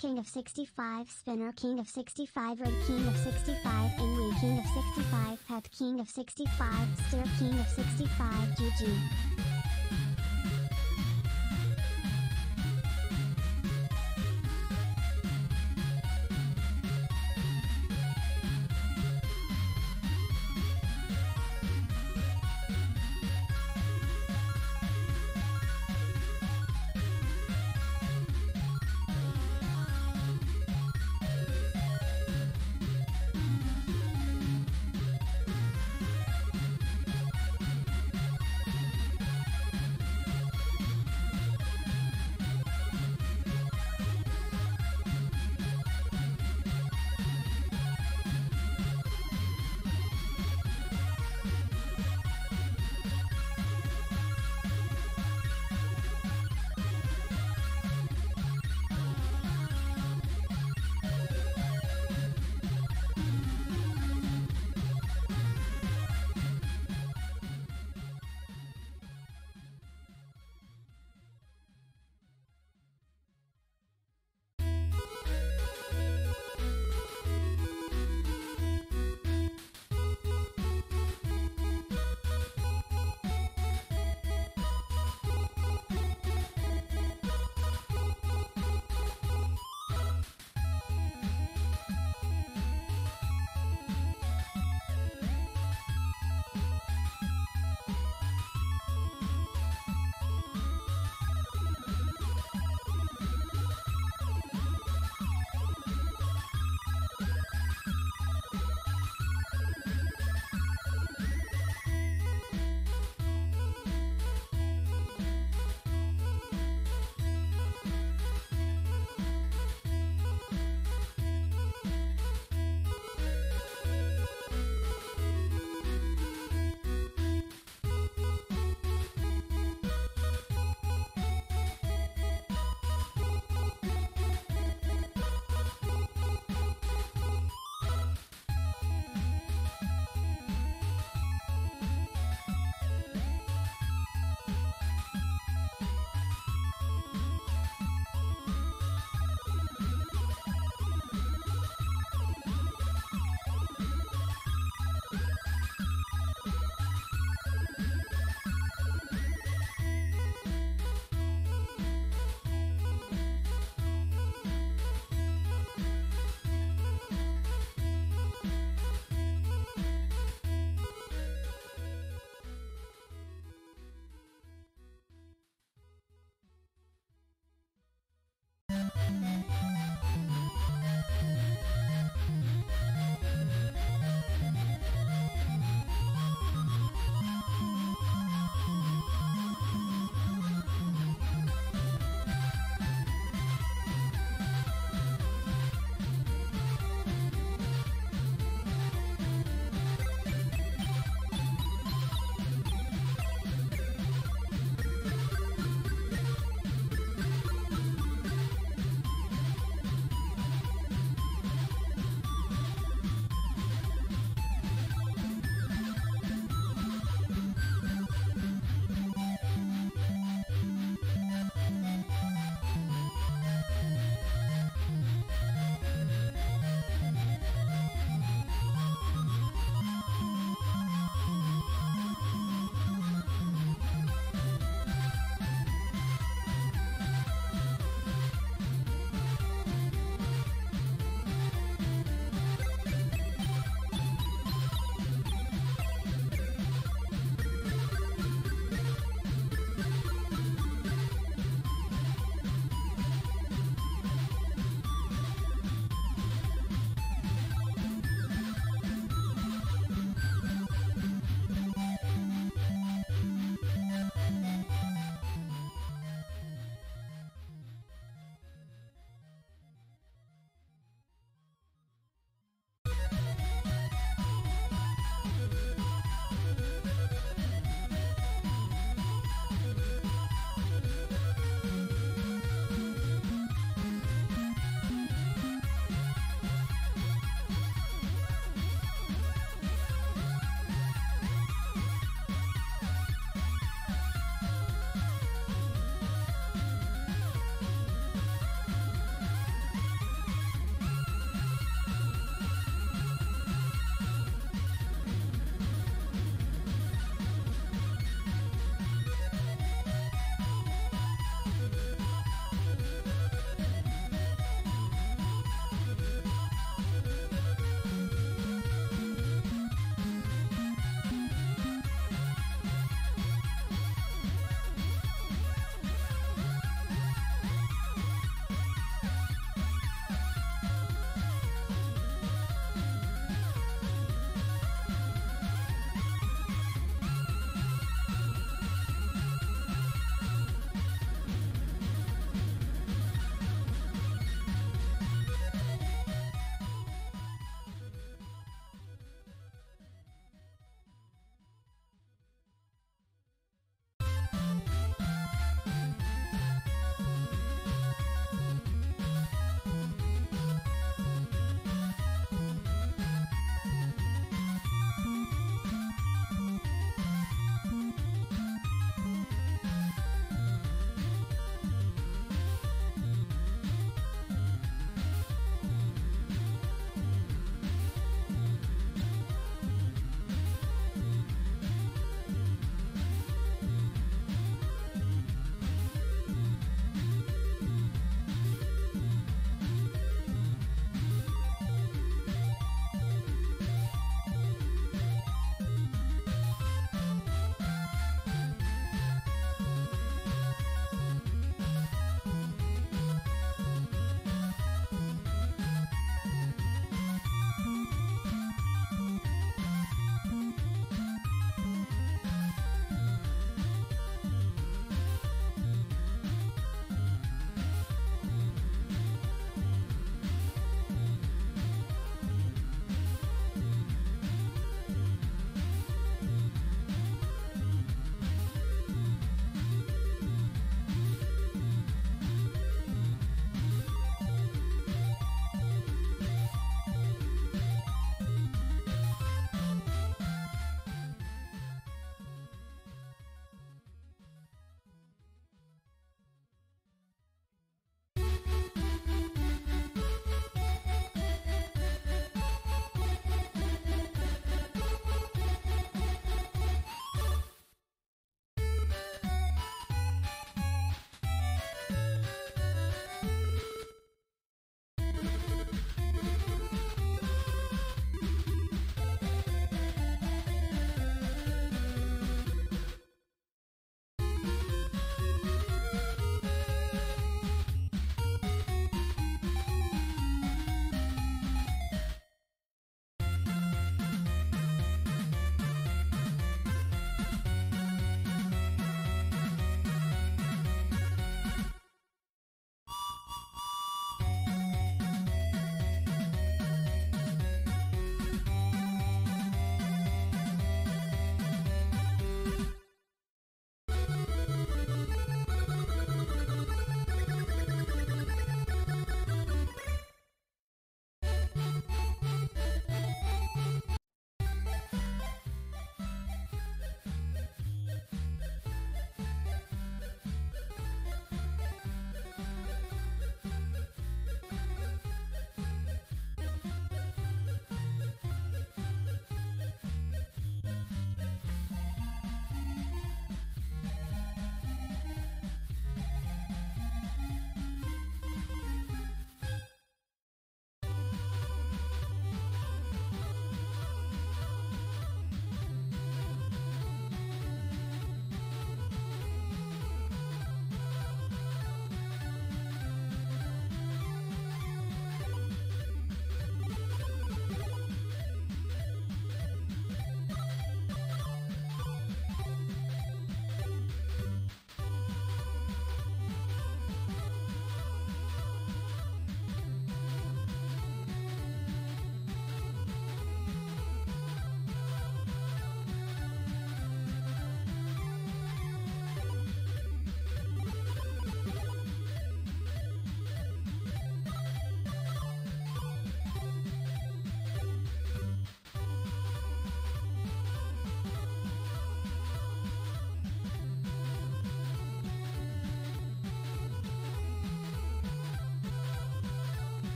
King of 65, Spinner King of 65, Red King of 65, Angry King of 65, Pet King of 65, Steer King of 65, GG.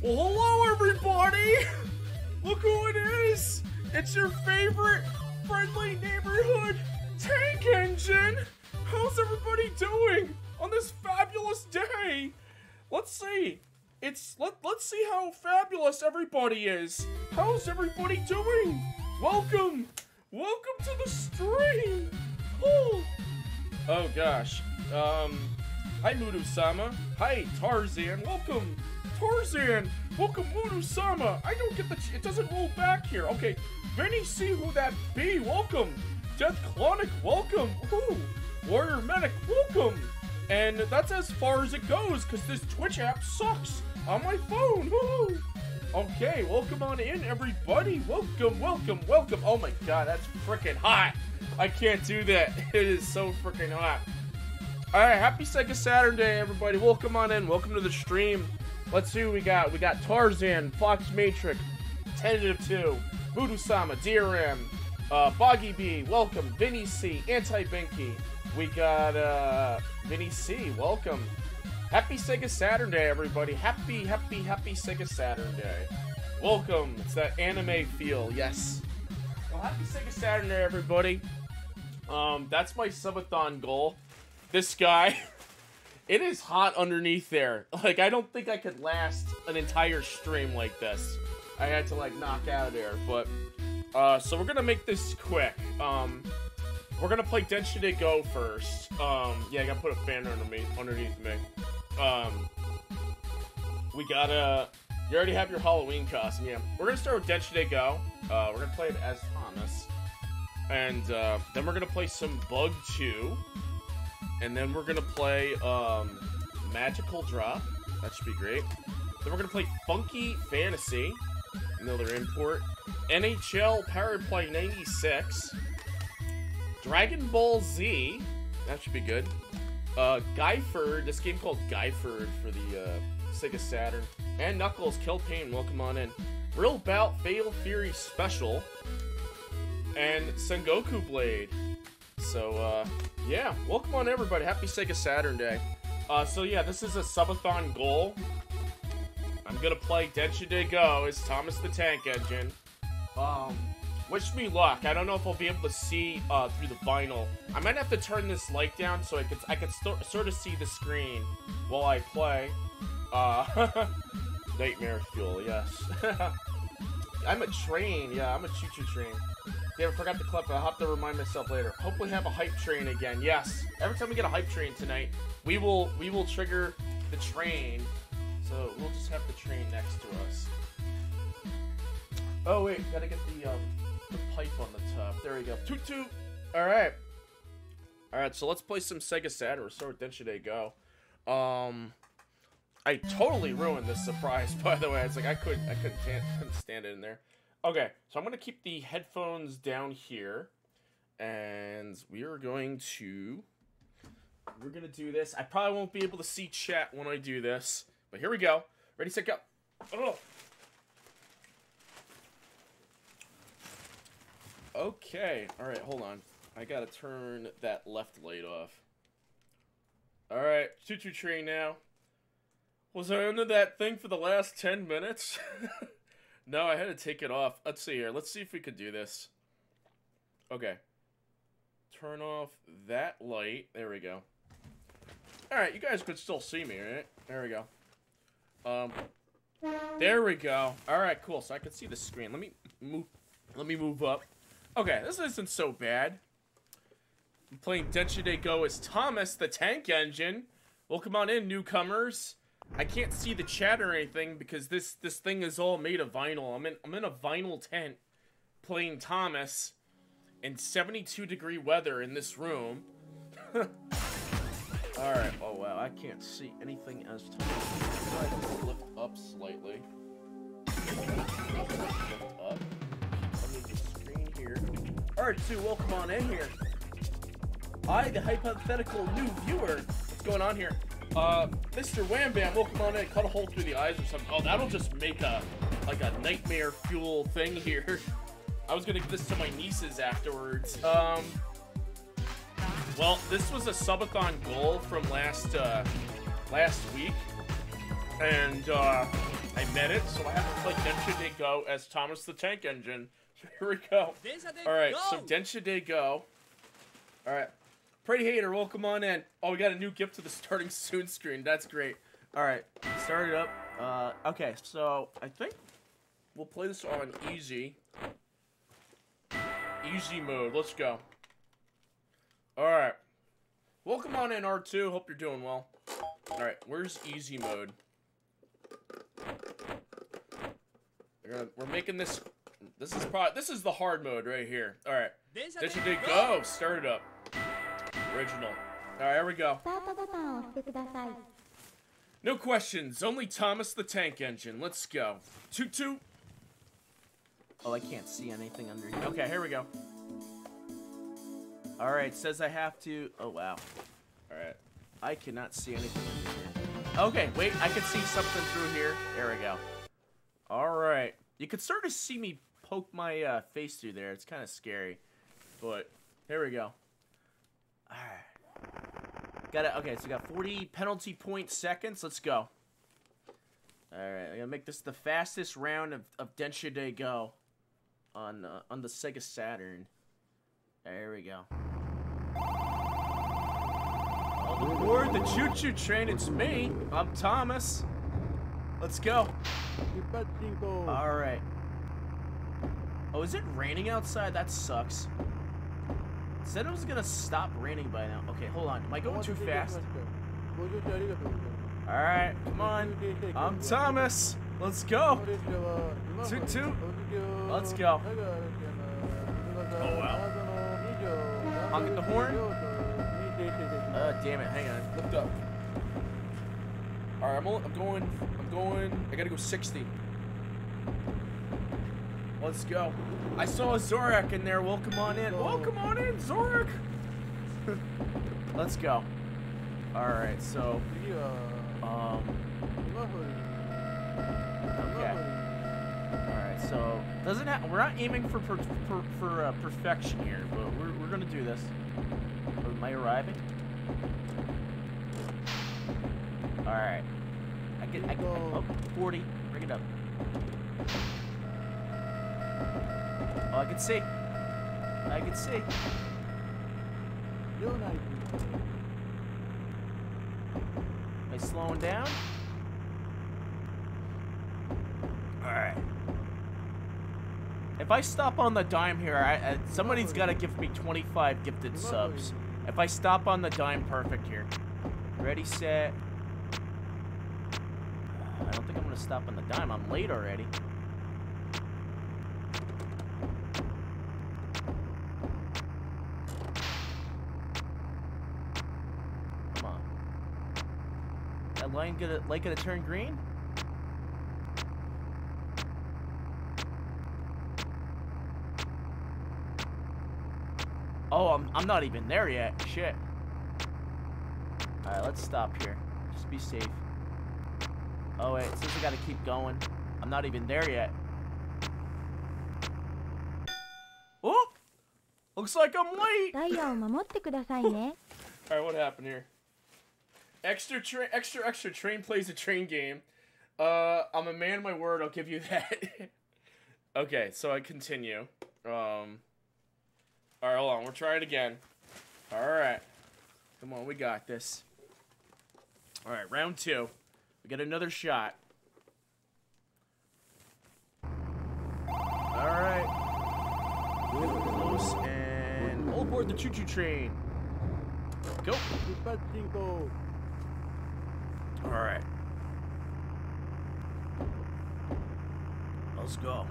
Well, hello, everybody! Look who it is! It's your favorite friendly neighborhood tank engine! How's everybody doing on this fabulous day? Let's see. Let's see how fabulous everybody is. How's everybody doing? Welcome to the stream. Oh gosh. Hi Mudu-sama. Hi Tarzan. Welcome. Tarzan. Welcome Mudu-sama. I don't get it doesn't roll back here. Okay. Vinny, see who that be. Welcome. Death Clonic. Welcome. Ooh. Warrior Medic. Welcome. And that's as far as it goes, because this Twitch app sucks on my phone. Woo! Okay, welcome on in, everybody. Welcome. Oh my god, that's freaking hot. I can't do that. It is so freaking hot. Alright, happy Sega SaturnDay, everybody. Welcome on in. Welcome to the stream. Let's see who we got. We got Tarzan, Fox Matrix, Tentative 2, Mudu-sama, DRM, Boggy B, welcome, Vinny C, Anti-Binky. We got, Vinny C, welcome. Happy Sega SaturnDay, everybody. Happy Sega SaturnDay. Welcome. It's that anime feel, yes. Well, happy Sega SaturnDay, everybody. That's my subathon goal. This guy, it is hot underneath there. Like, I don't think I could last an entire stream like this. I had to, like, knock out of there, but, so we're gonna make this quick. We're gonna play Denshiday Go first. Yeah, I gotta put a fan underneath me. We gotta... You already have your Halloween costume, yeah. We're gonna start with Denshiday Go. We're gonna play it as Thomas. And, then we're gonna play some Bug 2. And then we're gonna play, Magical Drop. That should be great. Then we're gonna play Funky Fantasy. Another import. NHL Power Play 96. Dragon Ball Z, that should be good. Guyford, this game called Guyford for the Sega Saturn. And Knuckles, Kill Pain, welcome on in. Real Bout, Fatal Fury Special. And Sengoku Blade. So, yeah, welcome on everybody. Happy Sega SaturnDay. So yeah, this is a subathon goal. I'm gonna play Denshiday Go as Thomas the Tank Engine. Wish me luck. I don't know if I'll be able to see through the vinyl. I might have to turn this light down so I could sort of see the screen while I play. Nightmare Fuel, yes. I'm a train. Yeah, I'm a choo-choo train. Yeah, I forgot to clip. I'll have to remind myself later. Hopefully have a hype train again. Yes. Every time we get a hype train tonight, we will trigger the train. So we'll just have the train next to us. Oh wait, gotta get the pipe on the top. There we go. Toot toot. All right. So let's play some Sega Saturn. We'll start with Denshiday Go. I totally ruined this surprise, by the way. It's like I couldn't stand it in there. Okay, so I'm gonna keep the headphones down here, and we're gonna do this. I probably won't be able to see chat when I do this, but here we go. Ready, set, go. Oh. Okay, alright, hold on. I gotta turn that left light off. Alright, choo-choo train now. Was I under that thing for the last 10 minutes? No, I had to take it off. Let's see here. Let's see if we could do this. Okay. Turn off that light. There we go. Alright, you guys could still see me, right? There we go. There we go. Alright, cool. So I can see the screen. Let me move up. Okay, this isn't so bad. I'm playing Denshiday Go as Thomas the Tank Engine. Welcome on in, newcomers. I can't see the chat or anything because this thing is all made of vinyl. I'm in a vinyl tent playing Thomas in 72-degree weather in this room. Alright, oh wow, I can't see anything as Thomas. Try to lift up slightly. Lift up. Alright, Sue, welcome on in here. Hi, the hypothetical new viewer. What's going on here? Mr. Wham Bam, welcome on in. Cut a hole through the eyes or something. Oh, that'll just make a nightmare fuel thing here. I was gonna give this to my nieces afterwards. Well, this was a subathon goal from last week. And, I meant it, so I have to play Densha Day Go as Thomas the Tank Engine. Here we go. Alright, so Densha Day Go. Alright. Pretty Hater, welcome on in. Oh, we got a new gift to the starting soon screen. That's great. Alright, start it up. Okay, so I think we'll play this on easy. Easy mode. Let's go. Alright. Welcome on in, R2. Hope you're doing well. Alright, where's easy mode? We're making this... This is the hard mode right here. Alright. Densha Day Go! Start it up. Original. Alright, here we go. No questions. Only Thomas the Tank Engine. Let's go. Toot toot. Oh, I can't see anything under here. Okay, here we go. Alright, says I have to... Oh, wow. Alright. I cannot see anything under here. Okay, wait. I can see something through here. There we go. Alright. You can sort of see me poke my face through there. It's kind of scary. But, here we go. Alright. Got it. Okay, so we got 40 penalty point seconds. Let's go. Alright, I'm gonna make this the fastest round of Densha Day Go on the Sega Saturn. There we go. All aboard the choo-choo train, it's me. I'm Thomas. Let's go. Alright. Oh, is it raining outside? That sucks. It said it was gonna stop raining by now. Okay, hold on. Am I going too fast? Alright, come on. I'm Thomas. Let's go. Toot toot. Let's go. Oh, wow. Honking the horn? Damn it. Hang on. Lift up. Alright, I'm going. I gotta go 60. Let's go. I saw a Zorak in there. Welcome on in. Welcome on in, Zorak. Let's go. Alright, so. Okay. Alright, so. We're not aiming for perfection here, but we're gonna do this. Am I arriving? Alright. Oh, 40. Bring it up. Oh, I can see. I can see. Am I slowing down? Alright. If I stop on the dime here, somebody's got to give me 25 gifted subs. If I stop on the dime, perfect here. Ready, set. I don't think I'm going to stop on the dime. I'm late already. Come on. That line gonna turn green? Oh, I'm not even there yet. Shit. Alright, let's stop here. Just be safe. Oh, wait. It says I gotta keep going. I'm not even there yet. Oh! Looks like I'm late! Alright, what happened here? Extra train plays a train game. I'm a man of my word, I'll give you that. Okay, so I continue. Alright, hold on, we'll try it again. Alright. Come on, we got this. Alright, round 2. We got another shot. Alright. Close and all aboard the choo-choo train. Go. Alright. Let's go.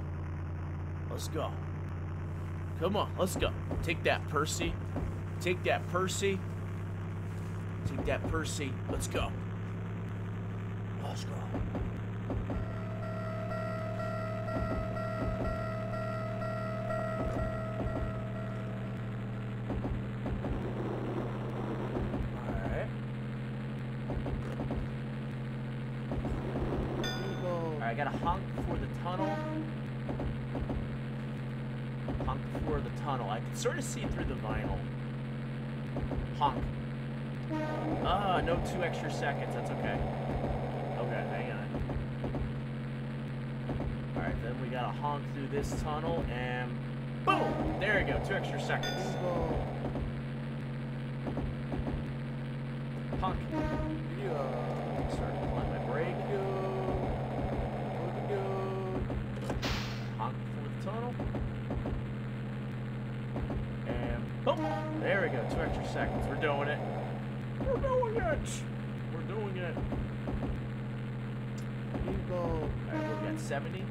Let's go. Come on, let's go. Take that, Percy. Take that, Percy. Take that, Percy. Let's go. Let's go. Alright. Alright, I gotta honk for the tunnel. Honk for the tunnel. I can sort of see through the vinyl. Honk. Ah, no 2 extra seconds. That's okay. Okay, hang on. gotta honk through this tunnel, and boom! There you go, 2 extra seconds. Honk. Start applying my brake. Honk through the tunnel. And boom! There we go, 2 extra seconds. We're doing it. We're doing it! We're doing it. Alright, we got 70.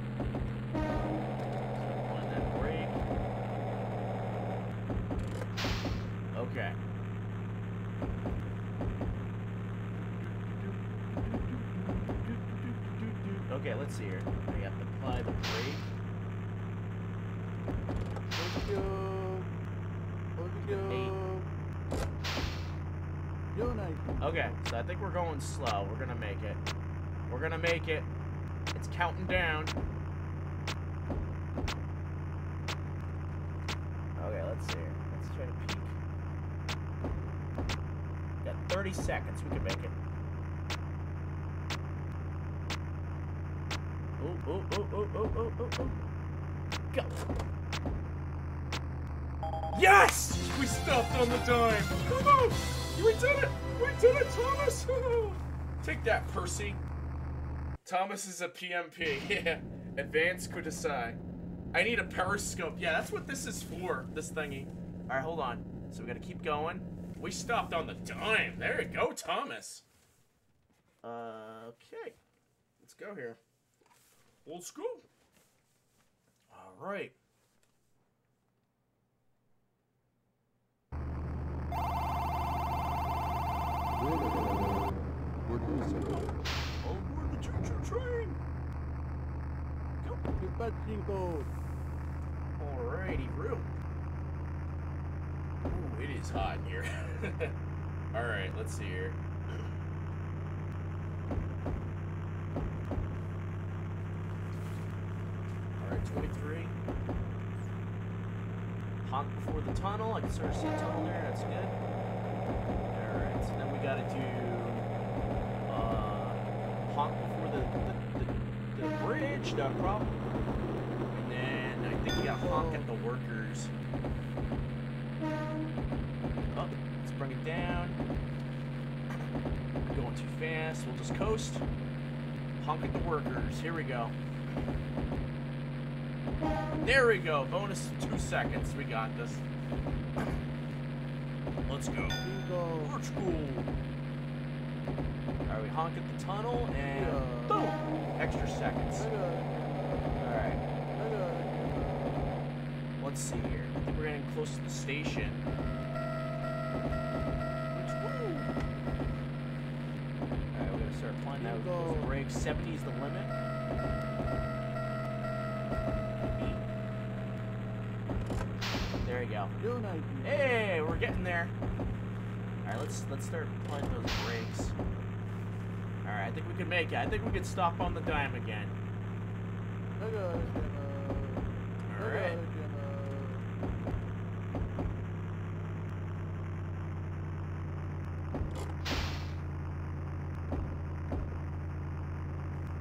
Applying that brake. Okay. Okay, let's see here. I have to apply the brake. Okay, so I think we're going slow. We're gonna make it. We're gonna make it. It's counting down. Okay, let's see here. Let's try to peek. Got 30 seconds. We can make it. Oh. Go. Yes! We stopped on the dime. Woo! We did it! We did it, Thomas! Take that, Percy. Thomas is a PMP. Yeah. Advanced Kudasai. I need a periscope. Yeah, that's what this is for, this thingy. Alright, hold on. So we gotta keep going. We stopped on the dime. There you go, Thomas. Okay. Let's go here. Let's go. Alright. Oh, we're the choo-choo train. Go. Alrighty, room. Ooh, it is hot in here. Alright, let's see here. Alright, 23. Honk before the tunnel. I can sort of see a tunnel there. That's good. Alright, so then we gotta do honk before the bridge, no problem. And then I think we gotta honk at the workers. Oh, let's bring it down. Going too fast. We'll just coast. Honk at the workers. Here we go. There we go. Bonus 2 seconds. We got this. Let's go. Let's go. Alright, we honk at the tunnel and boom! Extra seconds. Alright. Let's see here. I think we're getting close to the station. Alright, we're gonna start applying those brakes. 70 is the limit. There you go. Hey, we're getting there. Alright, let's start applying those brakes. Alright, I think we can make it. I think we can stop on the dime again. Alright.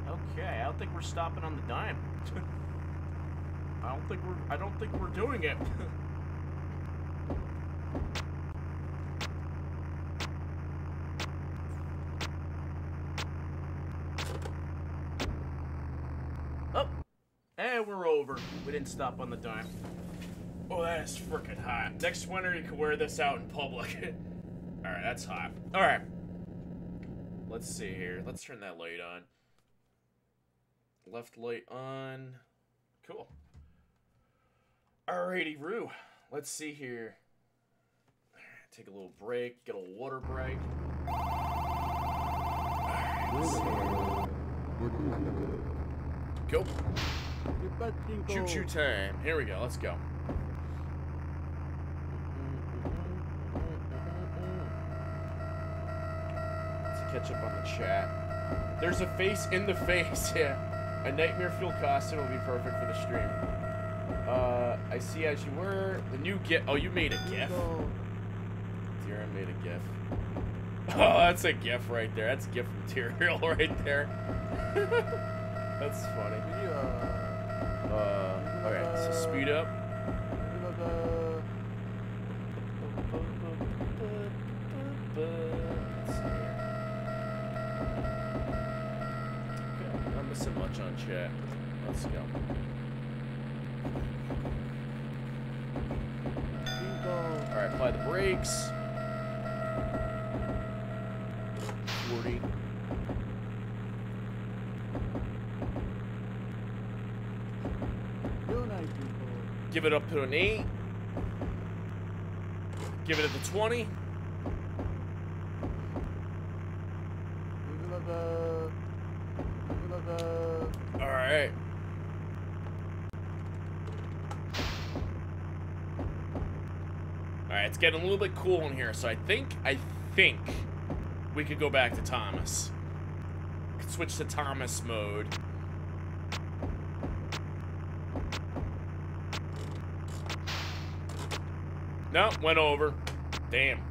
Okay, I don't think we're stopping on the dime. I don't think we're doing it. Oh, and we're over. We didn't stop on the dime. Oh, that is freaking hot. Next winter, you can wear this out in public. All right, that's hot. All right. Let's see here. Let's turn that light on. Left light on. Cool. Alrighty, Roo. Let's see here. Take a little break. Get a little water break. Alright, let's see here. Go. Choo-choo time. Here we go. Let's go. Let's catch up on the chat. There's a face in the face. Yeah. A nightmare fuel costume will be perfect for the stream. I see as you were. The new GIF. Oh, you made a GIF? Dear, I made a GIF. Oh, that's a GIF right there. That's GIF material right there. That's funny. Okay, so speed up. Let's see here. Okay, not missing much on chat. Let's go. Alright, apply the brakes. 40. Give it up to an 8. Give it at the 20. Alright. Alright, it's getting a little bit cool in here, so I think we could go back to Thomas. Could switch to Thomas mode. No, went over. Damn.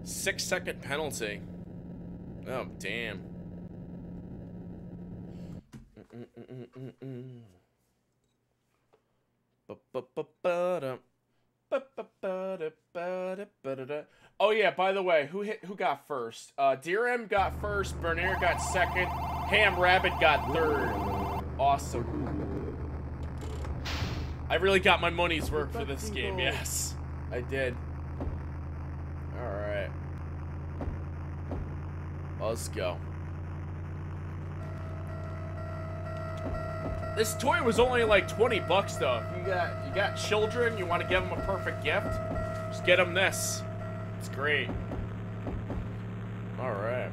Six-second penalty. Oh, damn. Oh yeah, by the way, who got first? Deer got first, Bernier got second, Ham Rabbit got third. Awesome. I really got my money's worth for this game, yes. I did. Alright. Let's go. This toy was only like 20 bucks though. If you got children, you want to give them a perfect gift, just get them this. It's great. Alright.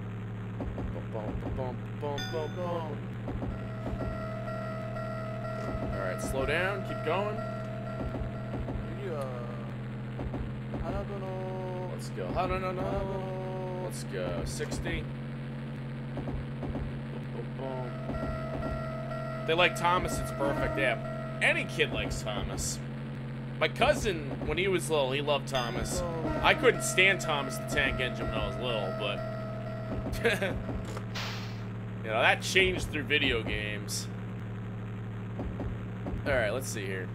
Alright, slow down, keep going. Let's go. Let's go. 60. They like Thomas, it's perfect. Yeah. Any kid likes Thomas. My cousin, when he was little, he loved Thomas. I couldn't stand Thomas the Tank Engine when I was little, but you know, that changed through video games. Alright, let's see here.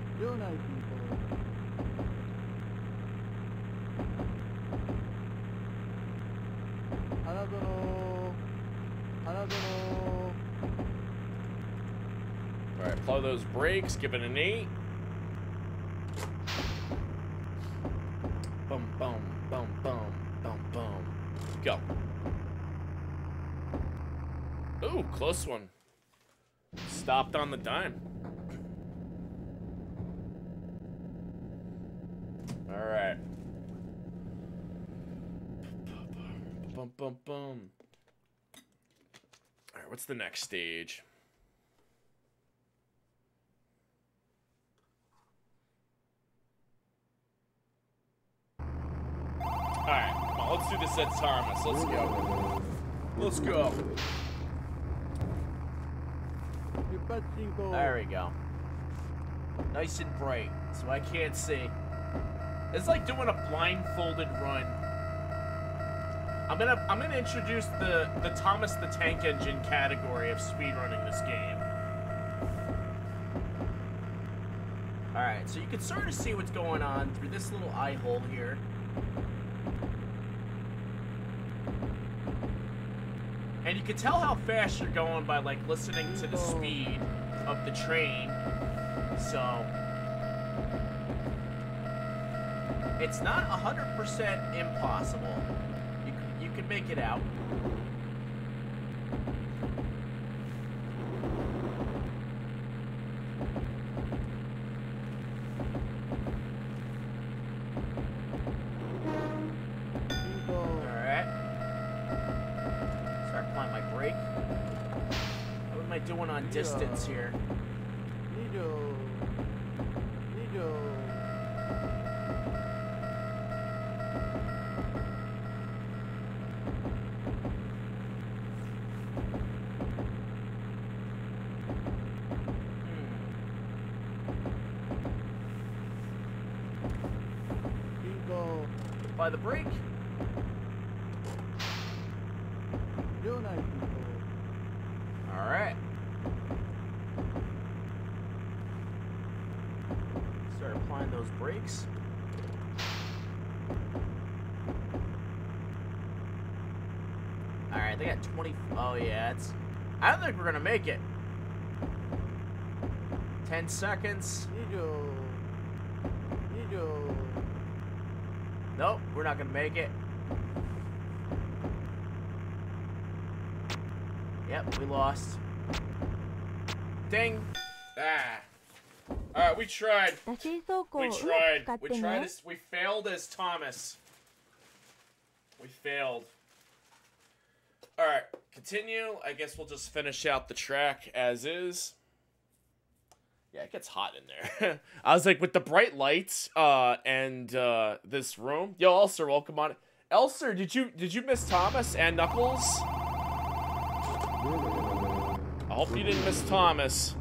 Alright, apply those brakes, give it an 8. Boom, boom, boom, boom, boom, boom. Go. Ooh, close one. Stopped on the dime. Alright. Boom, boom, boom. Alright, what's the next stage? Alright, come on, let's do this at Thomas. Let's go. Let's go. There we go. Nice and bright, so I can't see. It's like doing a blindfolded run. I'm gonna introduce the Thomas the Tank Engine category of speedrunning this game. Alright, so you can sort of see what's going on through this little eye hole here. And you can tell how fast you're going by like listening to the speed of the train. So it's not 100% impossible. You can make it out. Alright. Start applying my brake. What am I doing on distance here? By the brake. find those brakes. Alright, they got 20. Oh, yeah, it's. I don't think we're gonna make it. 10 seconds. Nope, we're not gonna make it. Yep, we lost. Ding. Ah. Alright, we tried. We tried. We failed as Thomas. We failed. Alright, continue. I guess we'll just finish out the track as is. Yeah, it gets hot in there. I was like, with the bright lights, and this room. Yo, Ulcer, welcome on. Ulcer, did you miss Thomas and Knuckles? I hope you didn't miss Thomas.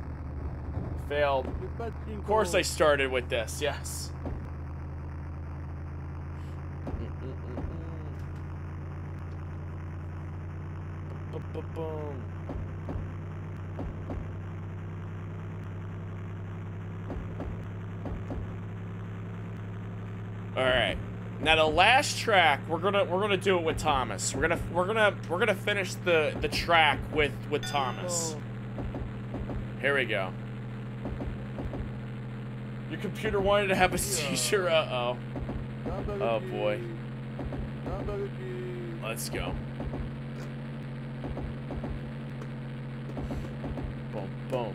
Failed. Of course I started with this, yes. Boom. All right. Now the last track, we're gonna do it with Thomas. We're gonna finish the track with Thomas. Here we go. Your computer wanted to have a seizure. Uh-oh. Oh boy. Let's go. Boom, boom,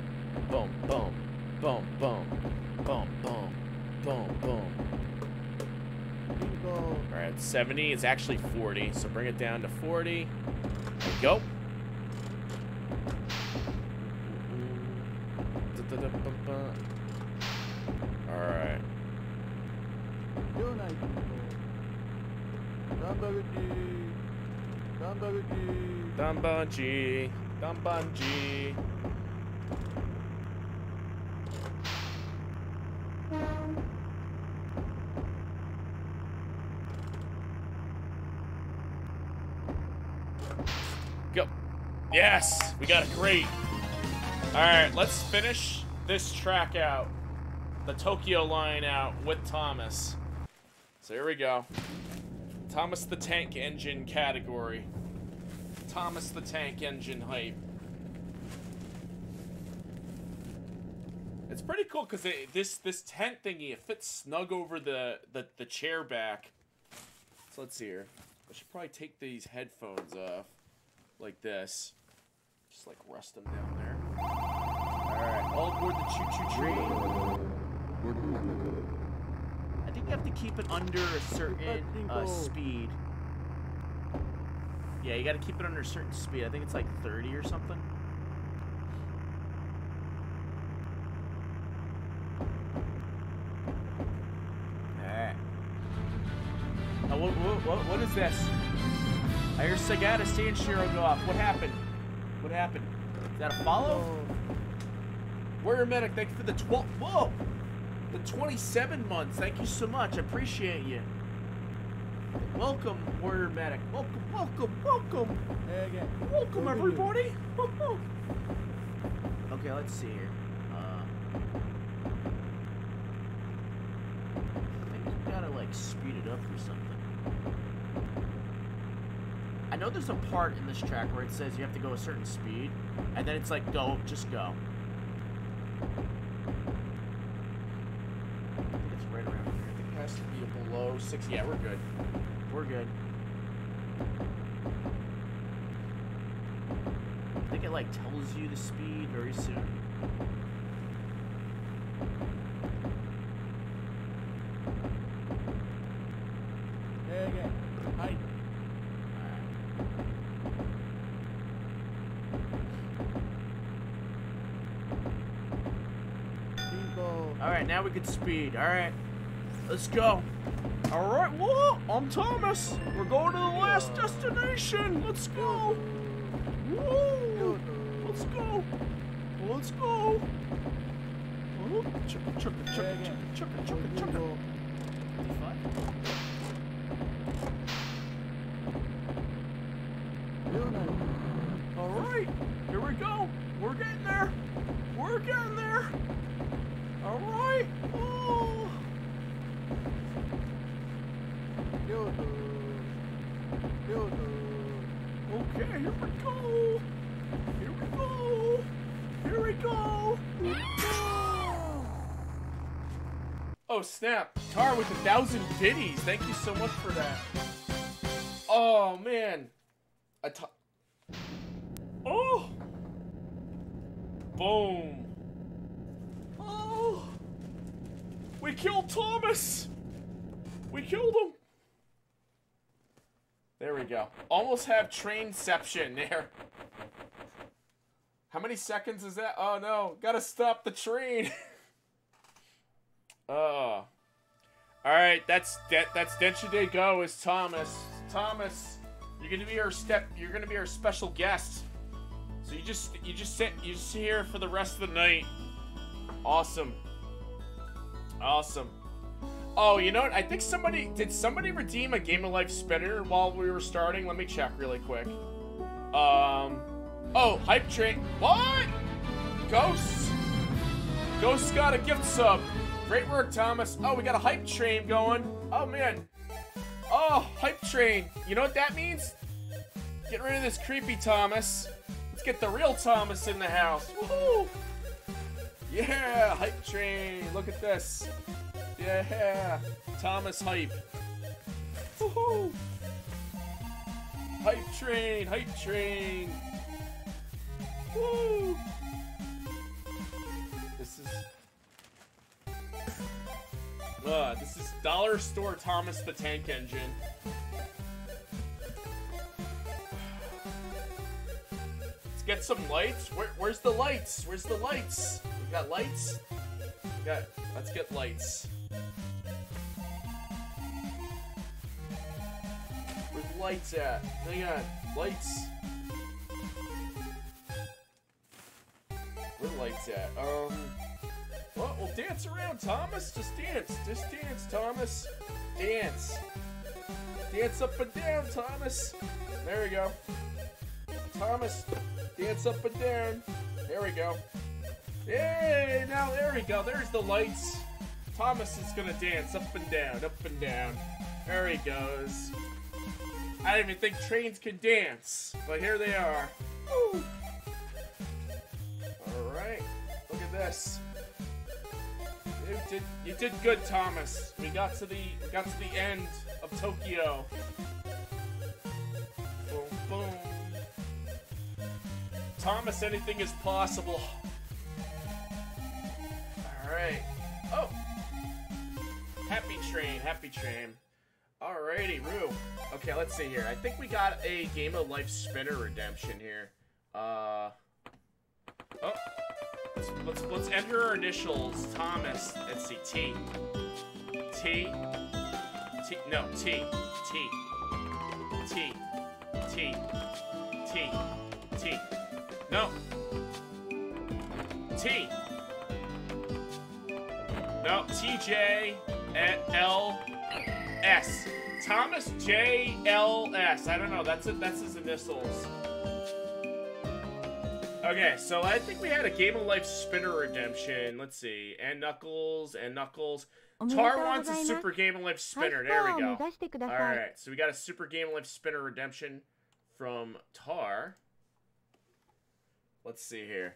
boom, boom, boom, boom, boom, boom, boom, boom. Alright, 70. It's actually 40, so bring it down to 40. There we go. Alright. Dumbanji. Dumbanji. Go. Yes, we got it great. All right, let's finish this track out. The Tokyo line out with Thomas. So here we go. Thomas the Tank Engine category. Thomas the Tank Engine hype. It's pretty cool because this tent thingy, it fits snug over the chair back. So let's see here. I should probably take these headphones off like this. Just like rest them down there. Alright, all aboard the choo-choo train. I think you have to keep it under a certain speed. Yeah, you gotta keep it under a certain speed. I think it's like 30 or something. Alright. Oh, what is this? I hear Sega Stand Shiro go off. What happened? What happened? Is that a follow? Warrior Medic, thank you for the 12. Whoa! The 27 months. Thank you so much. I appreciate you. Welcome, Warrior Medic. Welcome, welcome, welcome. Welcome, everybody. Okay, let's see here. I think you gotta like speed it up or something. I know there's a part in this track where it says you have to go a certain speed, and then it's like go, just go. I think it's right around here. I think it has to be below 60. Yeah, we're good. We're good. I think it like tells you the speed very soon. Hi. Alright, now we can speed. Alright. Let's go. Alright, whoa! I'm Thomas. We're going to the last destination. Let's go. Whoa! Let's go. Let's go. Oh, chugga, chugga, chugga, chugga, chugga, chugga. 55. Alright, here we go. We're getting there. We're getting there. Alright. Oh. Oh, snap. Tar with 1,000 biddies. Thank you so much for that. Oh, man. Oh. Boom. Oh. We killed Thomas. We killed him. There we go. Almost have trainception there. How many seconds is that? Oh, no. Gotta stop the train. Oh. Alright, that's SaturnDay Go is Thomas. Thomas, you're gonna be our special guest. So you just sit here for the rest of the night. Awesome. Awesome. Oh, you know what? I think did somebody redeem a Game of Life spinner while we were starting? Let me check really quick. Oh, Hype Train. What? Ghosts got a gift sub. Great work, Thomas. Oh, we got a Hype Train going. Oh, man. Oh, Hype Train. You know what that means? Get rid of this creepy Thomas. Let's get the real Thomas in the house. Woohoo! Yeah, Hype Train. Look at this. Yeah, Thomas Hype. Woohoo! Hype Train, Hype Train. Woo! This is Dollar Store Thomas the Tank Engine. Let's get some lights. Where's the lights? Where's the lights? We got lights? Let's get lights. Where's the lights at? Hang on. Lights. Where the lights at? Well, we'll dance around, Thomas. Just dance. Just dance, Thomas. Dance. Dance up and down, Thomas. There we go. Thomas, dance up and down. There we go. Yay! Now, there we go. There's the lights. Thomas is gonna dance up and down, up and down. There he goes. I didn't even think trains could dance, but here they are. Woo! Alright. Look at this. You did good, Thomas. We got to the end of Tokyo. Boom, boom. Thomas, anything is possible. Alright. Oh! Happy train, happy train. Alrighty, Roo. Okay, let's see here. I think we got a Game of Life spinner redemption here. Oh. Let's enter our initials. Thomas. Let's see. T. No, T. No. T. No, TJ L S. Thomas J L S. I don't know. That's his initials. Okay, so I think we had a Game of Life spinner redemption. Let's see. And Knuckles. Tar wants a Super Game of Life spinner. There we go. Alright, so we got a Super Game of Life spinner redemption from Tar. Let's see here.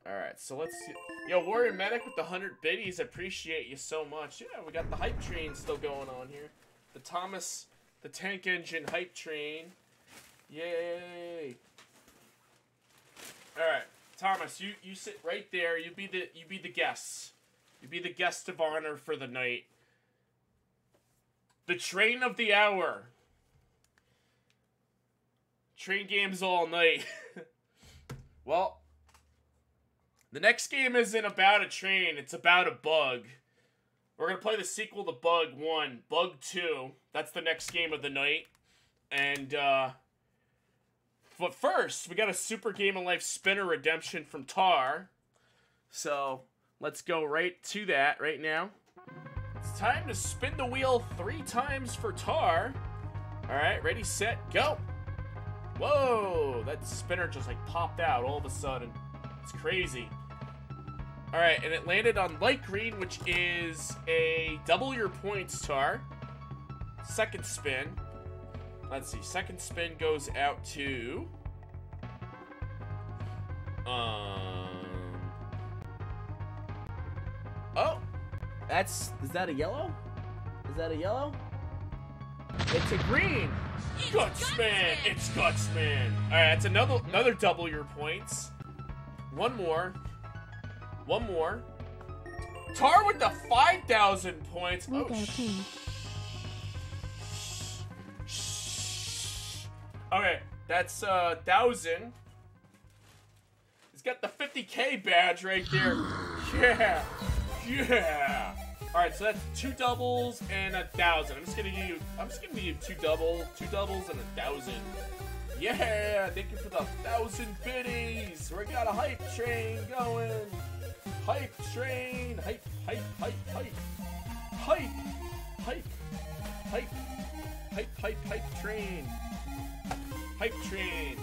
Alright, so let's see. Yo, Warrior Medic with the 100 biddies. Appreciate you so much. Yeah, we got the Hype Train still going on here. The Thomas the Tank Engine Hype Train. Yay. All right, Thomas, you sit right there. You be the guests. You be the guest of honor for the night. The train of the hour. Train games all night. Well, the next game isn't about a train. It's about a bug. We're gonna play the sequel to Bug 1, Bug 2. That's the next game of the night, and but first, we got a Super Game of Life spinner redemption from Tar. So, let's go right to that right now. It's time to spin the wheel 3 times for Tar. Alright, ready, set, go! Whoa! That spinner just like popped out all of a sudden. It's crazy. Alright, and it landed on light green, which is a double your points, Tar. Second spin. Let's see, second spin goes out to... Oh! Is that a yellow? Is that a yellow? It's a green. Gutsman! It's Gutsman! Alright, that's another double your points. One more. One more. Tar with the 5,000 points. We Oh, go king. Okay, that's 1,000. He's got the 50K badge right there. Yeah. Yeah. Alright, so that's 2 doubles and 1,000. I'm just gonna give you 2 doubles and 1,000. Yeah, thank you for the 1,000 biddies. We got a hype train going. Hype train. Hype, hype, hype, hype. Hype, hype, hype, hype, hype, hype train. Hype train.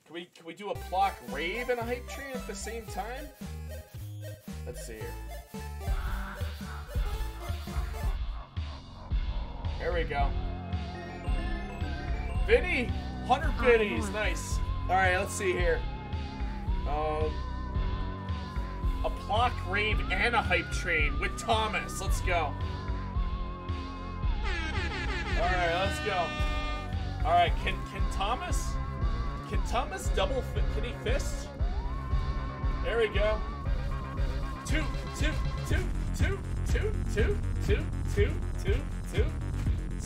Can we do a block rave and a hype train at the same time? Let's see here. There we go. Vinny, 100 biddies, nice. All right, let's see here. A block rave and a hype train with Thomas. Let's go. All right, let's go. All right, can Thomas double? Can he fist? There we go. 2, 2, 2, 2, 2, 2, 2, 2, 2, 2.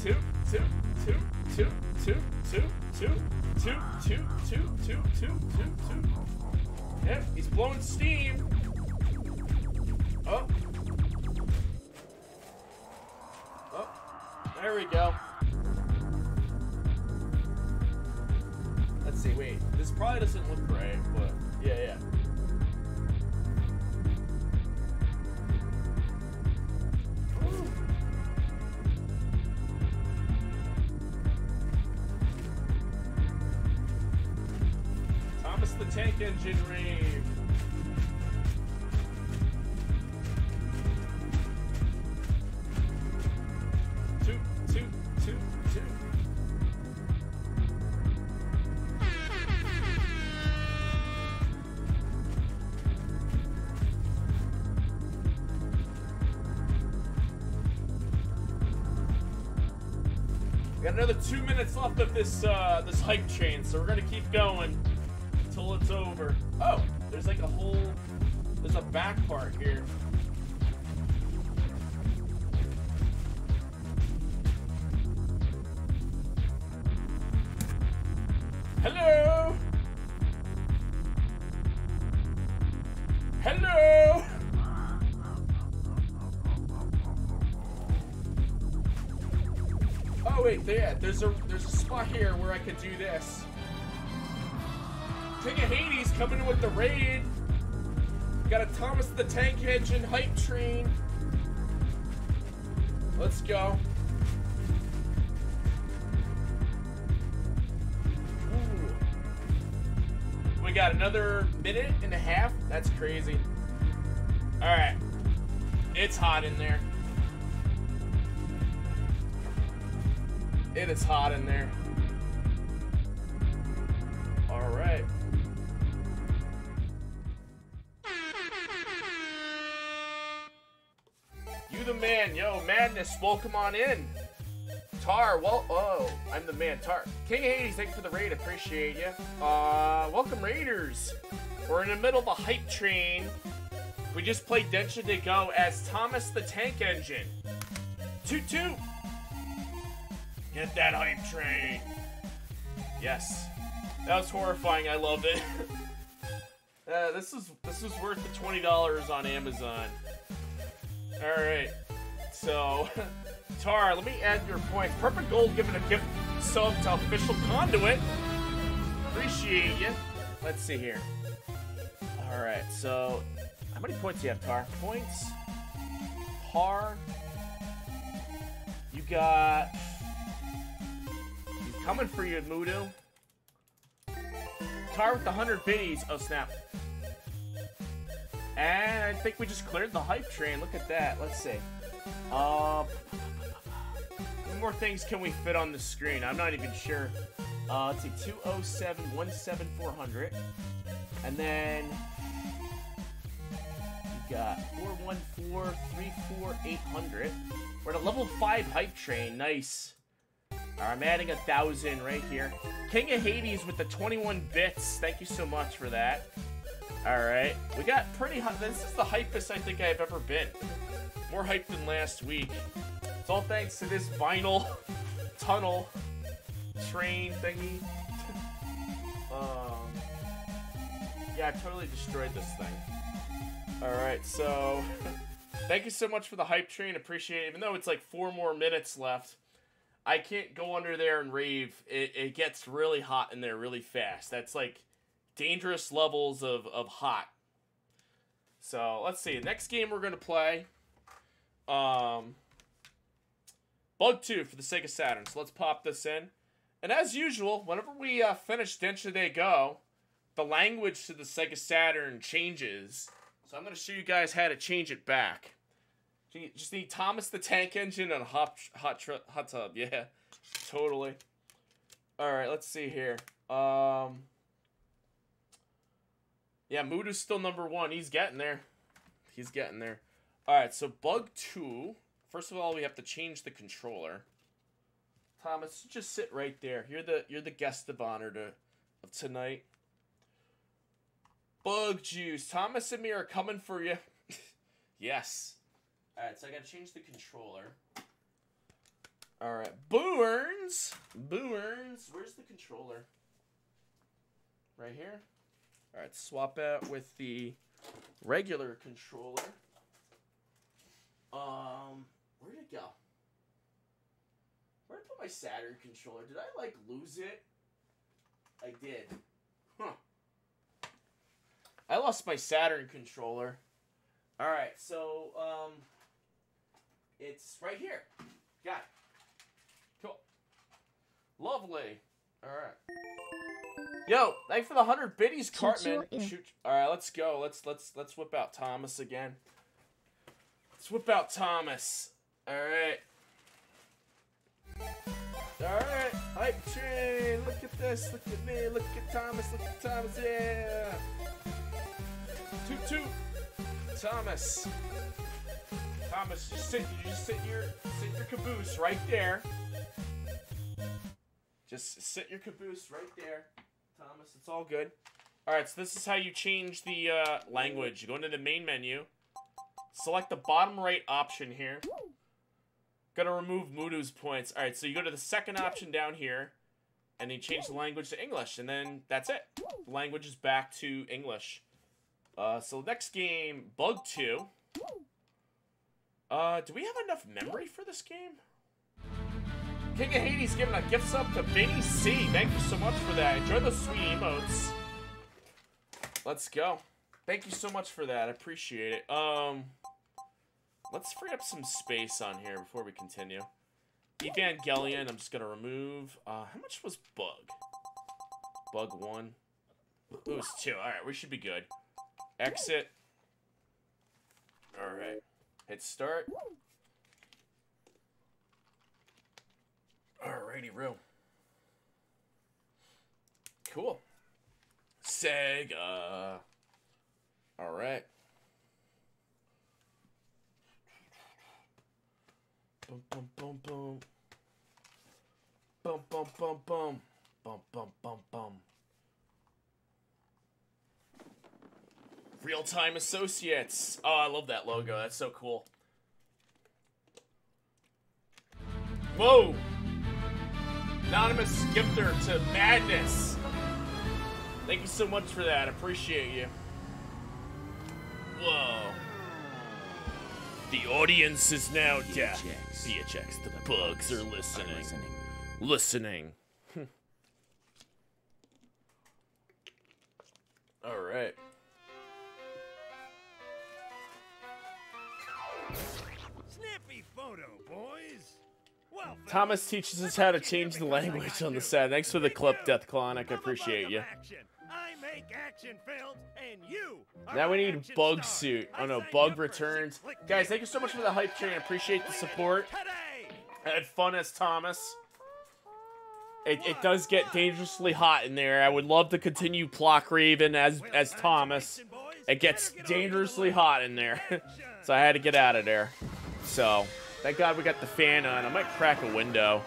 2, 2, 2, 2, 2, 2, 2, 2, 2, 2, 2, 2, 2. Yep, he's blowing steam. Oh. Oh. There we go. Let's see, wait. This probably doesn't look right, but yeah. The tank engine rave. Two. We got another 2 minutes left of this this hype train, so we're gonna keep going until it's over. Oh, there's like there's a back part here. Hello? Hello? Oh wait, there's a spot here where I could do this. King of Hades coming in with the raid. Got a Thomas the Tank Engine hype train. Let's go. Ooh. We got another minute and a half. That's crazy. All right. It's hot in there. It is hot in there. All right. You the man, yo, Madness, welcome on in. Tar, well, oh, I'm the man, Tar. King of Hades, thank you for the raid, appreciate you. Welcome Raiders. We're in the middle of a hype train. We just played Densha to Go as Thomas the Tank Engine. Toot toot. Get that hype train. Yes. That was horrifying, I loved it. This is worth the $20 on Amazon. Alright, so, Tar, let me add your points. Perfect Gold giving a gift sub to Official Conduit. Appreciate you. Let's see here. Alright, so, how many points do you have, Tar? Points? Tar? You got... He's coming for you, Mudu. Tar with the 100 biddies. Oh, snap. And I think we just cleared the hype train. Look at that. Let's see. How many more things can we fit on the screen? I'm not even sure. Let's see. 207, 17400. And then... You got? 414 34800. We're at a level 5 hype train. Nice. I'm adding 1,000 right here. King of Hades with the 21 bits. Thank you so much for that. Alright. We got pretty hot. This is the hypest I think I've ever been. More hype than last week. It's all thanks to this vinyl tunnel train thingy. Yeah, I totally destroyed this thing. Alright, so thank you so much for the hype train. Appreciate it. Even though it's like 4 more minutes left, I can't go under there and rave. It gets really hot in there really fast. That's like dangerous levels of hot. So let's see. Next game we're going to play Bug 2 for the Sega Saturn. So let's pop this in. And as usual, whenever we finish SaturnDay Go, the language to the Sega Saturn changes. So I'm going to show you guys how to change it back. You just need Thomas the Tank Engine and a hot tub. Yeah, totally. Alright, let's see here. Yeah, Mudu's still number 1. He's getting there. He's getting there. Alright, so Bug 2. First of all, we have to change the controller. Thomas, just sit right there. You're the guest of honor of tonight. Bug Juice. Thomas and me are coming for you. Yes. Alright, so I gotta change the controller. Alright, Booerns! Booerns! Where's the controller? Right here? Alright, swap out with the regular controller. Where'd it go? Where'd I put my Saturn controller? Did I, like, lose it? I did. Huh. I lost my Saturn controller. Alright, so, it's right here. Got it. Cool. Lovely. Alright. Yo, thanks for the 100 biddies, Cartman. Shoot. Alright, let's go. Let's whip out Thomas again. Let's whip out Thomas. Alright. Alright. Hype train. Look at this. Look at me. Look at Thomas. Look at Thomas. Yeah. Toot toot. Thomas. Thomas, just sit your caboose right there. Just sit your caboose right there. Thomas, it's all good. Alright, so this is how you change the language. You go into the main menu. Select the bottom right option here. Gonna remove Mudu's points. Alright, so you go to the second option down here. And then you change the language to English. And then that's it. The language is back to English. So next game, Bug 2. Do we have enough memory for this game? King of Hades giving a gift sub to Benny C. Thank you so much for that. Enjoy those sweet emotes. Let's go. Thank you so much for that. I appreciate it. Let's free up some space on here before we continue. Evangelion, I'm just gonna remove. How much was Bug? Bug 1. It was 2. Alright, we should be good. Exit. Alright. Hit start. Alrighty, real. Cool. Sega. Alright. Boom, boom, boom, boom. Boom, boom, boom, boom. Boom, boom, boom, boom. Real-Time Associates. Oh, I love that logo. That's so cool. Whoa! Anonymous gifter to madness. Thank you so much for that. I appreciate you. Whoa. The audience is now deaf. VHX. The bugs are listening. Listening. Alright. Snappy photo, boys. Well, Thomas teaches us how to change the language on the set. Thanks for the clip, Death Clonic. I appreciate you. I make action films, and you Now we need Bug Suit. Oh no, Bug returns. Guys, thank you so much for the hype train. I appreciate the support. I had fun as Thomas. It does get dangerously hot in there. I would love to continue Plock Raven as Thomas. it gets dangerously hot in there. So I had to get out of there. So, thank God we got the fan on. I might crack a window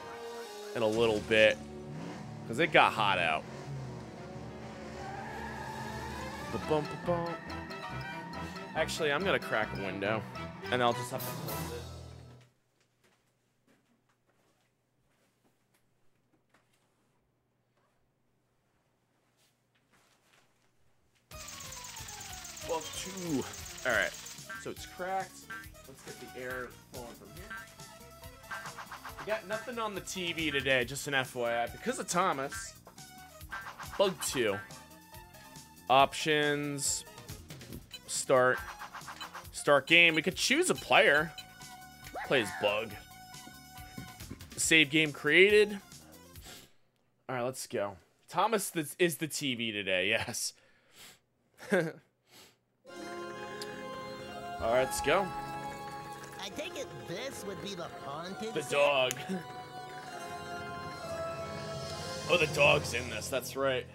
in a little bit, because it got hot out. Ba-bum, ba-bum. Actually, I'm going to crack a window, and I'll just have to close it. Well, 2. All right, so it's cracked. Let's get the air flowing from here. We got nothing on the TV today, just an FYI. Because of Thomas. Bug 2. Options. Start. Start game. We could choose a player. Play as Bug. Save game created. Alright, let's go. Thomas is the TV today, yes. Alright, let's go. I take it this would be the haunted The set? dog. Oh, the dog's in this. That's right.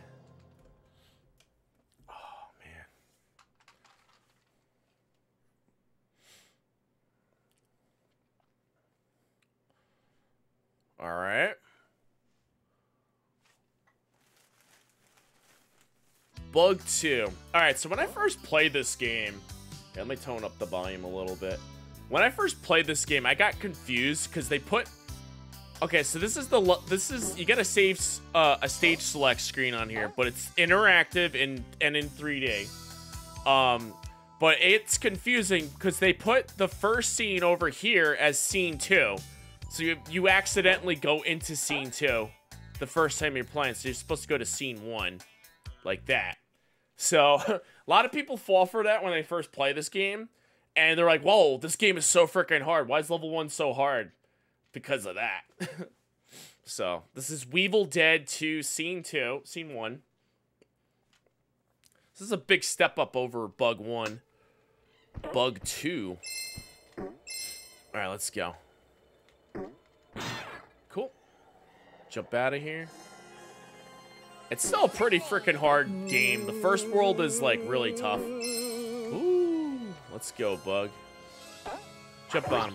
Oh, man. All right. Bug 2. All right, so when I first played this game... Yeah, let me tone up the volume a little bit. When I first played this game, I got confused because they put... Okay, so this is you get a save a stage select screen on here, but it's interactive and in 3D. But it's confusing because they put the first scene over here as scene 2. So you accidentally go into scene 2 the first time you're playing, so you're supposed to go to scene 1 like that. So a lot of people fall for that when they first play this game. And they're like, whoa, this game is so freaking hard. Why is level 1 so hard? Because of that. So, this is Weevil Dead 2, Scene 2, Scene 1. This is a big step up over Bug 1. Bug 2. Alright, let's go. Cool. Jump out of here. It's still a pretty freaking hard game. The first world is, like, really tough. Ooh. Let's go, Bug. Jump on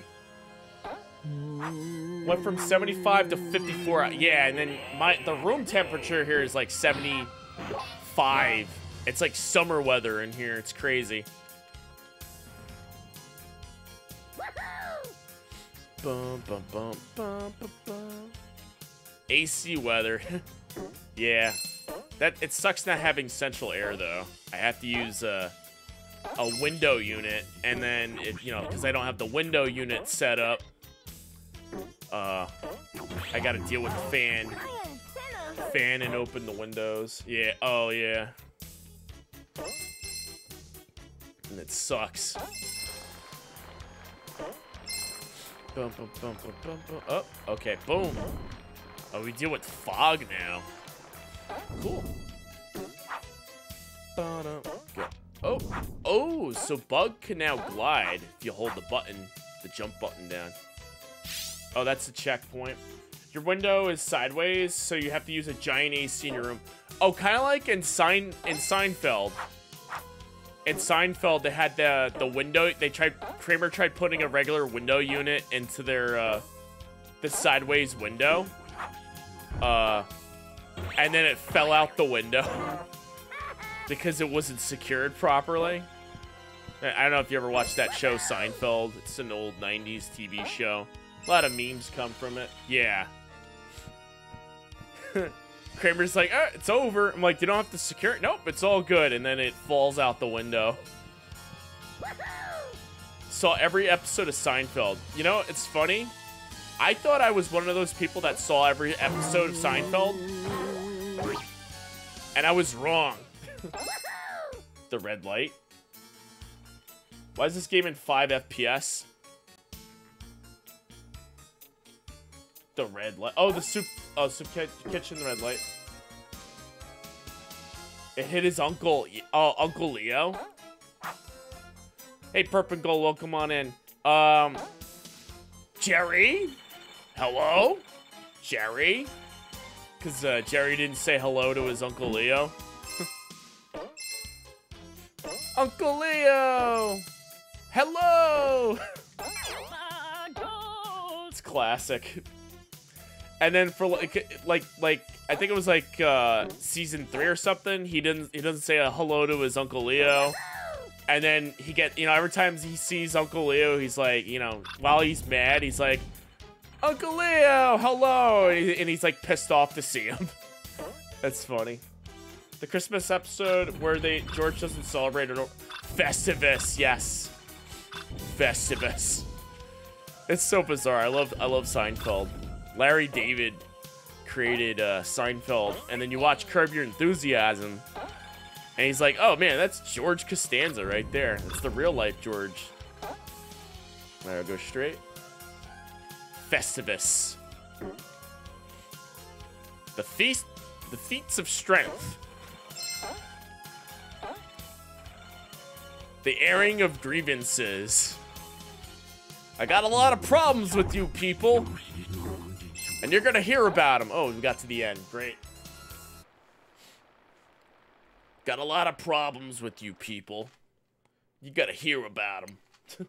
him. Went from 75 to 54. Yeah, and then the room temperature here is like 75. It's like summer weather in here. It's crazy. Bum, bum, bum, bum, bum, bum. AC weather. Yeah. It sucks not having central air, though. I have to use a window unit, and then, because I don't have the window unit set up, I gotta deal with the fan and open the windows. Yeah, oh yeah. And it sucks. Bum, bum, bum, bum, bum, bum. Oh, okay, boom. Oh, we deal with fog now. Cool. Oh, so Bug can now glide if you hold the jump button down. Oh, that's a checkpoint. Your window is sideways, so you have to use a giant AC in your room. Oh, kind of like in Seinfeld. In Seinfeld, they had the window. Kramer tried putting a regular window unit into their the sideways window. And then it fell out the window because it wasn't secured properly. I don't know if you ever watched that show, Seinfeld. It's an old 90s TV show. A lot of memes come from it. Yeah. Kramer's like, it's over. I'm like, you don't have to secure it. Nope, it's all good. And then it falls out the window. Saw every episode of Seinfeld. You know, it's funny. I thought I was one of those people that saw every episode of Seinfeld. And I was wrong. The red light. Why is this game in 5 FPS? The red light. Oh, the soup. Oh, soup kitchen, the red light. It hit his uncle. Oh, Uncle Leo. Hey, Perp and Gold, welcome on in. Jerry? Hello? Jerry? Because Jerry didn't say hello to his Uncle Leo. Uncle Leo! Hello! It's classic. And then for like I think it was like season 3 or something, he doesn't say a hello to his Uncle Leo. And then he every time he sees Uncle Leo, he's like, while he's mad, he's like, Uncle Leo, hello! And he's like pissed off to see him. That's funny. The Christmas episode where George doesn't celebrate it. Festivus, yes. Festivus. It's so bizarre. I love Seinfeld. Larry David created Seinfeld, and then you watch Curb Your Enthusiasm, and he's like, oh man, that's George Costanza right there. That's the real life George. Alright, I'll go straight. Festivus. The feats of strength. The airing of grievances. I got a lot of problems with you people. And you're gonna hear about them. Oh, we got to the end. Great. Got a lot of problems with you people. You gotta hear about them.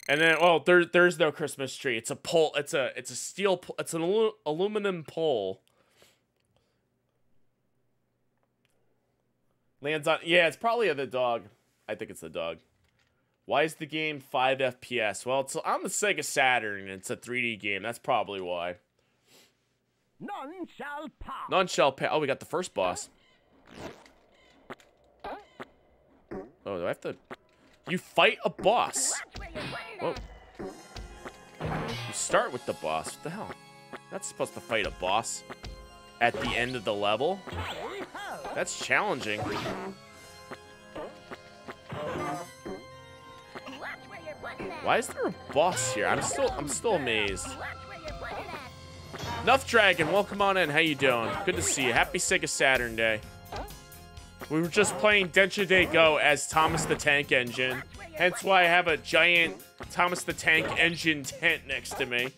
And then, oh, there's no Christmas tree. It's a pole. It's a steel. It's an aluminum pole. Lands on. Yeah, it's probably the dog. I think it's the dog. Why is the game 5 FPS? Well, it's on the Sega Saturn, and it's a 3D game. That's probably why. None shall pass. None shall pass. Oh, we got the first boss. Oh, do I have to... You fight a boss. Whoa. You start with the boss. What the hell? Not supposed to fight a boss at the end of the level. That's challenging. Why is there a boss here? I'm still amazed. Nuff Dragon, welcome on in. How you doing? Good to see you. Happy Sega Saturn Day. We were just playing Densha Day Go as Thomas the Tank Engine. Hence why I have a giant Thomas the Tank Engine tent next to me.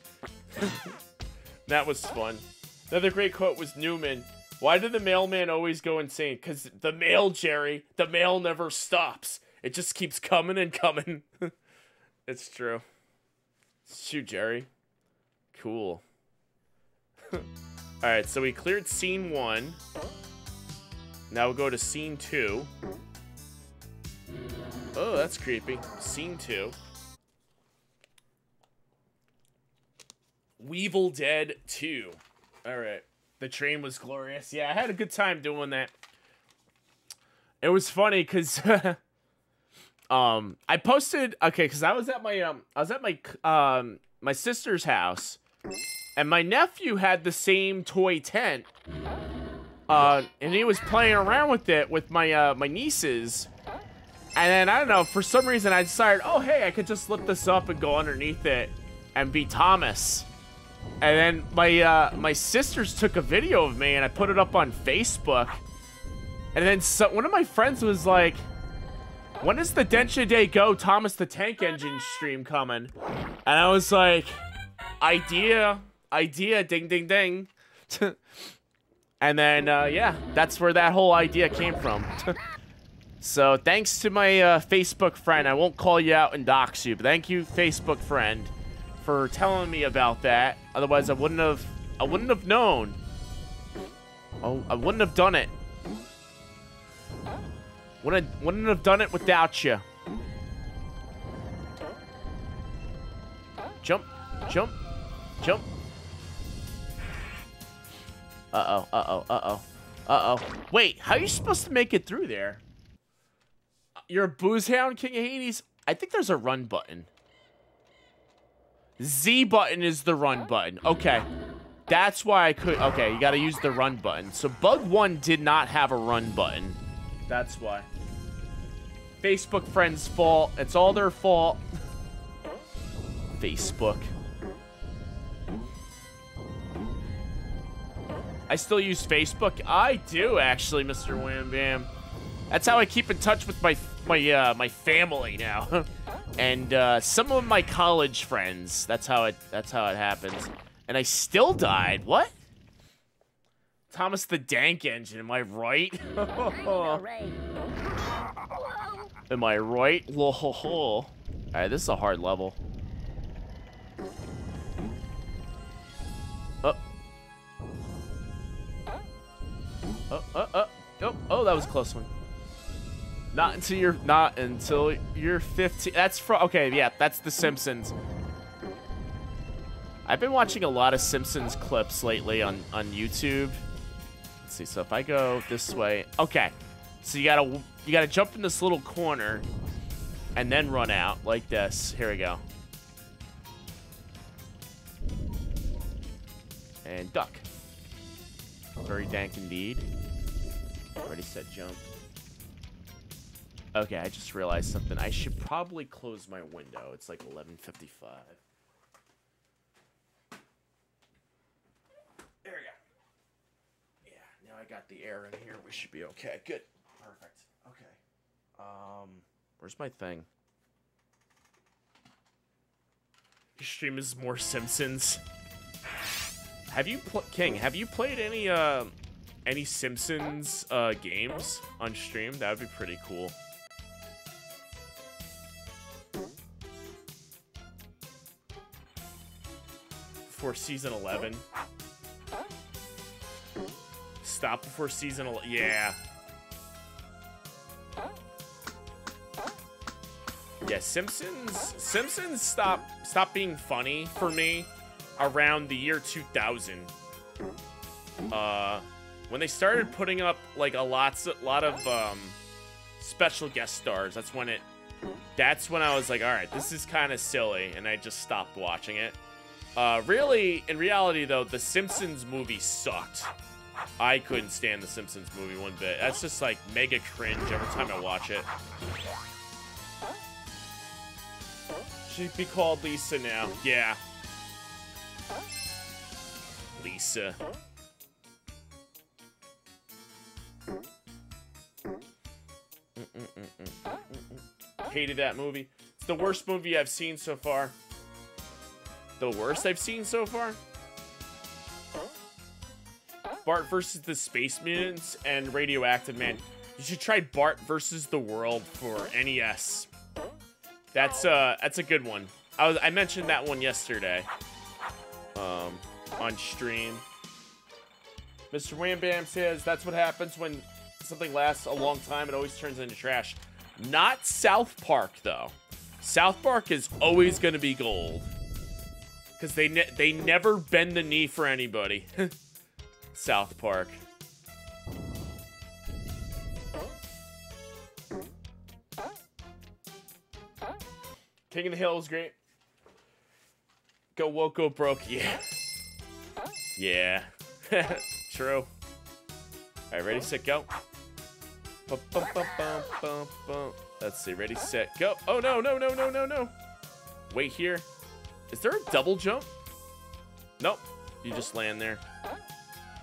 That was fun. Another great quote was Newman. Why did the mailman always go insane? Because the mail, Jerry, the mail never stops. It just keeps coming and coming. It's true. Shoot, Jerry. Cool. Alright, so we cleared scene 1. Now we'll go to scene 2. Oh, that's creepy. Scene 2. Weevil Dead 2. Alright. The train was glorious. Yeah, I had a good time doing that. It was funny because I posted, okay, because I was at my my sister's house, and my nephew had the same toy tent, and he was playing around with it with my my nieces, and then I don't know, for some reason I decided, oh hey, I could just lift this up and go underneath it and be Thomas. And then my sisters took a video of me and I put it up on Facebook, and then one of my friends was like, when is the Densha Day Go Thomas the Tank Engine stream coming? And I was like, idea, ding, ding, ding. And then, yeah, that's where that whole idea came from. So thanks to my Facebook friend. I won't call you out and dox you, but thank you, Facebook friend, for telling me about that. Otherwise, I wouldn't have known. Oh, I wouldn't have done it. Wouldn't have done it without you. Jump, jump, jump. Uh-oh, uh-oh, uh-oh, uh-oh. Wait, how are you supposed to make it through there? You're a booze hound, King of Hades? I think there's a run button. Z button is the run button. Okay. That's why I could... Okay, you gotta use the run button. So Bug 1 did not have a run button. That's why. Facebook friends' fault. It's all their fault. Facebook. I still use Facebook. I do, actually, Mr. Wham Bam. That's how I keep in touch with my family now, and some of my college friends. That's how it happens. And I still died. What? Thomas the Dank Engine. Am I right? Am I right? Lol. Alright, this is a hard level. Oh. Oh, that was a close one. Not until you're 15. That's from, okay, yeah, that's The Simpsons. I've been watching a lot of Simpsons clips lately on YouTube. Let's see, so if I go this way, okay. So you gotta jump in this little corner and then run out like this. Here we go. And duck. Very dank indeed. Already set jump. Okay, I just realized something. I should probably close my window. It's like 11:55. There we go. Yeah, now I got the air in here. We should be okay. Good. Perfect. Okay. Where's my thing? Your stream is more Simpsons. Have you King? Have you played any Simpsons games on stream? That would be pretty cool. Before season 11. Stop before season 11. Yeah. Yeah, Simpsons stopped being funny for me around the year 2000. When they started putting up like a lot of special guest stars, that's when I was like, all right, this is kind of silly, and I just stopped watching it. Really, in reality though, the Simpsons movie sucked. I couldn't stand the Simpsons movie one bit. That's just like mega cringe every time I watch it. She'd be called Lisa now. Yeah. Lisa. Hated that movie. It's the worst movie I've seen so far. The worst I've seen so far? Bart versus the Space Mutants and Radioactive Man. You should try Bart versus the World for NES. That's a good one. I mentioned that one yesterday. On stream. Mr. Wham Bam says that's what happens when something lasts a long time. It always turns into trash. Not South Park though. South Park is always gonna be gold. Because they never bend the knee for anybody. South Park. King of the Hill is great. Go woke, go broke. Yeah. Yeah. True. Alright, ready, set, go. Let's see, ready, set, go. Oh, no. Wait here. Is there a double jump? Nope. You just land there.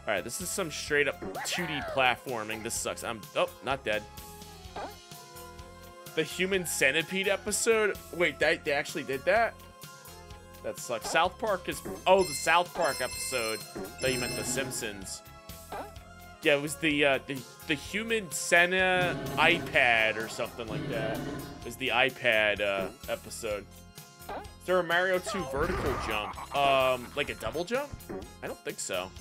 Alright, this is some straight up 2D platforming. This sucks. Oh, not dead. The Human Centipede episode? Wait, they actually did that? That sucks. South Park is... Oh, the South Park episode. I thought you meant The Simpsons. Yeah, it was the Human Senna iPad or something like that. It was the iPad episode. Is there a Mario 2 vertical jump? Like a double jump? I don't think so.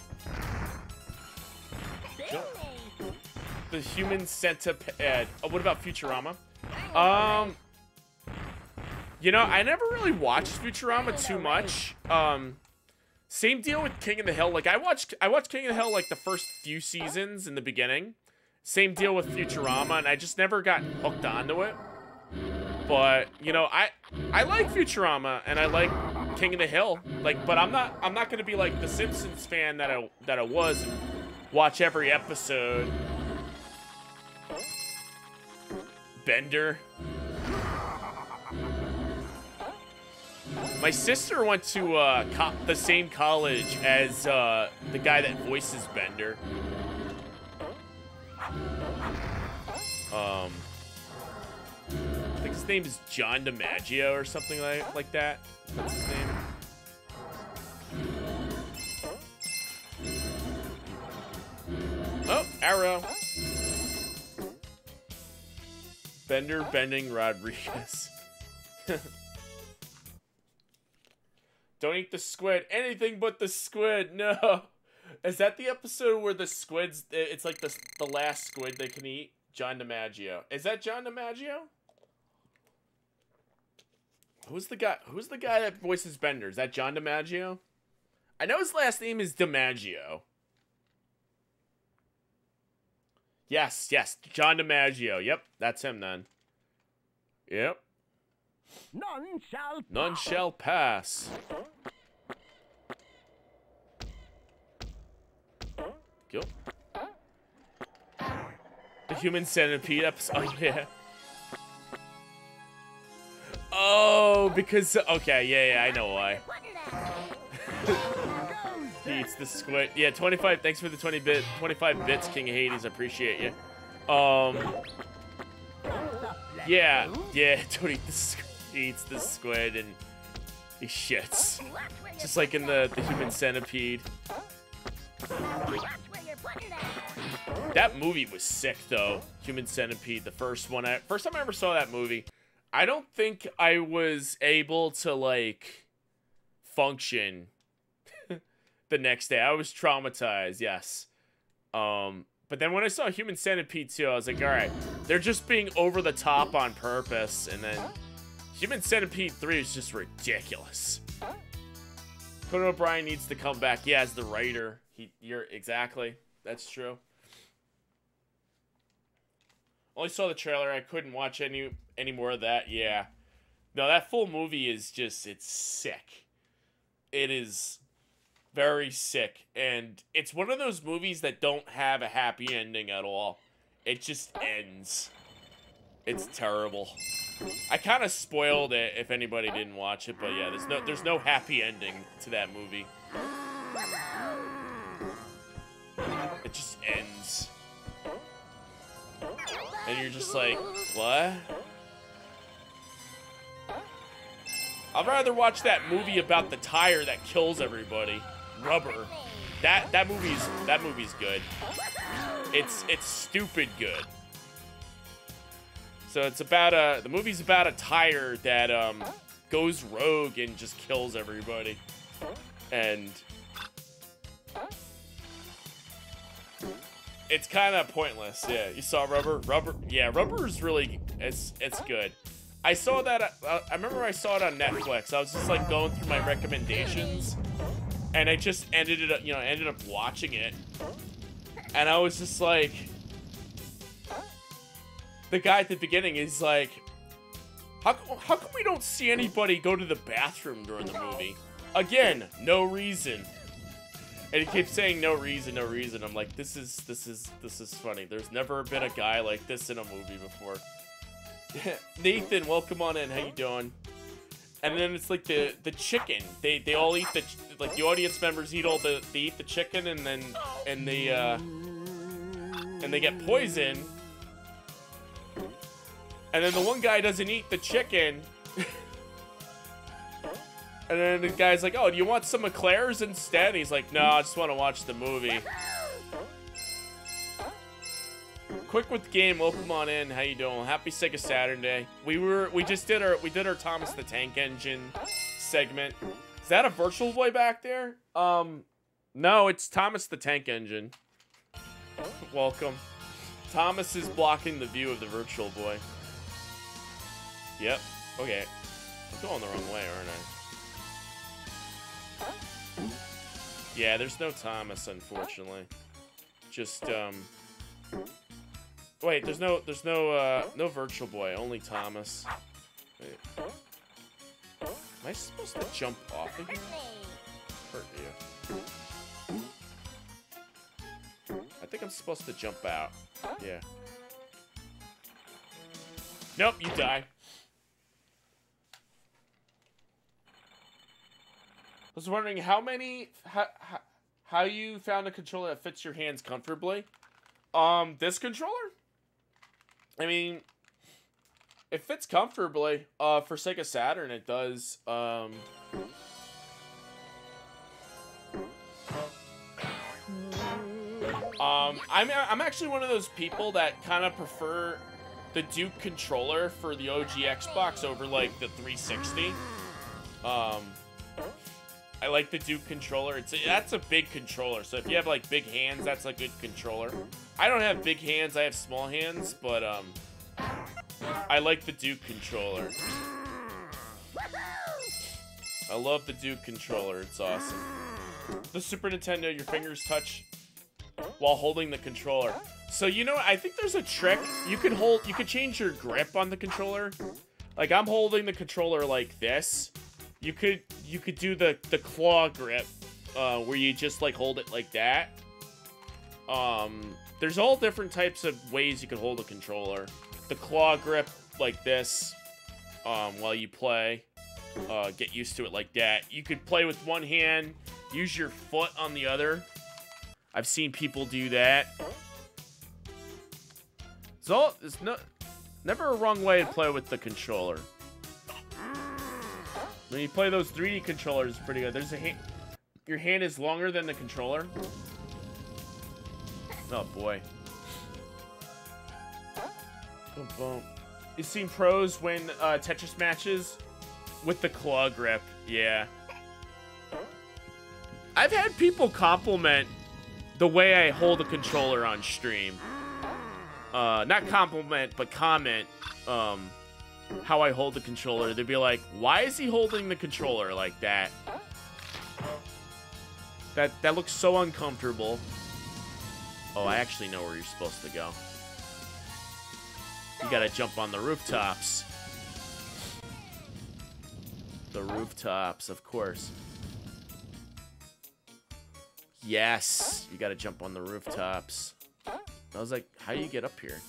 Jump. The Human Centipede. Oh, what about Futurama? You know, I never really watched Futurama too much. Same deal with King of the Hill. Like I watched King of the Hill like the first few seasons in the beginning. Same deal with Futurama, and I just never got hooked onto it. But you know, I like Futurama and I like King of the Hill. Like, but I'm not gonna be like the Simpsons fan that I was and watch every episode. Bender. My sister went to the same college as the guy that voices Bender. I think his name is John DiMaggio or something like that. That's his name. Oh, arrow. Bender Bending Rodriguez. Don't eat the squid. Anything but the squid. No. Is that the episode where the squids, it's like the last squid they can eat? John DiMaggio. Is that John DiMaggio? Who's the guy that voices Bender? Is that John DiMaggio? I know his last name is DiMaggio. Yes, John DiMaggio. Yep, that's him then. Yep. None shall pass. Go. The Human Centipede episode. Oh, yeah. Oh, because... Okay, yeah, I know why. He eats the squid. Yeah, 25. Thanks for the 25 bits, King of Hades. I appreciate you. Yeah. Don't eat the squid. He eats the squid and he shits. Just like in the Human Centipede. That movie was sick, though. Human Centipede, the first one. First time I ever saw that movie, I don't think I was able to, like, function the next day. I was traumatized, yes. But then when I saw Human Centipede 2, I was like, alright, they're just being over the top on purpose. And then Human Centipede 3 is just ridiculous. Conan O'Brien needs to come back. Yeah, as the writer. You're exactly. That's true. Only saw the trailer. I couldn't watch any more of that. Yeah. No, that full movie is just, it's sick. It is very sick. And it's one of those movies that don't have a happy ending at all. It just ends. It's terrible. I kind of spoiled it if anybody didn't watch it, but yeah, there's no happy ending to that movie. It just ends. And you're just like, what? I'd rather watch that movie about the tire that kills everybody. Rubber. That movie's good. It's stupid good. So it's about the movie's about a tire that goes rogue and just kills everybody. And it's kind of pointless. Yeah, you saw Rubber? Yeah, Rubber is really, it's good. I saw that, I remember I saw it on Netflix. I was just like going through my recommendations and I just ended up watching it. And I was just like, the guy at the beginning is like, how come we don't see anybody go to the bathroom during the movie? Again, no reason. And he keeps saying no reason, no reason. I'm like, this is funny. There's never been a guy like this in a movie before. Nathan, welcome on in. How you doing? And then it's like the chicken. They all eat the audience members eat they eat the chicken and they get poisoned. And then the one guy doesn't eat the chicken. And then the guy's like, oh, do you want some eclairs instead? And he's like, no, I just want to watch the movie. Quick with the game, welcome on in. How you doing? Happy Sega SaturnDay. We did our Thomas the Tank Engine segment. Is that a Virtual Boy back there? No, it's Thomas the Tank Engine. Welcome. Thomas is blocking the view of the Virtual Boy. Yep. Okay. I'm going the wrong way, aren't I? Yeah, there's no Thomas, unfortunately. Just, wait, there's no Virtual Boy, only Thomas. Wait. Am I supposed to jump off of here? Hurt you. I think I'm supposed to jump out. Yeah. Nope, you die. I was wondering how you found a controller that fits your hands comfortably. This controller? I mean, it fits comfortably. For Sega Saturn, it does. I'm actually one of those people that kind of prefer the Duke controller for the OG Xbox over like the 360. I like the Duke controller. That's a big controller. So if you have like big hands, that's a good controller. I don't have big hands. I have small hands, but I like the Duke controller. I love the Duke controller. It's awesome. The Super Nintendo, your fingers touch while holding the controller. So, you know, I think there's a trick. You could change your grip on the controller. Like, I'm holding the controller like this. You could do the claw grip, where you just, like, hold it like that. There's all different types of ways you can hold a controller. The claw grip like this, while you play. Get used to it like that. You could play with one hand, use your foot on the other. I've seen people do that. So, it's never a wrong way to play with the controller. When you play those 3D controllers, it's pretty good. There's a hand. Your hand is longer than the controller. Oh boy. Boom, boom. You've seen pros win Tetris matches with the claw grip. Yeah. I've had people compliment the way I hold a controller on stream. Not compliment, but comment how I hold the controller. They'd be like, why is he holding the controller like that? That looks so uncomfortable. Oh, I actually know where you're supposed to go. You gotta jump on the rooftops. The rooftops, of course. Yes, you gotta jump on the rooftops. I was like, how do you get up here?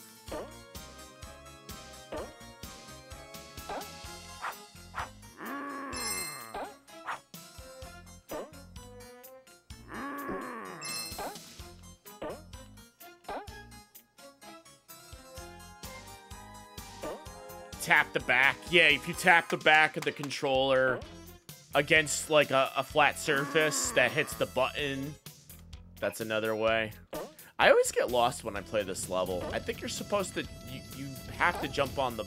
Tap the back. Yeah, if you tap the back of the controller against like a flat surface that hits the button, that's another way. I always get lost when I play this level. I think you're supposed to you have to jump on the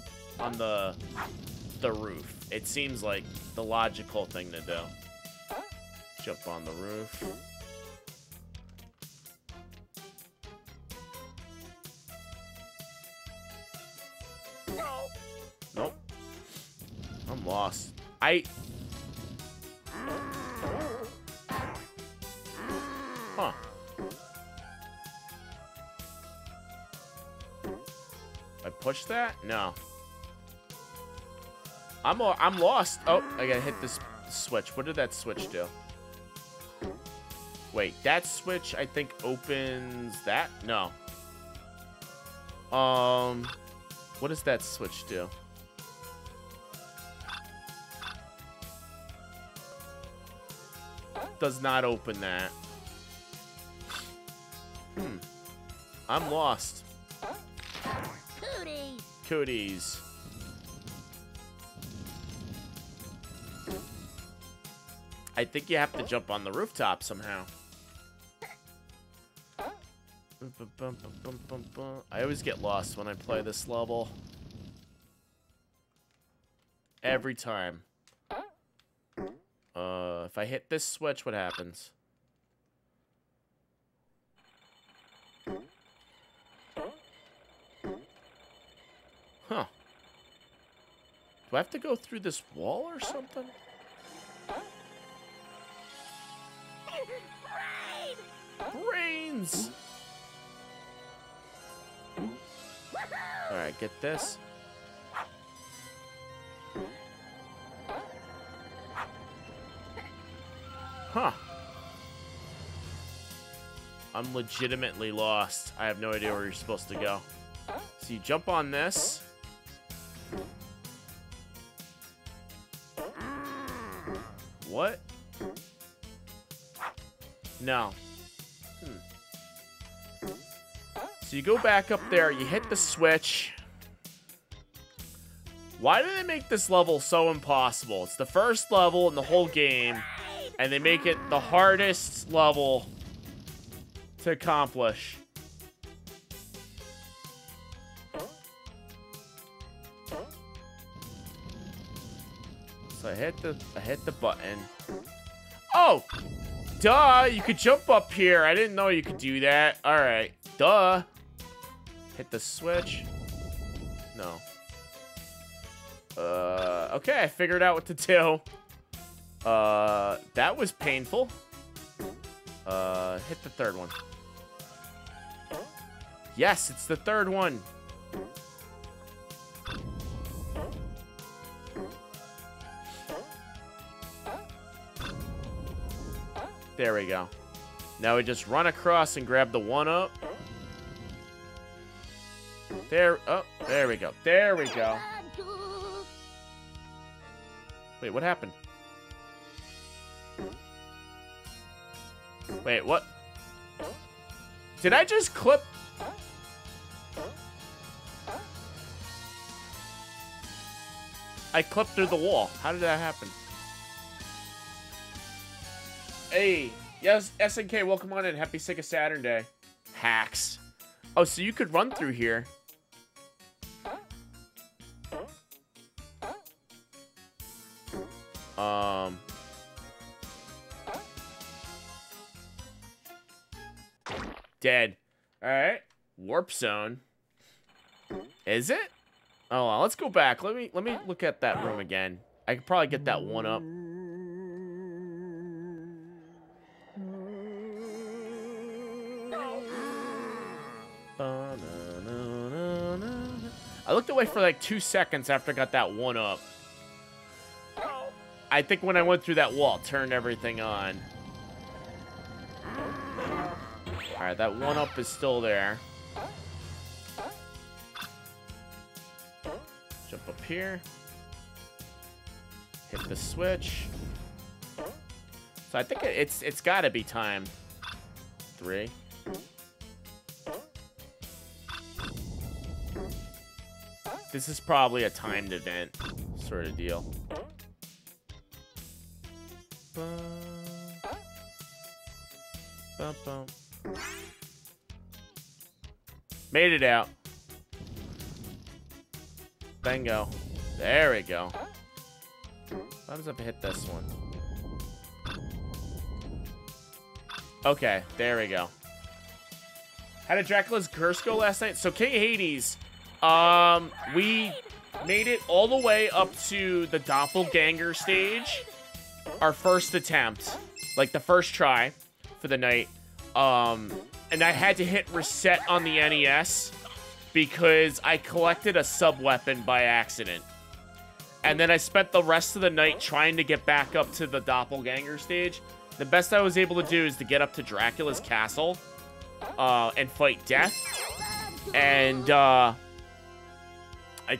roof. It seems like the logical thing to do. Jump on the roof. Nope. I'm lost. Huh. I push that? No. I'm lost. Oh, I gotta hit this switch. What did that switch do? Wait, that switch I think opens that? No. What does that switch do? Does not open that. I'm lost. Cooties. Cooties. I think you have to jump on the rooftop somehow. I always get lost when I play this level. Every time. If I hit this switch, what happens? Huh. Do I have to go through this wall or something? Brains! Alright, get this. Huh. I'm legitimately lost. I have no idea where you're supposed to go. So you jump on this. What? No. So you go back up there, you hit the switch. Why do they make this level so impossible? It's the first level in the whole game, and they make it the hardest level to accomplish. I hit the button. Oh! Duh! You could jump up here. I didn't know you could do that. Alright. Duh. Hit the switch. No. Okay, I figured out what to do. That was painful. Hit the third one. Yes, it's the third one. There we go. Now we just run across and grab the one up. There, oh, there we go. There we go. Wait, what happened? Wait, what? Did I just clip? I clipped through the wall. How did that happen? Hey, yes, SNK, welcome on in. Happy Sega SaturnDay. Hacks. Oh, so you could run through here. Dead. Alright. Warp zone. Is it? Oh, well, let's go back. Let me look at that room again. I could probably get that one up. I looked away for like 2 seconds after I got that one up. I think when I went through that wall, turned everything on. Alright, that one up is still there. Jump up here. Hit the switch. So I think it's gotta be time. 3. This is probably a timed event sort of deal. Made it out. Bingo. There we go. What happens if I hit this one? Okay, there we go. How did Dracula's Curse go last night? So King Hades, we made it all the way up to the Doppelganger stage. Our first attempt. Like the first try for the night. And I had to hit reset on the NES because I collected a sub-weapon by accident. And then I spent the rest of the night trying to get back up to the Doppelganger stage. The best I was able to do is to get up to Dracula's castle and fight death. And I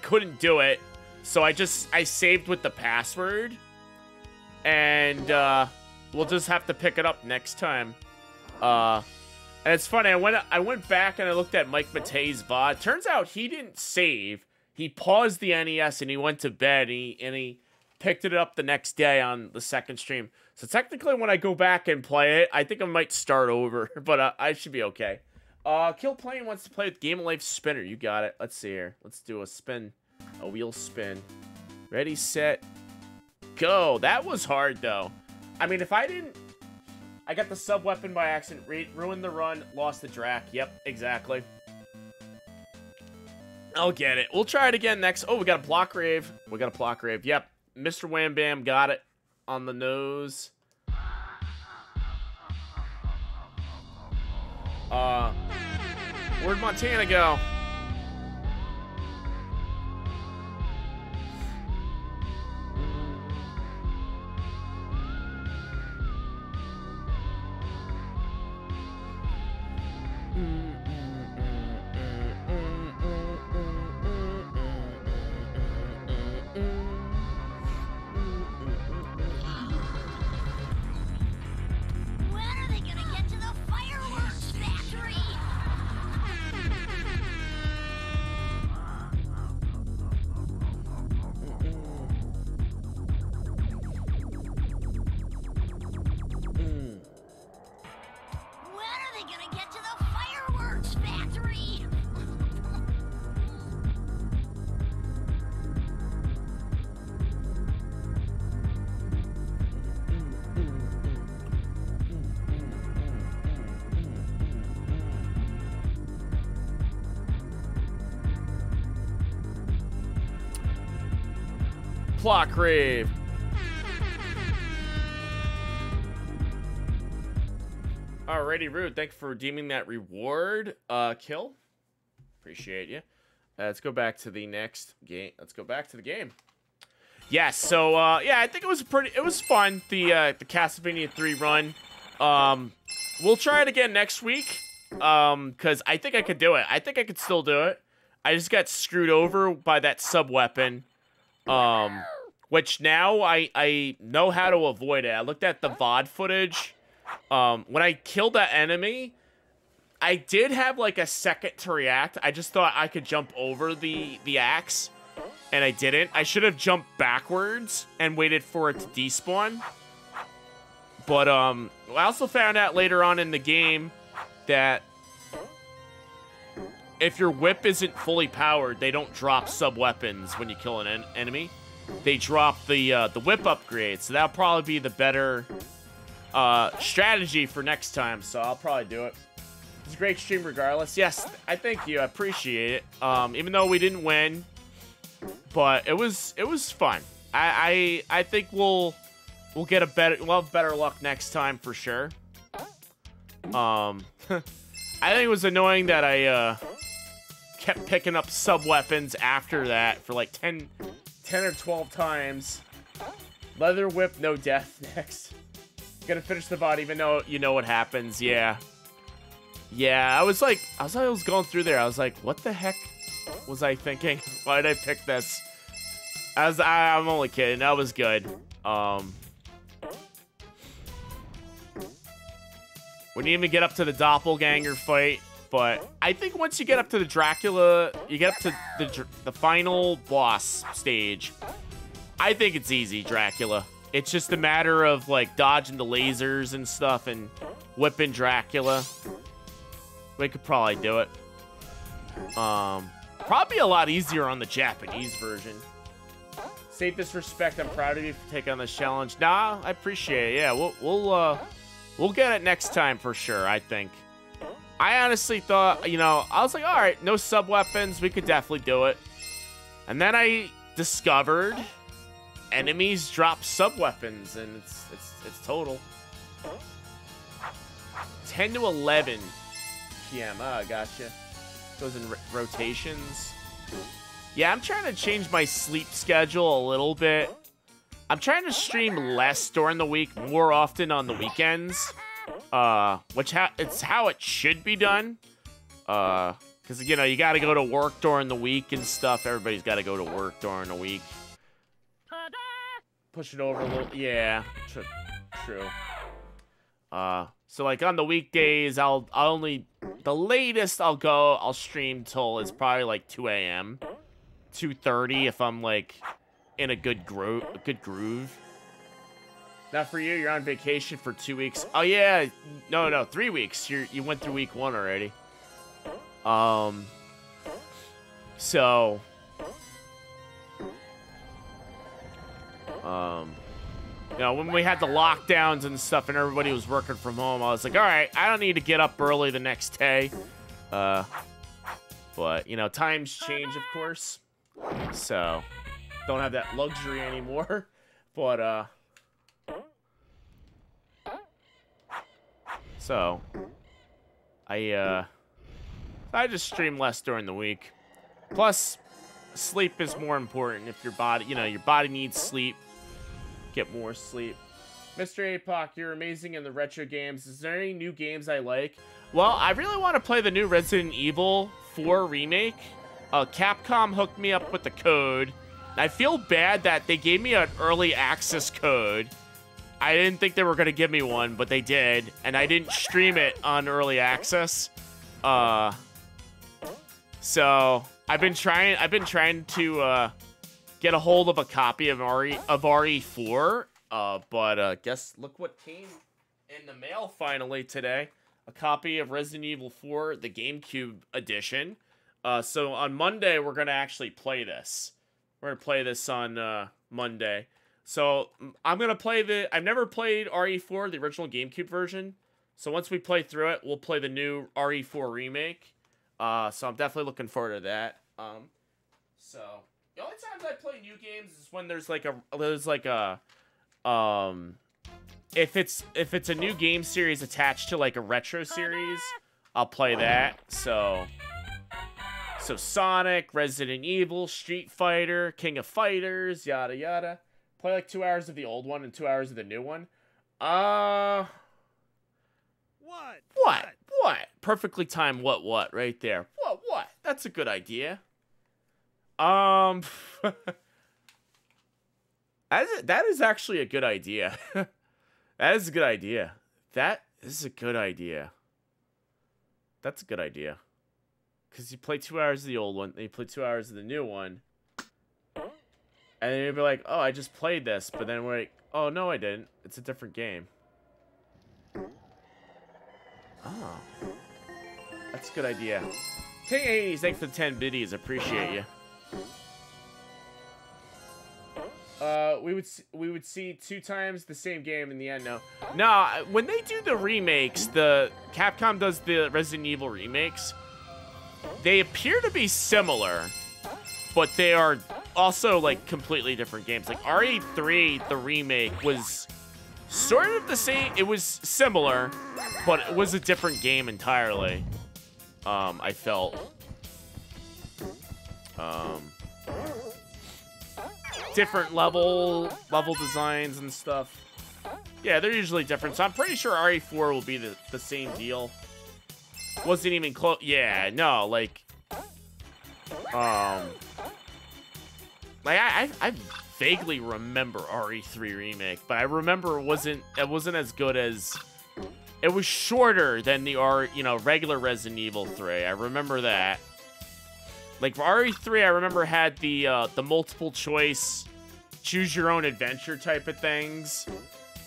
couldn't do it. So I saved with the password. And we'll just have to pick it up next time. And it's funny, I went back and I looked at Mike Matei's VOD. Turns out he didn't save. He paused the NES and he went to bed and he picked it up the next day on the second stream. So technically when I go back and play it, I think I might start over, but I should be okay. Kill Plane wants to play with Game of Life Spinner. You got it. Let's see here. Let's do a spin. A wheel spin. Ready, set, go. That was hard though. I mean, if I didn't... I got the sub-weapon by accident, ruined the run, lost the Drac. Yep, exactly. I'll get it. We'll try it again next. Oh, we got a block rave. We got a block rave. Yep, Mr. Wham Bam got it on the nose. Where'd Montana go? Plot Crave. Alrighty, Rude. Thanks for redeeming that reward. Kill. Appreciate you. Let's go back to the next game. Let's go back to the game. Yes. So yeah, I think it was fun. The Castlevania 3 run. We'll try it again next week. Because I think I could do it. I think I could still do it. I just got screwed over by that sub weapon. Which now I know how to avoid it. I looked at the VOD footage. When I killed that enemy, I did have like a second to react. I just thought I could jump over the axe, and I didn't. I should have jumped backwards and waited for it to despawn. But I also found out later on in the game that if your whip isn't fully powered, they don't drop sub-weapons when you kill an enemy. They drop the whip upgrade, so that'll probably be the better strategy for next time, so I'll probably do it. It's a great stream regardless. Yes, I thank you. I appreciate it. Even though we didn't win, but it was fun. I think we'll have better luck next time for sure. I think it was annoying that I kept picking up sub-weapons after that for like 10 or 12 times. Leather whip, no death next. Gonna finish the VOD even though you know what happens. Yeah, I was going through there. I was like, what the heck was I thinking? Why did I pick this? I'm only kidding. That was good. We didn't even get up to the doppelganger fight, but I think once you get up to the Dracula, you get up to the final boss stage. I think it's easy, Dracula. It's just a matter of like dodging the lasers and stuff and whipping Dracula. We could probably do it. Probably a lot easier on the Japanese version. Safe disrespect. I'm proud of you for taking on this challenge. Nah, I appreciate it. Yeah, we'll get it next time for sure. I think. I honestly thought, I was like, all right, no sub weapons. We could definitely do it. And then I discovered enemies drop sub weapons, and it's total 10 to 11 p.m. Ah, gotcha. Goes in rotations. Yeah, I'm trying to change my sleep schedule a little bit. I'm trying to stream less during the week, more often on the weekends. It's how it should be done. Because, you got to go to work during the week and stuff. Everybody's got to go to work during the week. Push it over a little. Yeah, true. So, like, on the weekdays, the latest I'll stream till is probably, like, 2 a.m. 2:30 if I'm, like, in a good groove. Not for you. You're on vacation for 2 weeks. Oh yeah, no, 3 weeks. You went through week 1 already. So, when we had the lockdowns and stuff, and everybody was working from home, I was like, all right, I don't need to get up early the next day. But times change, of course. So, don't have that luxury anymore. But so I just stream less during the week. Plus, sleep is more important. If your body, your body needs sleep, get more sleep. Mr. APOC, you're amazing in the retro games. Is there any new games I like? Well, I really want to play the new Resident Evil 4 remake. Capcom hooked me up with the code. I feel bad that they gave me an early access code. I didn't think they were going to give me one, but they did. And I didn't stream it on early access. So I've been trying to get a hold of a copy of RE4. But guess look what came in the mail finally today. A copy of Resident Evil 4, the GameCube edition. So on Monday, we're going to actually play this. We're going to play this on Monday. So I'm going to play I've never played RE4, the original GameCube version. So once we play through it, we'll play the new RE4 remake. So I'm definitely looking forward to that. So The only times I play new games is when there's like a if it's a new game series attached to like a retro series, I'll play that. So Sonic, Resident Evil, Street Fighter, King of Fighters, yada yada. Play like 2 hours of the old one and 2 hours of the new one. What? Perfectly timed what right there. What? That's a good idea. That is actually a good idea. That is a good idea. That is a good idea. That's a good idea. Because you play 2 hours of the old one, then you play 2 hours of the new one. And then you'll be like, oh, I just played this. But then we're like, oh, no, I didn't. It's a different game. Oh. That's a good idea. King 80s, thanks for the 10 biddies. Appreciate you. We would see 2 times the same game in the end. No, when they do the remakes, the Capcom does the Resident Evil remakes. They appear to be similar, but they are also like completely different games. Like RE3, the remake was sort of the same. It was similar, but it was a different game entirely. I felt. Different level designs and stuff. Yeah, they're usually different. So I'm pretty sure RE4 will be the same deal. Wasn't even close. Yeah, no, like I vaguely remember RE3 remake, but I remember it wasn't as good as. It was shorter than the regular Resident Evil 3. I remember that. Like for RE3, I remember had the multiple choice, choose your own adventure type of things.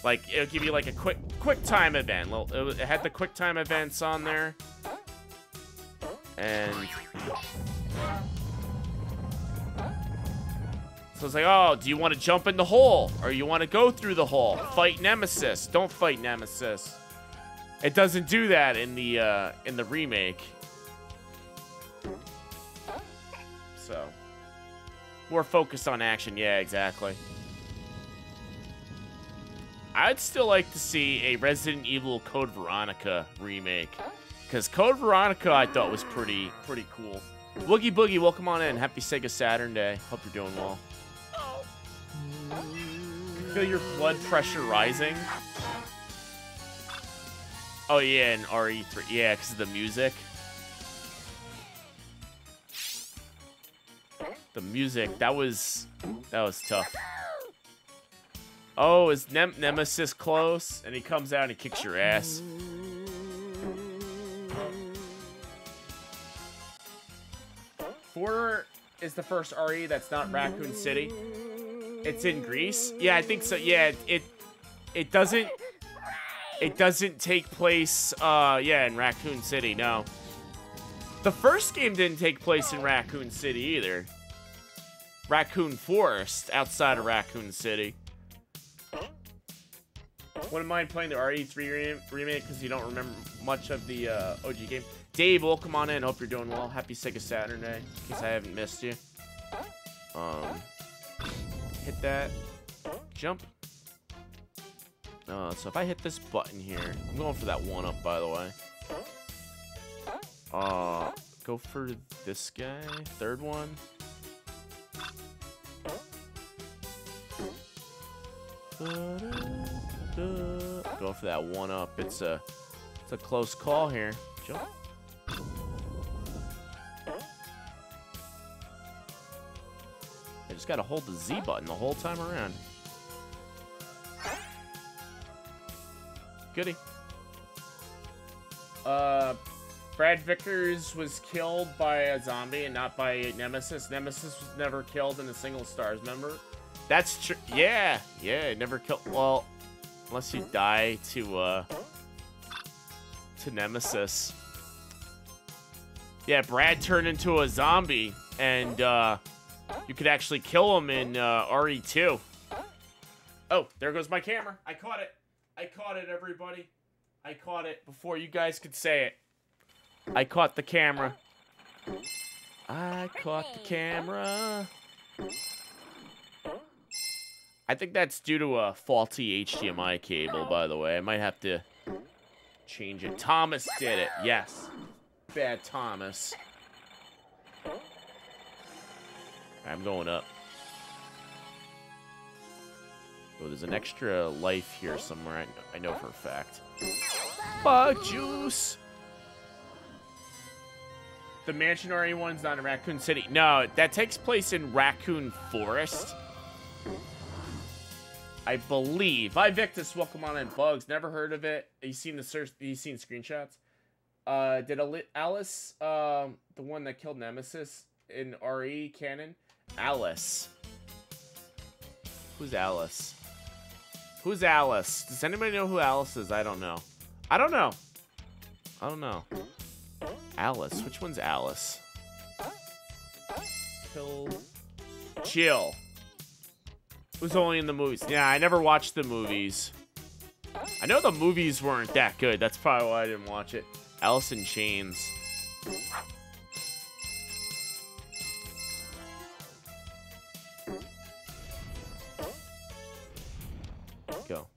Like it'll give you like a quick time event. It had the quick time events on there, and so it's like, oh, do you want to jump in the hole or you want to go through the hole? Fight Nemesis. Don't fight Nemesis. It doesn't do that in the remake. So, more focused on action. Yeah, exactly. I'd still like to see a Resident Evil Code Veronica remake, because Code Veronica I thought was pretty cool. Woogie Boogie, welcome on in. Happy Sega Saturn Day. Hope you're doing well. Feel your blood pressure rising. Oh yeah, and RE3. Yeah, because of the music. The music, that was tough. Oh, is Nemesis close? And he comes out and he kicks your ass. 4 is the first RE that's not Raccoon City. It's in Greece? Yeah, I think so. Yeah, it doesn't take place in Raccoon City, no. The first game didn't take place in Raccoon City either. Raccoon Forest outside of Raccoon City. Wouldn't mind playing the RE3 remake because you don't remember much of the OG game. Dave, welcome on in. Hope you're doing well. Happy Sega Saturn Day, in case I haven't missed you. Hit that. Jump. So if I hit this button here, I'm going for that 1-up, by the way. Go for this guy, 3rd one. Go for that 1-up. It's a close call here. Jump. I just gotta hold the Z button the whole time around. Goody. Brad Vickers was killed by a zombie and not by Nemesis. Nemesis was never killed in a single Stars member. That's true. Yeah, never killed. Well, unless you die to Nemesis. Yeah, Brad turned into a zombie, and you could actually kill him in RE2. Oh, there goes my camera. I caught it. I caught it, everybody. I caught it before you guys could say it. I caught the camera. I caught the camera. I think that's due to a faulty HDMI cable, by the way. I might have to change it. Thomas did it. Yes. Bad Thomas. I'm going up. Oh, there's an extra life here somewhere. I know for a fact. Bug juice. The Mansionary one's not in Raccoon City. No, that takes place in Raccoon Forest. I believe. Hi, Victus. Welcome on in. Bugs. Never heard of it. You seen the search? You seen screenshots? Did Alice, the one that killed Nemesis in RE canon? Alice. Who's Alice? Who's Alice? Does anybody know who Alice is? I don't know. I don't know. I don't know. Alice. Which one's Alice? Jill. Who's only in the movies? Yeah, I never watched the movies. I know the movies weren't that good. That's probably why I didn't watch it. Alice in Chains. Go.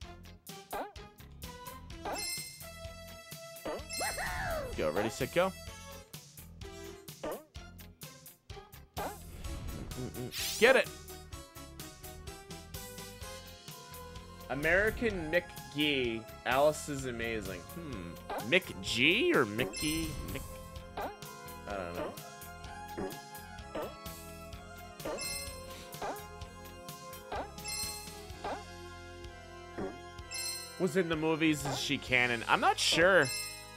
Go. Ready, set, go. Get it. American Mick G. Alice is amazing. Mick G or Mickey? Mick? I don't know. Was in the movies, is she canon? I'm not sure.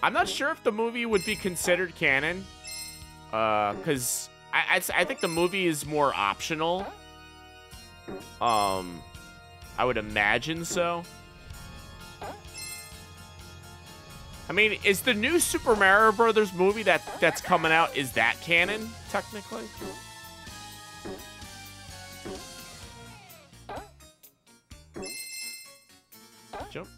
I'm not sure if the movie would be considered canon. Because I think the movie is more optional. I would imagine so. I mean, is the new Super Mario Brothers movie that's coming out, is that canon, technically? Jump.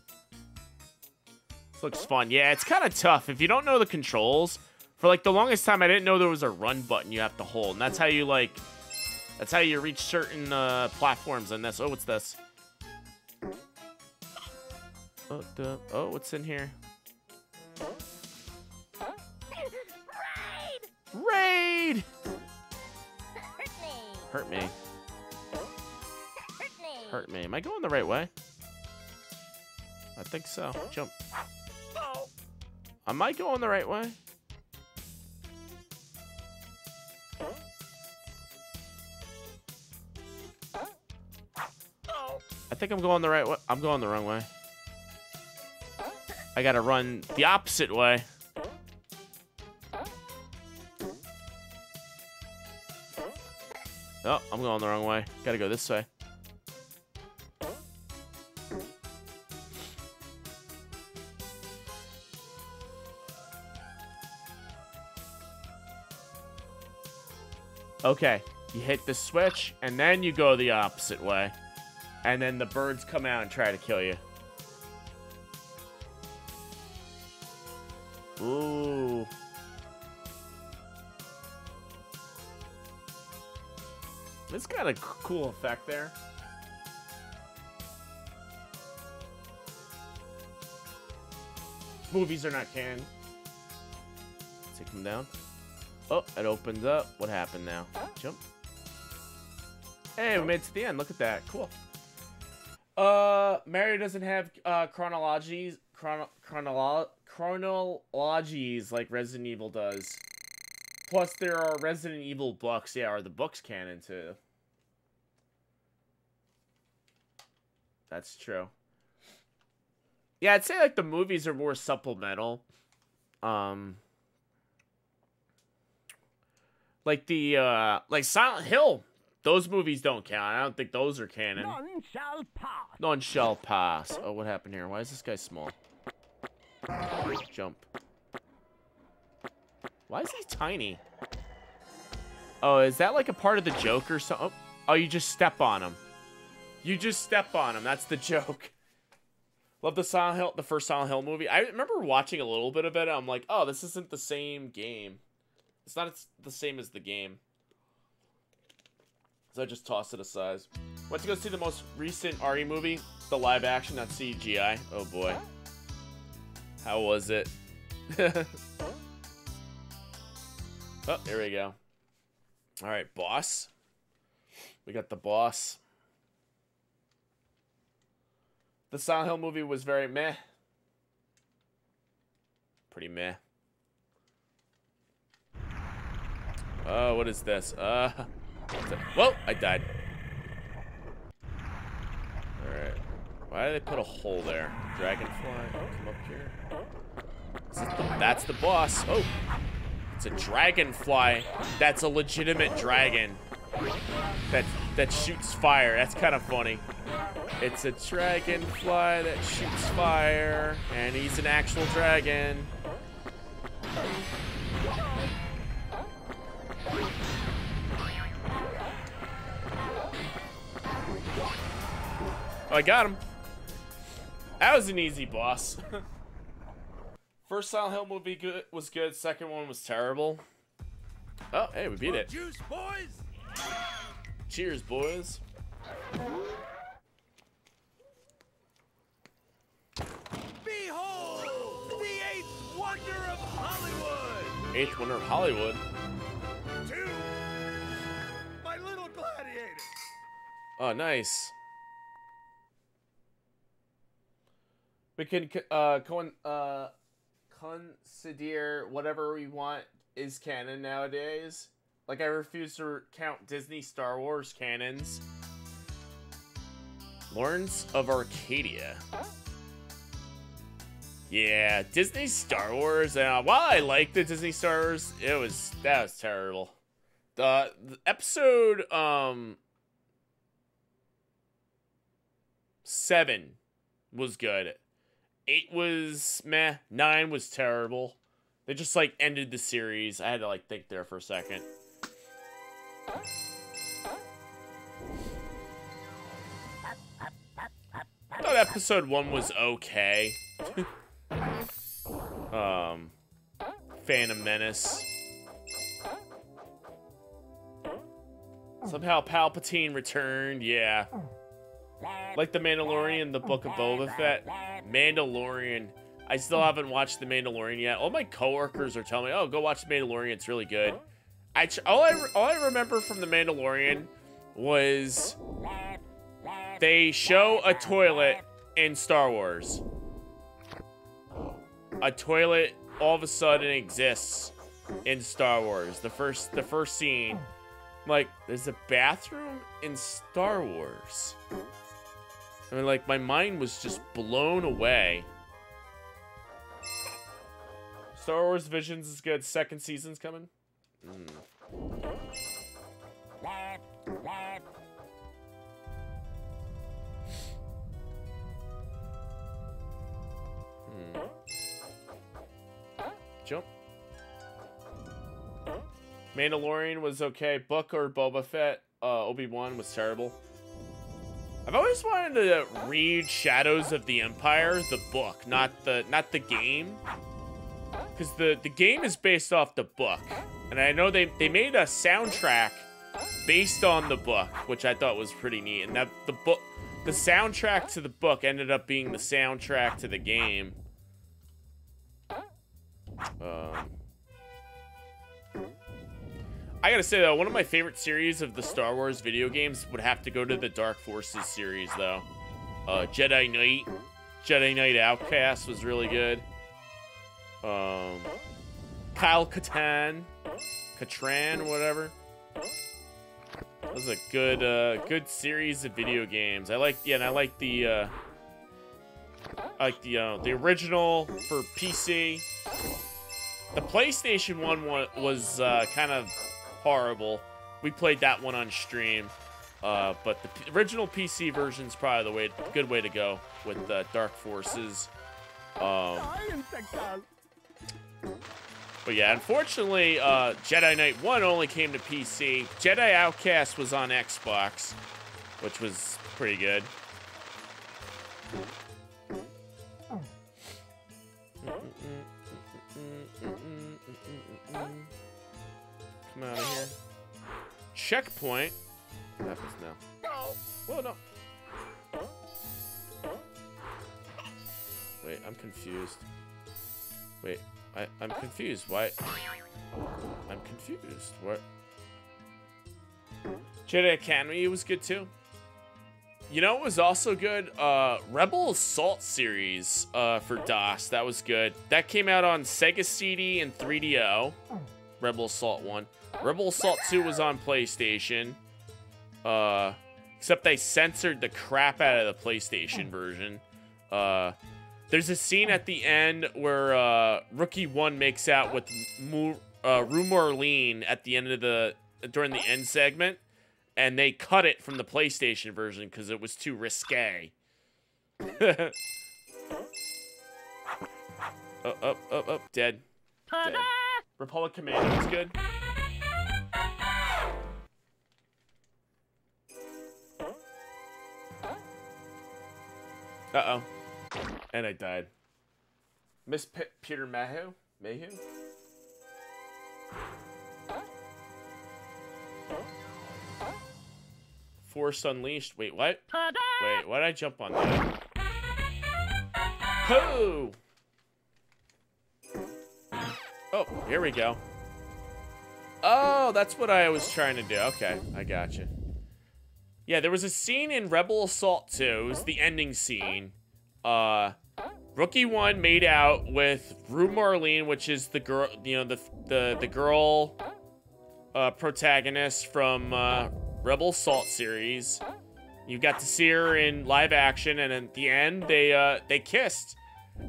This looks fun. Yeah, it's kind of tough. If you don't know the controls, for like the longest time, I didn't know there was a run button you have to hold. And that's how you like, that's how you reach certain platforms on this. Oh, what's this? Oh, what's in here? Raid! Hurt me. Hurt me. Am I going the right way? I think so. Jump. Am I going the right way? I think I'm going the right way. I'm going the wrong way. I gotta run the opposite way. Oh, I'm going the wrong way. Gotta go this way. Okay, you hit the switch, and then you go the opposite way. And then the birds come out and try to kill you. Ooh. It's got a cool effect there. Movies are not canon. Take them down. Oh, it opens up. What happened now? Jump. Hey, we made it to the end. Look at that. Cool. Mario doesn't have chronologies like Resident Evil does. Plus, there are Resident Evil books. Yeah, are the books canon too? That's true. Yeah, I'd say like the movies are more supplemental. Like the like Silent Hill, those movies don't count. I don't think those are canon. None shall pass. None shall pass. Oh, what happened here? Why is this guy small? Jump. Why is he tiny? Oh, is that like a part of the joke or something? Oh, you just step on him. You just step on him. That's the joke. Love the Silent Hill, the first Silent Hill movie. I remember watching a little bit of it. I'm like, oh, this isn't the same game. It's not the same as the game. So I just tossed it aside. Went to go see the most recent Ari movie, the live action, not CGI. Oh boy. How was it? Oh, there we go. Alright, boss. We got the boss. The Silent Hill movie was very meh. Pretty meh. Oh, what is this? Whoa, I died. Alright. Why did they put a hole there? Dragonfly, come up here. That's the boss. Oh, it's a dragonfly. That's a legitimate dragon. That shoots fire. That's kind of funny. It's a dragonfly that shoots fire, and he's an actual dragon. Oh, I got him. That was an easy boss. First Silent Hill movie was good. Second one was terrible. Oh, hey, we beat it. Juice, boys. Cheers, boys. Behold, the eighth wonder of Hollywood. Eighth wonder of Hollywood. 2, my little gladiator. Oh, nice. We can consider whatever we want is canon nowadays. Like, I refuse to count Disney Star Wars canons. Lawrence of Arcadia. Yeah, Disney Star Wars. While I like the Disney Star Wars, that was terrible. The episode 7 was good. 8 was meh. 9 was terrible. They just like ended the series. I had to like think there for a second. I thought episode 1 was okay. Phantom Menace. Somehow Palpatine returned, yeah. Like The Mandalorian, The Book of Boba Fett. Mandalorian. I still haven't watched The Mandalorian yet. All my coworkers are telling me, oh, go watch The Mandalorian, it's really good. All I remember from The Mandalorian was they show a toilet in Star Wars. A toilet all of a sudden exists in Star Wars. The first scene. I'm like, there's a bathroom in Star Wars. I mean, like, my mind was just blown away. Star Wars Visions is good. Second season's coming. Jump. Mandalorian was okay. Book or Boba Fett, Obi-Wan was terrible. I've always wanted to read Shadows of the Empire, the book, not the game. Because the game is based off the book. And I know they made a soundtrack based on the book, which I thought was pretty neat. And that the soundtrack to the book ended up being the soundtrack to the game. I gotta say, though, one of my favorite series of the Star Wars video games would have to go to the Dark Forces series, though. Jedi Knight Outcast was really good. Kyle Katarn, whatever. That was a good series of video games. I like the original for PC. The PlayStation 1 was kind of horrible. We played that one on stream, but the original PC version's probably the good way to go with Dark Forces. But yeah, unfortunately, Jedi Knight 1 only came to PC. Jedi Outcast was on Xbox, which was pretty good. Come out of here. Checkpoint. What happens now? Whoa, no. Wait, I'm confused. Wait, I'm confused. Why? I'm confused. What? Jedi Academy was good too. You know what was also good? Rebel Assault series for DOS. That was good. That came out on Sega CD and 3DO. Rebel Assault 1. Rebel Assault 2 was on PlayStation. Except they censored the crap out of the PlayStation version. There's a scene at the end where Rookie 1 makes out with Rue Marlene at the end of during the end segment, and they cut it from the PlayStation version because it was too risque. Up, dead. Dead. Republic Commando was good. Uh-oh. And I died. Miss Peter Mayhew? Force Unleashed. Wait, what? Wait, why did I jump on that? Pooh! Oh, here we go. Oh, that's what I was trying to do. Okay, I gotcha. Yeah, there was a scene in Rebel Assault 2. It was the ending scene. Rookie 1 made out with Rue Marlene, which is the girl, you know, the girl protagonist from Rebel Assault series. You got to see her in live action, and at the end they kissed.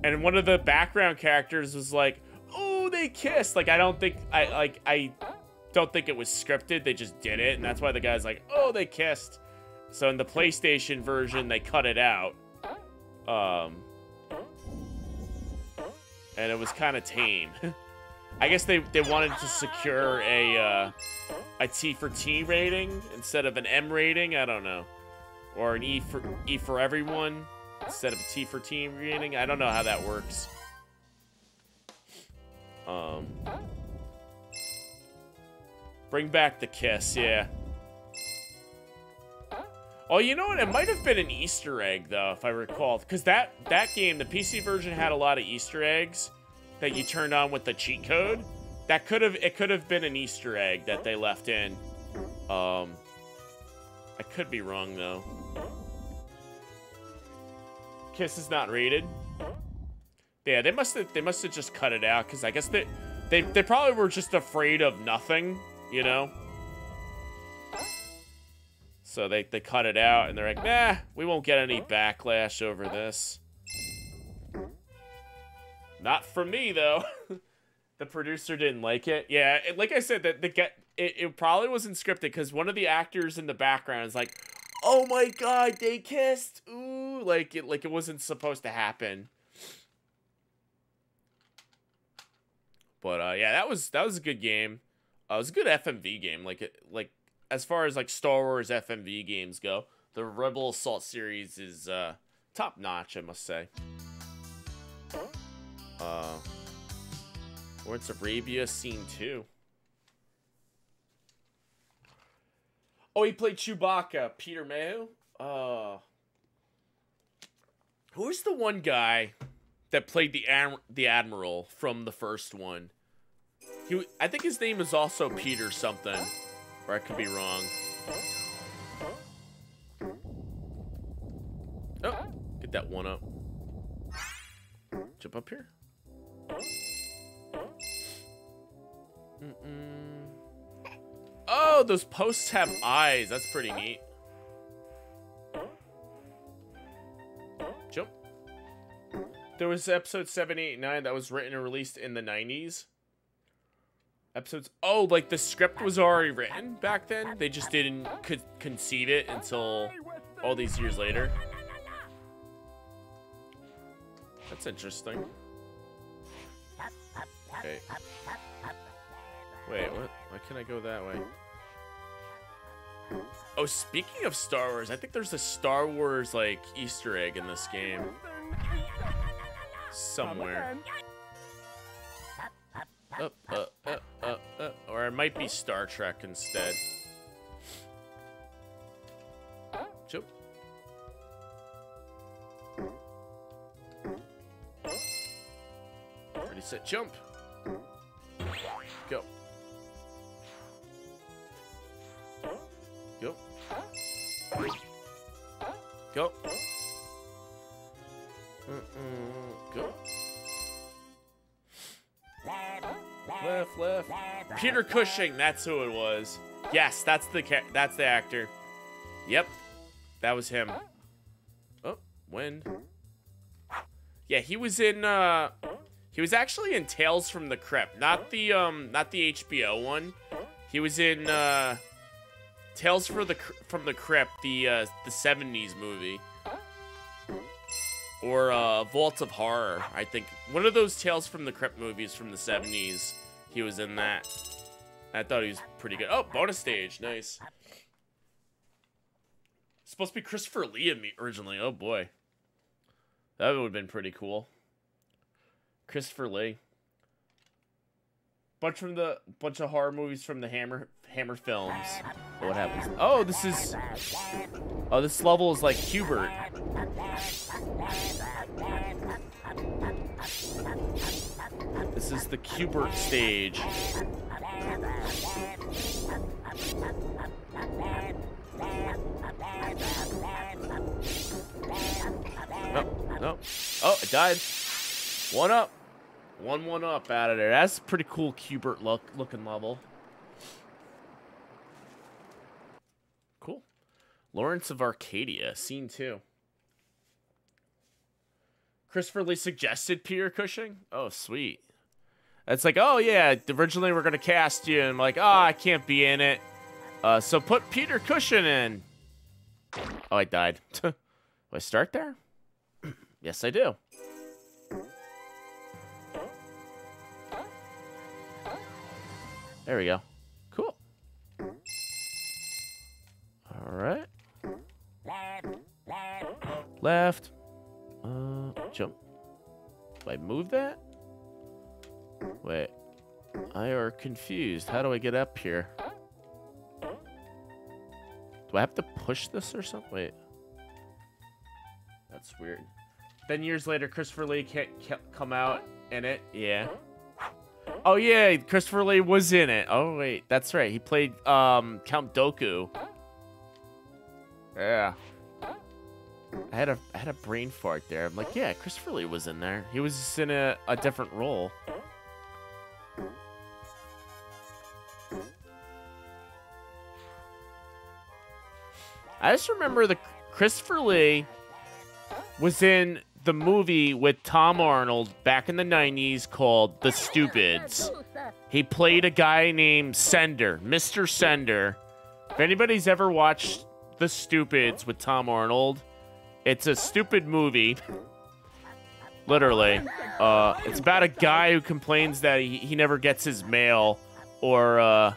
And one of the background characters was like, "Oh, they kissed." Like I don't think it was scripted. They just did it, and that's why the guy's like, "Oh, they kissed." So in the PlayStation version, they cut it out. And it was kind of tame. I guess they wanted to secure a T for T rating instead of an M rating. I don't know, or an E for everyone instead of a T for T rating. I don't know how that works. Bring back the kiss, yeah. Oh, you know what? It might have been an Easter egg, though, if I recall. Because that game, the PC version, had a lot of Easter eggs that you turned on with the cheat code. It could have been an Easter egg that they left in. I could be wrong, though. Kiss is not rated. Yeah, they must have just cut it out, because I guess they probably were just afraid of nothing, you know? So they cut it out, and they're like, nah, we won't get any backlash over this. Not from me, though. The producer didn't like it. Yeah, like I said, it probably wasn't scripted, because one of the actors in the background is like, oh my god, they kissed! Ooh, like it wasn't supposed to happen. But yeah, that was a good game. It was a good FMV game. Like as far as like Star Wars FMV games go, the Rebel Assault series is top notch, I must say. Lawrence Arabia Scene 2. Oh, he played Chewbacca. Peter Mayhew. Who's the one guy that played the Admiral from the first one? I think his name is also Peter something, or I could be wrong. Oh, get that one up. Jump up here. Oh, those posts have eyes. That's pretty neat. Jump. There was episode 7, 8, 9 that was written and released in the 90s. Episodes. Oh, like the script was already written back then. They just didn't concede it until all these years later. That's interesting. Okay. Wait, what? Why can't I go that way? Oh, speaking of Star Wars, I think there's a Star Wars, like, Easter egg in this game. Somewhere. Or it might be Star Trek instead. set, jump. Go. Go. Go. Go. Left. Peter Cushing, that's who it was. Yes, that's the actor. Yep, that was him. Oh, when? Yeah, he was in. He was actually in Tales from the Crypt, not the HBO one. He was in Tales from the Crypt, the '70s movie. Or Vault of Horror, I think. One of those Tales from the Crypt movies from the 70s. He was in that. I thought he was pretty good. Oh, bonus stage. Nice. Supposed to be Christopher Lee originally. Oh, boy. That would have been pretty cool. Christopher Lee. Bunch of horror movies from the Hammer films. Oh, what happens? Oh, this is... Oh, this level is like Hubert. This is the Hubert stage. No. Oh, I died. One up. One up out of there. That's a pretty cool Hubert looking level. Cool. Lawrence of Arcadia, scene 2. Christopher Lee suggested Peter Cushing? Oh, sweet. It's like, oh, yeah, originally we're going to cast you. And I'm like, oh, I can't be in it. So put Peter Cushing in. Oh, I died. Do I start there? Yes, I do. There we go. Cool. All right. Left. Jump. Do I move that? Wait. I are confused. How do I get up here? Do I have to push this or something? Wait. That's weird. Then years later, Christopher Lee can't come out in it. Yeah. Oh, yeah. Christopher Lee was in it. Oh, wait. That's right. He played Count Dooku. Yeah. I had a brain fart there. I'm like, yeah, Christopher Lee was in there. He was just in a different role. I just remember the Christopher Lee was in the movie with Tom Arnold back in the 90s called The Stupids. He played a guy named Sender, Mr. Sender. If anybody's ever watched The Stupids with Tom Arnold, it's a stupid movie. Literally. It's about a guy who complains that he never gets his mail, or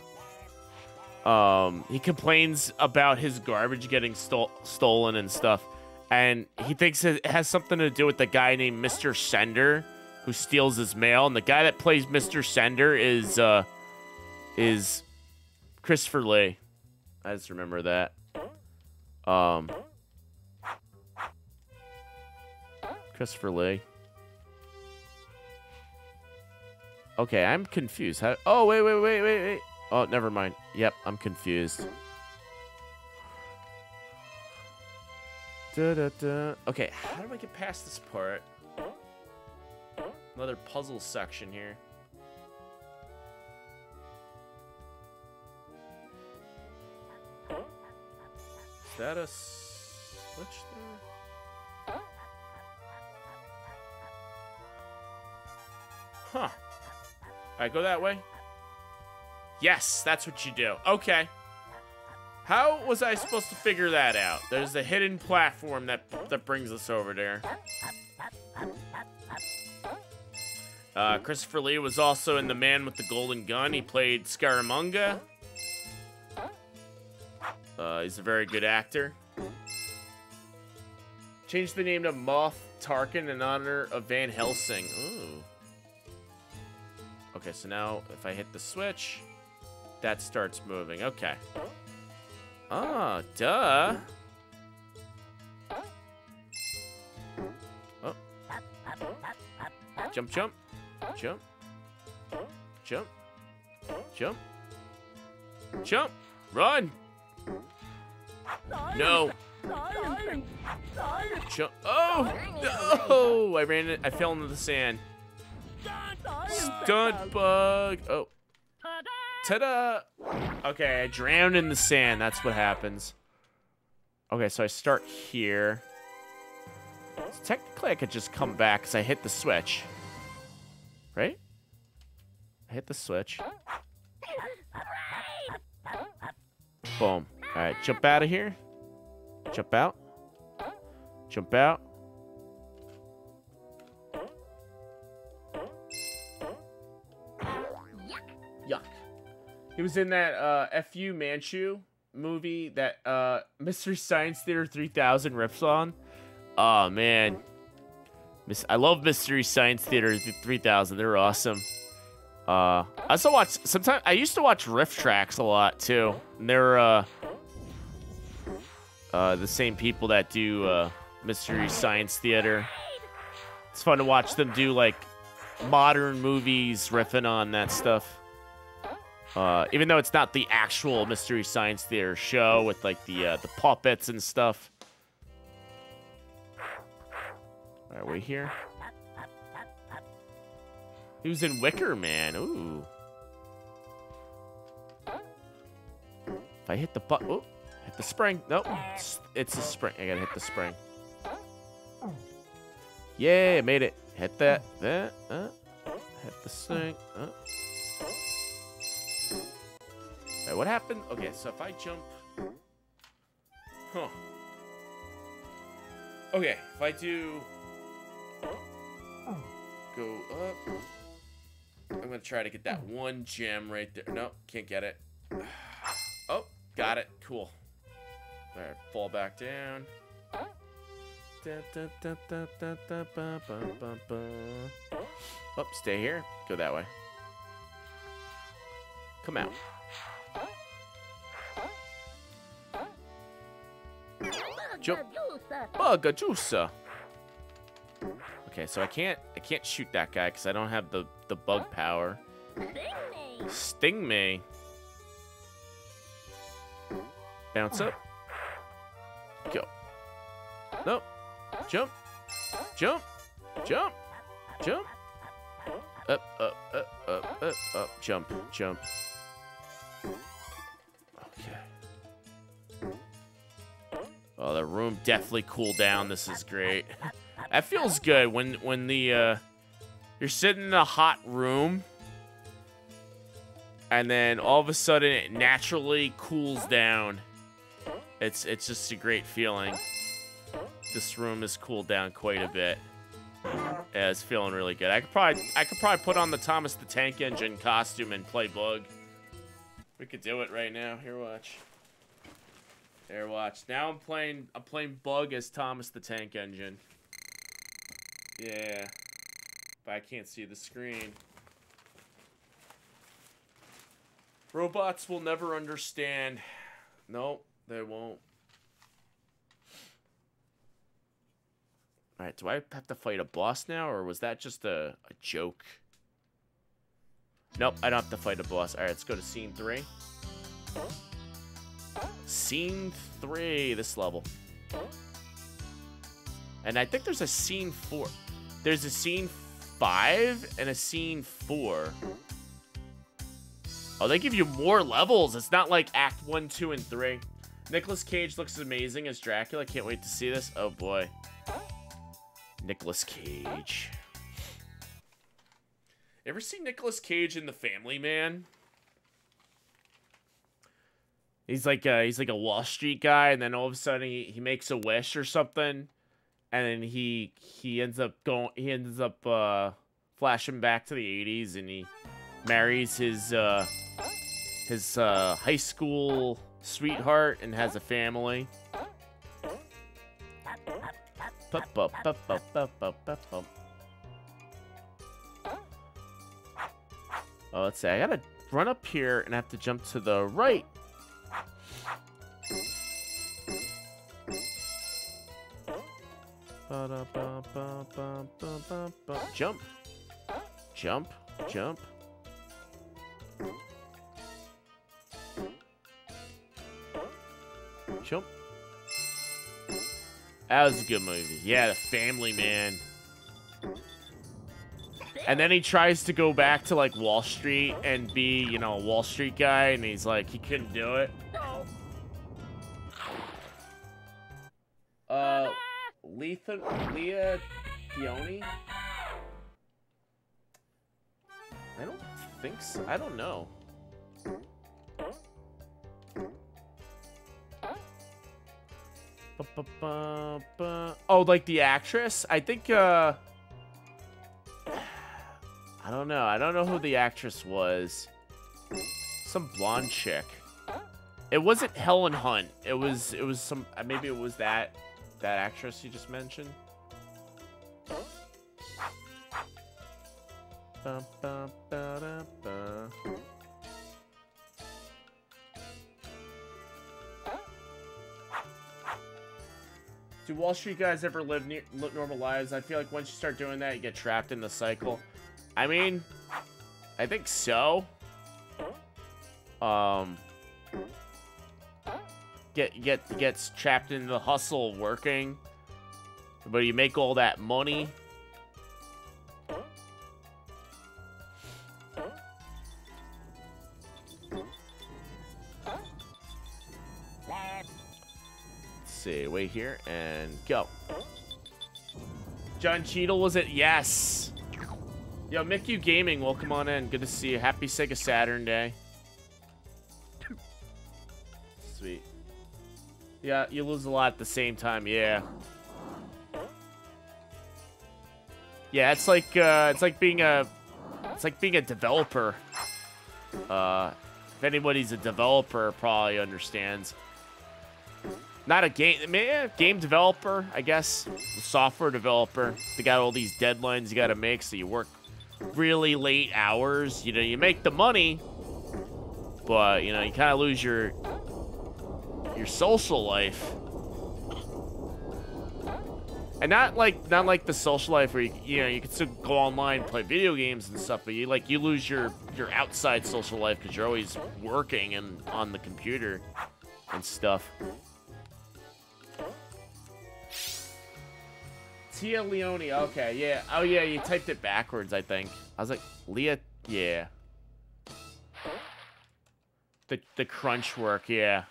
he complains about his garbage getting stolen and stuff. And he thinks it has something to do with the guy named Mr. Sender who steals his mail. And the guy that plays Mr. Sender is Christopher Lee. I just remember that. Christopher Lee. Okay, I'm confused. Oh, wait. Oh, never mind. Yep, I'm confused. Okay, how do I get past this part? Another puzzle section here. Is that a switch there? Huh. Alright, go that way. Yes, that's what you do. Okay. How was I supposed to figure that out? There's a hidden platform that brings us over there. Christopher Lee was also in The Man with the Golden Gun. He played Scaramanga. He's a very good actor. Changed the name to Moff Tarkin in honor of Van Helsing. Ooh. Okay, so now if I hit the switch, that starts moving. Okay. Ah, duh. Oh. Jump. Jump. Jump. Jump. Jump. Run. No. Jump. Oh, no. I fell into the sand. Stunt bug. Oh. Ta-da. Okay, I drowned in the sand. That's what happens. Okay, so I start here. So technically, I could just come back because I hit the switch. Right? I hit the switch. Boom. All right, jump out of here. Jump out. Jump out. Yuck. He was in that F.U. Manchu movie that Mystery Science Theater 3000 rips on. Oh, man. I love Mystery Science Theater 3000. They're awesome. I also watch... Sometimes I used to watch riff tracks a lot, too. And they're the same people that do Mystery Science Theater. It's fun to watch them do, like, modern movies riffing on that stuff. Even though it's not the actual Mystery Science Theater show with, like, the puppets and stuff. All right, wait here. He was in Wicker Man. Ooh. If I hit the button... Oh, hit the spring. Nope. It's the spring. I gotta hit the spring. Yeah, made it. Hit that. Hit the spring. Alright, what happened? Okay, so if I jump... Huh. Okay, if I do... Go up... I'm gonna try to get that one gem right there. No, can't get it. Oh, got it. Cool. Alright, fall back down. Oh, stay here. Go that way. Come out. Jump. Bug-a-juicer. Okay, so I can't shoot that guy because I don't have the bug power. Sting me. Bounce up. Go. Nope. Jump. Jump. Jump. Jump. Up, up, up, up, up, up. Jump. Jump. Okay. Oh, the room definitely cooled down. This is great. That feels good when the you're sitting in a hot room and then all of a sudden it naturally cools down. It's just a great feeling. This room has cooled down quite a bit. Yeah, it's feeling really good. I could probably put on the Thomas the Tank Engine costume and play Bug. We could do it right now. Here, watch. There, watch. Now I'm playing Bug as Thomas the Tank Engine. Yeah. But I can't see the screen. Robots will never understand. Nope, they won't. Alright, do I have to fight a boss now, or was that just a joke? Nope, I don't have to fight a boss. Alright, let's go to Scene 3. Scene 3, this level. And I think there's a Scene 4. There's a Scene 5 and a Scene 4. Oh, they give you more levels. It's not like Act 1, 2, and 3. Nicolas Cage looks amazing as Dracula. Can't wait to see this. Oh, boy. Nicolas Cage. Ever see Nicolas Cage in The Family Man? He's like a Wall Street guy, and then all of a sudden he makes a wish or something, and then he ends up flashing back to the 80s, and he marries his high school sweetheart and has a family. Oh, let's see. I gotta run up here and I have to jump to the right. Jump. Jump. Jump. Jump. That was a good movie. Yeah, The Family Man. And then he tries to go back to, like, Wall Street and be, you know, a Wall Street guy, and he's like, he couldn't do it. Leah Peony? I don't think so. I don't know. Oh, like the actress? I think, I don't know. I don't know who the actress was. Some blonde chick. It wasn't Helen Hunt. It was some, maybe it was that actress you just mentioned. Do Wall Street guys ever live normal lives? I feel like once you start doing that, you get trapped in the cycle. I mean, I think so. Gets trapped in the hustle of working, but you make all that money. See, wait here and go. John Cheadle, was it? Yes. Yo, Mickey Gaming, welcome on in. Good to see you. Happy Sega Saturn Day. Sweet. Yeah, you lose a lot at the same time. Yeah. Yeah, it's like being a developer. If anybody's a developer, probably understands. Not a game developer, I guess. A software developer. They got all these deadlines you got to make, so you work really late hours. You know, you make the money, but you know, you kind of lose your social life. And not like the social life where you know you can still go online and play video games and stuff, but you lose your outside social life because you're always working and on the computer and stuff. Tia Leone, okay, yeah. Oh, yeah, you typed it backwards, I think. I was like, Leah, yeah. The crunch work, yeah.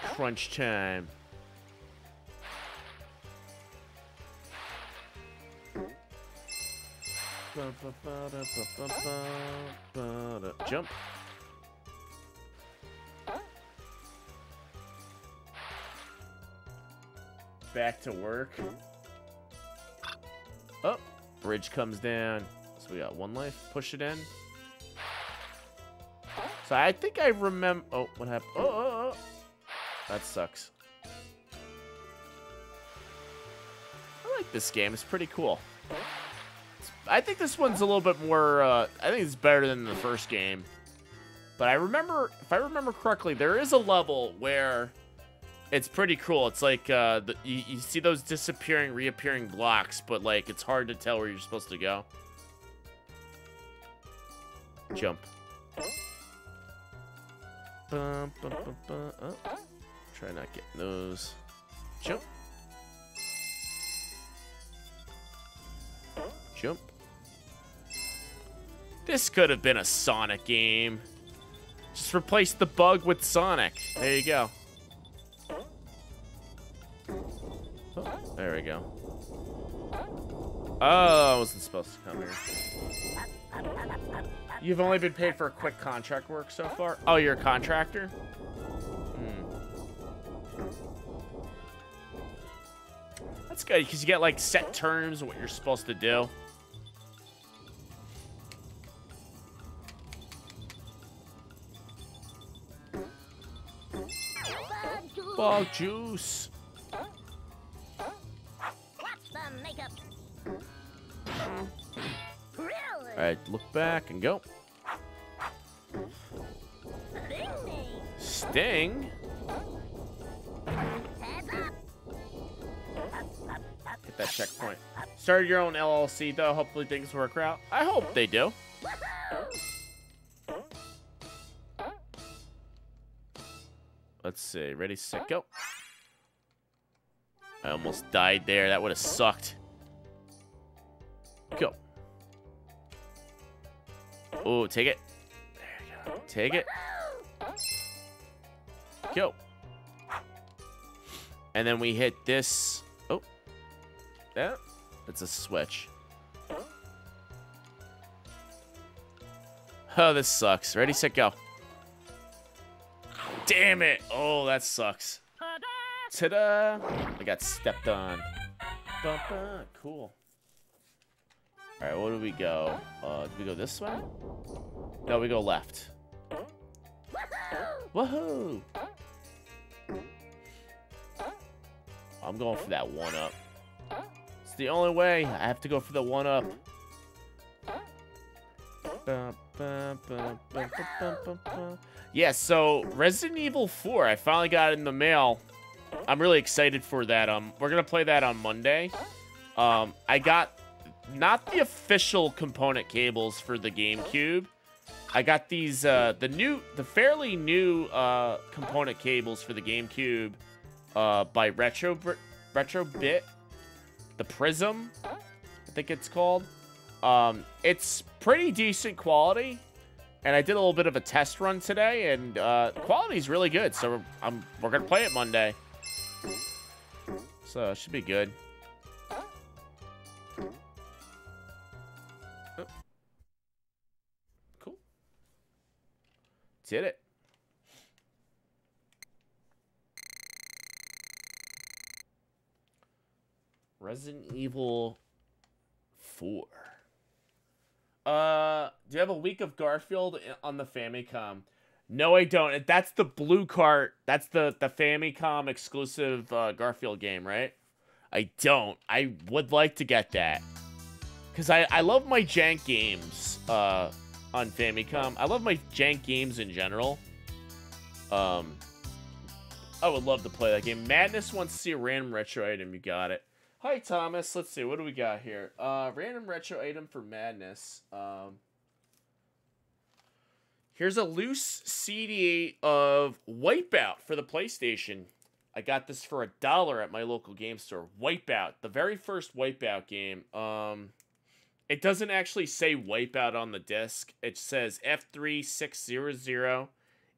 Crunch time. Jump. Back to work. Oh, bridge comes down. So we got one life. Push it in. So I think I remember. Oh, what happened? Oh. That sucks. I like this game. It's pretty cool. I think this one's a little bit more. I think it's better than the first game. But I remember, if I remember correctly, there is a level where it's pretty cool. It's like you see those disappearing, reappearing blocks, but like it's hard to tell where you're supposed to go. Jump. Oh. Try not getting those. Jump. Jump. This could have been a Sonic game. Just replace the bug with Sonic. There you go. Oh, there we go. Oh, I wasn't supposed to come here. You've only been paid for a quick contract work so far? Oh, you're a contractor? That's good, because you get, like, set terms of what you're supposed to do. Ball juice. Alright, look back and go. Sting? Get that checkpoint. Started your own LLC, though. Hopefully things work out. I hope they do. Let's see. Ready, set, go. I almost died there. That would have sucked. Go. Oh, take it. There you go. Take it. Go. And then we hit this. Oh. Yeah. It's a switch. Oh, this sucks. Ready, set, go. Damn it. Oh, that sucks. Ta-da! I got stepped on. Cool. Alright, where do we go? Do we go this way? No, we go left. Woohoo! I'm going for that 1-up. It's the only way. I have to go for the 1-up. Yeah, so Resident Evil 4, I finally got it in the mail. I'm really excited for that. We're gonna play that on Monday. I got not the official component cables for the GameCube. I got these the fairly new component cables for the GameCube by Retrobit, the Prism, I think it's called. It's pretty decent quality, and I did a little bit of a test run today, and quality's really good. So we're gonna play it Monday. So it should be good. Oh. Cool. Did it. Resident Evil 4. Do you have a week of Garfield on the Famicom? No, I don't. That's the blue cart. That's the Famicom exclusive Garfield game, right? I don't. I would like to get that. Because I love my jank games on Famicom. I love my jank games in general. I would love to play that game. Madness wants to see a random retro item. You got it. Hi, Thomas. Let's see. What do we got here? Random retro item for Madness. Here's a loose CD of Wipeout for the PlayStation. I got this for $1 at my local game store. Wipeout. The very first Wipeout game. It doesn't actually say Wipeout on the disc. It says F3600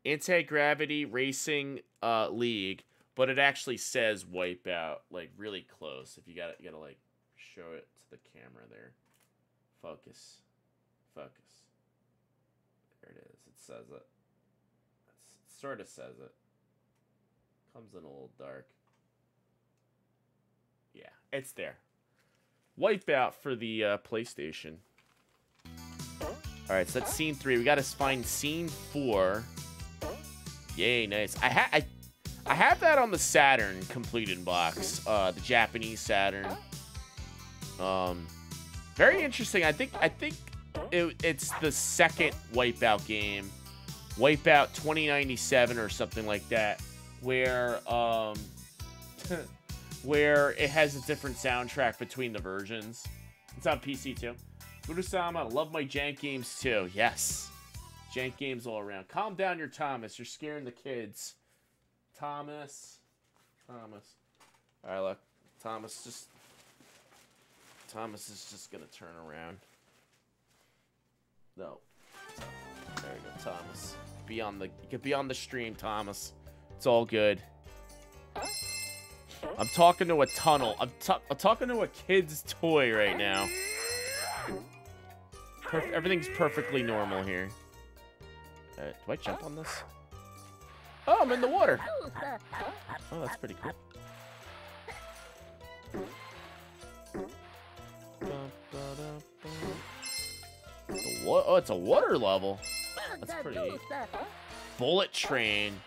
Anti-Gravity Racing League. But it actually says Wipeout, like, really close. If you gotta like, show it to the camera there. Focus. Focus. There it is. It says it. It sort of says it. Comes in a little dark. Yeah, it's there. Wipeout for the PlayStation. Alright, so that's scene 3. We gotta find scene 4. Yay, nice. I have that on the Saturn completed box, the Japanese Saturn. Very interesting. I think it's the second Wipeout game, Wipeout 2097 or something like that, where where it has a different soundtrack between the versions. It's on PC too. Guru-sama, love my jank games too. Yes, jank games all around. Calm down, your Thomas. You're scaring the kids. Thomas. Alright, look. Thomas is just gonna turn around. No. There you go, Thomas. You could be on the stream, Thomas. It's all good. I'm talking to a tunnel. I'm talking to a kid's toy right now. Everything's perfectly normal here. Do I jump on this? Oh, I'm in the water. Oh, that's pretty cool. Oh, it's a water level. That's pretty neat. Bullet Train.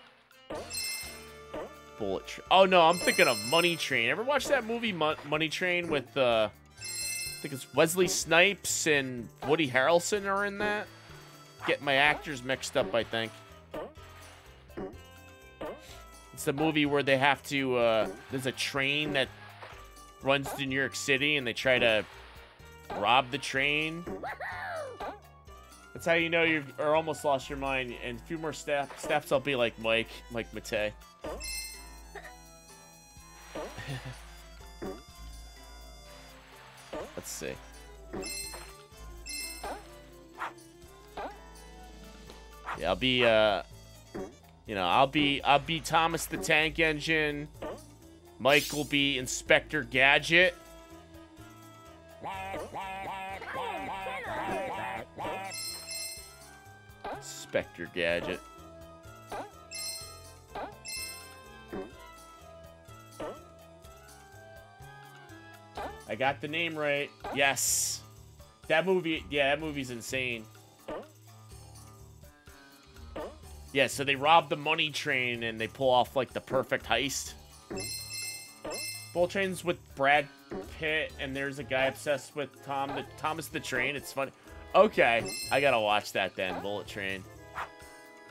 Oh, no, I'm thinking of Money Train. Ever watch that movie, Money Train, with, I think it's Wesley Snipes and Woody Harrelson are in that? Getting my actors mixed up, I think. It's the movie where they have to, there's a train that runs to New York City and they try to rob the train. That's how you know you've almost lost your mind. And a few more steps, I'll be like Mike Matei. Let's see. Yeah, I'll be, you know, I'll be Thomas the Tank Engine. Mike will be Inspector Gadget. Inspector Gadget. I got the name right. Yes. That movie, yeah, that movie's insane. Yeah, so they rob the money train and they pull off like the perfect heist. Bullet Train's with Brad Pitt and there's a guy obsessed with Thomas the Train. It's funny. Okay, I gotta watch that then, Bullet Train.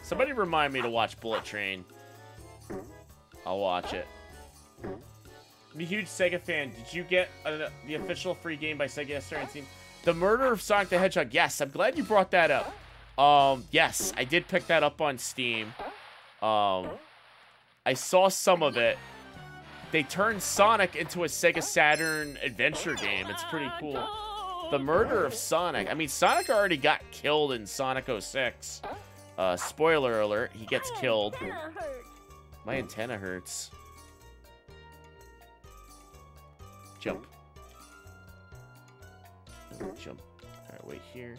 Somebody remind me to watch Bullet Train. I'll watch it. I'm a huge Sega fan. Did you get the official free game by Sega yesterday? The Murder of Sonic the Hedgehog. Yes, I'm glad you brought that up. Yes, I did pick that up on Steam. I saw some of it. They turned Sonic into a Sega Saturn adventure game. It's pretty cool. The Murder of Sonic. I mean, Sonic already got killed in Sonic 06. Spoiler alert, he gets killed. My antenna hurts. Jump. Jump. Alright, wait here.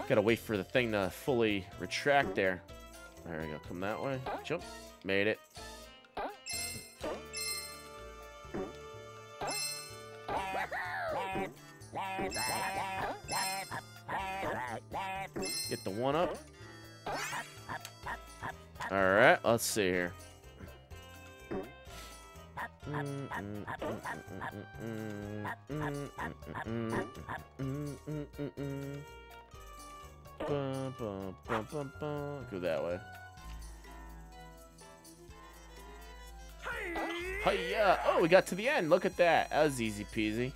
Gotta wait for the thing to fully retract there. There we go. Come that way. Jump. Made it. Get the one up. Alright, let's see here. Go that way. Hi-ya! Oh, we got to the end. Look at that. That was easy peasy.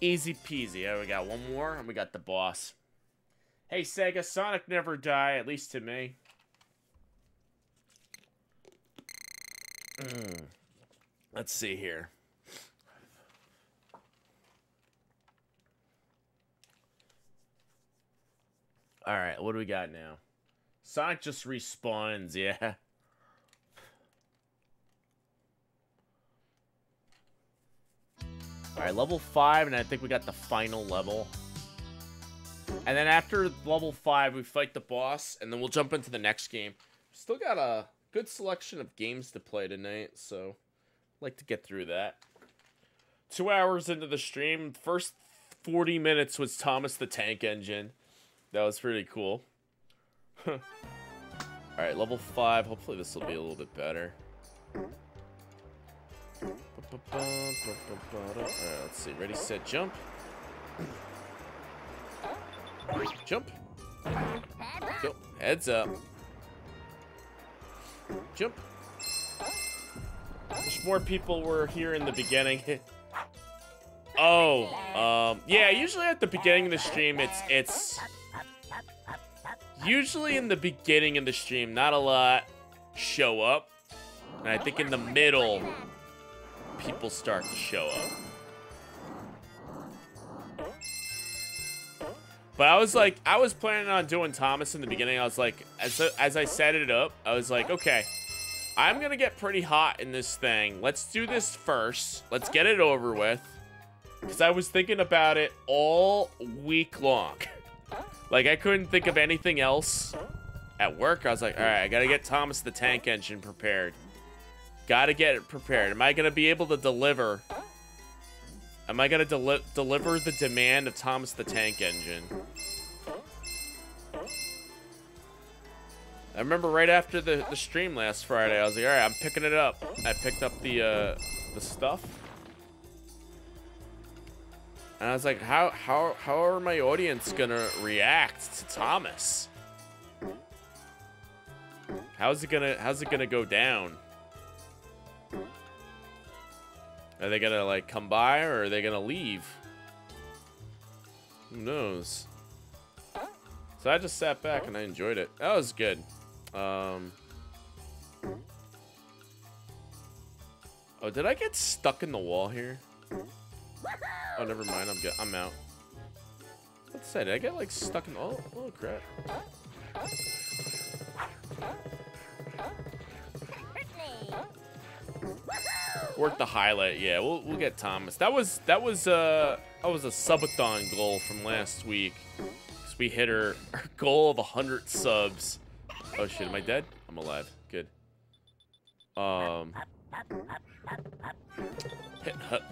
Easy peasy. Oh, we got one more, and we got the boss. Hey, Sega, Sonic never die, at least to me. Let's see here. Alright, what do we got now? Sonic just respawns, yeah. Alright, level 5, and I think we got the final level. And then after level 5, we fight the boss, and then we'll jump into the next game. Still got a good selection of games to play tonight, so I'd like to get through that. 2 hours into the stream, first 40 minutes was Thomas the Tank Engine. That was pretty cool. Alright, level 5. Hopefully this will be a little bit better. Alright, let's see. Ready, set, jump. Jump. Go. Heads up. Jump. Wish more people were here in the beginning. Oh, yeah, usually at the beginning of the stream, it's usually in the beginning of the stream, not a lot show up. And I think in the middle, people start to show up. But I was planning on doing Thomas in the beginning. I was like, as I set it up, I was like, okay, I'm gonna get pretty hot in this thing. Let's do this first. Let's get it over with. Because I was thinking about it all week long. Like, I couldn't think of anything else at work. I was like, all right, I gotta get Thomas the Tank Engine prepared. Gotta get it prepared. Am I gonna be able to deliver? Am I gonna deliver the demand of Thomas the Tank Engine? I remember right after the stream last Friday, I was like, all right, I'm picking it up. I picked up the stuff. And I was like, how are my audience gonna react to Thomas? How's it gonna go down? Are they gonna like come by or are they gonna leave? Who knows? So I just sat back and I enjoyed it. That was good. Oh, did I get stuck in the wall here? Oh, never mind. I'm good. I'm out. Let's say, did I get like stuck in? Oh crap! Work the highlight. Yeah, we'll get Thomas. That was a subathon goal from last week. So we hit our goal of 100 subs. Oh shit! Am I dead? I'm alive. Good. Hit hut.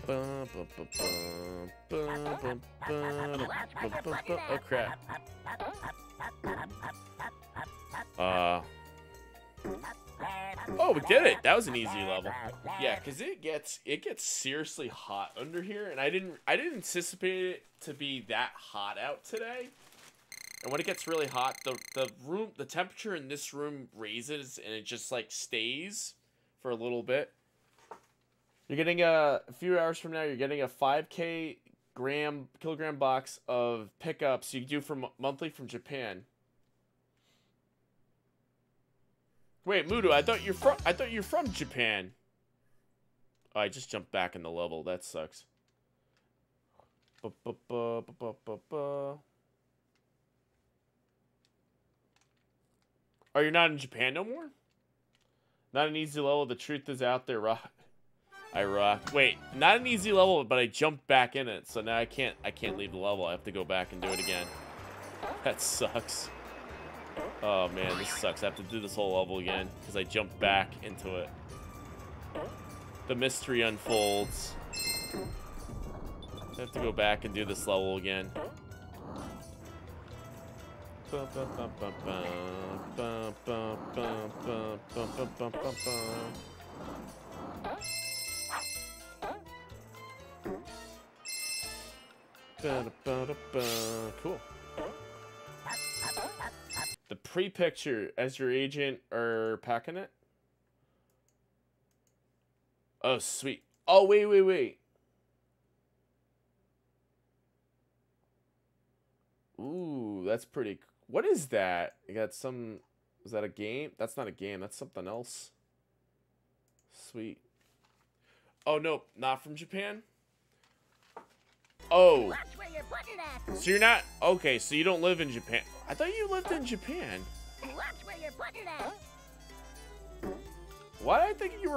Oh crap. Oh, we did it. That was an easy level. Yeah, cuz it gets seriously hot under here, and I didn't anticipate it to be that hot out today. And when it gets really hot, the temperature in this room raises and it just like stays for a little bit. You're getting a few hours from now, you're getting a 5K kilogram box of pickups you do from monthly from Japan. Wait, Mudu, I thought you're from Japan. Oh, I just jumped back in the level. That sucks. Oh, you're not in Japan no more? Not an easy level. The truth is out there. Rock. I rock. Wait, not an easy level, but I jumped back in it, so now I can't leave the level. I have to go back and do it again. That sucks. Oh man, this sucks. I have to do this whole level again because I jumped back into it. The mystery unfolds. I have to go back and do this level again. Cool. The pre-picture as your agent are packing it. Oh, sweet. Oh, wait. Ooh, that's pretty. What is that? You got some. Is that a game? That's not a game. That's something else. Sweet. Oh no, not from Japan. Oh. So you're not okay. So you don't live in Japan. I thought you lived in Japan. Why did I think you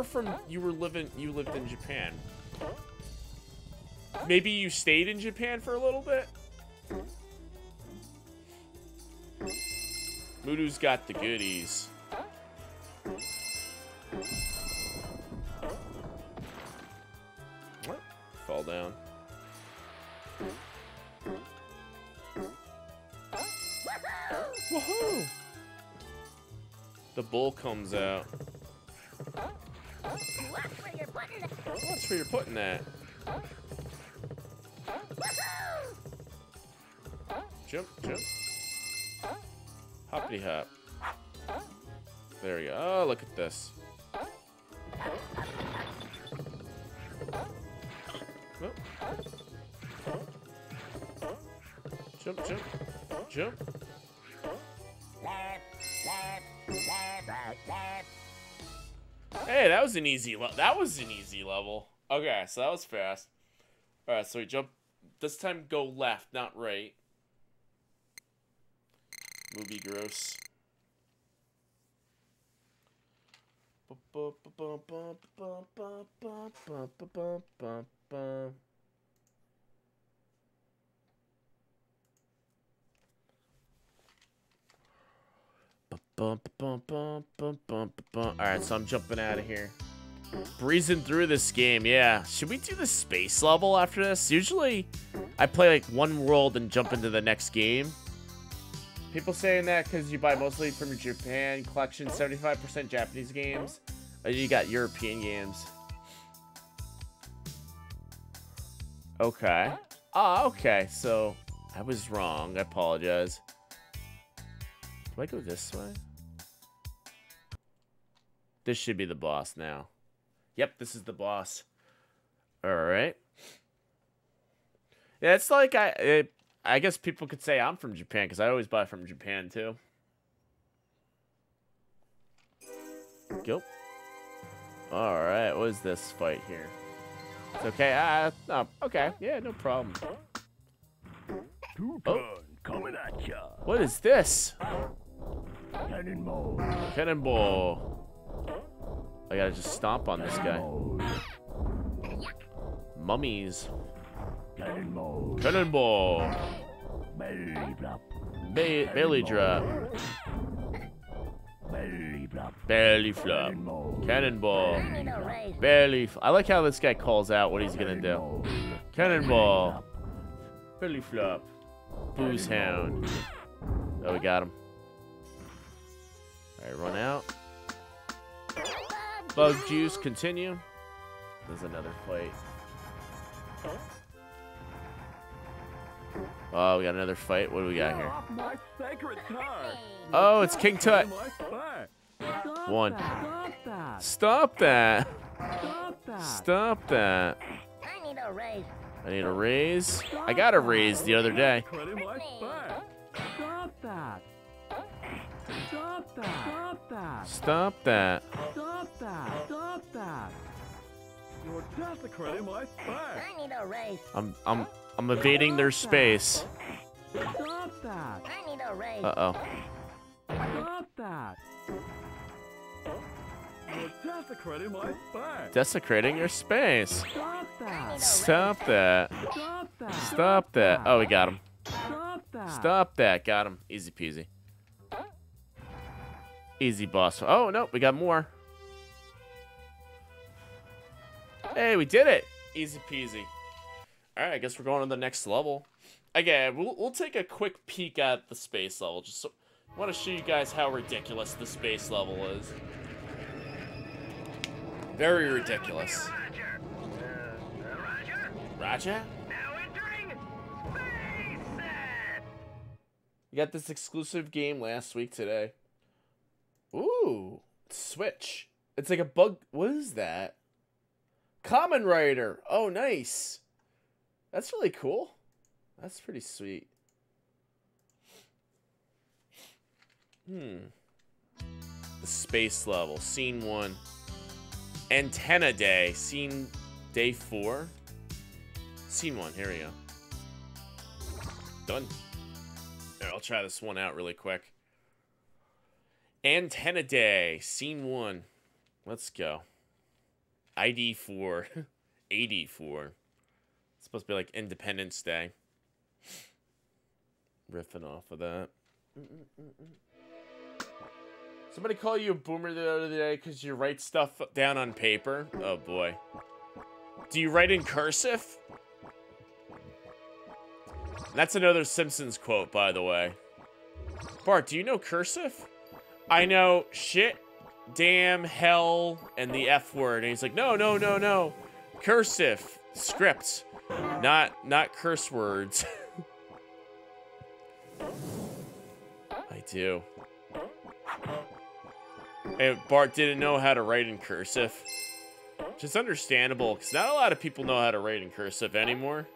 lived in Japan? Maybe you stayed in Japan for a little bit? Mudu's got the goodies. What? Fall down. Woohoo! The bull comes out. Watch where you're putting that. Jump. Hoppity hop. There we go. Oh, look at this. Oh. Jump. Hey, that was an easy level. Okay, so that was fast. Alright, so we jump. This time go left, not right. Movie gross. Alright, so I'm jumping out of here. Breezing through this game, yeah. Should we do the space level after this? Usually, I play like one world and jump into the next game. People saying that because you buy mostly from your Japan collection, 75% Japanese games. You got European games. Okay. Oh, okay. So I was wrong. I apologize. Do I go this way? This should be the boss now. Yep, this is the boss. All right. Yeah, it's like I guess people could say I'm from Japan because I always buy from Japan too. Go. All right, what is this fight here? It's okay. Oh, okay. Yeah, no problem. Oh. Coming at ya. What is this? Cannonball. Cannonball. I gotta just stomp on this guy. Mummies. Cannonball. Cannonball. Belly flop. Belly drop. Belly flop. Belly flop. Cannonball. Belly. I like how this guy calls out what he's gonna do. Cannonball. Belly flop. Booze hound. Oh, we got him. Alright, run out. Bug juice, continue. There's another fight. Oh, we got another fight. What do we got here? Oh, it's King Tut. One. Stop that. Stop that. I need a raise. I need a raise. I got a raise the other day. Stop that. Stop that. Stop that. Stop that. Stop that. Stop that. You're desecrating my space. I need a raise. I'm evading their space. Stop that. I need a raise. Uh-oh. Stop that. You're desecrating my space. Desecrating your space. Stop that. Stop that. Stop that. Stop that. Oh, we got him. Stop that. Stop that. Got him. Easy peasy. Easy, boss. Oh, no. We got more. Hey, we did it. Easy peasy. All right, I guess we're going to the next level. Again, we'll take a quick peek at the space level. Just so, I want to show you guys how ridiculous the space level is. Very ridiculous. Roger? Now entering space. You got this exclusive game last week today. Ooh, Switch. It's like a bug. What is that? Kamen Rider. Oh, nice. That's really cool. That's pretty sweet. The space level. Scene 1. Antenna Day. Scene Day 4. Scene 1. Here we go. Done. Here, I'll try this one out really quick. Antenna Day. Scene 1. Let's go. ID 4. AD 4. It's supposed to be like Independence Day. Riffing off of that. Somebody call you a boomer the other day because you write stuff down on paper? Oh boy. Do you write in cursive? That's another Simpsons quote, by the way. Bart, do you know cursive? I know shit, damn, hell, and the F word. And he's like, no, no, no, no. Cursive. Script. Not curse words. I do. And Bart didn't know how to write in cursive. Which is understandable, because not a lot of people know how to write in cursive anymore.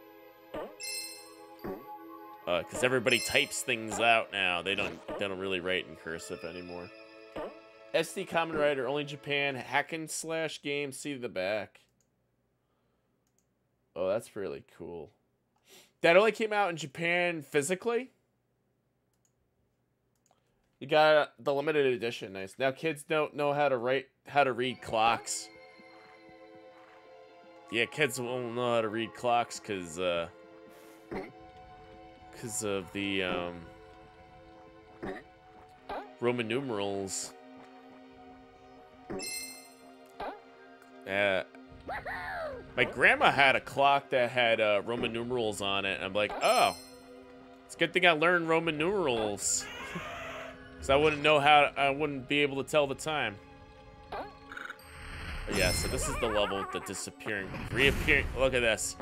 Because everybody types things out now. They don't really write in cursive anymore. SD Kamen Rider, only Japan. Hack and slash game, see the back. Oh, that's really cool. That only came out in Japan physically? You got the limited edition. Nice. Now kids don't know how to read clocks. Yeah, kids won't know how to read clocks because of the Roman numerals. My grandma had a clock that had Roman numerals on it, and I'm like, oh, it's a good thing I learned Roman numerals. Because I wouldn't be able to tell the time. But yeah, so this is the level with the disappearing, reappearing. Look at this.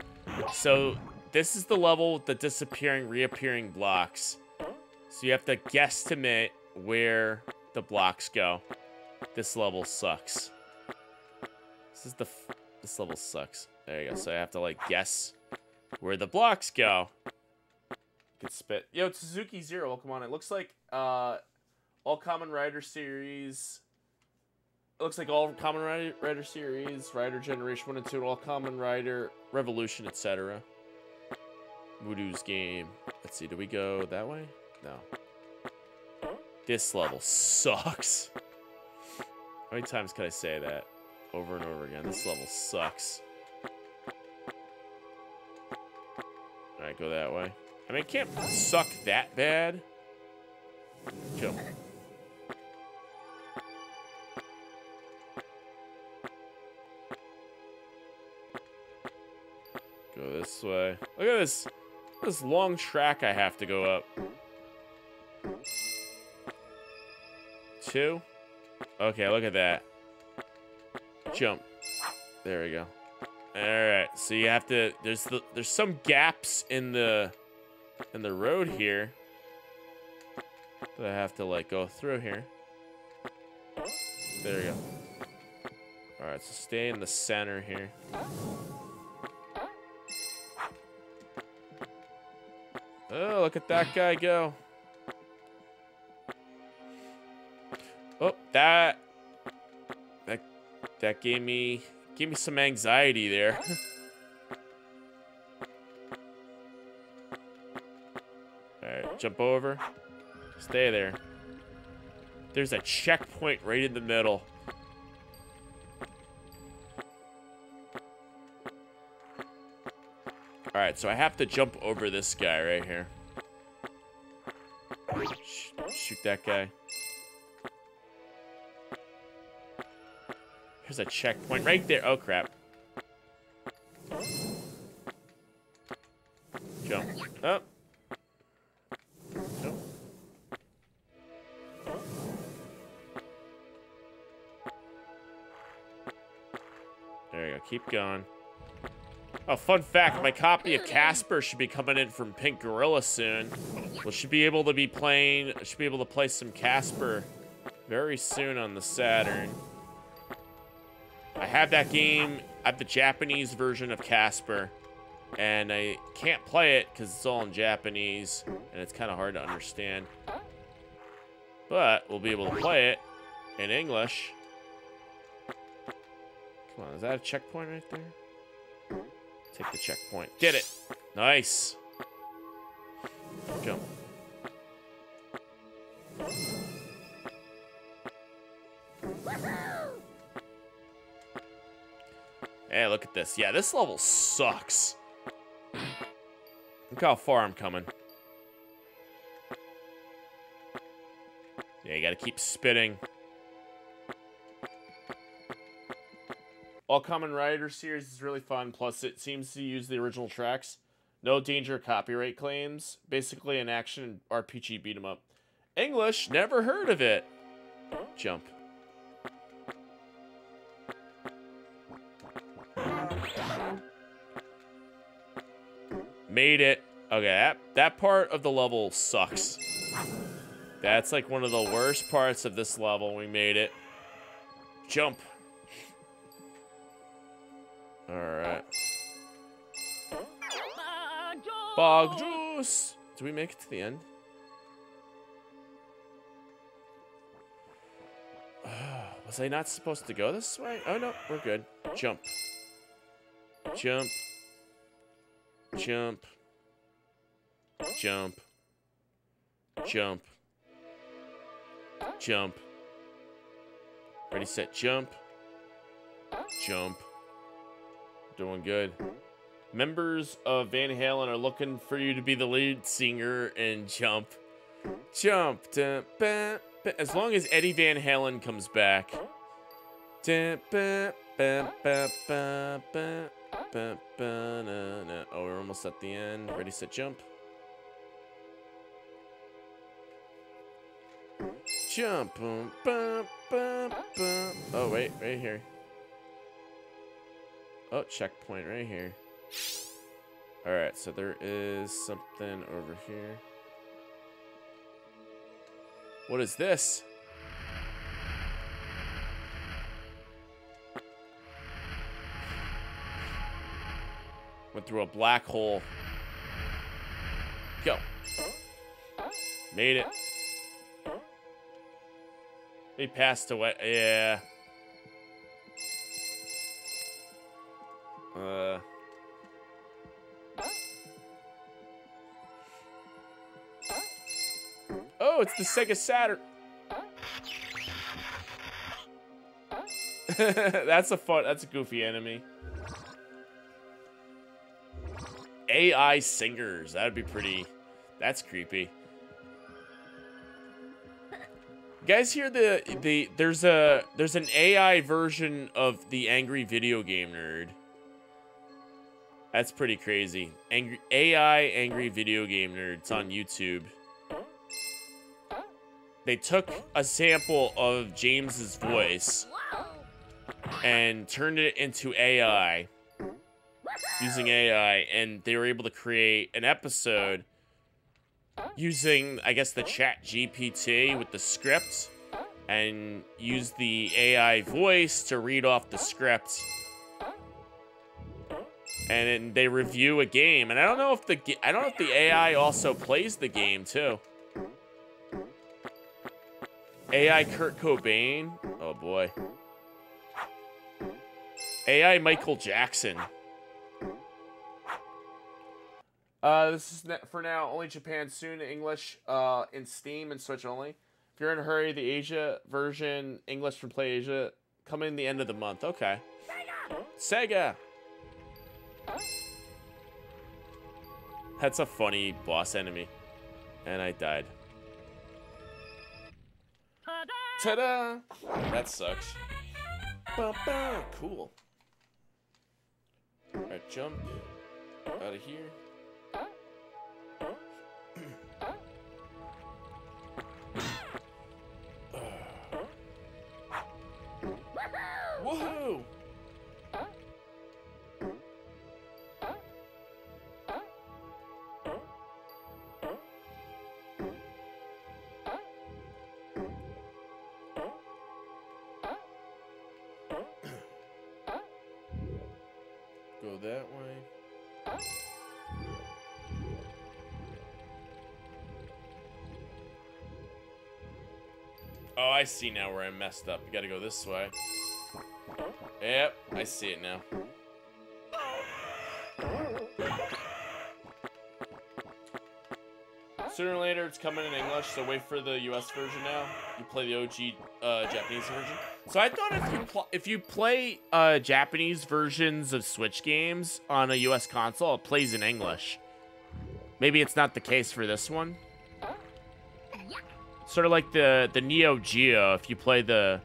So this is the level with the disappearing, reappearing blocks. So you have to guesstimate where the blocks go. This level sucks. This level sucks. There you go. So I have to like guess where the blocks go. Good spit. Yo, Suzuki Zero, welcome on. It looks like all Common Rider series. It looks like all Common Rider series, Rider Generation 1 and 2, all Common Rider, Revolution, etc. Voodoo's game. Let's see, do we go that way? No. This level sucks. How many times can I say that? Over and over again. This level sucks. Alright, go that way. I mean, it can't suck that bad. Jump. Go this way. Look at this long track I have to go up. 2. Okay, look at that. Jump. There we go. All right. So you have to. There's some gaps in the road here that I have to like go through here. There we go. All right. So stay in the center here. Oh, look at that guy go. Oh, that gave me some anxiety there. All right, jump over. Stay there. There's a checkpoint right in the middle. All right, so I have to jump over this guy right here. Shoot that guy. There's a checkpoint right there. Oh, crap. Jump. Up. Jump. There you go. Keep going. Oh, fun fact. My copy of Casper should be coming in from Pink Gorilla soon. We should be able to play some Casper very soon on the Saturn. I have that game. I have the Japanese version of Casper, and I can't play it because it's all in Japanese, and it's kind of hard to understand. But we'll be able to play it in English. Come on, is that a checkpoint right there? Take the checkpoint. Get it. Nice. Jump. Hey, look at this. Yeah, this level sucks. Look how far I'm coming. Yeah, you gotta keep spitting. All Common Rider series is really fun, plus it seems to use the original tracks. No danger of copyright claims. Basically an action RPG beat 'em up. English, never heard of it. Jump. Made it. Okay, that part of the level sucks. That's like one of the worst parts of this level. We made it. Jump. Alright. Bog juice! Do we make it to the end? Was I not supposed to go this way? Oh no, we're good. Jump. Jump. Jump. Jump. Jump. Jump. Ready, set, jump. Jump. Doing good. Members of Van Halen are looking for you to be the lead singer and jump. Jump. As long as Eddie Van Halen comes back. Oh, we're almost at the end. Ready, set, jump. Jump. Oh, wait, right here. Oh, checkpoint right here. Alright, so there is something over here. What is this? Went through a black hole. Go. Made it. He passed away. Yeah. Oh, it's the Sega Saturn. That's a goofy enemy. AI singers. That'd be pretty. That's creepy. You guys hear there's an AI version of the Angry Video Game Nerd. That's pretty crazy. Angry Video Game Nerd. It's on YouTube. They took a sample of James's voice and turned it into AI. Using AI, and they were able to create an episode using, I guess, the Chat GPT with the script, and use the AI voice to read off the script. And then they review a game, and I don't know if the AI also plays the game too. AI Kurt Cobain, oh boy. AI Michael Jackson. This is for now only Japan, soon English, in Steam and Switch only. If you're in a hurry, the Asia version, English from Play Asia, coming the end of the month. Okay. Sega! That's a funny boss enemy. And I died. Ta-da! That sucks. Ba-ba. Cool. Alright, jump out of here. Woohoo! Go that way. Oh, I see now where I messed up. You gotta go this way. Yep, I see it now. Sooner or later, it's coming in English, so wait for the US version now. You play the OG Japanese version. So I thought if you play Japanese versions of Switch games on a US console, it plays in English. Maybe it's not the case for this one. Sort of like the Neo Geo. If you play the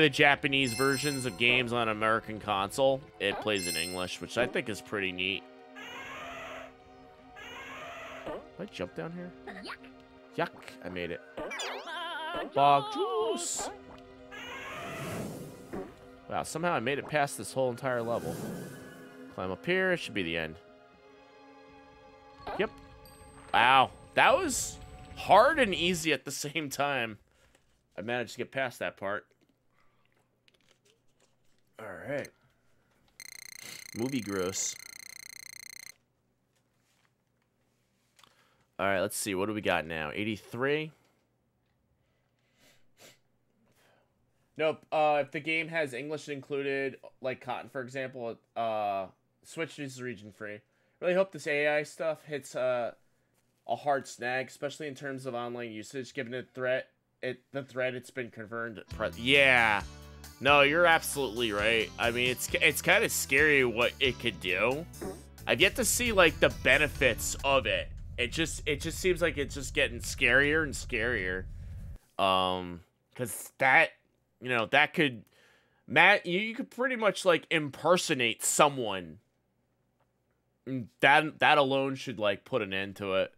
Japanese versions of games on an American console, it plays in English, which I think is pretty neat. Did I jump down here? Yuck! I made it. Bog juice. Wow! Somehow I made it past this whole entire level. Climb up here. It should be the end. Yep. Wow! That was hard and easy at the same time. I managed to get past that part. Alright. Movie gross. Alright, let's see. What do we got now? 83? Nope. If the game has English included, like Cotton, for example, Switch is region free. Really hope this AI stuff hits a hard snag, especially in terms of online usage, given the threat it's been confirmed. Yeah. No, you're absolutely right. I mean, it's kind of scary what it could do. I've yet to see like the benefits of it. It just seems like it's just getting scarier and scarier. Cause that, that could, Matt, you could pretty much like impersonate someone. That alone should like put an end to it.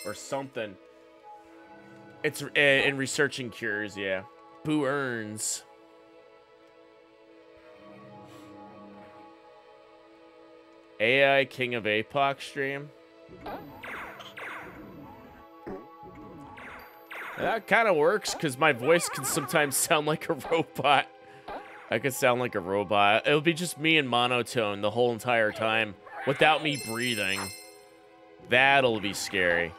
Or something. It's in researching cures, yeah. Boo earns. AI King of APOC stream. That kind of works because my voice can sometimes sound like a robot. I could sound like a robot. It'll be just me in monotone the whole entire time without me breathing. That'll be scary.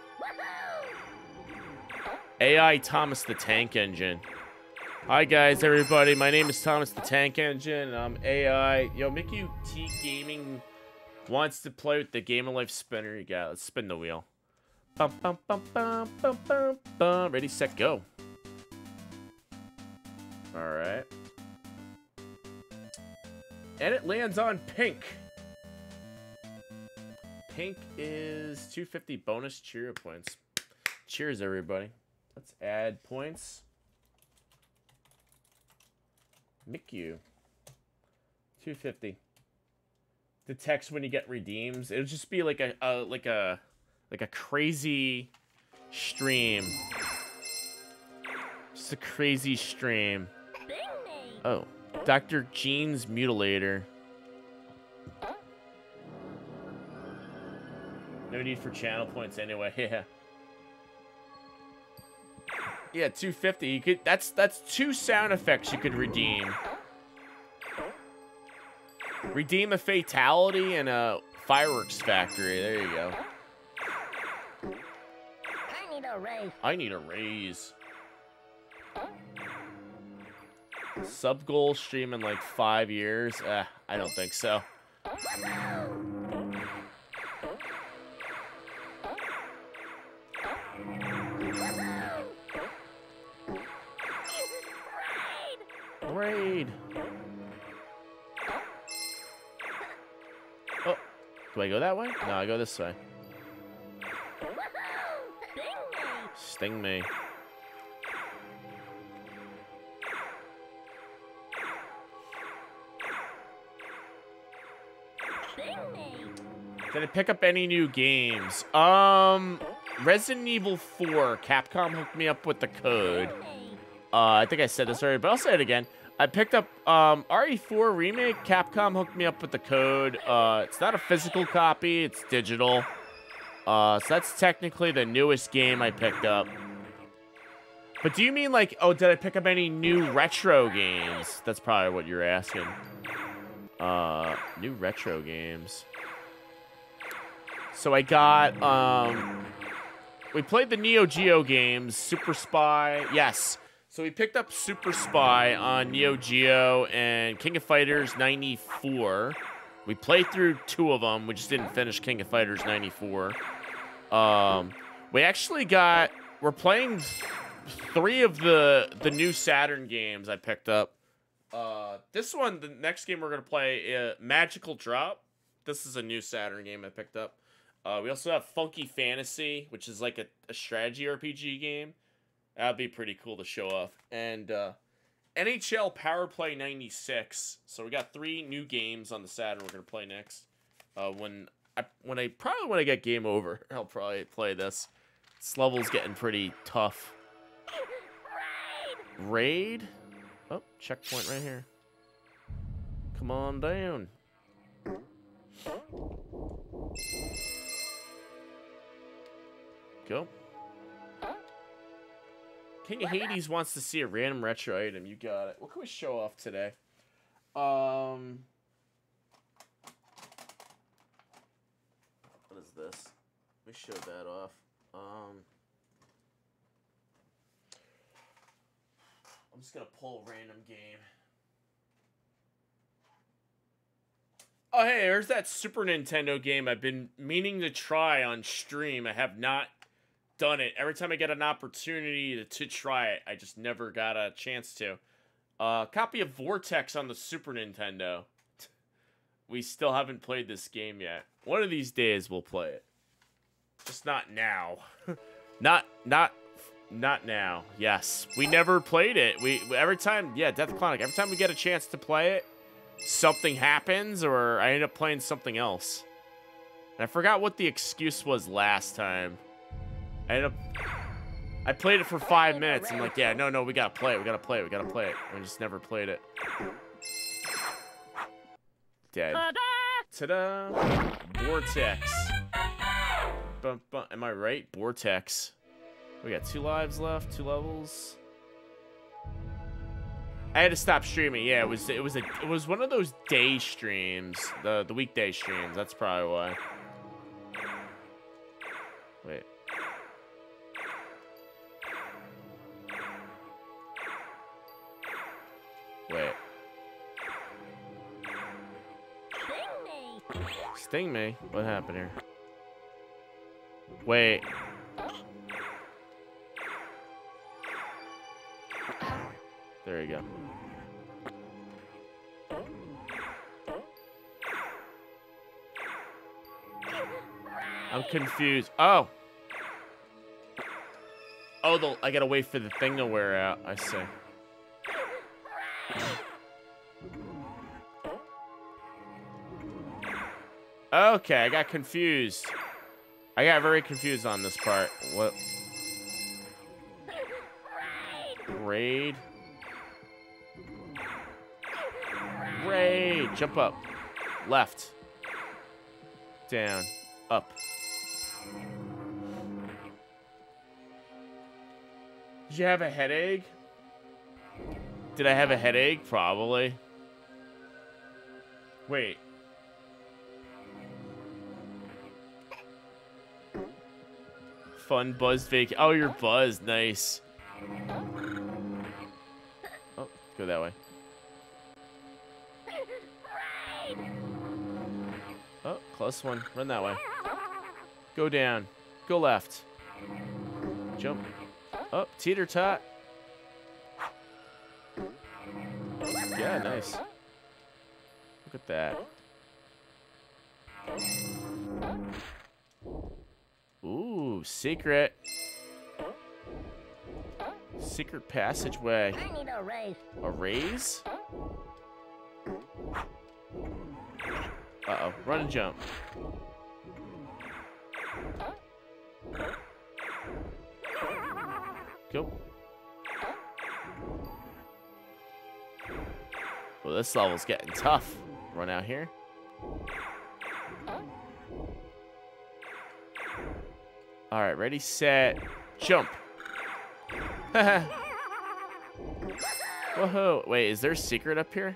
AI Thomas the Tank Engine. Hi guys, everybody. My name is Thomas the Tank Engine, and I'm AI. Yo, Mickey T Gaming wants to play with the Game of Life spinner. You got it. Let's spin the wheel. Bum, bum, bum, bum, bum, bum, bum. Ready, set, go. All right. And it lands on pink. Pink is 250 bonus Cheerio points. Cheers, everybody. Let's add points. McU. 250. Detects when you get redeems. It'll just be like a crazy stream. Just a crazy stream. Oh, Dr. Jean's Mutilator. No need for channel points anyway. Yeah. Yeah, 250. You could. That's 2 sound effects you could redeem. Redeem a fatality and a fireworks factory. There you go. I need a raise. I need a raise. Sub goal stream in like 5 years? I don't think so. Raid. Oh, do I go that way? No, I go this way. Sting me. Did I pick up any new games? Resident Evil 4. Capcom hooked me up with the code. I think I said this already, but I'll say it again. I picked up RE4 Remake. Capcom hooked me up with the code. It's not a physical copy. It's digital. So that's technically the newest game I picked up. But do you mean like, oh, did I pick up any new retro games? That's probably what you're asking. New retro games. So I got, we played the Neo Geo games, Super Spy. Yes. So we picked up Super Spy on Neo Geo and King of Fighters 94. We played through 2 of them. We just didn't finish King of Fighters 94. We actually got... We're playing 3 of the new Saturn games I picked up. This one, the next game we're going to play, Magical Drop. This is a new Saturn game I picked up. We also have Funky Fantasy, which is like a strategy RPG game. That'd be pretty cool to show off. And NHL Power Play 96. So we got 3 new games on the Saturn we're gonna play next. When I get game over, I'll probably play this. This level's getting pretty tough. Raid? Oh, checkpoint right here. Come on down. Go. King of Hades wants to see a random retro item. You got it. What can we show off today? What is this? Let me show that off. I'm just gonna pull a random game. Oh, hey, there's that Super Nintendo game I've been meaning to try on stream. I have not done it. Every time I get an opportunity to try it, I just never got a chance to. Copy of Vortex on the Super Nintendo. We still haven't played this game yet. One of these days we'll play it. Just not now. not now. Yes. We never played it. We every time, yeah, Death Clonic, every time we get a chance to play it, something happens or I end up playing something else. And I forgot what the excuse was last time. I played it for 5 minutes. I'm like, yeah, no, we gotta play it. We gotta play it. I just never played it. Dead. Ta-da! Vortex. Bum, bum. Am I right? Vortex. We got 2 lives left, 2 levels. I had to stop streaming. Yeah, it was one of those day streams, the weekday streams. That's probably why. Wait. Wait. Sting me? What happened here? Wait. There you go. I'm confused. Oh. Oh, I gotta wait for the thing to wear out. I see. Okay, I got confused. I got very confused on this part. What? Raid. Raid. Jump up. Left. Down. Up. Did you have a headache? Did I have a headache? Probably. Wait. Fun buzzed vac. Oh, you're buzzed. Nice. Oh, go that way. Oh, close one. Run that way. Go down. Go left. Jump. Oh, teeter tot. Yeah, nice. Look at that. Ooh, secret. Secret passageway. I need a raise. A raise? Uh-oh. Run and jump. Go. Well, this level's getting tough. Run out here. All right, ready, set, jump. Whoa! Wait, is there a secret up here?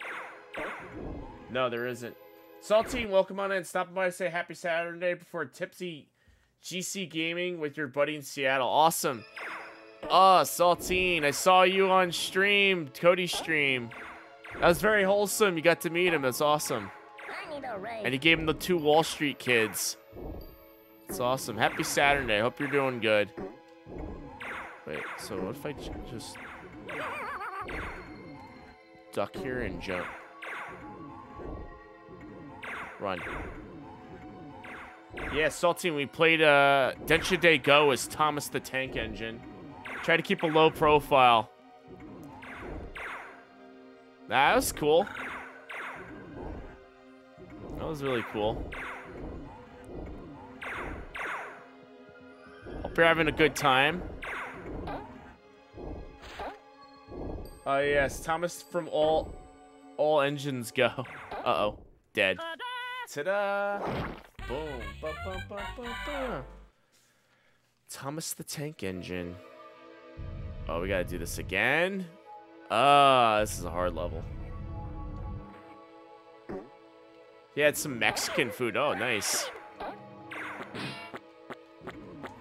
No, there isn't. Saltine, welcome on in. Stopping by to say happy Saturday before Tipsy GC Gaming with your buddy in Seattle. Awesome. Oh, Saltine, I saw you on stream, Cody's stream. That was very wholesome. You got to meet him. That's awesome. I need a raise. And he gave him the 2 Wall Street kids. It's awesome. Happy Saturday. Hope you're doing good. Wait, so what if I just duck here and jump? Run. Yeah, Saltine, we played SaturnDay Go as Thomas the Tank Engine. Try to keep a low profile. That was cool. That was really cool. Hope you're having a good time. Oh yes, Thomas from All Engines Go. Uh-oh, dead. Ta-da! Boom. Ba, ba, ba, ba, ba. Thomas the Tank Engine. Oh, we gotta do this again? This is a hard level. He had some Mexican food. Oh, nice.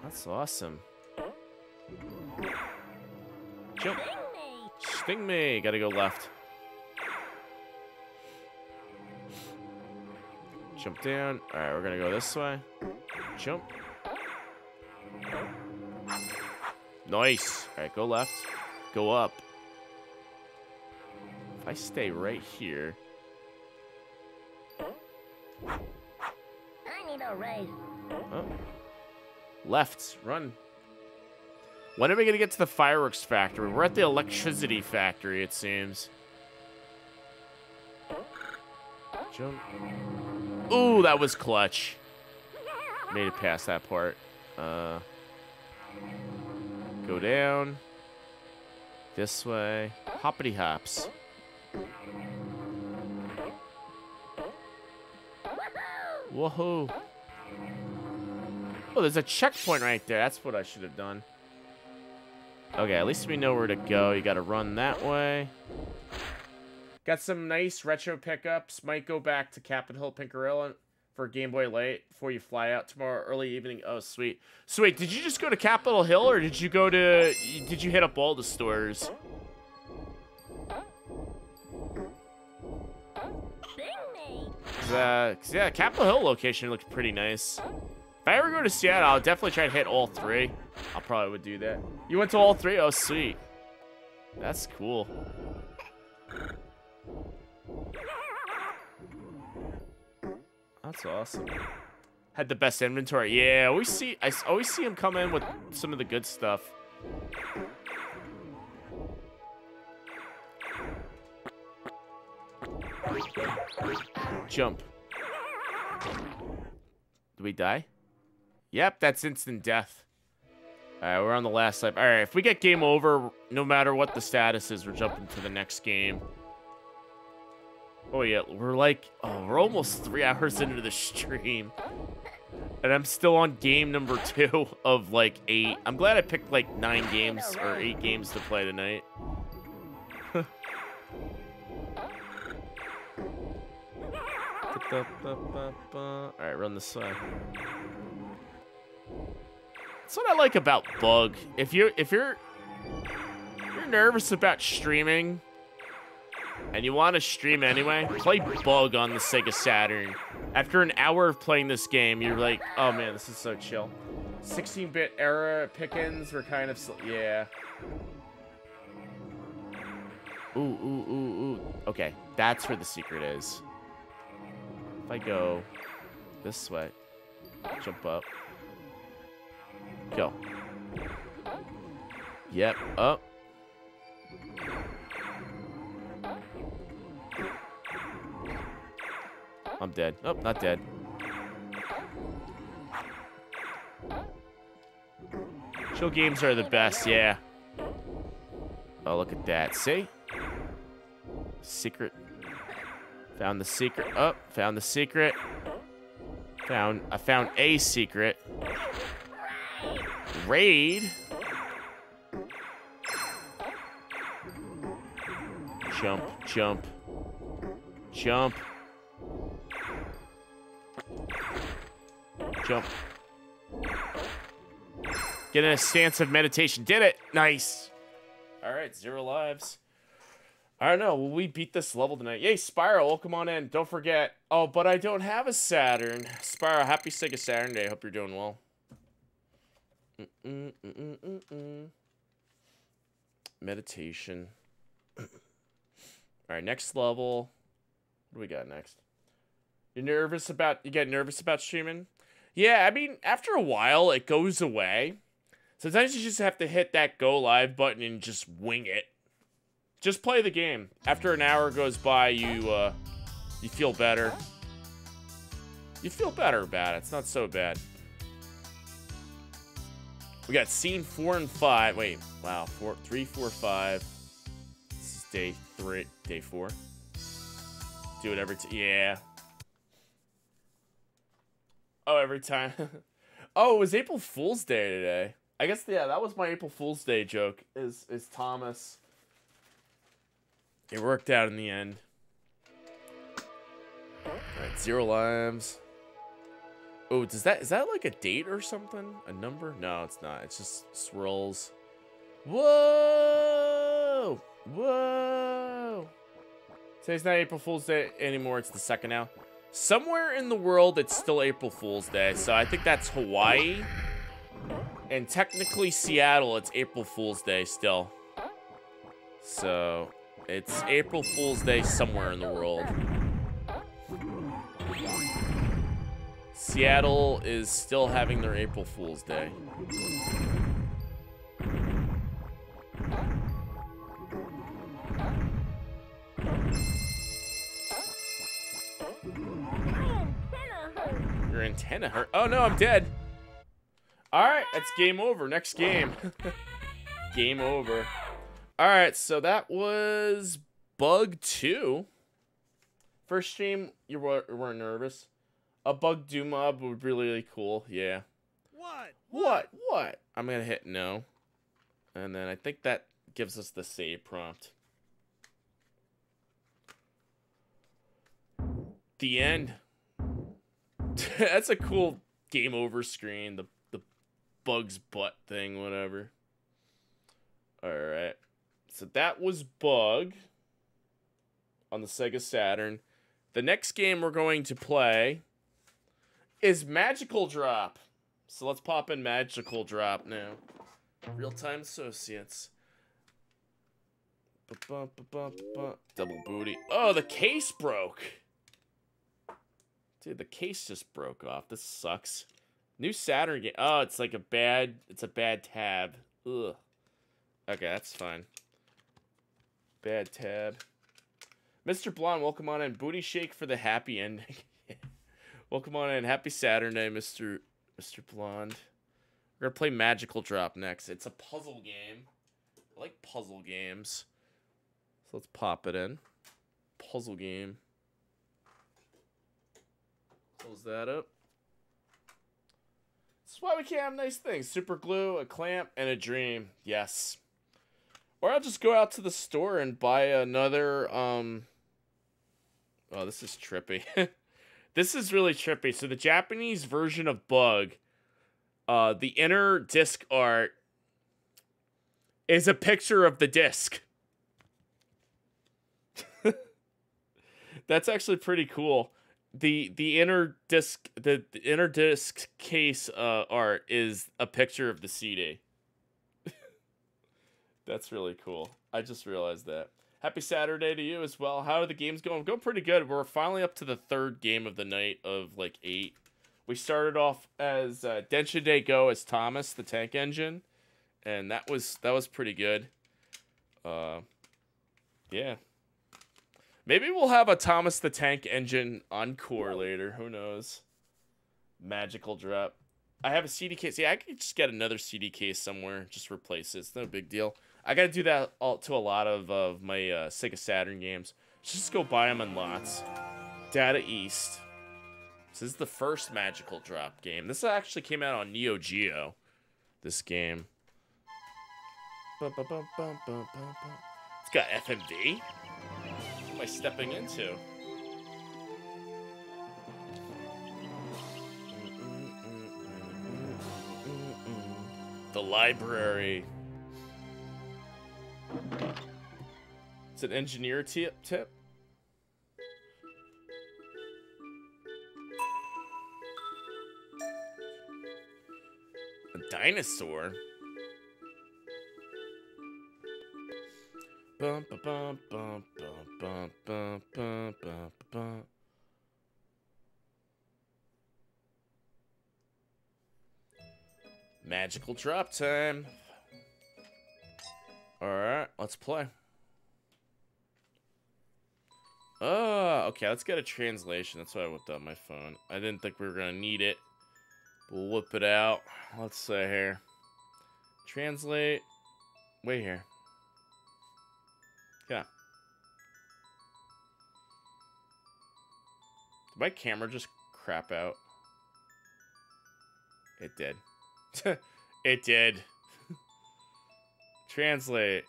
That's awesome. Jump. Sting me. Gotta go left. Jump down. Alright, we're gonna go this way. Jump. Nice. Alright, go left. Go up. If I stay right here. I need a raise. Oh. Left. Run. When are we gonna get to the fireworks factory? We're at the electricity factory, it seems. Jump. Ooh, that was clutch. Made it past that part. Go down. This way. Hoppity hops. Woohoo. Oh, there's a checkpoint right there. That's what I should have done. Okay, at least we know where to go. You gotta run that way. Got some nice retro pickups. Might go back to Capitol Hill Pinkerilla for Game Boy Light before you fly out tomorrow early evening. Oh, sweet. Sweet, did you just go to Capitol Hill, or did you go to... Did you hit up all the stores? Cause yeah, Capitol Hill location looked pretty nice. If I ever go to Seattle, I'll definitely try to hit all three. I probably would do that. You went to all three? Oh, sweet. That's cool. That's awesome. Had the best inventory. Yeah, I always see him come in with some of the good stuff. Jump. Did we die? Yep, that's instant death. Alright, we're on the last lap. Alright, if we get game over, no matter what the status is, we're jumping to the next game. Oh yeah, we're almost 3 hours into the stream. And I'm still on game number 2 of like 8. I'm glad I picked like 9 games or 8 games to play tonight. Alright, run this way. That's what I like about Bug. If you're nervous about streaming and you want to stream anyway, play Bug on the Sega Saturn. After an hour of playing this game, you're like, oh man, this is so chill. 16-bit era pickings were kind of, yeah. Ooh. Okay, that's where the secret is. If I go this way, jump up. Go. Yep, up. I'm dead. Oh, not dead. Chill games are the best, yeah. Oh, look at that. See? Secret. Found the secret. Oh, found the secret. I found a secret. Raid. Jump, jump. Jump. Jump. Get in a stance of meditation. Did it. Nice. All right, 0 lives. I don't know. Will we beat this level tonight? Yay, Spyro. Welcome on in. Don't forget. Oh, but I don't have a Saturn. Spyro, happy Sega Saturn Day. Hope you're doing well. Meditation. All right, next level. What do we got next? You get nervous about streaming? Yeah, I mean, after a while, it goes away. Sometimes you just have to hit that go live button and just wing it. Just play the game. After an hour goes by, you feel better. You feel better about it. It's not so bad. We got scene 4 and 5. Wait, wow. 3, 4, 5. This is day 4. Do it every time. Yeah. Oh, every time. Oh, it was April Fool's Day today. I guess, yeah, that was my April Fool's Day joke, is Thomas. It worked out in the end. Alright, 0 lives. Oh, is that like a date or something? A number? No, it's not. It's just swirls. Whoa! Whoa! Today's not April Fool's Day anymore. It's the 2nd now. Somewhere in the world, it's still April Fool's Day. So I think that's Hawaii. And technically Seattle, it's April Fool's Day still. So it's April Fool's Day somewhere in the world. Seattle is still having their April Fool's Day. Your antenna hurt. Oh no, I'm dead. Alright, that's game over. Next game. Game over. Alright, so that was Bug 2. First stream, you weren't nervous. A bug do mob would be really cool. Yeah. What? I'm gonna hit no. And then I think that gives us the save prompt. The end. That's a cool game over screen. The bug's butt thing, whatever. Alright. So that was Bug on the Sega Saturn. The next game we're going to play is Magical Drop. So let's pop in Magical Drop now. Real-time associates. Double booty. Oh, the case broke. Dude, the case just broke off. This sucks. New Saturn game. Oh, it's like a bad tab. Ugh. Okay, that's fine. Bad tab. Mr. Blonde, welcome on in. Booty shake for the happy ending. Welcome on in. Happy Saturday, Mr. Blonde. We're gonna play Magical Drop next. It's a puzzle game. I like puzzle games. So let's pop it in. Puzzle game. Close that up. That's why we can't have nice things. Super glue, a clamp, and a dream. Yes. Or I'll just go out to the store and buy another, Oh, this is trippy. This is really trippy. So the Japanese version of Bug, the inner disc art is a picture of the disc. That's actually pretty cool. The inner disc case art is a picture of the CD. That's really cool. I just realized that. Happy Saturday to you as well. How are the games going? Going pretty good. We're finally up to the third game of the night of like 8. We started off as SaturnDay Go as Thomas the Tank Engine, and that was pretty good. Yeah. Maybe we'll have a Thomas the Tank Engine encore later. Who knows? Magical Drop. I have a CD case. Yeah, I could just get another CD case somewhere. Just replace it. It's no big deal. I got to do that to a lot of my Sega Saturn games. Just go buy them in lots. Data East. This is the first Magical Drop game. This actually came out on Neo Geo. This game. It's got FMV. What am I stepping into? The library. It's an engineer tip. A dinosaur. Bum, ba, bum, bum, bum, bum, bum, bum, bum. Magical Drop time. Alright, let's play. Oh, okay, let's get a translation. That's why I whipped out my phone. I didn't think we were going to need it. We'll whip it out. Let's see here. Translate. Wait here. Yeah. Did my camera just crap out? It did. It did. Translate.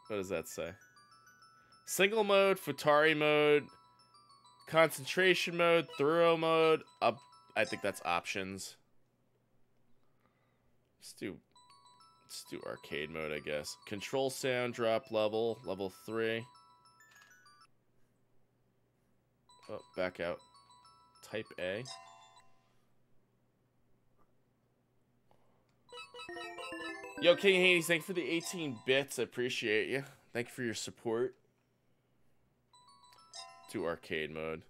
What does that say? Single mode, Futari mode, concentration mode, thorough mode. I think that's options. Let's do arcade mode, I guess. Control sound, drop level, level 3. Oh, back out. Type A. Yo, King Hades, thank you for the 18 bits. I appreciate you. Thank you for your support. To arcade mode.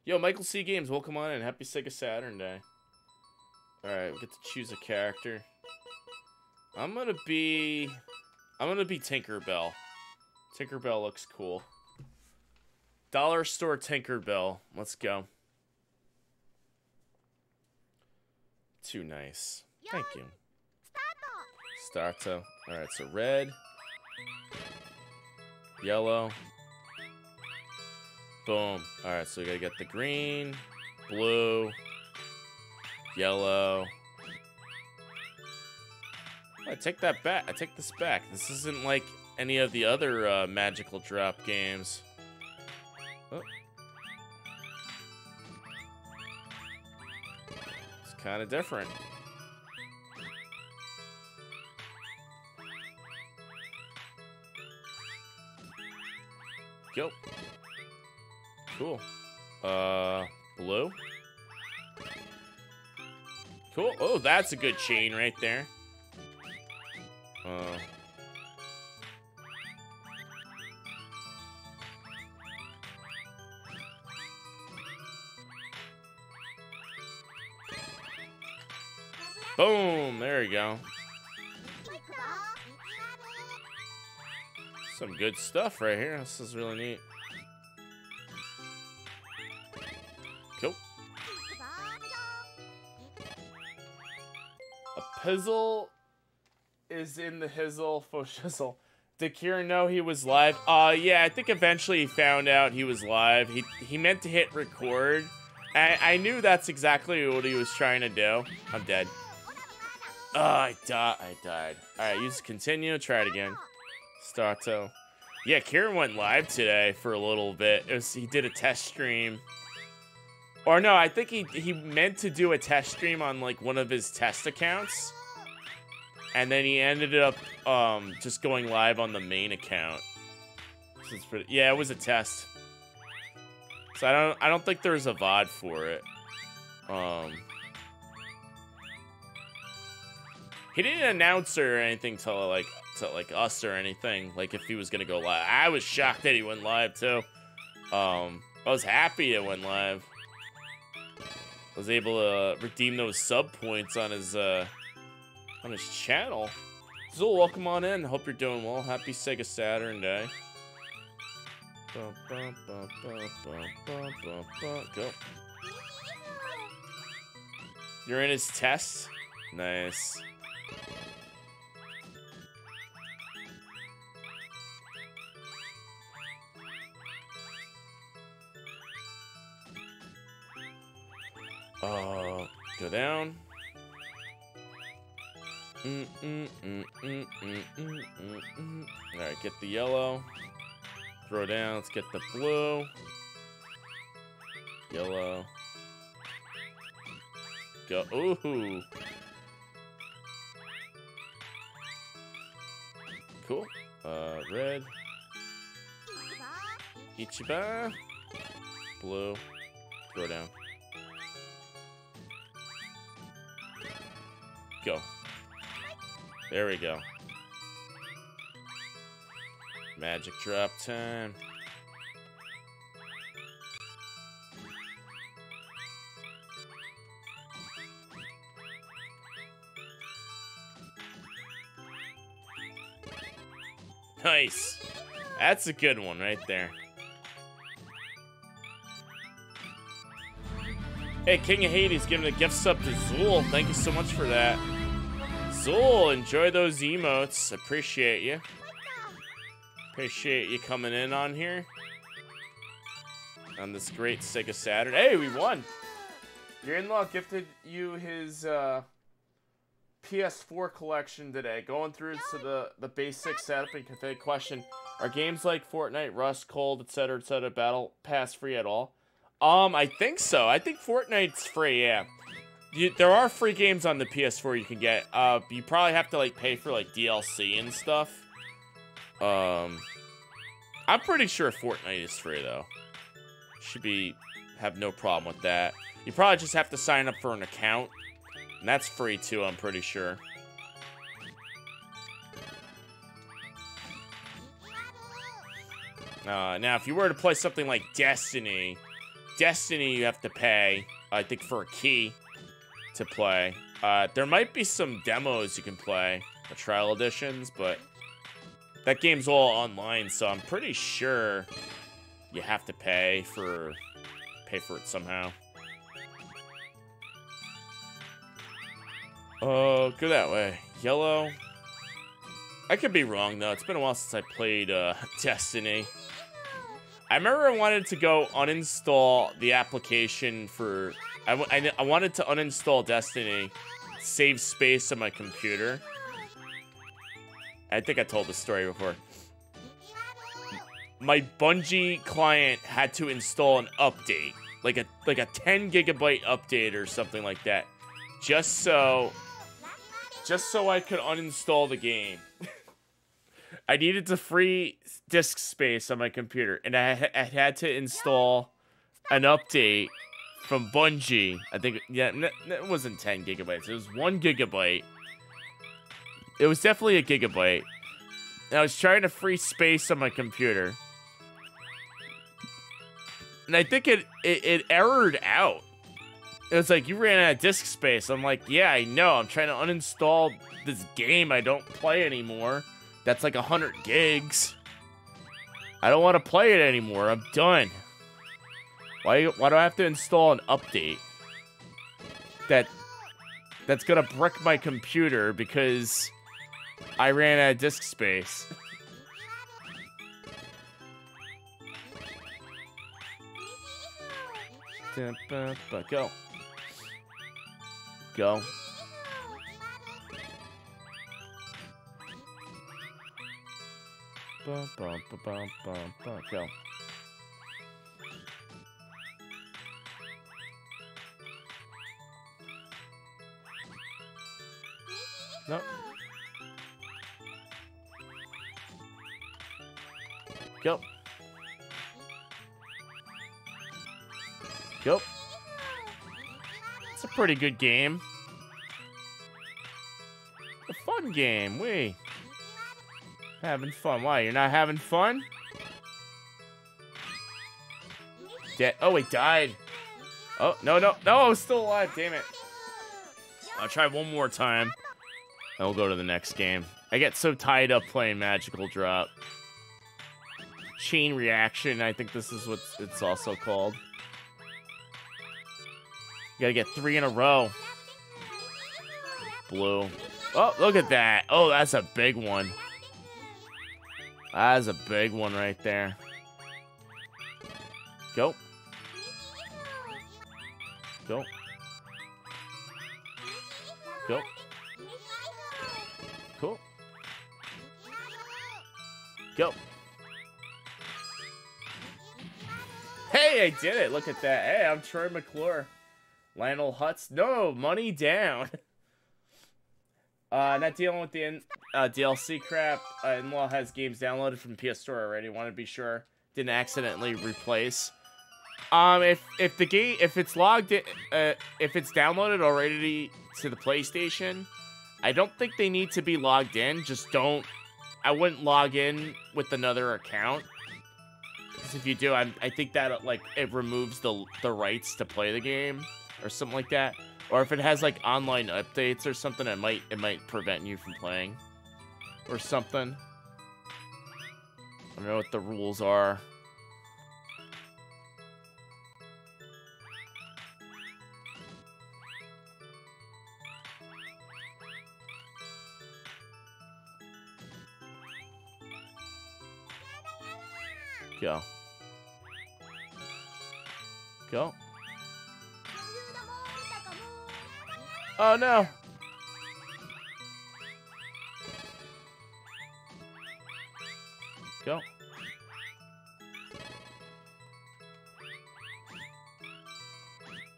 Yo, Michael C. Games, welcome on in. Happy Sega Saturn Day. Alright, we get to choose a character. I'm gonna be Tinkerbell. Tinkerbell looks cool. Dollar store Tinkerbell. Let's go. Too nice. Thank you. Starto. Alright, so red. Yellow. Boom. All right, so we gotta get the green, blue, yellow. I take that back. I take this back. This isn't like any of the other magical drop games. Oh. It's kind of different. Go. Cool. Blue. Cool. Oh, that's a good chain right there. Boom. There we go. Some good stuff right here. This is really neat. Cool. A pizzle is in the hizzle for shizzle. Did Kieran know he was live? Yeah, I think eventually he found out he was live. He meant to hit record. I knew that's exactly what he was trying to do. I'm dead. I died. Alright, use continue. Try it again. Starto. Yeah, Kieran went live today for a little bit. He did a test stream. Or no, I think he meant to do a test stream on like one of his test accounts. And then he ended up just going live on the main account. This is pretty, yeah, it was a test. So I don't think there's a VOD for it. He didn't announce or anything to like us or anything, like if he was gonna go live. I was shocked that he went live too. I was happy it went live. I was able to redeem those sub points on his channel. Zul, welcome on in. Hope you're doing well. Happy Sega Saturn Day. Go. You're in his test? Nice. Go down. Alright, get the yellow. Throw down, let's get the blue. Yellow. Go. Ooh. Cool. Red. Ichiba. Blue. Throw down. Go. There we go. Magic drop time. Nice. That's a good one right there. Hey, King of Hades giving a gift sub to Zool. Thank you so much for that. Zool, enjoy those emotes. Appreciate you. Appreciate you coming in on here. On this great Sega Saturn. Hey, we won. Your in-law gifted you his PS4 collection today. Going through to the basic setup and config question. Are games like Fortnite, Rust, Cold, etc., Battle Pass free at all? I think so. I think Fortnite's free, yeah. There are free games on the PS4 you can get. You probably have to, like, pay for, like, DLC and stuff. I'm pretty sure Fortnite is free, though. Have no problem with that. You probably just have to sign up for an account. And that's free, too, I'm pretty sure. Now, if you were to play something like Destiny, you have to pay, I think, for a key to play. There might be some demos you can play, the trial editions, but that game's all online, so I'm pretty sure you have to pay for it somehow. Oh, go that way. Yellow. I could be wrong, though. It's been a while since I played Destiny. I remember I wanted to go uninstall the application for... I wanted to uninstall Destiny, save space on my computer. I think I told this story before. My Bungie client had to install an update, like a 10 gigabyte update or something like that, just so I could uninstall the game. I needed to free disk space on my computer, and I had to install an update from Bungie. I think, yeah, it wasn't 10 gigabytes. It was 1 gigabyte. It was definitely a gigabyte. And I was trying to free space on my computer. And I think it errored out. It was like, you ran out of disk space. I'm like, yeah, I know. I'm trying to uninstall this game I don't play anymore. That's like 100 gigs. I don't want to play it anymore. I'm done. Why do I have to install an update that's gonna brick my computer because I ran out of disk space? Go. Go. Go. No. Go. Go. It's a pretty good game. A fun game. We having fun. Why? You're not having fun? Oh, he died. Oh, no. I was still alive. Damn it. I'll try one more time. And we'll go to the next game. I get so tied up playing Magical Drop. Chain Reaction, I think this is what it's also called. You gotta get 3 in a row. Blue. Oh, look at that. Oh, that's a big one. That's a big one right there. Go. Go. Go. Cool. Go. Hey, I did it. Look at that. Hey, I'm Troy McClure. Lionel Hutz. No, money down. Not dealing with the DLC crap. In-law has games downloaded from PS Store already. Want to be sure. Didn't accidentally replace. If the game, if it's logged in, if it's downloaded already to the PlayStation, I don't think they need to be logged in. Just don't. I wouldn't log in with another account. Because if you do, I think that like it removes the rights to play the game or something like that. Or if it has like online updates or something, it might prevent you from playing or something. I don't know what the rules are. Go. Go. Oh no. Go.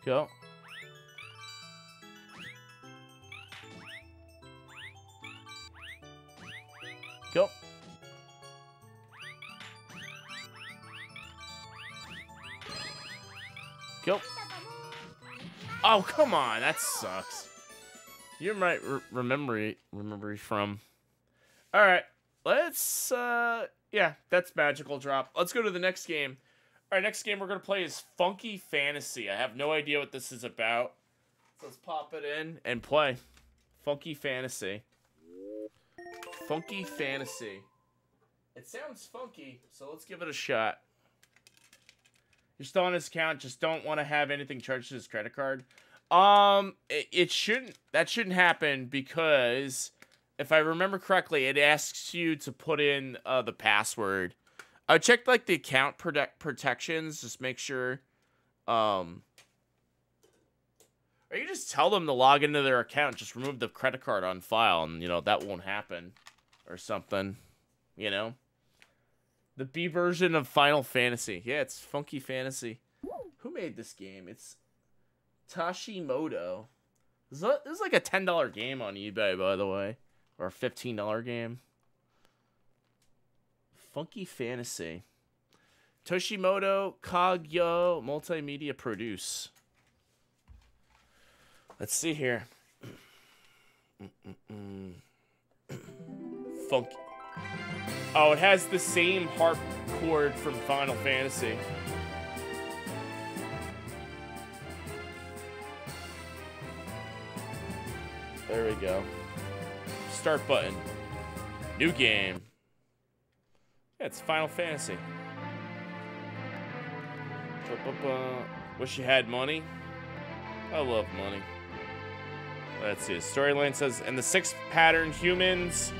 Go. Go. Go. Oh, come on. That sucks. You might remember from. All right. Let's, yeah, that's Magical Drop. Let's go to the next game. All right, next game we're going to play is Funky Fantasy. I have no idea what this is about. So let's pop it in and play. Funky Fantasy. Funky Fantasy. It sounds funky, so let's give it a shot. You're still on his account, just don't want to have anything charged to his credit card. That shouldn't happen because if I remember correctly, it asks you to put in the password I would check like the account protections. Just make sure. Or you just tell them to log into their account. Just remove the credit card on file, and that won't happen, or something. The B version of Final Fantasy. Yeah, it's Funky Fantasy. Who made this game? It's Tashimoto. This is like a $10 game on eBay, by the way, or a $15 game. Funky Fantasy. Toshimoto Kagyo Multimedia Produce. Let's see here. Funky. Oh, it has the same harp chord from Final Fantasy. There we go. Start button. New game. Yeah, it's Final Fantasy. Wish you had money. I love money. Let's see. Storyline says, and the 6 pattern humans.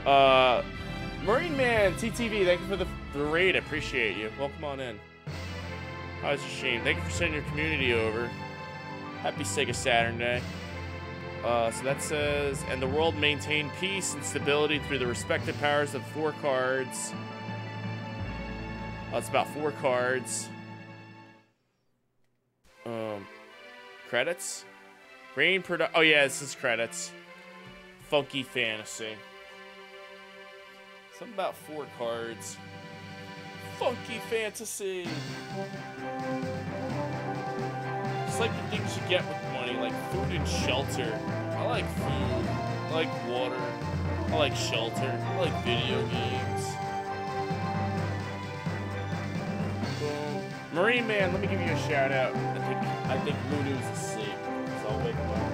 Marine Man, TTV, thank you for the raid. I appreciate you. Welcome on in. Oh, it's a shame. Thank you for sending your community over. Happy Sega SaturnDay. So that says, and the world maintain peace and stability through the respective powers of 4 cards. Oh, it's about 4 cards. Credits? Rain product. Oh yeah, this is credits. Funky Fantasy. Something about 4 cards. Funky Fantasy. Just like the things you get with money, like food and shelter. I like food. I like water. I like shelter. I like video games. Boom. Marine Man, let me give you a shout out. I think Lunu's asleep, so I'll wake him up.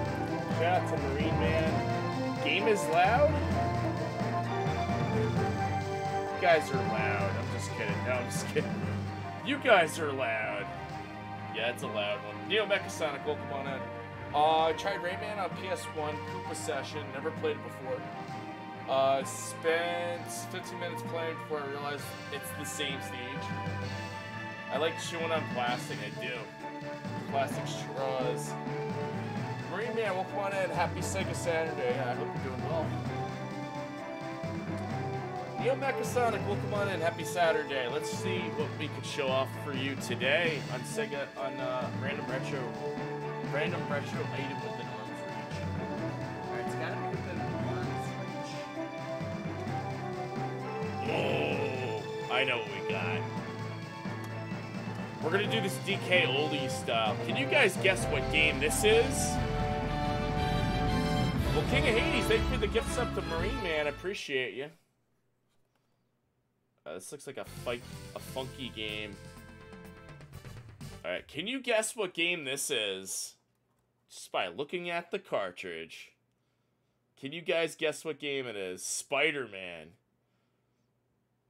Shout out to Marine Man. Game is loud. You guys are loud. I'm just kidding. No, I'm just kidding. You guys are loud. Yeah, it's a loud one. Neo Mechasonic, welcome on in. I tried Rayman on PS1, Koopa Session, never played it before. Spent 15 minutes playing before I realized it's the same stage. I like chewing on plastic, I do. Plastic straws. Marine Man, welcome on in. Happy Sega SaturnDay. I hope you're doing well. Neo Mechasonic, welcome on in. Happy Saturday. Let's see what we could show off for you today on Sega, on Random Retro item within arm's reach. Alright, it's gotta be within arm's reach. Oh, I know what we got. We're gonna do this DK oldie style. Can you guys guess what game this is? Well, King of Hades, thank you for the gift sub to Marine Man. I appreciate you. This looks like a funky game. Alright, can you guess what game this is? Just by looking at the cartridge. Can you guys guess what game it is? Spider-Man.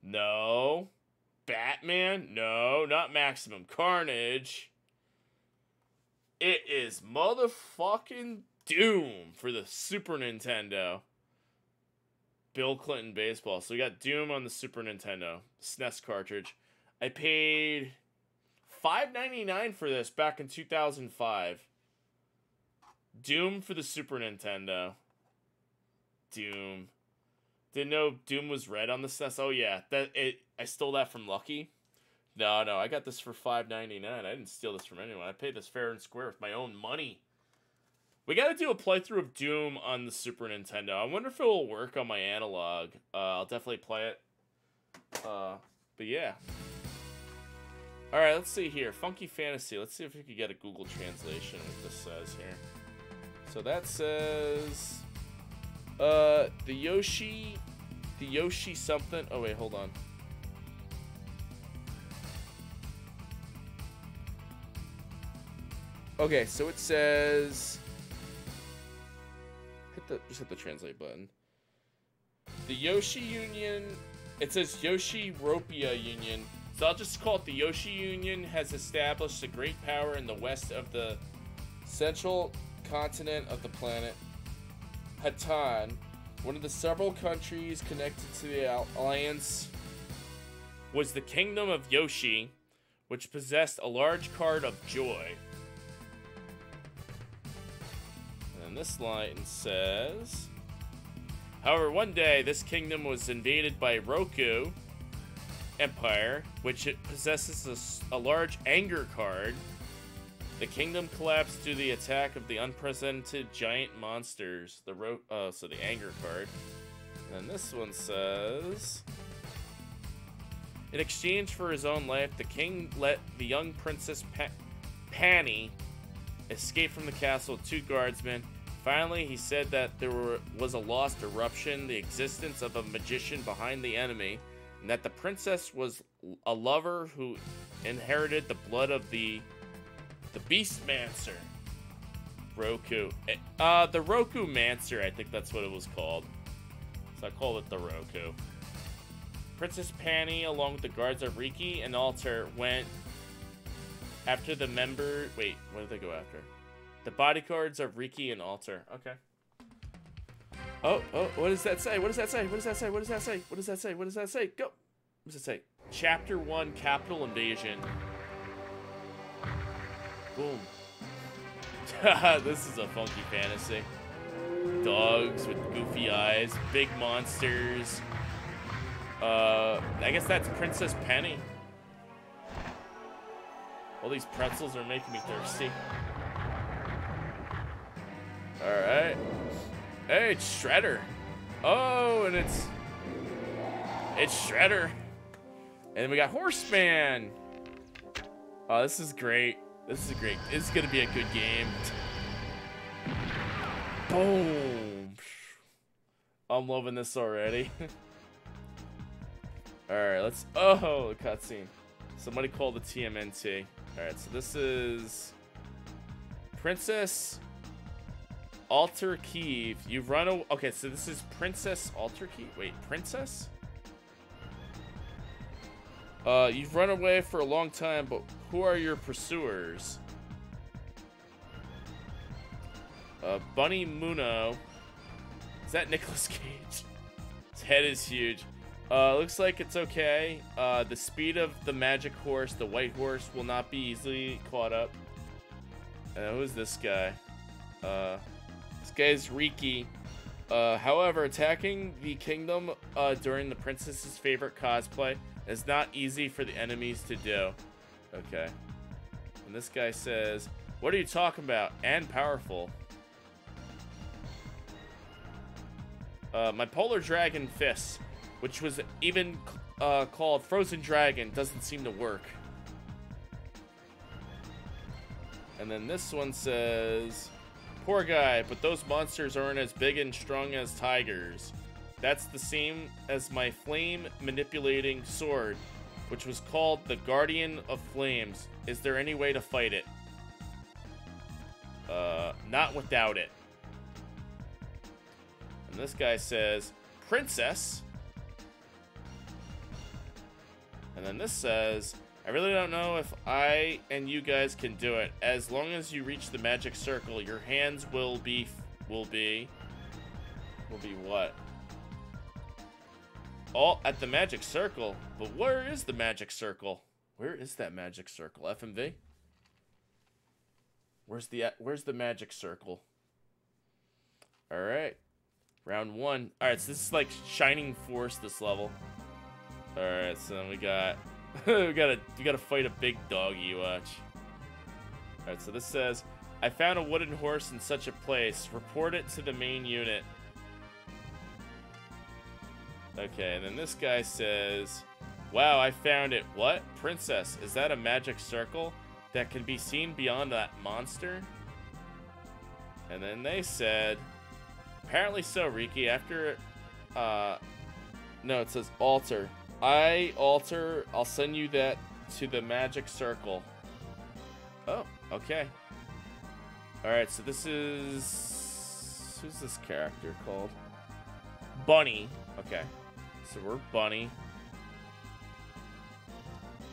No. Batman? No, not Maximum Carnage. It is motherfucking Doom for the Super Nintendo. Bill Clinton baseball. So we got Doom on the Super Nintendo SNES cartridge. I paid $5.99 for this back in 2005. Doom for the Super Nintendo. Doom. Didn't know Doom was red on the SNES. Oh yeah, I stole that from Lucky. No, I got this for $5.99. I didn't steal this from anyone. I paid this fair and square with my own money. We got to do a playthrough of Doom on the Super Nintendo. I wonder if it will work on my analog. I'll definitely play it. But yeah. Alright, let's see here. Funky Fantasy. Let's see if we can get a Google translation of what this says here. So that says... the Yoshi something... Oh, wait, hold on. Okay, so it says... Just hit the translate button. The Yoshi Union... It says Yoshi Ropia Union. So I'll just call it the Yoshi Union has established a great power in the west of the central continent of the planet. Hatan, one of the several countries connected to the alliance was the kingdom of Yoshi, which possessed a large card of joy. And this line says, however, one day this kingdom was invaded by Roku Empire, which it possesses a large anger card. The kingdom collapsed due to the attack of the unprecedented giant monsters. So the anger card. And this one says, in exchange for his own life, the king let the young princess Panny escape from the castle with 2 guardsmen. Finally, he said that there was a lost eruption, the existence of a magician behind the enemy, and that the princess was a lover who inherited the blood of the Beastmancer. Roku. The Roku Mancer, I think that's what it was called. So I called it the Roku. Princess Panny, along with the guards of Riki and Alter, went after the member... Wait, what did they go after? The bodyguards of Riki and Alter. Okay. Oh, what does that say? What does that say? What does that say? What does that say? What does that say? What does that say? Go! What does it say? Chapter 1, Capital Invasion. Boom. This is a funky fantasy. Dogs with goofy eyes, big monsters. I guess that's Princess Penny. All these pretzels are making me thirsty. Alright. Hey, it's Shredder. Oh, and it's Shredder. And then we got Horseman. Oh, this is great. This is gonna be a good game. Boom. I'm loving this already. Alright, let's... Oh, the cutscene. Somebody called the TMNT. Alright, so this is... Princess Alter Kiev. You've run away... Okay, so this is Princess Alter Kiev? Wait, Princess? You've run away for a long time, but who are your pursuers? Bunny Muno. Is that Nicolas Cage? His head is huge. Looks like it's okay. The speed of the magic horse, the white horse, will not be easily caught up. Who's this guy? This guy's Riki. However, attacking the kingdom during the princess's favorite cosplay is not easy for the enemies to do. Okay. And this guy says, what are you talking about? And powerful. My polar dragon fists, which was even called Frozen Dragon, doesn't seem to work. And then this one says, poor guy, but those monsters aren't as big and strong as tigers. That's the same as my flame manipulating sword, which was called the Guardian of Flames. Is there any way to fight it? Not without it. And this guy says, Princess. And then this says, I really don't know if I and you guys can do it. As long as you reach the magic circle, your hands will be what? All at the magic circle. But where is the magic circle? Where is that magic circle? FMV? Where's the magic circle? All right. Round 1. All right, so this is like Shining Force, this level. All right, so then we got we gotta fight a big doggy, you watch. All right, so this says, I found a wooden horse in such a place. Report it to the main unit. Okay, and then this guy says, wow, I found it. What? Princess, is that a magic circle that can be seen beyond that monster? And then they said, apparently so, Riki. After, no, it says alter. I'll send you that to the magic circle. Oh, okay. Alright, so this is... Who's this character called? Bunny. Okay. So we're Bunny.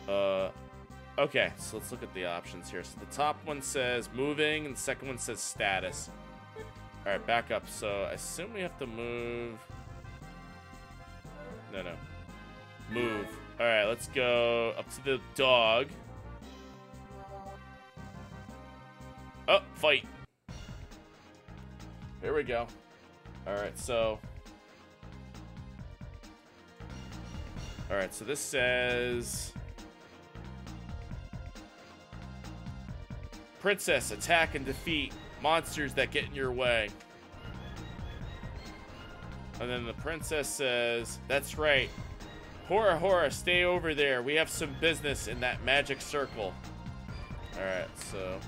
Okay, so let's look at the options here. So the top one says moving, and the second one says status. Alright, back up. So I assume we have to move... No. Move. Alright, let's go up to the dog. Oh, fight. Here we go. Alright, so... Alright, so this says... Princess, attack and defeat monsters that get in your way. And then the princess says, that's right. Hora, Hora, stay over there. We have some business in that magic circle. Alright, so...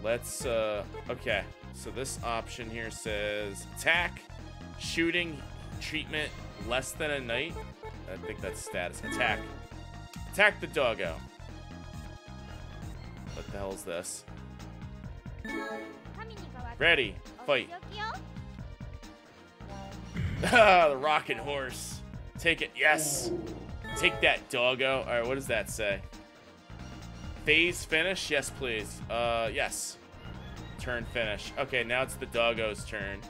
Let's, okay. So this option here says attack, shooting, treatment, less than a night. I think that's status. Attack. Attack the doggo. What the hell is this? Ready. Fight. Ah, the rocking horse. Take it. Yes. Take that, doggo. Alright, what does that say? Phase finish? Yes, please. Yes. Turn finish. Okay, now it's the doggo's turn.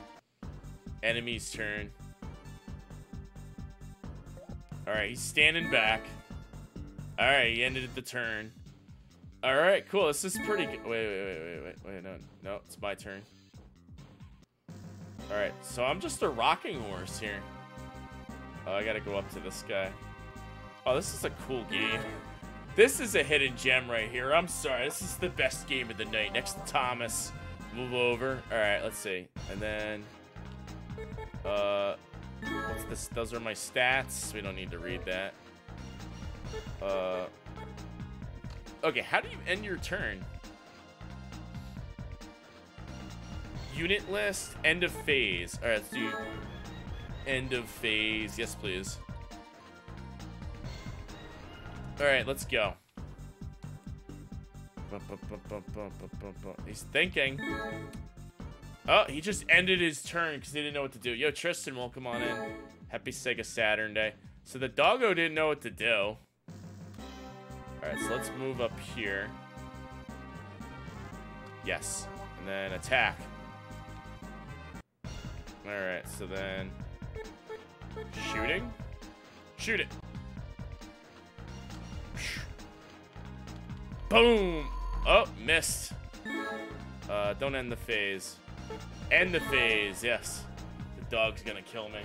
Enemy's turn. Alright, he's standing back. Alright, he ended the turn. Alright, cool. This is pretty good. Wait, no, it's my turn. Alright, so I'm just a rocking horse here. Oh, I gotta go up to this guy. Oh, this is a cool game. This is a hidden gem right here. I'm sorry. This is the best game of the night. Next to Thomas. Move over. Alright, let's see. And then... what's this? Those are my stats. We don't need to read that. Okay, how do you end your turn? Unit list. End of phase. Alright, let's do... End of phase. Yes, please. Alright, let's go. He's thinking. Oh, he just ended his turn because he didn't know what to do. Yo, Tristan, welcome on in. Happy Sega Saturn Day. So the doggo didn't know what to do. Alright, so let's move up here. Yes. And then attack. Alright, so then... Shooting? Shoot it. Boom! Oh, missed. Don't end the phase. End the phase, yes. The dog's gonna kill me.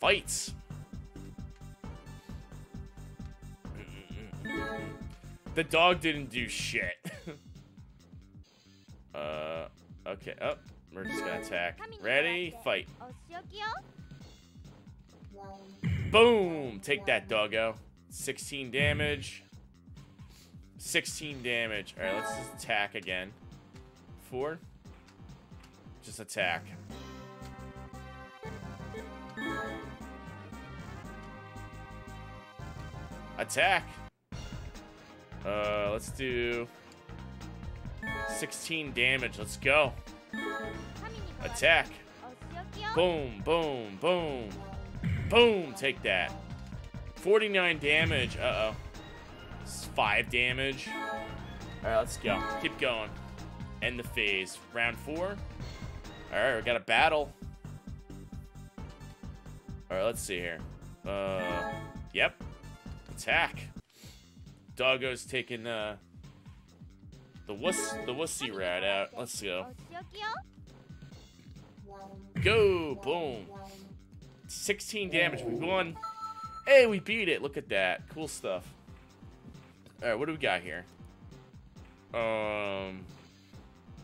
Fights! The dog didn't do shit. Okay, oh, we're just gonna attack. Ready, fight. Boom! Take that, doggo. 16 damage. 16 damage. Alright, let's just attack again. 4. Just attack. Attack! Let's do 16 damage. Let's go. Attack. Boom, boom, boom. Boom! Take that. 49 damage. Uh-oh. 5 damage. Alright, let's go. Keep going. End the phase. Round 4. Alright, we got a battle. Alright, let's see here. Yep. Attack. Doggo's taking, the wussy rat out. Let's go. Go! Boom. 16 damage. We won. Hey, we beat it. Look at that. Cool stuff. Alright, what do we got here?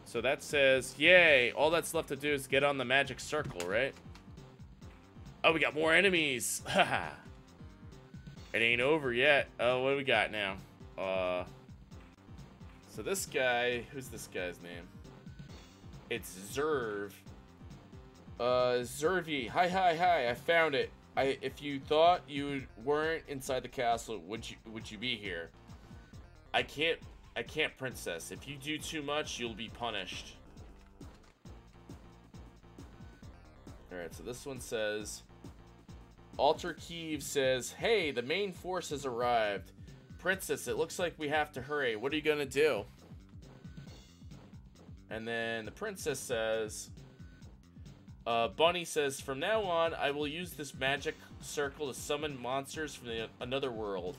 So that says, yay, all that's left to do is get on the magic circle, right? Oh, we got more enemies. Haha. It ain't over yet. Oh, what do we got now? So this guy, who's this guy's name? It's Zerv. Zervy. Hi, I found it. If you thought you weren't inside the castle, would you be here? I can't, princess. If you do too much, you'll be punished. Alright, so this one says... Alter Kiev says, hey, the main force has arrived. Princess, it looks like we have to hurry. What are you gonna do? And then the princess says... Bunny says, from now on, I will use this magic circle to summon monsters from another world.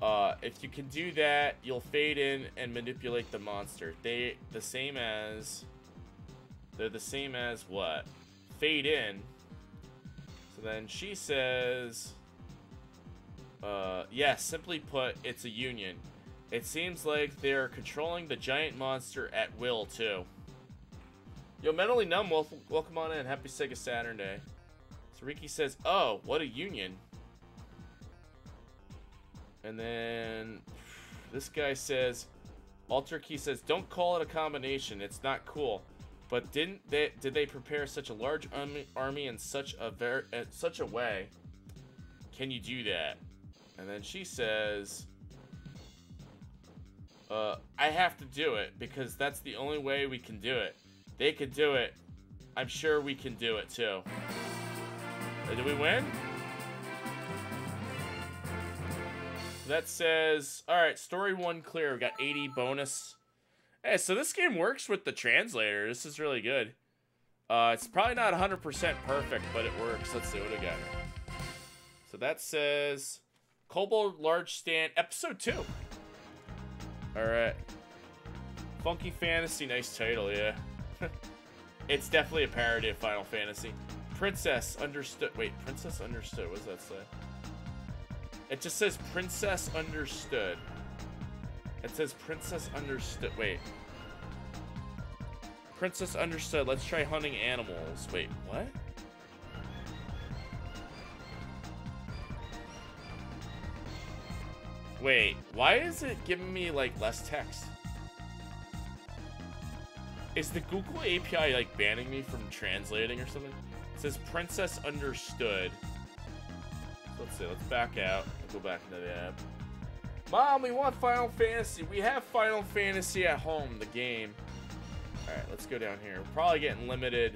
If you can do that, you'll fade in and manipulate the monster. They're the same as what? Fade in. So then she says, yes, simply put, it's a union. It seems like they're controlling the giant monster at will, too. Yo, Mentally Numb, welcome on in. Happy Sega SaturnDay. So Riki says, oh, what a union. And then this guy says, Alter Key says, don't call it a combination. It's not cool. But did they prepare such a large army in such a way? Can you do that? And then she says, I have to do it because that's the only way we can do it. They could do it. I'm sure we can do it too. Did we win? That says, alright, story 1 clear. We got 80 bonus. Hey, so this game works with the translator. This is really good. It's probably not 100% perfect, but it works. Let's see what we got here. So that says, Kobold Large Stand, Episode 2. Alright. Funky Fantasy, nice title, yeah. It's definitely a parody of Final Fantasy. Princess Understood. Wait, Princess Understood. What does that say? It just says Princess Understood. It says Princess Understood. Wait. Princess Understood. Let's try hunting animals. Wait, what? Wait, why is it giving me, like, less text? Is the Google API, like, banning me from translating or something? It says Princess Understood. Let's see, let's back out and go back into the app. Mom, we want Final Fantasy. We have Final Fantasy at home, the game. Alright, let's go down here. We're probably getting limited.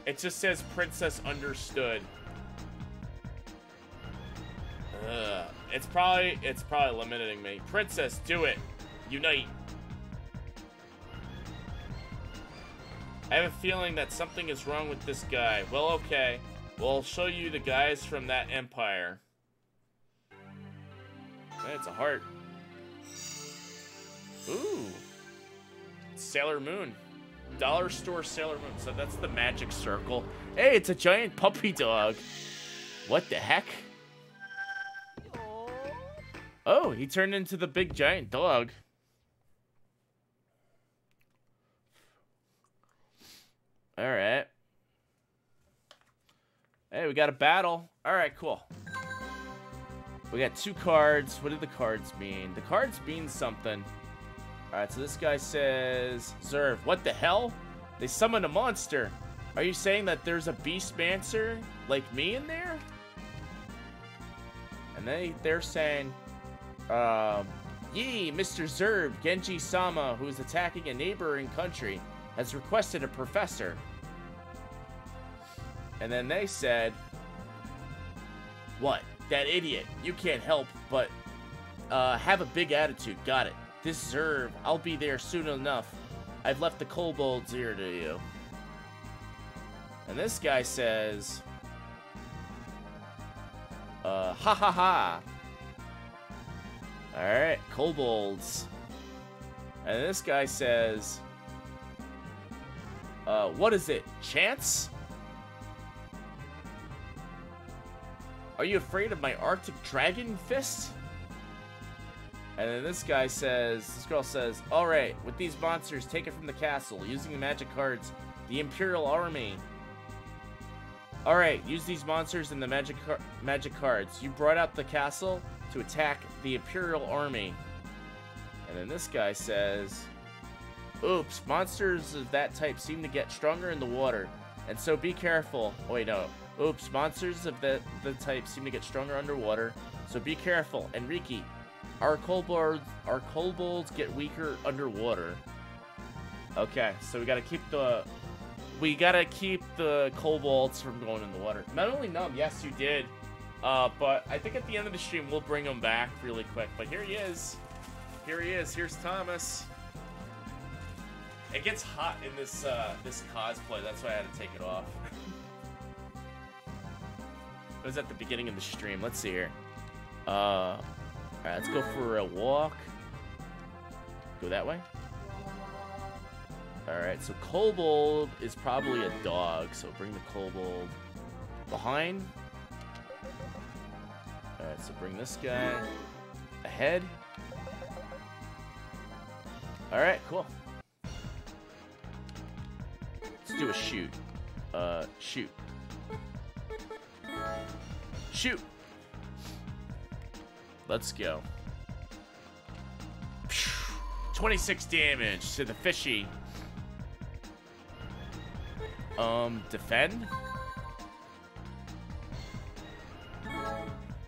It just says Princess Understood. It's probably limiting me. Princess, do it. Unite. I have a feeling that something is wrong with this guy. Well, okay. We'll show you the guys from that empire. Hey, it's a heart. Ooh. Sailor Moon. Dollar Store Sailor Moon. So that's the magic circle. Hey, it's a giant puppy dog. What the heck? Oh, he turned into the big giant dog. Alright. Hey, we got a battle. Alright, cool. We got 2 cards. What do the cards mean? The cards mean something. Alright, so this guy says, Zerv, what the hell? They summoned a monster. Are you saying that there's a Beastmancer like me in there? And they're saying, Yee, Mr. Zerv, Genji-sama, who is attacking a neighboring country, has requested a professor. And then they said, what? That idiot. You can't help but have a big attitude. Got it. This Zerv, I'll be there soon enough. I've left the kobold's ear to you. And this guy says, ha ha ha. Alright, kobolds. And this guy says, what is it? Chance? Are you afraid of my Arctic Dragon Fist? And then this girl says, alright, with these monsters, take it from the castle, using the magic cards, the Imperial Army. Alright, use these monsters and the magic cards. You brought out the castle to attack the Imperial Army. And then this guy says, oops, monsters of that type seem to get stronger in the water, and so be careful. Oh, wait, no. Oops, monsters of the type seem to get stronger underwater, so be careful. And Riki, our kobolds get weaker underwater. Okay, so we gotta keep the kobolds from going in the water. Mentally Numb, yes, you did. But I think at the end of the stream we'll bring him back really quick. But here he is. Here he is. Here's Thomas. It gets hot in this this cosplay. That's why I had to take it off. It was at the beginning of the stream. Let's see here. All right, let's go for a walk. Go that way. All right, so Kobold is probably a dog, so bring the Kobold behind. All right, so bring this guy ahead. All right, cool. Let's do a shoot. Shoot. Shoot. Let's go. 26 damage to the fishy. Defend?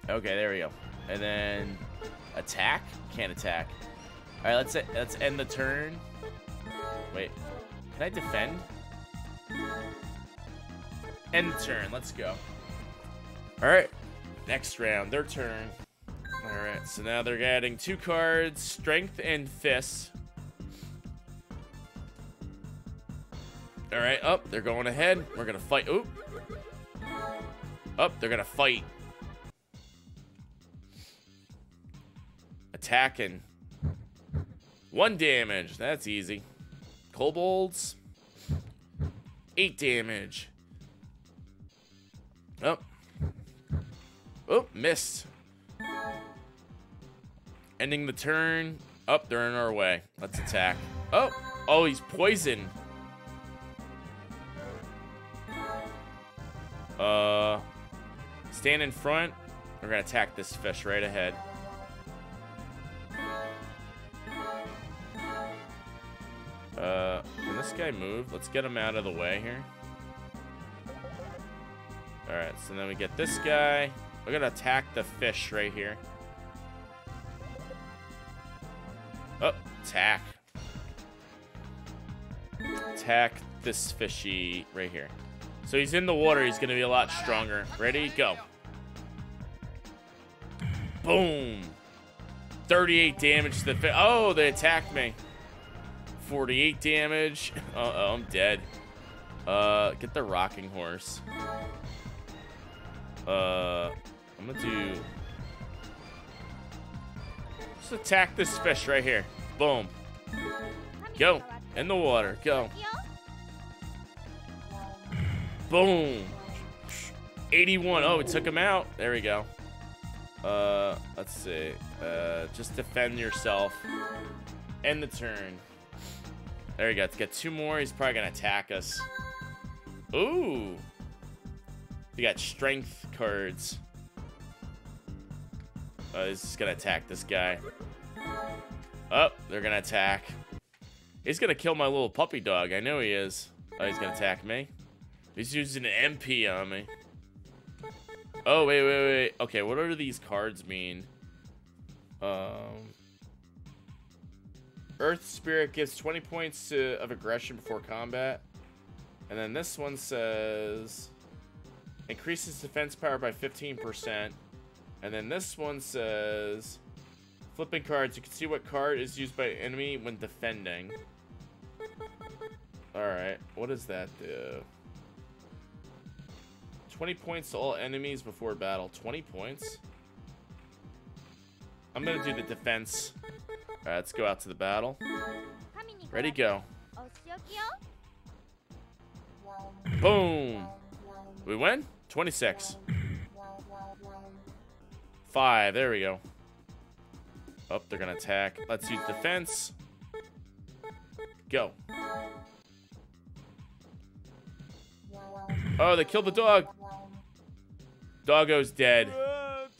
Okay, there we go. And then attack? Can't attack. All right, let's end the turn. Wait, can I defend? End the turn. Let's go. All right, next round, their turn. All right, so now they're adding 2 cards, Strength and Fists. All right, up, they're going ahead. We're gonna fight. Oop. Up, they're gonna fight. Attacking. 1 damage. That's easy. Kobolds. 8 damage. Oh. Oh, missed. Ending the turn. Oh, they're in our way. Let's attack. Oh. Oh, he's poisoned. Stand in front. We're gonna attack this fish right ahead. Can this guy move? Let's get him out of the way here. Alright, so then we get this guy. We're gonna attack the fish right here. Oh, attack. Attack this fishy right here. So he's in the water, he's gonna be a lot stronger. Ready? Go. Boom. 38 damage to the fish. Oh, they attacked me. 48 damage. Uh-oh, I'm dead. Get the rocking horse. I'm gonna do... Just attack this fish right here. Boom. Go. In the water. Go. Boom. 81. Oh, we took him out. There we go. Let's see. Just defend yourself. End the turn. There we go. Let's get 2 more. He's probably gonna attack us. Ooh. We got strength cards. He's just gonna attack this guy. Oh, they're gonna attack. He's gonna kill my little puppy dog. I know he is. Oh, he's gonna attack me. He's using an MP on me. Oh, wait. Okay, what do these cards mean? Earth Spirit gives 20 points of aggression before combat. And then this one says... increases defense power by 15%. And then this one says... flipping cards, you can see what card is used by an enemy when defending. Alright, what does that do? 20 points to all enemies before battle. 20 points? I'm gonna do the defense. Alright, let's go out to the battle. Ready, go. Boom! We win? 26. 5, there we go. Oh, they're gonna attack. Let's use defense. Go. Oh, they killed the dog. Doggo's dead.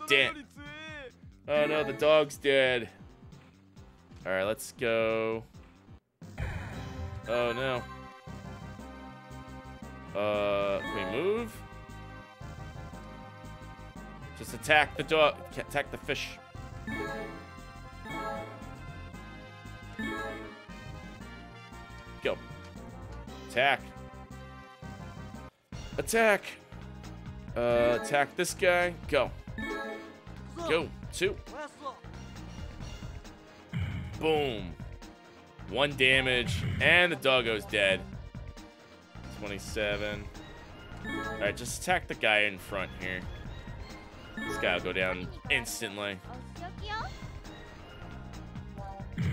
Damn. Oh no, the dog's dead. Alright, let's go. Oh no. Can we move? Just attack the dog. Attack the fish. Go. Attack. Attack. Attack this guy. Go. Go. 2. Boom. 1 damage, and the doggo's dead. 27. Alright, just attack the guy in front here. This guy will go down instantly.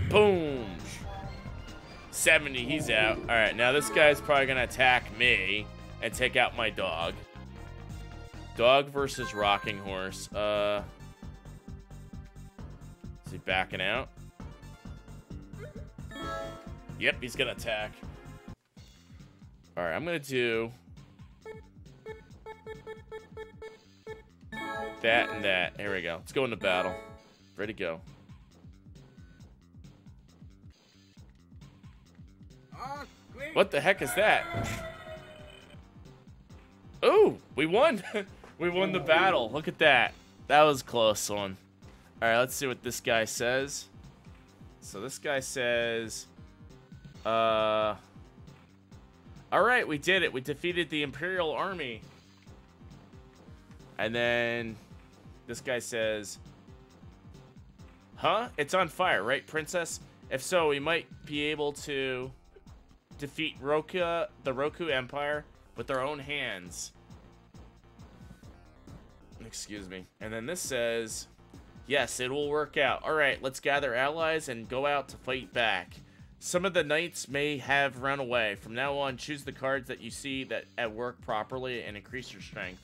Boom! 70, he's out. Alright, now this guy's probably gonna attack me and take out my dog. Dog versus rocking horse. Is he backing out? Yep, he's gonna attack. Alright, I'm gonna do that and that. Here we go. Let's go into battle. Ready to go. What the heck is that? Ooh, we won. We won the battle. Look at that. That was a close one. Alright, let's see what this guy says. So this guy says, alright, we did it. We defeated the Imperial Army. And then this guy says, huh? It's on fire, right, Princess? If so, we might be able to defeat the Roku Empire with our own hands. Excuse me. And then this says, yes, it will work out. Alright, let's gather allies and go out to fight back. Some of the knights may have run away. From now on, choose the cards that you see that at work properly and increase your strength.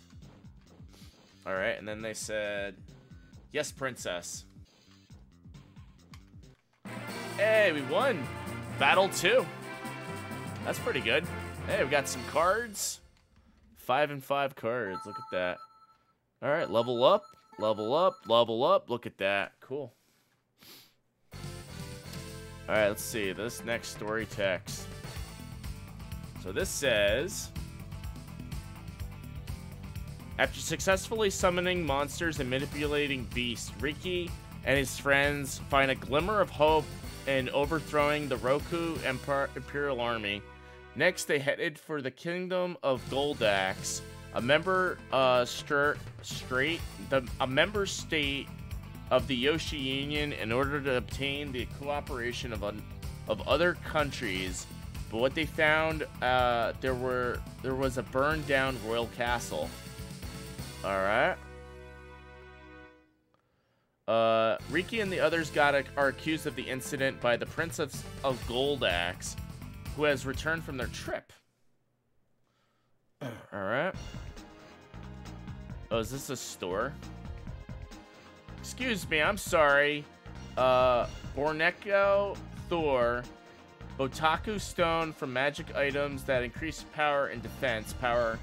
Alright, and then they said, yes, Princess. Hey, we won. Battle 2. That's pretty good. Hey, we got some cards. 5 and 5 cards. Look at that. Alright, level up, level up, level up. Look at that. Cool. Alright, let's see. This next story text. So this says, after successfully summoning monsters and manipulating beasts, Riki and his friends find a glimmer of hope in overthrowing the Roku Imperial Army. Next, they headed for the Kingdom of Goldax, a member state of the Yoshi Union, in order to obtain the cooperation of other countries. But what they found, there was a burned down royal castle. All right. Riki and the others are accused of the incident by the Princess of Goldax, who has returned from their trip. Alright. Oh, is this a store? Excuse me, I'm sorry. Borneko Thor. Otaku Stone from magic items that increase power and defense power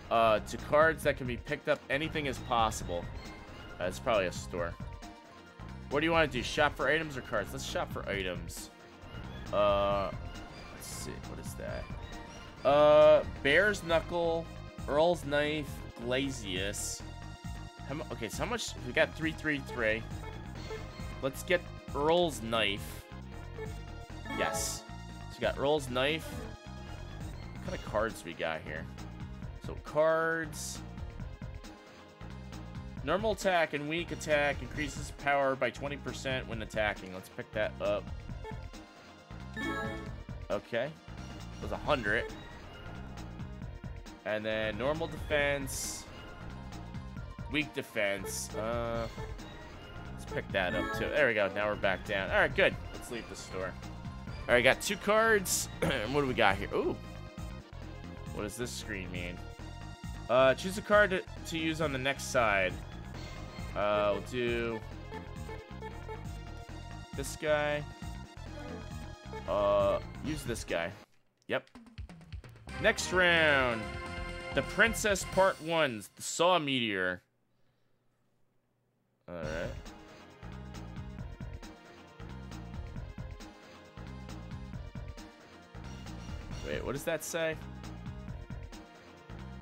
to cards that can be picked up. Anything is possible. It's probably a store. What do you want to do? Shop for items or cards? Let's shop for items. Let's see. What is that? Bear's Knuckle, Earl's Knife, Glazius. Okay, so how much? We got 333. Let's get Earl's Knife. Yes. So we got Earl's Knife. What kind of cards we got here? So cards. Normal attack and weak attack increases power by 20% when attacking. Let's pick that up. Okay. It was 100. And then normal defense. Weak defense. Let's pick that up too. There we go. Now we're back down. Alright, good. Let's leave the store. Alright, got 2 cards. And what do we got here? Ooh. What does this screen mean? Choose a card to use on the next side. We'll do this guy. Use this guy. Yep. Next round. The Princess Part 1. The Saw Meteor. Alright. Wait, what does that say?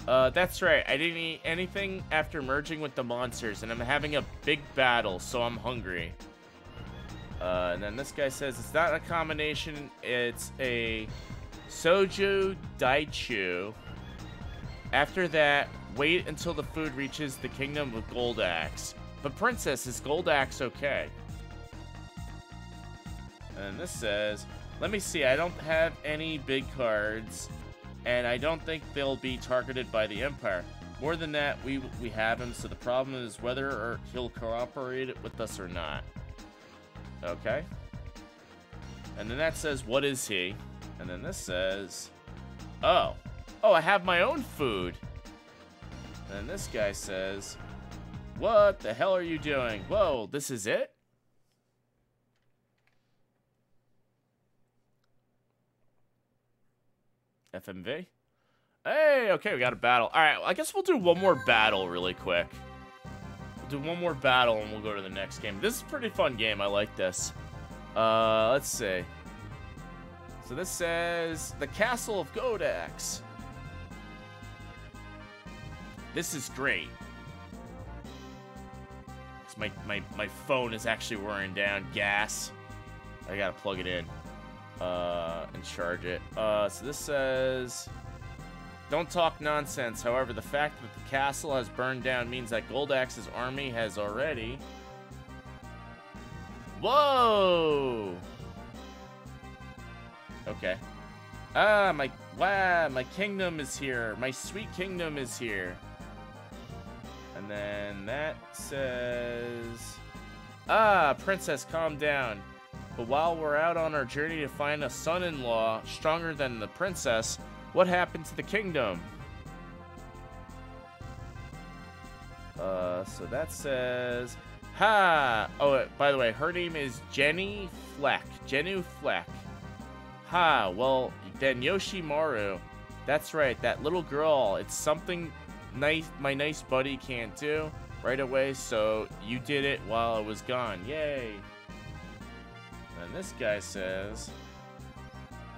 That's right. I didn't eat anything after merging with the monsters, and I'm having a big battle, so I'm hungry. And then this guy says it's not a combination, it's a Soju Daichu. After that, wait until the food reaches the Kingdom of Goldax. But Princess, is Goldax okay? And this says, Let me see. I don't have any big cards, and I don't think they'll be targeted by the Empire. More than that, we have him, so the problem is whether or he'll cooperate with us or not. Okay. And then that says, what is he? And then this says, oh, I have my own food. And then this guy says, what the hell are you doing? Whoa, this is it? FMV? Hey, okay, we got a battle. All right, I guess we'll do one more battle really quick. We'll do one more battle and we'll go to the next game. This is a pretty fun game. I like this. Let's see. So this says the Castle of Godax. This is great. My phone is actually wearing down gas. I gotta plug it in and charge it. So this says, don't talk nonsense. However, the fact that the castle has burned down means that Goldax's army has already... Whoa! Okay. My kingdom is here. My sweet kingdom is here. And then that says, princess, calm down. But while we're out on our journey to find a son-in-law stronger than the princess, what happened to the kingdom? So that says, ha! Oh, by the way, her name is Jenny Fleck. Jenny Fleck. Ha, well, then Yoshimaru. That's right, that little girl. It's something nice my nice buddy can't do right away, so you did it while I was gone. Yay! And this guy says,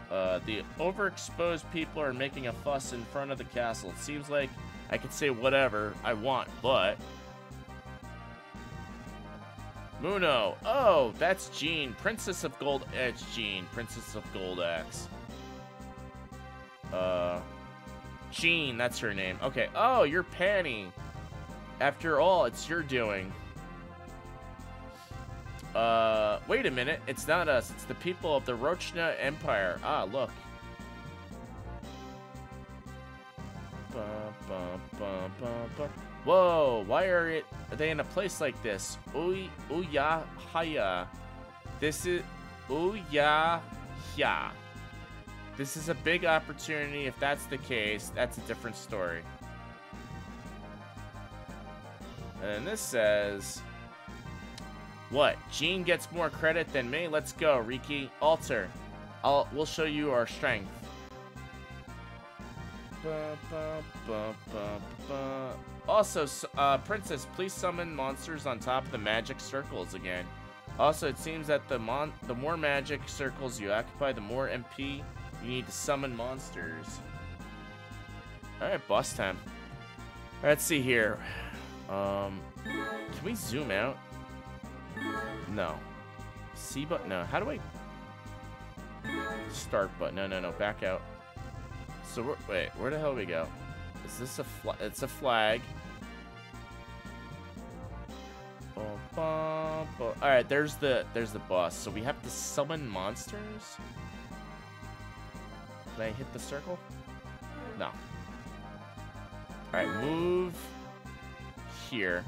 the overexposed people are making a fuss in front of the castle. It seems like I could say whatever I want, but... Muno. Oh, that's Jean. Princess of Gold Edge, Jean. Princess of Goldax. Jean, that's her name. Okay. Oh, you're Panny. After all, it's your doing. Wait a minute. It's not us. It's the people of the Rochna Empire. Ah, look. Whoa, why are they in a place like this? Ouya haya. This is Ouya ya. This is a big opportunity. If that's the case, that's a different story. And then this says, what? Jean gets more credit than me? Let's go, Riki. Alter. We'll show you our strength. Also, Princess, please summon monsters on top of the magic circles again. Also, it seems that the more magic circles you occupy, the more MP you need to summon monsters. Alright, boss time. Alright, let's see here. Can we zoom out? No. C button? No. How do I... Start button. No. Back out. So, wait. Where the hell do we go? Is this a flag? It's a flag. Alright, there's the boss. So we have to summon monsters? Can I hit the circle? No. Alright, move here.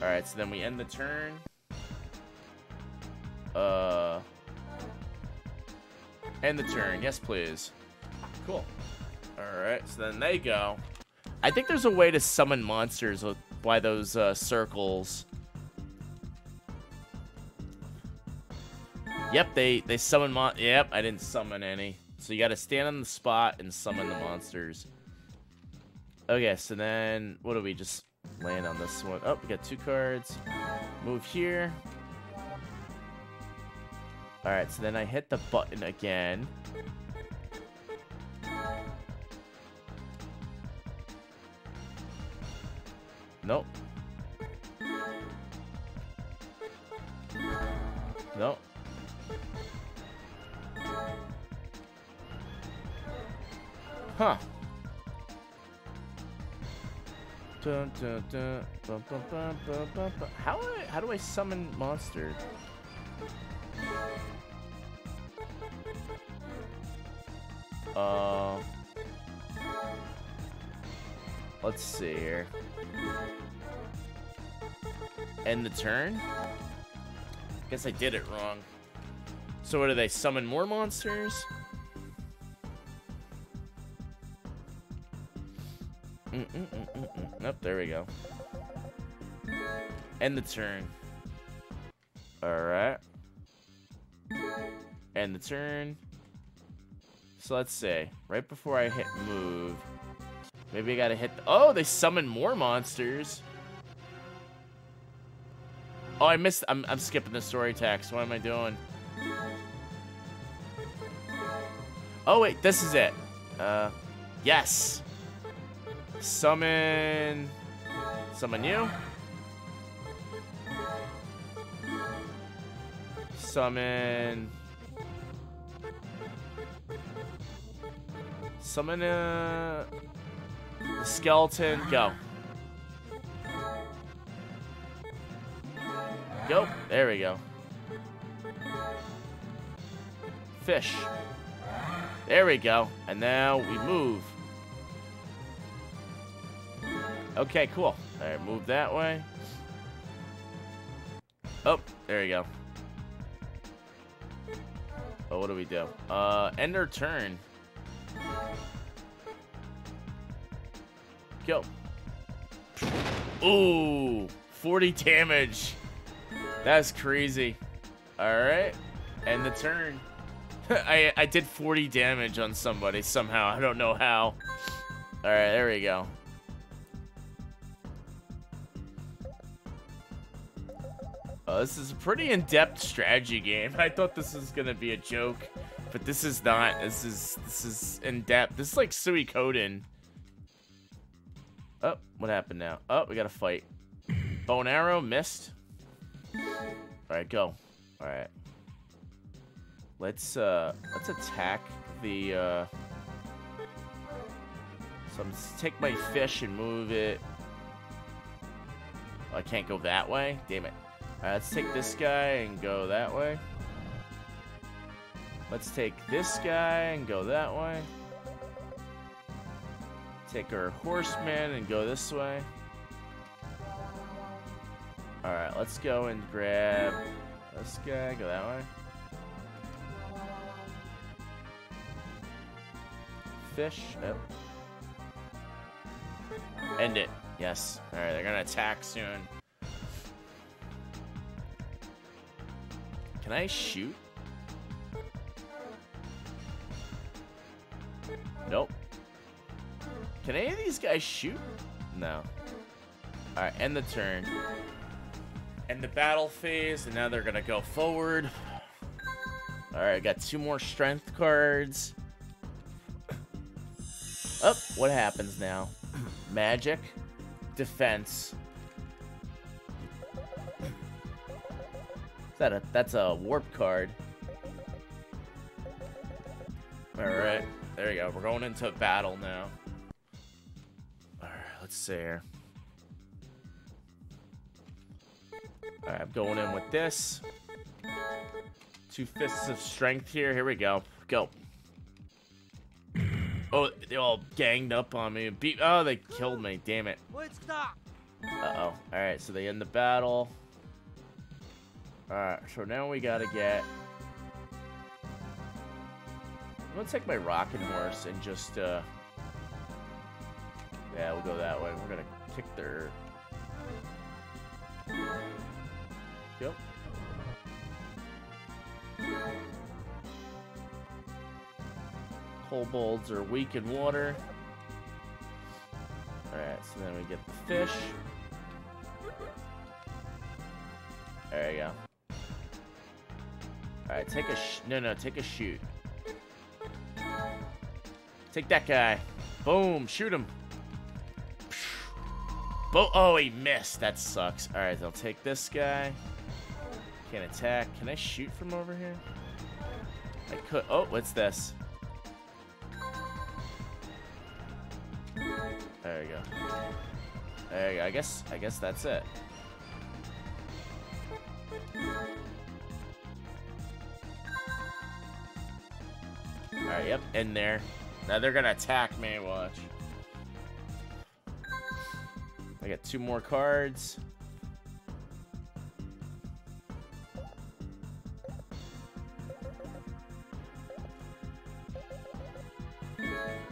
Alright, so then we end the turn. End the turn. Yes, please. Cool. Alright, so then they go. I think there's a way to summon monsters by those circles. Yep, they summon Yep, I didn't summon any. So you gotta stand on the spot and summon the monsters. Okay, so then what do we just land on this one? Oh, we got 2 cards. Move here. Alright, so then I hit the button again. Nope. Nope. Huh. Dun, dun, dun, bum, bum, bum, bum, bum, bum. How do I summon monster? Let's see here. End the turn? Guess I did it wrong. So what do they summon more monsters? Nope, there we go. End the turn. Alright. End the turn. So let's see. Right before I hit move. Maybe I gotta hit oh, they summon more monsters. Oh, I missed. I'm skipping the story text. What am I doing? Oh, wait. This is it. Yes. Summon you. Summon a skeleton. Go. Go. There we go. Fish. There we go. And now we move. Okay, cool. Alright, move that way. Oh, there we go. Oh, what do we do? End our turn. Go. Ooh, 40 damage. That's crazy. Alright. End the turn. I did 40 damage on somebody somehow. I don't know how. Alright, there we go. Oh, this is a pretty in-depth strategy game. I thought this was gonna be a joke, but this is not. This is in-depth. This is like Suikoden. Oh, what happened now? Oh, we gotta fight. Bow and arrow, missed. Alright, go. Alright. Let's attack the so I'm just take my fish and move it. Oh, I can't go that way? Damn it. Alright, let's take this guy and go that way. Let's take this guy and go that way. Take our horseman and go this way. Alright, let's go and grab this guy, go that way. Fish, nope. End it, yes. Alright, they're gonna attack soon. Can I shoot? Nope. Can any of these guys shoot? No. Alright, end the turn. End the battle phase, and now they're gonna go forward. Alright, I got 2 more strength cards. Oh, what happens now? Magic. Defense. That's a warp card. Alright, there you go. We're going into battle now. Alright, let's see here. Alright, I'm going in with this. 2 fists of strength here. Here we go. Go. Oh, they all ganged up on me. Oh, they killed me. Damn it. Uh-oh. Alright, so they end the battle. Alright, so now we gotta get... I'm gonna take my rocking horse and just, yeah, we'll go that way. We're gonna kick their... Yep. Kobolds are weak in water. Alright, so then we get the fish. There you go. Alright, take a take a shoot. Take that guy. Boom, shoot him. Oh, he missed. That sucks. Alright, I'll take this guy. Can't attack. Can I shoot from over here? I could. Oh, what's this? There you go. There you go. I guess that's it. Alright, yep, in there. Now they're gonna attack me, watch. I got 2 more cards.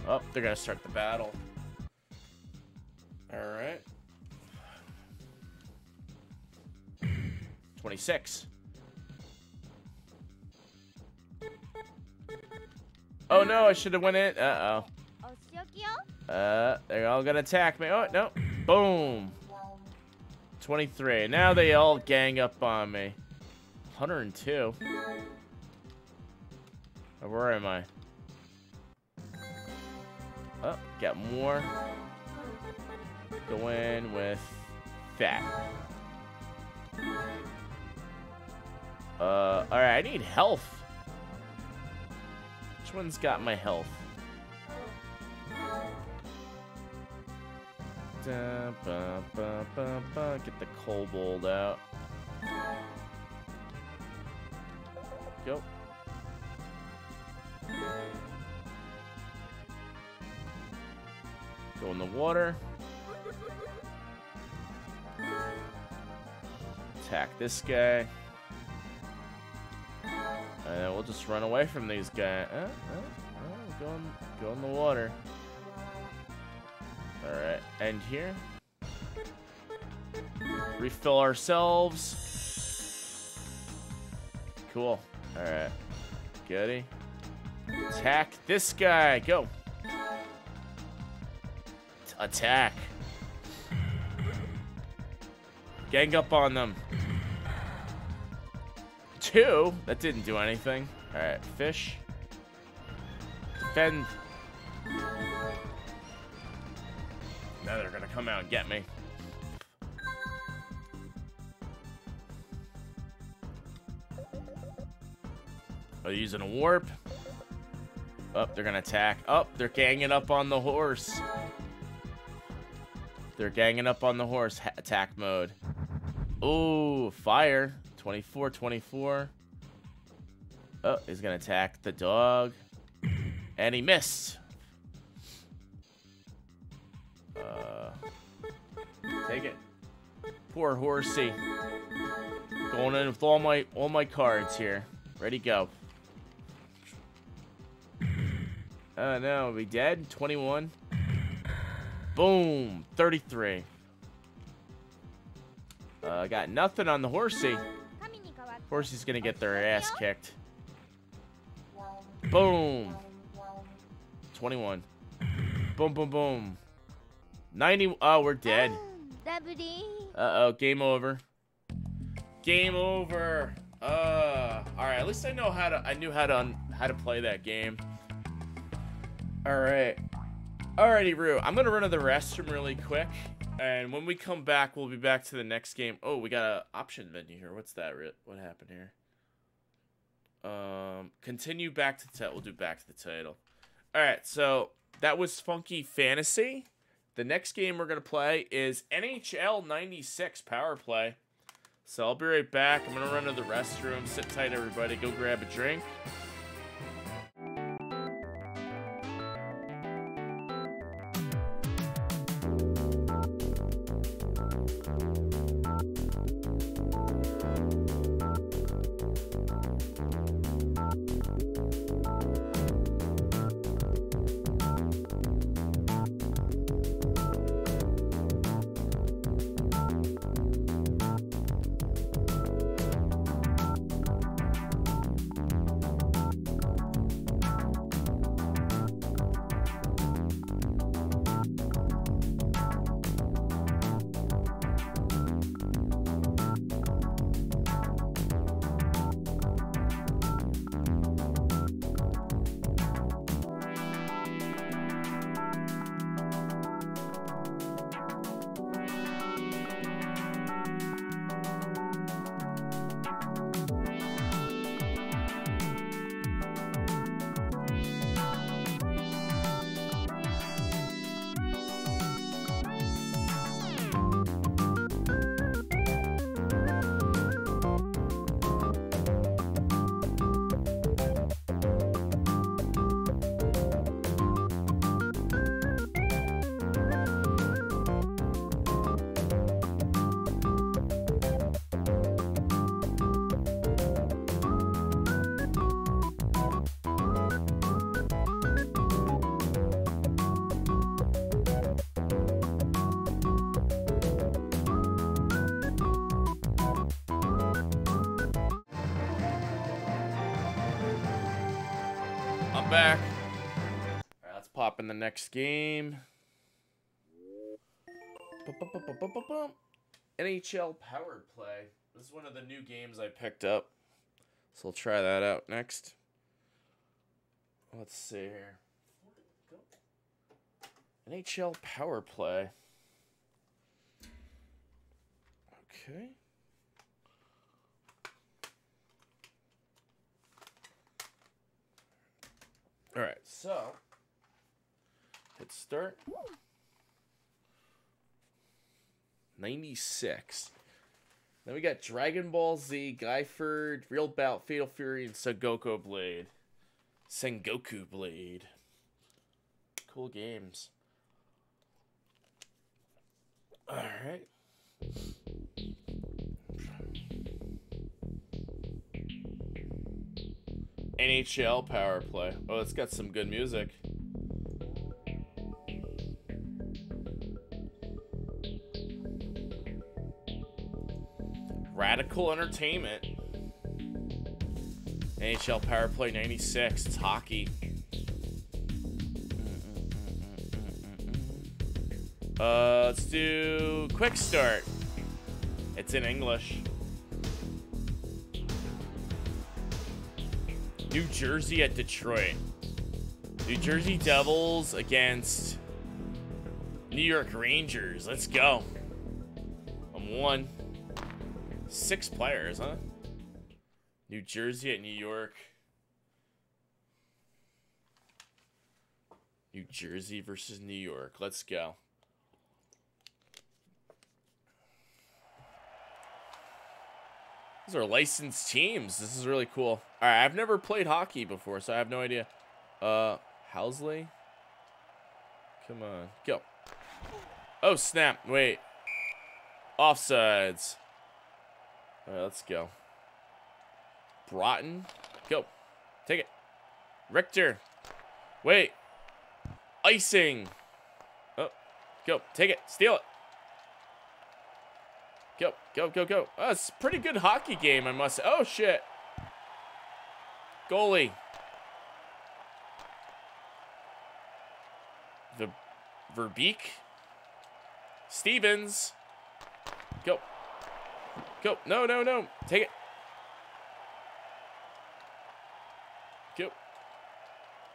Oh, they're gonna start the battle. Alright. 26. Oh no, I should have went in. Uh-oh. They're all gonna attack me. Oh, no. Boom. 23. Now they all gang up on me. 102. Oh, where am I? Oh, got more. Go in with that. Alright, I need health. Which one's got my health? Da, ba, ba, ba, ba. Get the kobold out. Go. Go in the water. Attack this guy. And then we'll just run away from these guys. Go in the water. Alright, end here. Refill ourselves. Cool. Alright. Goody. Attack this guy. Go. Attack. Gang up on them. 2? That didn't do anything. Alright, fish. Defend. Now they're gonna come out and get me. Are they using a warp? Oh, they're gonna attack. Oh, they're ganging up on the horse. They're ganging up on the horse. Attack mode. Ooh, fire. 24, 24. Oh, he's gonna attack the dog. And he missed. Take it. Poor horsey. Going in with all my cards here. Ready, go. Oh no, are we dead? 21. Boom. 33. Got nothing on the horsey. Horsey's gonna get their ass kicked. Boom. 21. Boom, boom, boom. 90. Oh, we're dead. Uh-oh, game over. Game over. Alright, at least I know how to. I knew how to play that game. Alright. Alrighty, Roo. I'm gonna run to the restroom really quick. And when we come back, we'll be back to the next game. Oh, we got an option menu here. What's that? What happened here? Continue back to the title. We'll do back to the title. Alright, so that was Funky Fantasy. The next game we're going to play is NHL 96 Power Play. So I'll be right back. I'm going to run to the restroom. Sit tight, everybody. Go grab a drink. I'm back. Alright, let's pop in the next game. NHL Power Play. This is one of the new games I picked up. So we'll try that out next. Let's see here. NHL Power Play. Okay. Alright, so hit start. 96. Then we got Dragon Ball Z, Guyford, Real Bout, Fatal Fury, and Sengoku Blade. Sengoku Blade. Cool games. Alright. NHL Power Play. Oh, it's got some good music. Radical Entertainment. NHL Power Play 96. It's hockey. Let's do Quick Start. It's in English. New Jersey at Detroit. New Jersey Devils against New York Rangers. Let's go. I'm 1. 6 players, huh? New Jersey at New York. New Jersey versus New York. Let's go. These are licensed teams. This is really cool. All right, I've never played hockey before, so I have no idea. Housley? Come on, go. Oh, snap. Wait. Offsides. All right, let's go. Broughton. Go. Take it. Richter. Wait. Icing. Oh, go. Take it. Steal it. Go, go, go, go. Oh, it's a pretty good hockey game, I must say. Oh, shit. Goalie. The Verbeek. Stevens. Go. Go. No, no, no. Take it. Go.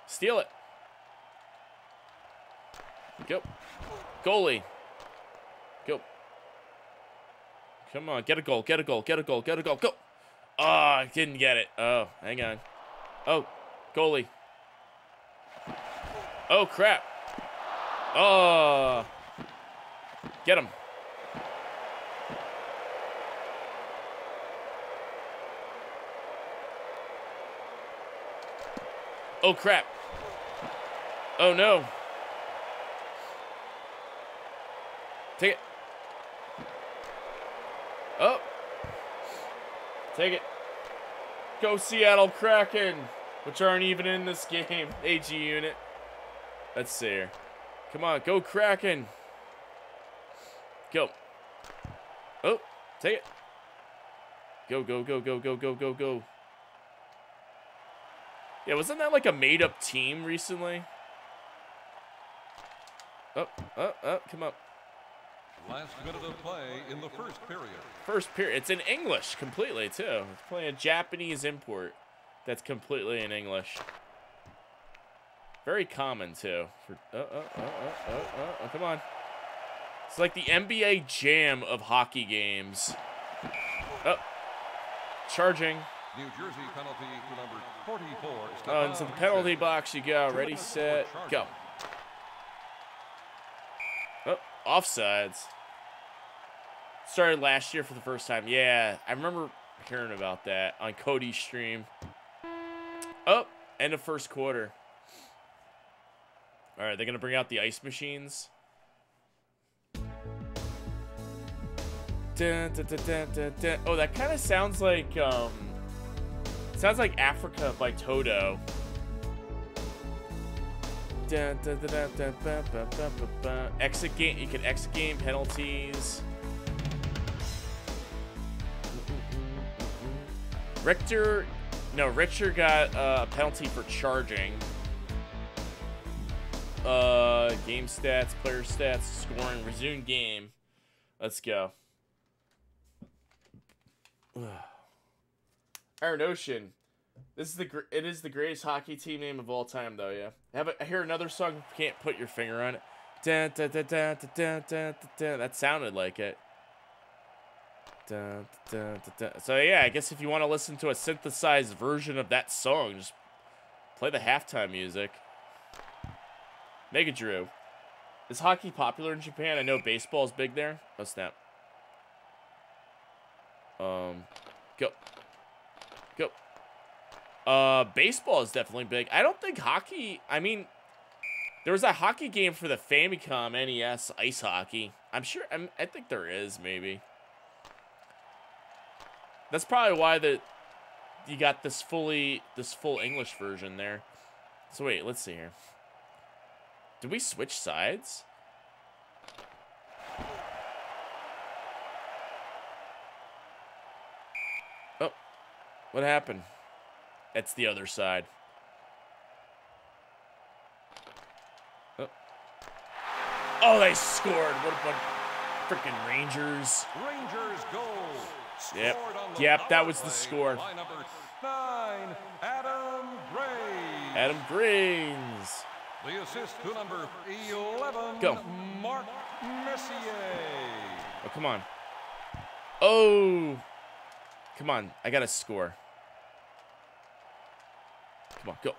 Steal it. Go. Goalie. Go. Come on, get a goal, get a goal, get a goal, get a goal, go! Oh, I didn't get it. Oh, hang on. Oh, goalie. Oh, crap. Oh. Get him. Oh, crap. Oh, no. Take it. Oh. Take it. Go Seattle Kraken, which aren't even in this game. AG unit. Let's see here. Come on, go Kraken. Go. Oh, take it. Go, go, go, go, go, go, go, go. Yeah, wasn't that like a made-up team recently? Oh, oh, oh, come on. Last minute of play in the first period. First period. It's in English completely, too. It's playing a Japanese import that's completely in English. Very common, too. For, come on. It's like the NBA Jam of hockey games. Oh. Charging. New Jersey penalty to number 44. Oh, into the penalty box you go. Ready, set, go. Oh, offsides. Started last year for the first time. Yeah, I remember hearing about that on Cody's stream. Oh, end of first quarter. All right, they're going to bring out the ice machines. Dun, dun, dun, dun, dun, dun. Oh, that kind of sounds like Africa by Toto. Dun, dun, dun, dun, dun, dun, dun, dun, dun, dun. Exit game. You can exit game penalties. Richter got a penalty for charging. Game stats, player stats, scoring, resume game. Let's go. Iron Ocean. It is the greatest hockey team name of all time, though. Yeah. I hear another song. You can't put your finger on it. Dun, dun, dun, dun, dun, dun, dun, dun. That sounded like it. Dun, dun, dun, dun. So yeah, I guess if you want to listen to a synthesized version of that song, just play the halftime music. Mega Drew. Is hockey popular in Japan? I know baseball is big there. Oh, snap. Go. Baseball is definitely big. I don't think hockey... I mean, there was a hockey game for the Famicom NES, ice hockey. I think there is, maybe. That's probably why you got this full English version there. So wait, let's see here. Did we switch sides? Oh, what happened? That's the other side. Oh, they scored. What freaking Rangers. Rangers goal. Yep. Scored on the Yep, that power was the play score. by number 9, Adam Gray. Adam Greens. The assist to number 11, Go. Mark Messier. Oh, come on. Oh. Come on. I got to score. Come on, go.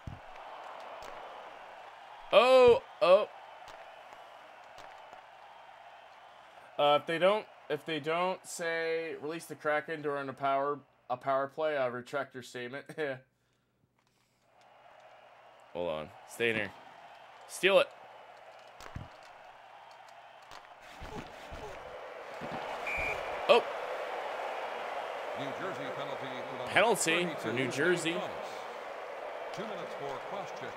Oh. If they don't say release the Kraken during a power play, I'll retract your statement. Hold on. Stay in here. Steal it. Oh. New Jersey penalty. Penalty for New Jersey. 2 minutes for cross-checking.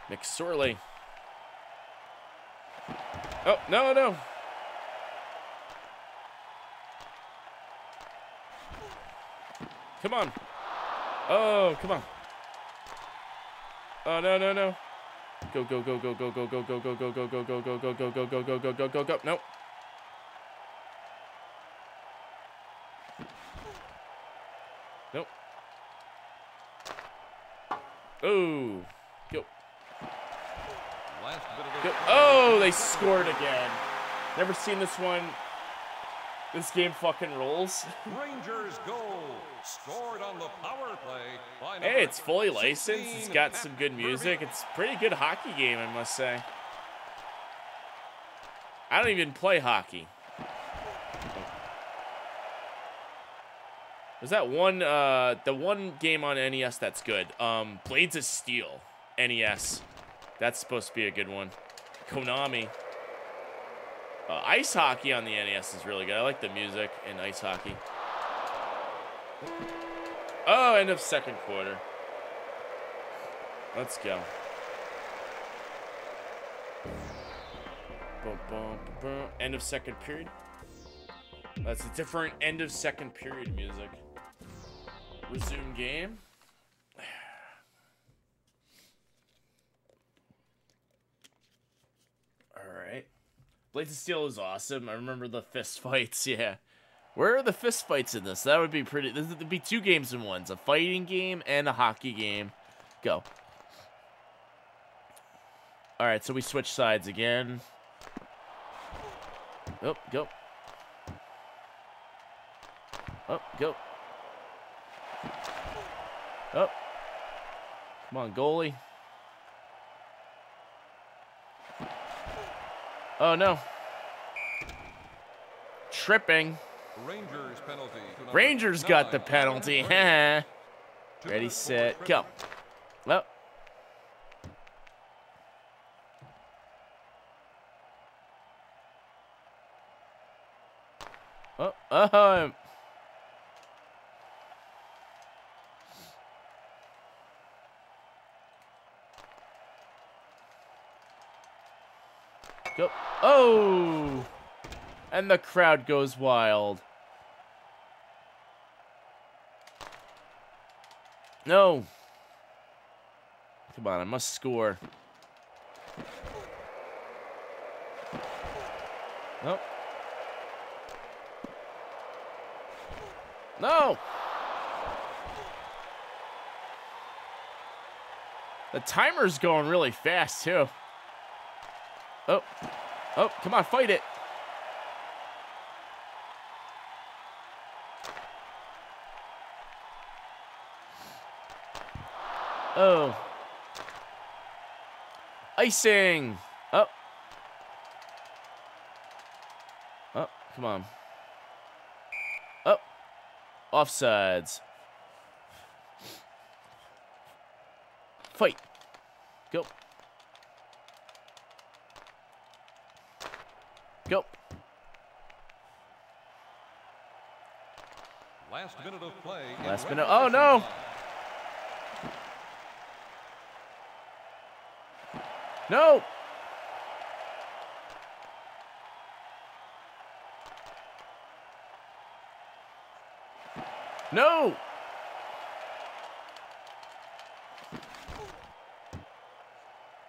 McSorley. Oh, no. Come on. Oh, come on. Oh, no. Go. Nope. Nope. Oh. Go. Oh, they scored again. Never seen this one. This game fucking rolls. Rangers goal. Scored on the power play by Hey, it's fully licensed. It's got some good music. It's a pretty good hockey game, I must say. I don't even play hockey. There's that one, the one game on NES that's good. Blades of Steel, NES. That's supposed to be a good one. Konami. Ice hockey on the NES is really good. I like the music in ice hockey. Oh, end of second quarter. Let's go. Boom, boom, boom. End of second period. That's a different end of second period music. Resume game. Alright. Blades of Steel is awesome. I remember the fist fights, yeah. Where are the fist fights in this? That would be pretty... This would be 2 games in 1. A fighting game and a hockey game. Go. Alright, so we switch sides again. Oh, go. Oh, go. Oh. Come on, goalie. Oh, no. Tripping. Rangers penalty. Rangers got the penalty. Ready, set, go. Well. Oh, Go. Oh! And the crowd goes wild. No. Come on, I must score. Nope. No! The timer's going really fast, too. Oh. Oh, come on, fight it. Oh. Icing. Oh. Oh, come on. Oh. Offsides. Fight. Go. Go. Last minute of play. Last minute. Oh, no. No. No.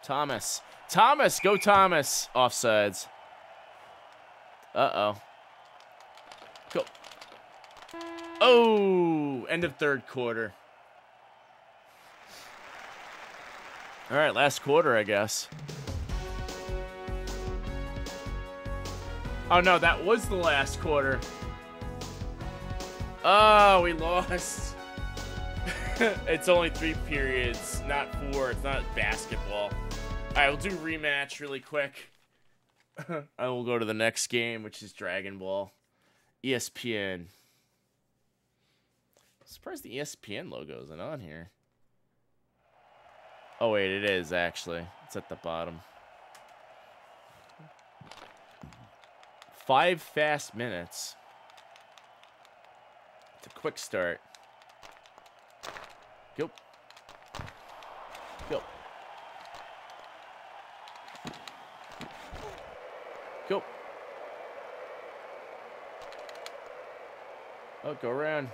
Thomas. Thomas. Go Thomas. Offsides. Uh-oh. Go. Oh. End of third quarter. All right, last quarter, I guess. Oh, no, that was the last quarter. Oh, we lost. It's only 3 periods, not 4. It's not basketball. All right, we'll do rematch really quick. I will go to the next game, which is Dragon Ball. ESPN. I'm surprised the ESPN logo isn't on here. Oh, wait, it is, actually. It's at the bottom. 5 fast minutes. It's a quick start. Go. Go. Go. Oh, go around.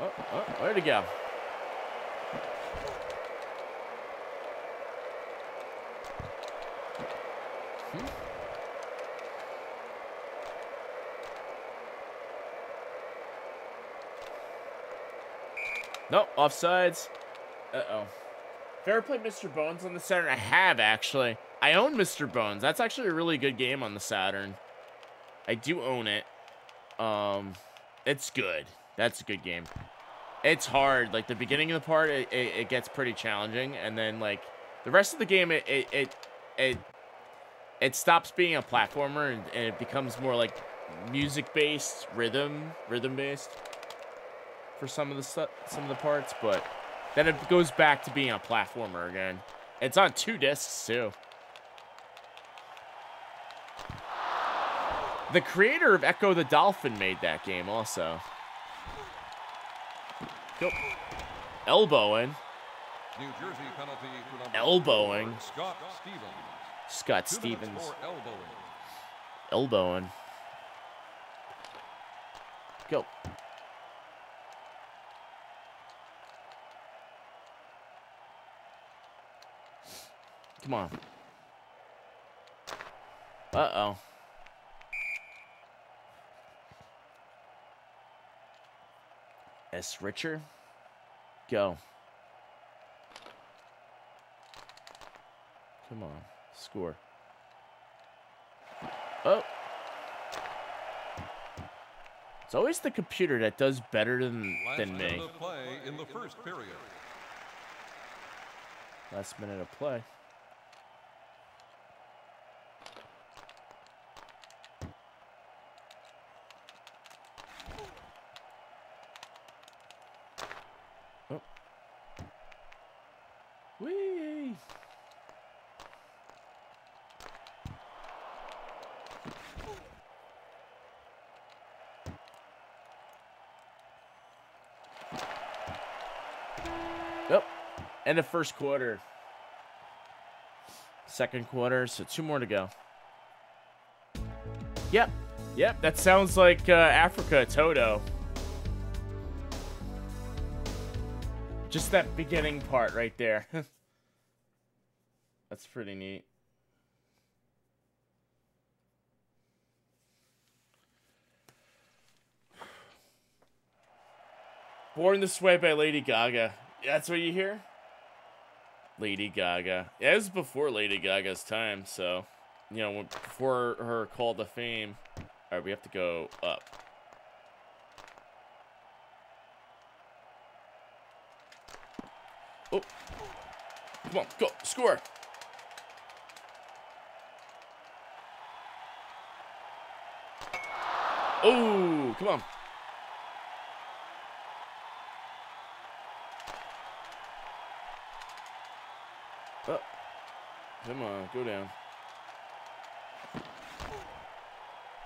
Oh, where'd he go? Nope, offsides. Uh-oh. Have you ever played Mr. Bones on the Saturn? I have, actually. I own Mr. Bones. That's actually a really good game on the Saturn. I do own it. It's good. That's a good game. It's hard. Like, the beginning of the part, it gets pretty challenging. And then, like, the rest of the game, it stops being a platformer and it becomes more, like, music-based, rhythm-based for some of the parts. But then it goes back to being a platformer again. It's on 2 discs, too. The creator of Echo the Dolphin made that game, also. Go. Elbowing. New Jersey penalty to number Elbowing. 4, Scott Stevens. Scott 2 minutes Stevens. for elbowing. Elbowing. Go. Come on. Uh-oh. S. Richer. Go. Come on. Score. Oh. It's always the computer that does better than me. Minute of play in the first period. Last minute of play. Oh. Whee! Yep. End of first quarter. Second quarter, so 2 more to go. Yep. Yep, that sounds like Africa Toto. Just that beginning part right there. That's pretty neat. Born This Way by Lady Gaga. That's what you hear? Lady Gaga. Yeah, it was before Lady Gaga's time, so, you know, before her call to fame. All right, we have to go up. Oh. Come on, go, score. Oh, come on. Oh. Come on, go down.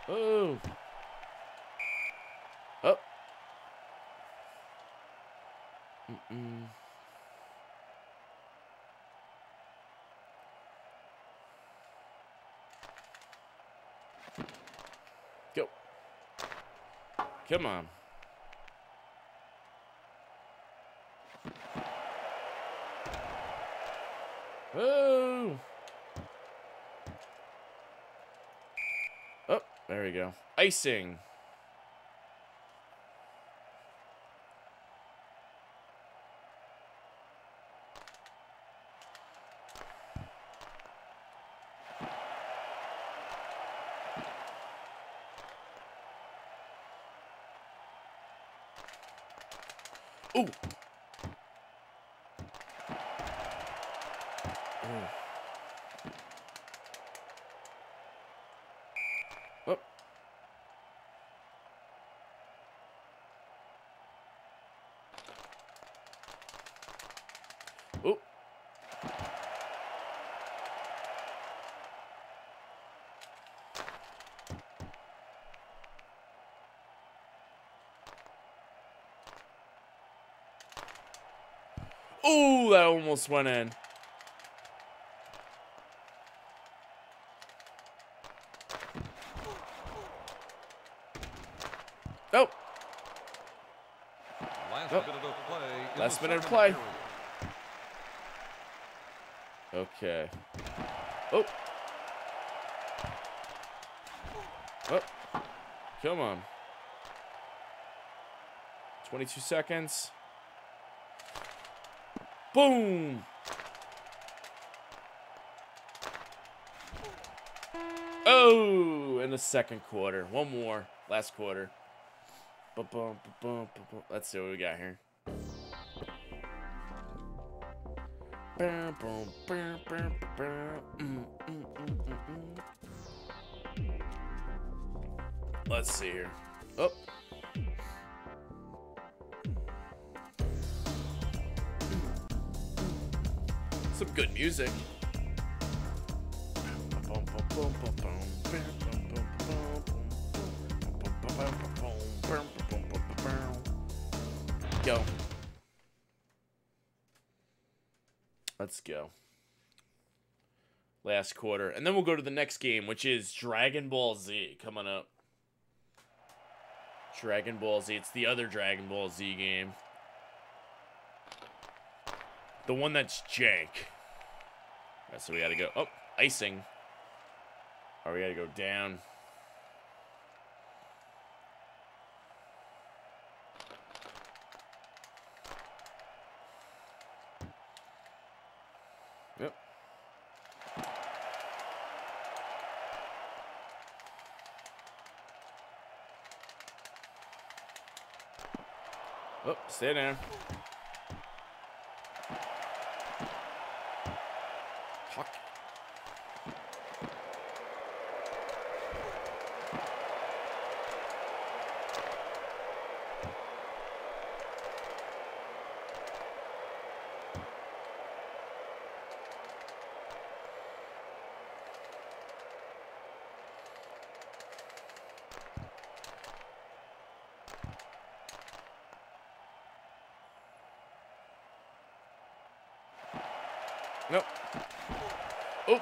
Oh. Oh. Go. Come on. Oh. Oh, there we go. Icing. Ooh. Oh. Oh. Ooh, that almost went in. Oh. Last minute of play. Okay. Oh. Oh. Come on. 22 seconds. Boom. Oh, in the second quarter. One more. Last quarter. Let's see what we got here. Let's see here. Oh. Some good music. Go. Let's go. Last quarter. And then we'll go to the next game, which is Dragon Ball Z coming up. Dragon Ball Z. It's the other Dragon Ball Z game. The one that's jank. Right, so we gotta go. Oh, icing. Or we gotta go down. Yep. Oh, stay down. Puck. Nope. Oh.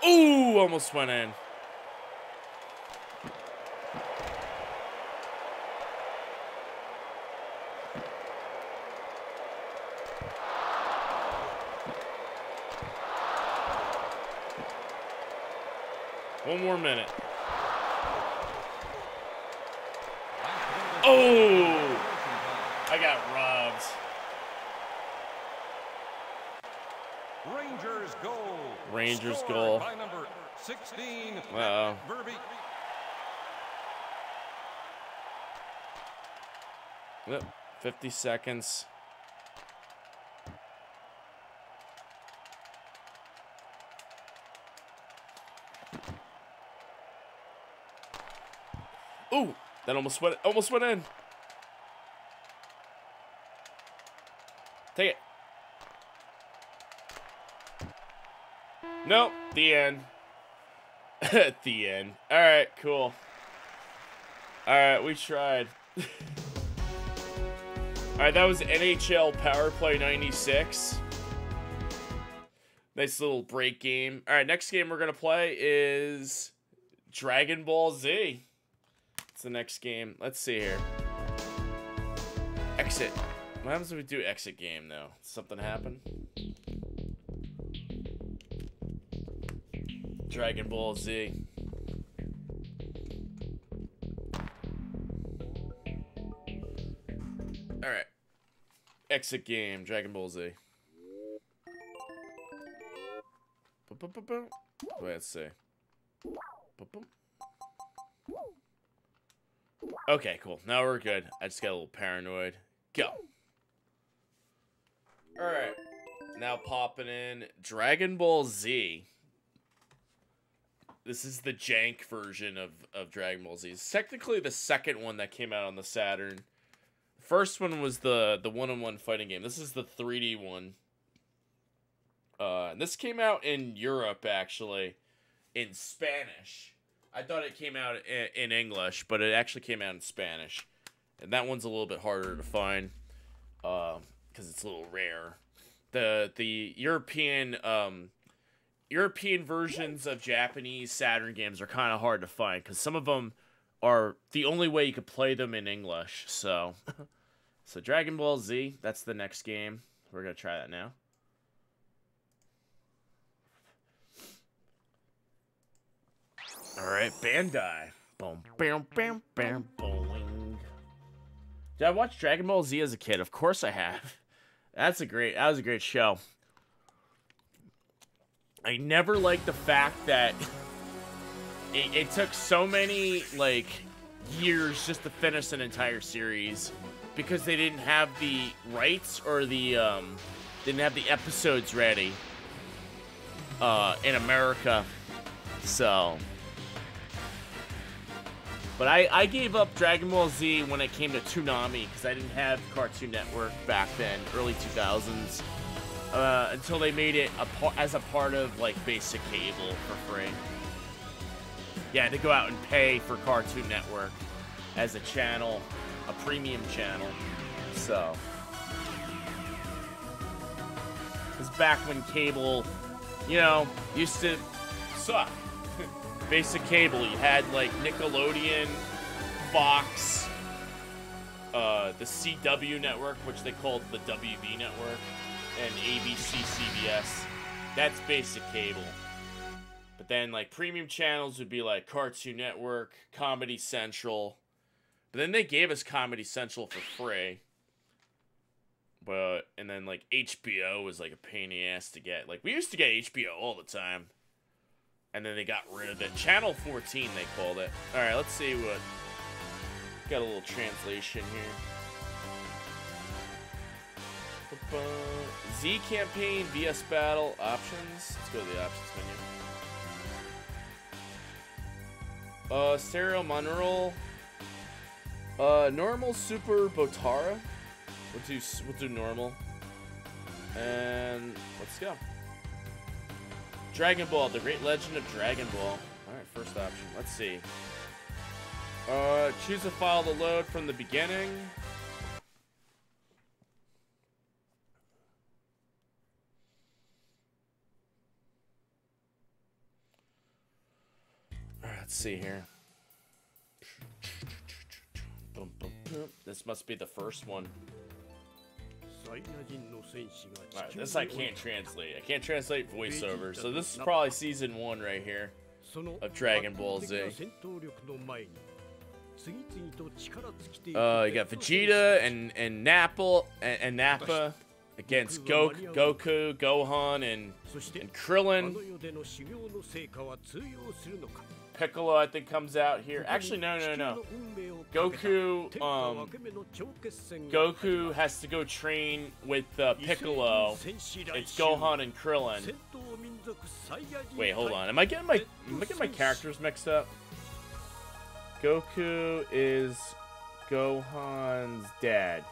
Ooh, almost went in. One more minute. Oh! I got robbed. Rangers goal. Rangers Scored goal. by number 16. Uh-oh. Verbeek. Yep. 50 seconds. Ooh, that almost went in. Take it. Nope, the end. The end. All right, cool. All right, we tried. All right, that was NHL Power Play 96. Nice little break game. All right, next game we're gonna play is Dragon Ball Z. It's the next game. Let's see here. Exit. What happens if we do exit game though? Something happen? Dragon Ball Z. Alright. Exit game, Dragon Ball Z. Let's see. Okay, cool. Now we're good. I just got a little paranoid. Go. Alright. Now popping in Dragon Ball Z. This is the jank version of Dragon Ball Z. It's technically the second one that came out on the Saturn. The first one was the one-on-one fighting game. This is the 3D one. This came out in Europe, actually, in Spanish. I thought it came out in English, but it actually came out in Spanish. And that one's a little bit harder to find, because it's a little rare. The European versions of Japanese Saturn games are kind of hard to find, because some of them are the only way you could play them in English. So, so Dragon Ball Z, that's the next game. We're gonna try that now. All right, Bandai. Boom, bam, bam, bam, boing. Did I watch Dragon Ball Z as a kid? Of course I have. That was a great show. I never liked the fact that it took so many, like, years just to finish an entire series because they didn't have the rights or the, didn't have the episodes ready, in America, so. But I gave up Dragon Ball Z when it came to Toonami because I didn't have Cartoon Network back then, early 2000s. Until they made it as a part of, like, basic cable for free. Yeah, I had to go out and pay for Cartoon Network as a channel, a premium channel. So. It was back when cable, you know, used to suck. Basic cable, you had, like, Nickelodeon, Fox, the CW network, which they called the WB network, and ABC, CBS. That's basic cable. But then, like, premium channels would be, like, Cartoon Network, Comedy Central. But then they gave us Comedy Central for free. And then, like, HBO was, like, a pain in the ass to get. Like, we used to get HBO all the time. And then they got rid of it. Channel 14, they called it. Alright, let's see what... Got a little translation here. Z campaign, VS battle, options. Let's go to the options menu. Stereo Monroe. Normal Super Botara. We'll do normal. And let's go. Dragon Ball, the Great Legend of Dragon Ball. Alright, first option. Let's see. Choose a file to load from the beginning. Alright, let's see here. This must be the first one. Alright, this I can't translate. I can't translate voiceover. So this is probably season 1 right here of Dragon Ball Z. You got Vegeta and Nappa against Goku, Gohan, and Krillin. Piccolo, I think, comes out here. Actually, no. Goku has to go train with Piccolo. It's Gohan and Krillin. Wait, hold on. Am I getting my characters mixed up? Goku is Gohan's dad.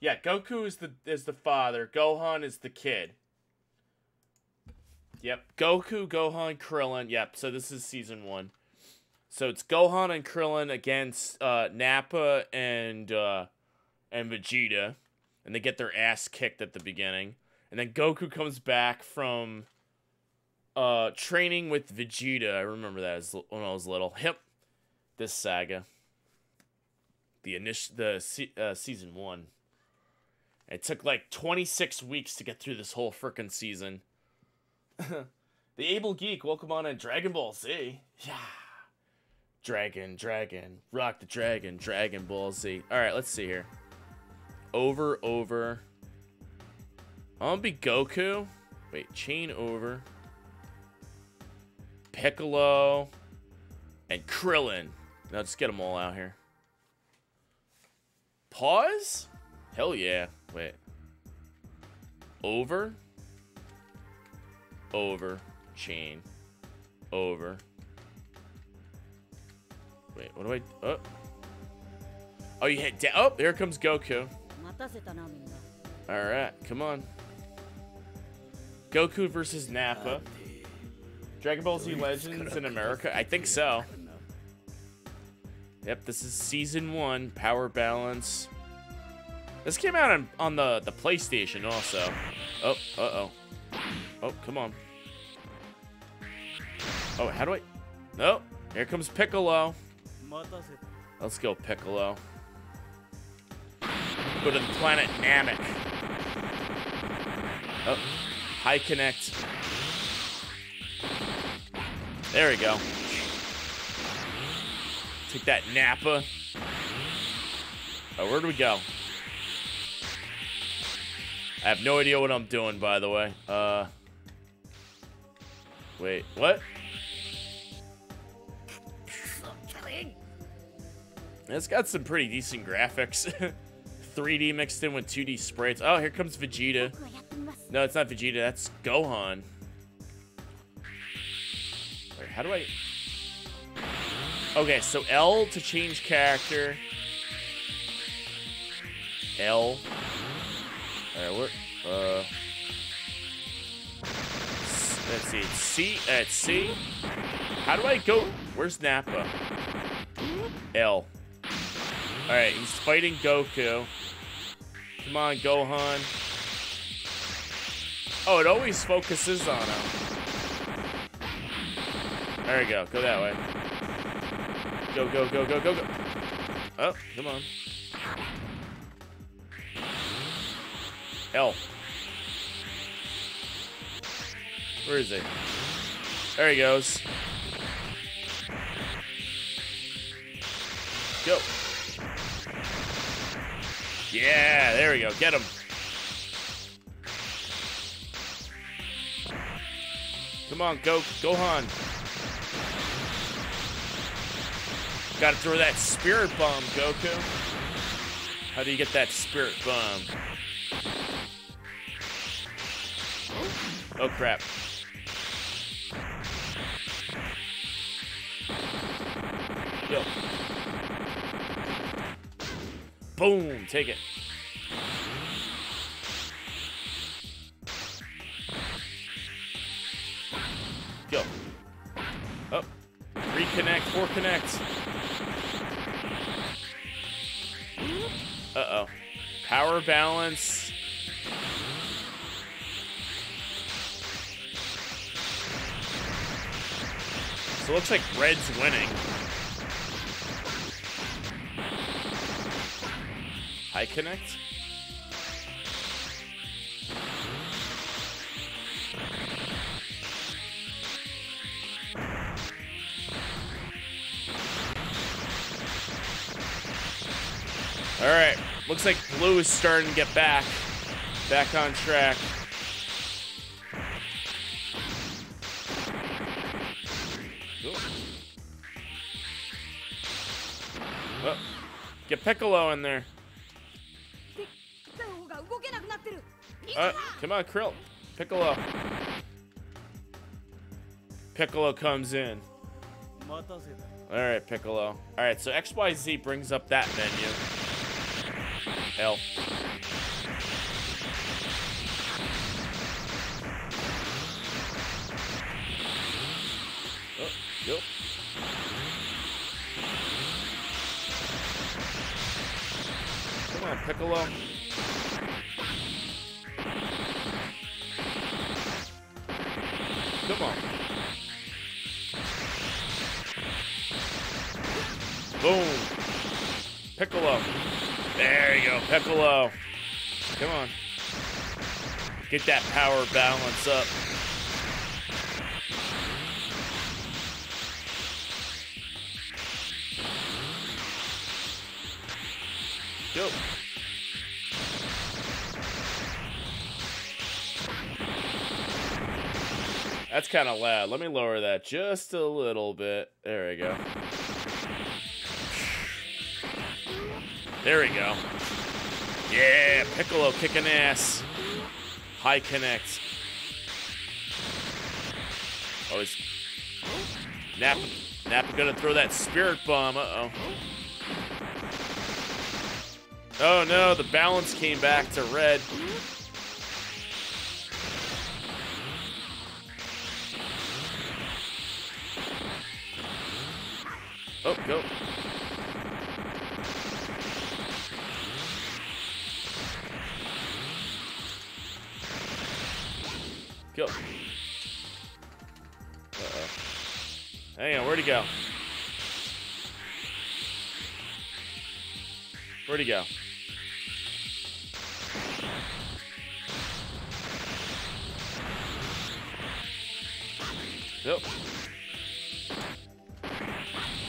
Yeah, Goku is the father. Gohan is the kid. Yep, Goku, Gohan, Krillin. Yep, so this is season 1. So it's Gohan and Krillin against Nappa and Vegeta, and they get their ass kicked at the beginning. And then Goku comes back from training with Vegeta. I remember that when I was little. Yep, this saga. Season 1. It took like 26 weeks to get through this whole frickin' season. The Able Geek, welcome on in Dragon Ball Z. Yeah. Dragon, rock the dragon, Dragon Ball Z. Alright, let's see here. Over. I'm gonna be Goku. Wait, chain over. Piccolo. And Krillin. Now just get them all out here. Pause? Hell yeah. Wait. Over. Chain. Over. Wait, what do I... Oh, you hit down. Oh, here comes Goku. Alright, come on. Goku versus Nappa. Dragon Ball Z Legends in America? I think so. Yep, this is season 1. Power balance. This came out on the PlayStation also. Oh, uh-oh. Oh, come on. Oh, how do I... Oh, here comes Piccolo. Let's go, Piccolo. Go to the planet Namek. Oh, high connect. There we go. Take that, Nappa. Oh, where do we go? I have no idea what I'm doing, by the way. Wait, what? It's got some pretty decent graphics. 3D mixed in with 2D sprites. Oh, here comes Vegeta. No, it's not Vegeta. That's Gohan. Wait, how do I... Okay, so L to change character. L. Alright, let's see. It's C. How do I go? Where's Nappa? L. Alright, he's fighting Goku. Come on, Gohan. Oh, it always focuses on him. There we go. Go that way. Go. Oh, come on. L. Where is he? There he goes. Go. Yeah, there we go. Get him. Come on, Gohan. Gotta throw that spirit bomb, Goku. How do you get that spirit bomb? Oh, crap. Yo. Boom, take it. Go. Up. Reconnect, 4 connects. Uh-oh. Power balance. So it looks like red's winning. High connect. All right, looks like blue is starting to get back on track. Oh, get Piccolo in there. Come on, Krill. Piccolo. Piccolo comes in. All right, Piccolo. All right, so XYZ brings up that menu. L. Oh, yep. Come on, Piccolo. Come on. Boom. Piccolo. There you go, Piccolo. Come on. Get that power balance up. Go. That's kind of loud. Let me lower that just a little bit. There we go. There we go. Yeah, Piccolo kicking ass. High connect. Oh, he's... Nappa gonna throw that spirit bomb. Uh-oh. Oh no, the balance came back to red. Oh, go. Go. Uh-oh. Hang on, where'd he go? Where'd he go? Go.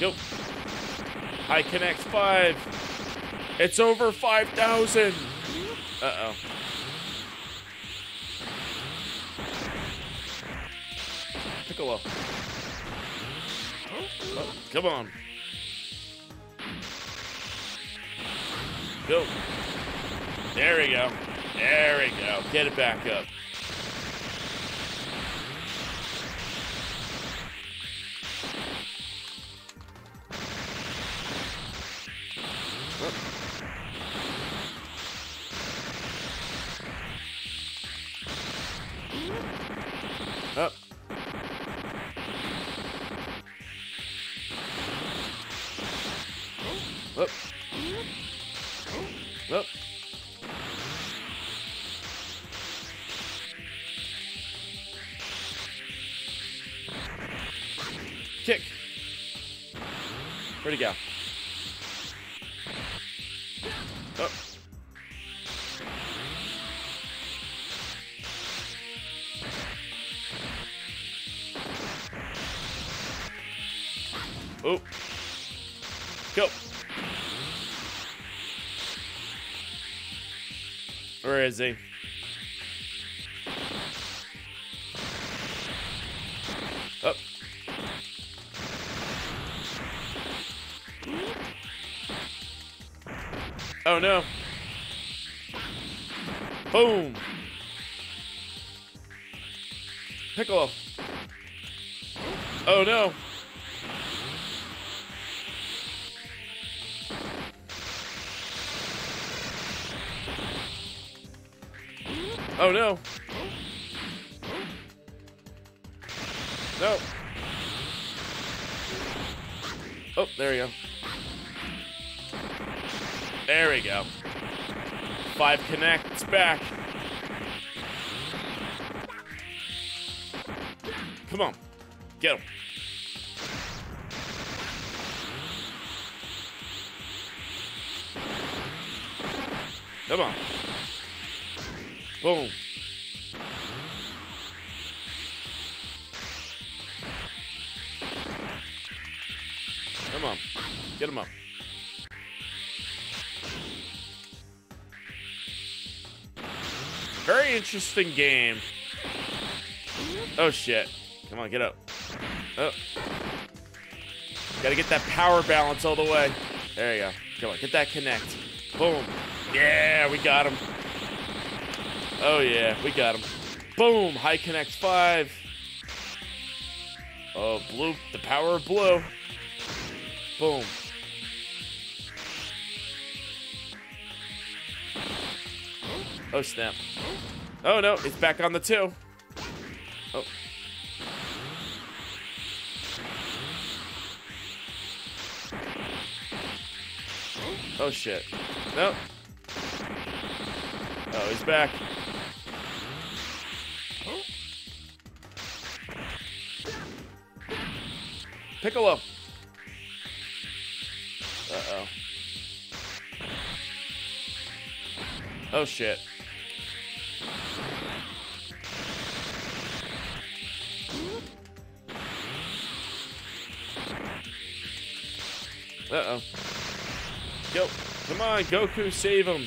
Go. High connect 5. It's over 5,000. Uh-oh. Piccolo. Oh, come on. Go. There we go. There we go. Get it back up. Up. Up. Up. Kick. Where'd he go? Up. Oh. Go. Where is he? Up. Oh no. Boom. Piccolo. Oh no. Oh no. No. Oh, there we go. There we go. 5 connects back. Come on. Get him. Come on. Boom. Come on. Get him up. Very interesting game. Oh, shit. Come on, get up. Oh. Gotta get that power balance all the way. There you go. Come on, get that connect. Boom. Yeah, we got him. Oh, yeah, we got him. Boom. High connect 5. Oh, blue. The power of blue. Boom. Oh, snap. Oh, no. It's back on the 2. Oh. Oh, shit. Nope. Oh, he's back. Piccolo. Uh-oh. Oh, shit. Uh-oh. Go. Come on, Goku, save him.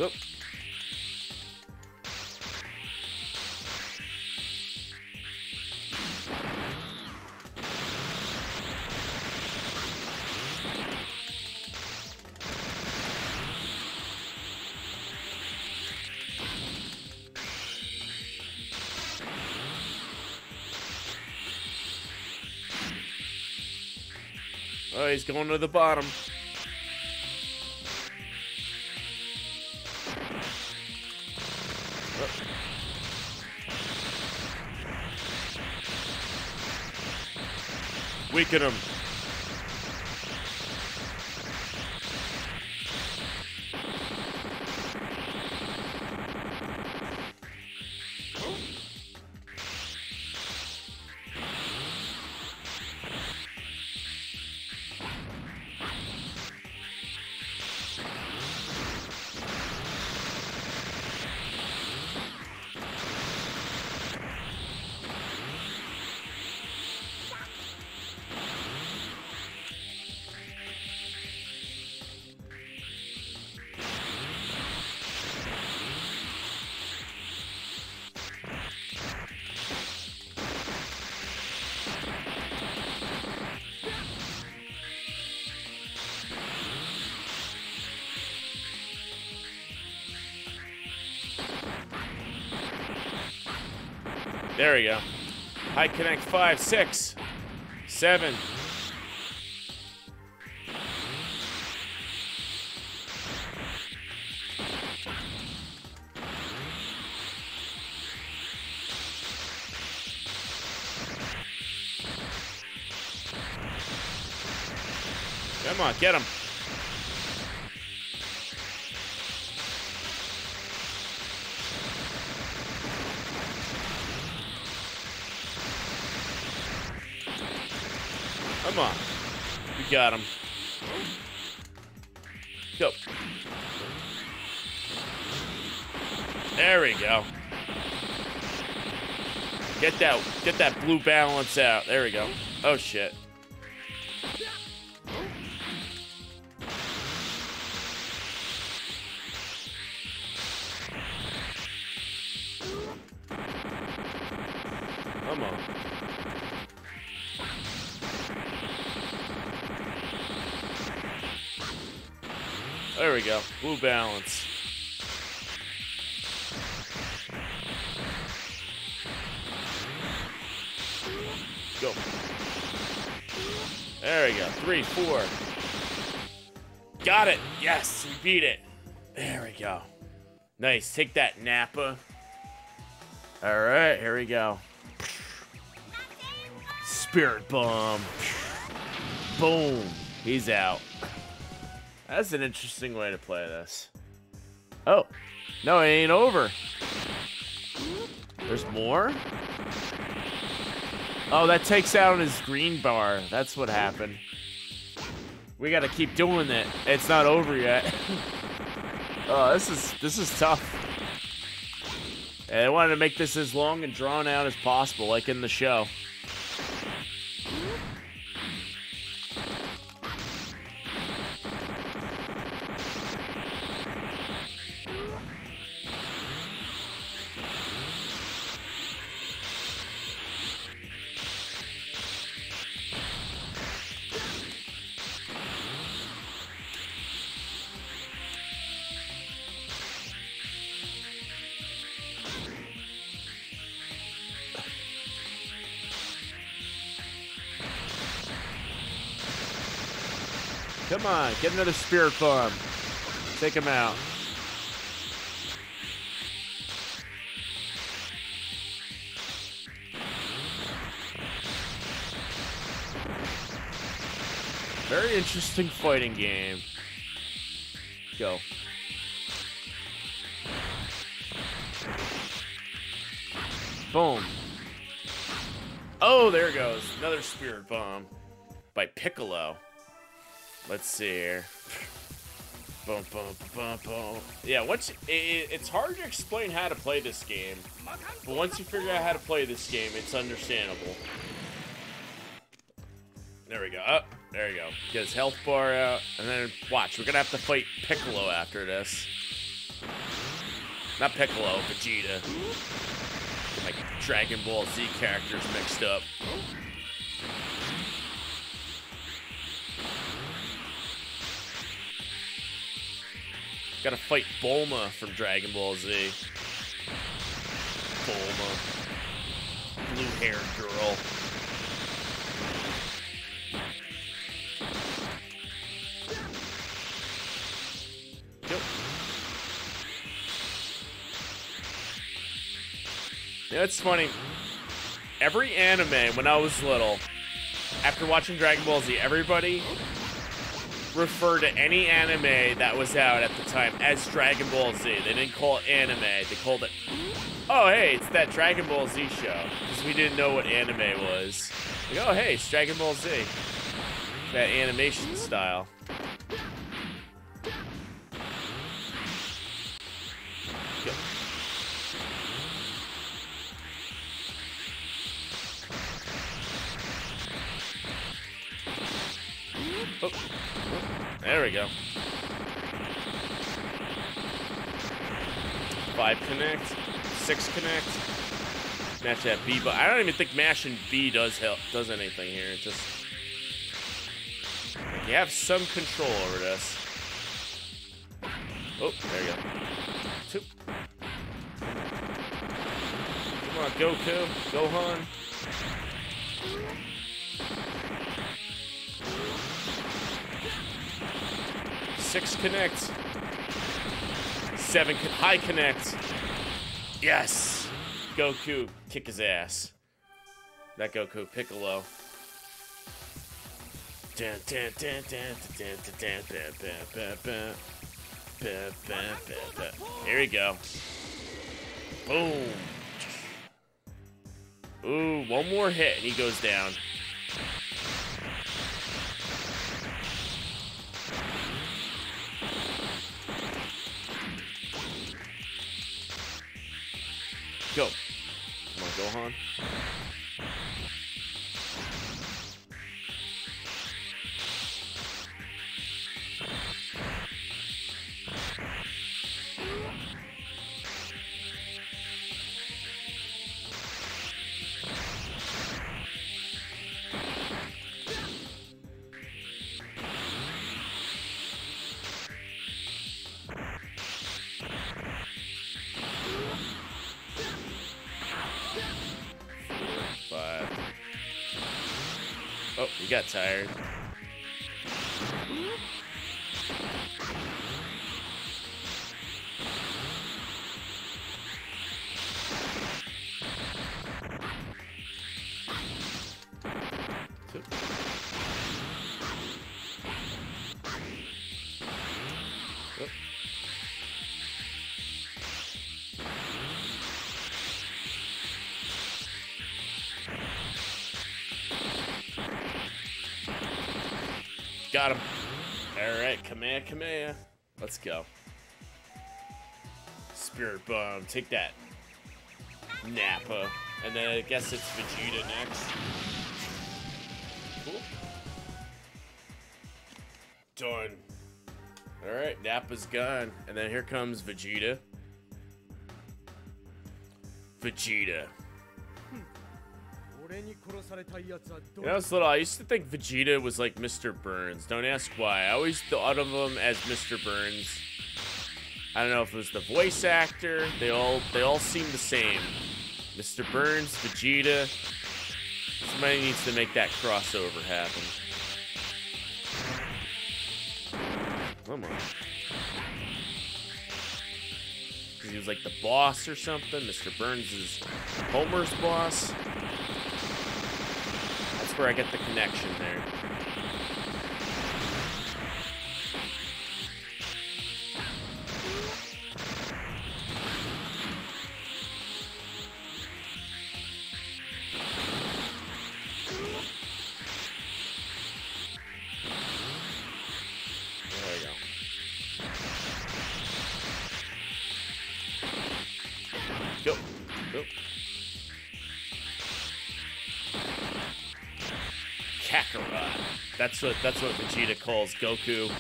Oop. Oh, he's going to the bottom. Weaken him. There we go. High connect 5, 6, 7. Come on, get him. Come on. We got him. Go. There we go. Get that blue balance out. There we go. Oh shit. Come on. There we go. Blue balance. Go. There we go. 3, 4. Got it. Yes, we beat it. There we go. Nice. Take that, Nappa. All right, here we go. Spirit bomb. Boom. He's out. That's an interesting way to play this. Oh. No, it ain't over. There's more? Oh, that takes out his green bar. That's what happened. We gotta keep doing it. It's not over yet. Oh, this is tough. And I wanted to make this as long and drawn out as possible, like in the show. Come on, get another spirit bomb. Take him out. Very interesting fighting game. Go. Boom. Oh, there goes. Another spirit bomb by Piccolo. Let's see here. Boom, boom, boom, boom. Yeah, it's hard to explain how to play this game, but once you figure out how to play this game, it's understandable. There we go. Oh, there you go. Get his health bar out, and then watch. We're gonna have to fight Piccolo after this. Not Piccolo, Vegeta. Get my Dragon Ball Z characters mixed up. Gotta fight Bulma from Dragon Ball Z. Bulma. Blue-haired girl. Yep. Yeah, it's funny. Every anime, when I was little, after watching Dragon Ball Z, everybody refer to any anime that was out at the time as Dragon Ball Z. They didn't call it anime. They called it, oh, hey, it's that Dragon Ball Z show. Because we didn't know what anime was. Like, oh, hey, it's Dragon Ball Z. That animation style. Go. Oh. There we go. 5 connect, 6 connect. Match that B, but I don't even think mashing B does anything here. It just you have some control over this. Oh, there you go. 2. Come on, Goku, Gohan. 6 connect. 7 high connect. Yes! Goku, kick his ass. That Goku, Piccolo. Here we go. Boom. Ooh, one more hit and he goes down. Go. Come on, Gohan. Oh, you got tired. Got him. All right, Kamehameha. Let's go. Spirit Bomb. Take that. Nappa. And then I guess it's Vegeta next. Cool. Done. All right, Nappa's gone. And then here comes Vegeta. Vegeta. When I was little, I used to think Vegeta was like Mr. Burns. Don't ask why. I always thought of him as Mr. Burns. I don't know if it was the voice actor. They all seem the same. Mr. Burns, Vegeta. Somebody needs to make that crossover happen. Come on. He was like the boss or something. Mr. Burns is Homer's boss. That's where I get the connection there. That's what Vegeta calls Goku.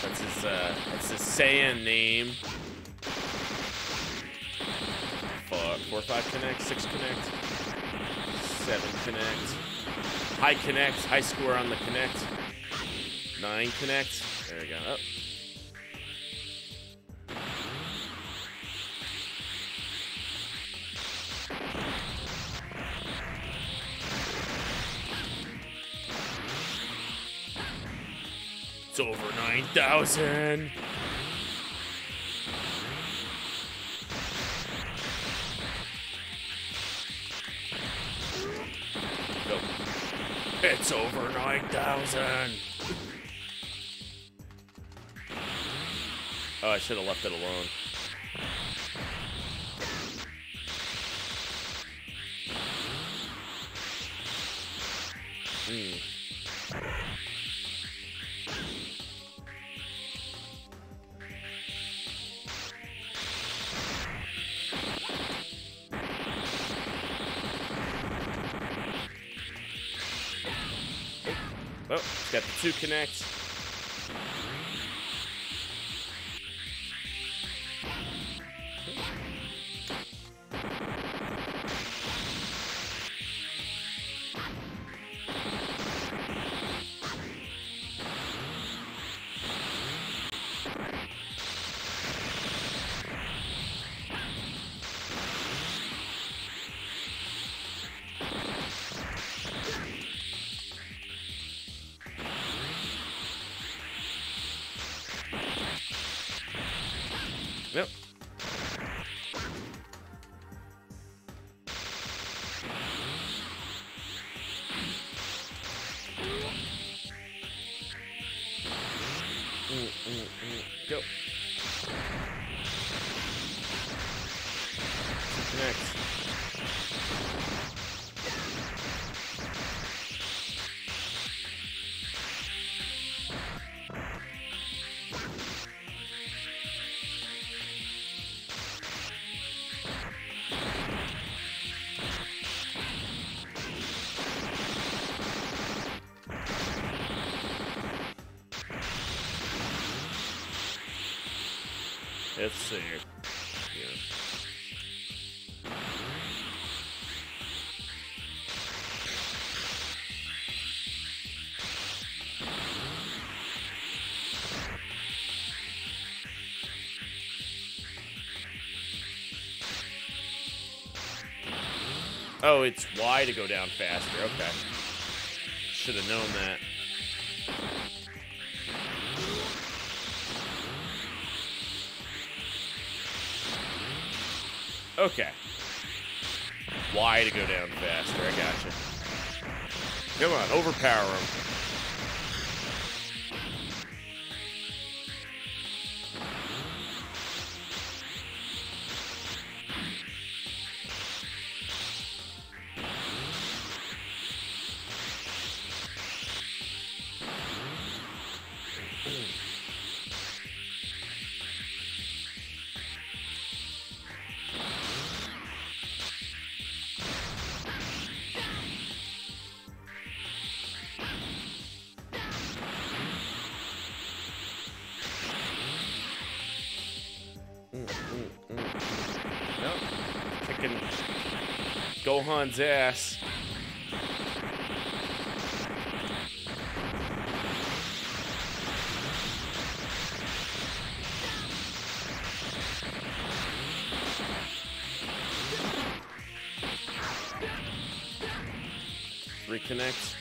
That's his Saiyan name. Fuck. 4, 5 connect, 6 connect, 7 connect. High connect, high score on the connect. 9 connect. There we go. Oh. It's over 9,000. Go. It's over 9,000. Oh, I should have left it alone. Oh, it's got the 2 connects. Yep. Go. Next. Let's see. Yeah. Oh, it's Y to go down faster. Okay. Should have known that. Okay. Y to go down faster. I gotcha. Come on, overpower him. Nope. Kicking Gohan's ass. Reconnect.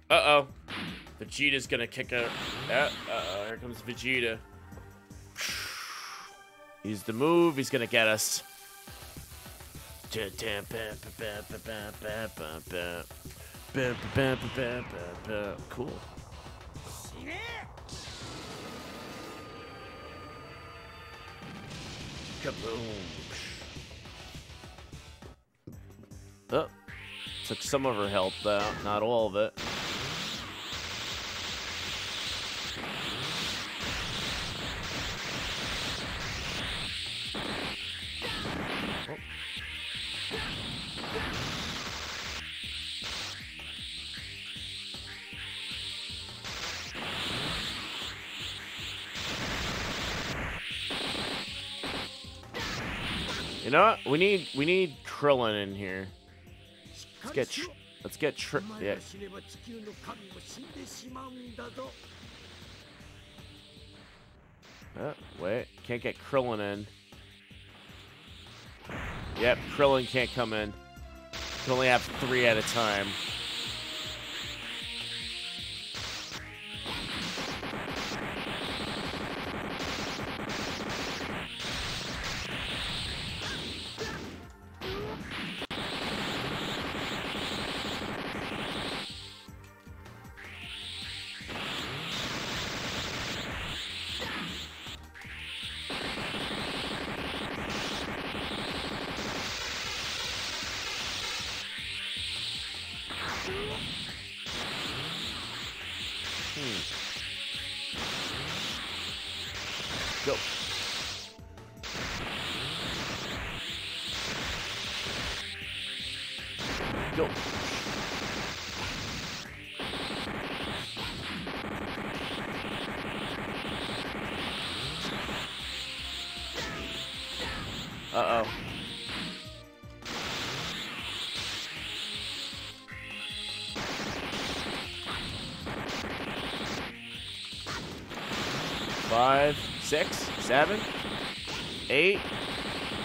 Uh-oh. Vegeta's gonna kick out. Uh-oh, here comes Vegeta. He's the move. He's gonna get us. Cool. Kaboom. Oh. Took some of her health out, not all of it. You know what? We need Krillin in here. Let's get yeah. Wait, can't get Krillin in. Yep, Krillin can't come in. Can only have 3 at a time. Go. Go. Uh-oh. Five, 6, 7, 8,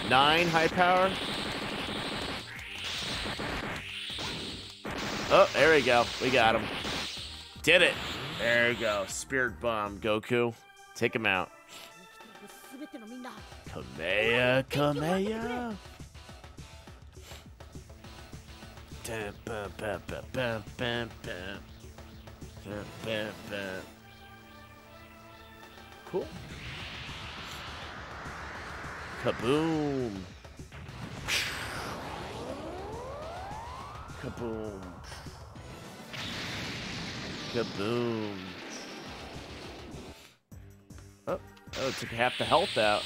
9 high power. Oh, there we go. We got him. Did it. There we go. Spirit Bomb, Goku. Take him out. Kameya, Kameya. Cool. Kaboom. Kaboom. Kaboom. Oh, it took half the health out.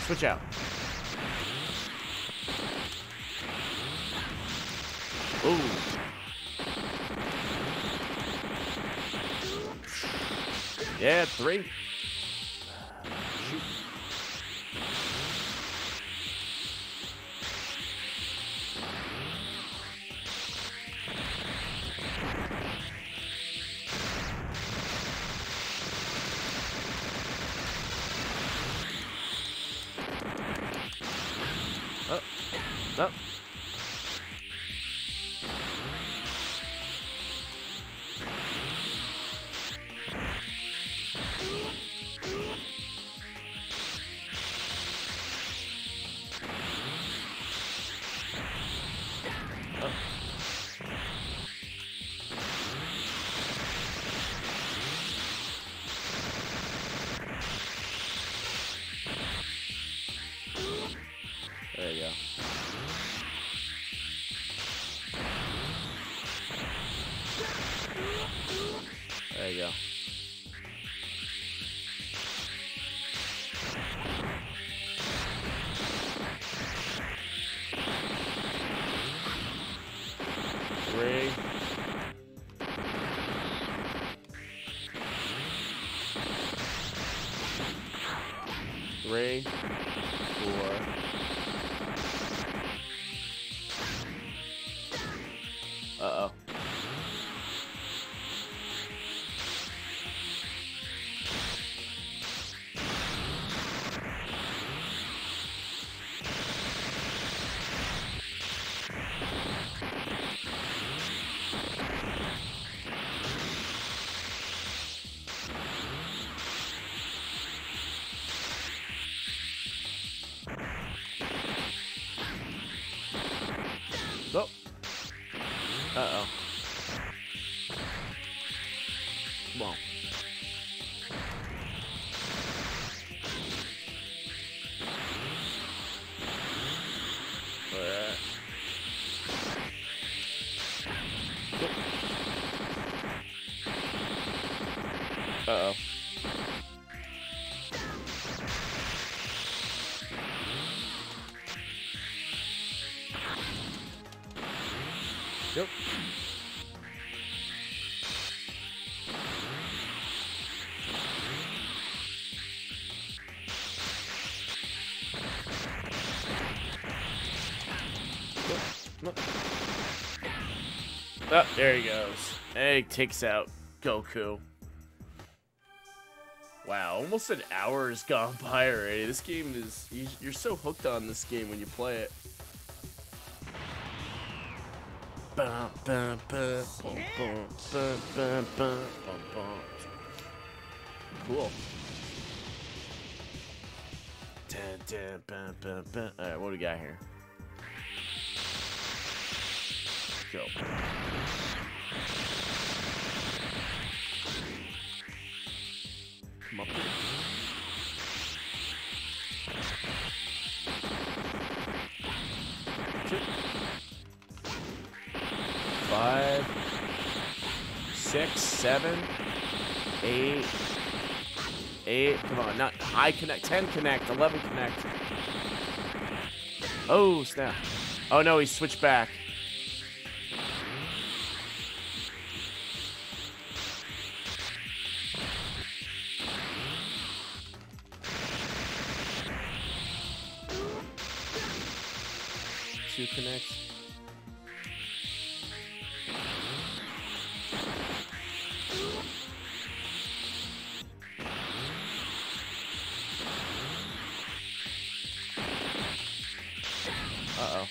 Switch out. Ooh. Yeah, 3. Shoot. Oh. Oh. There you go. There you go. Three. Three. 4. Uh-oh. Oh. Uh-oh. Come on. Alright. Uh-oh. Yep. Oh, there he goes. Egg takes out Goku. Wow, almost an hour has gone by already. This game is... You're so hooked on this game when you play it. Bum, bum, bum, bum, bum, bum, bum, bum, bum. Cool. Dun, dun, bum, bum, bum. Alright, what do we got here? Go. Come up here. Two. 5, 6, 7, 8. Come on, not high connect. 10 connect. 11 connect. Oh, snap. Oh, no, he switched back. Two connects. Uh-oh.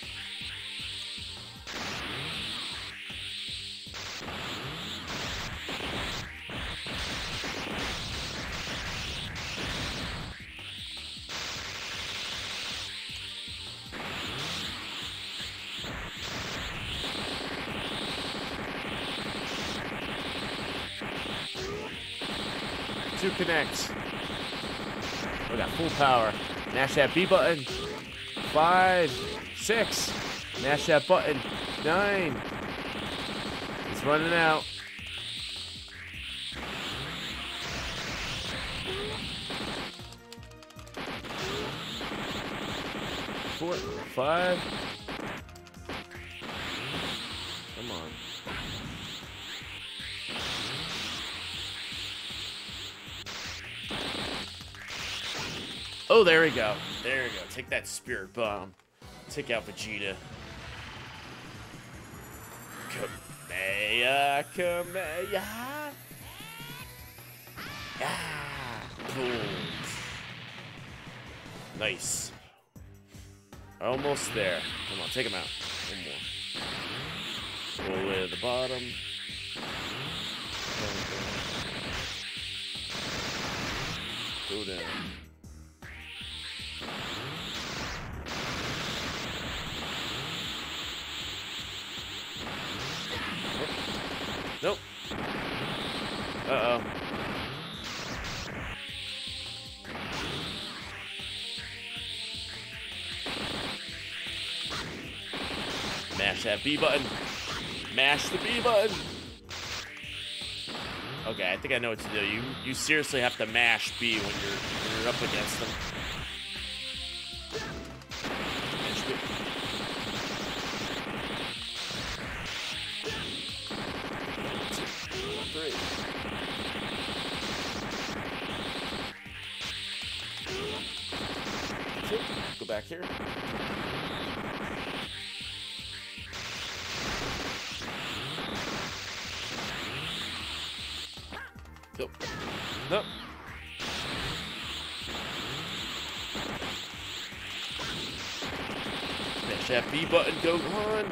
Two connects. We got full power. Mash that B button. 5, 6. Mash that button. 9. He's running out. 4, 5. Come on. Oh, there we go. There we go. Take that spirit bomb. Take out Vegeta. Kameya, Kameya. Ah, boom. Nice. Almost there. Come on, take him out. One more. All the way to the bottom. Go down. Nope. Uh-oh. Mash that B button. Mash the B button. Okay, I think I know what to do. You seriously have to mash B when you're up against them. Mash B. Three. Two. Go back here. Nope. Nope. Mash that B button, go on.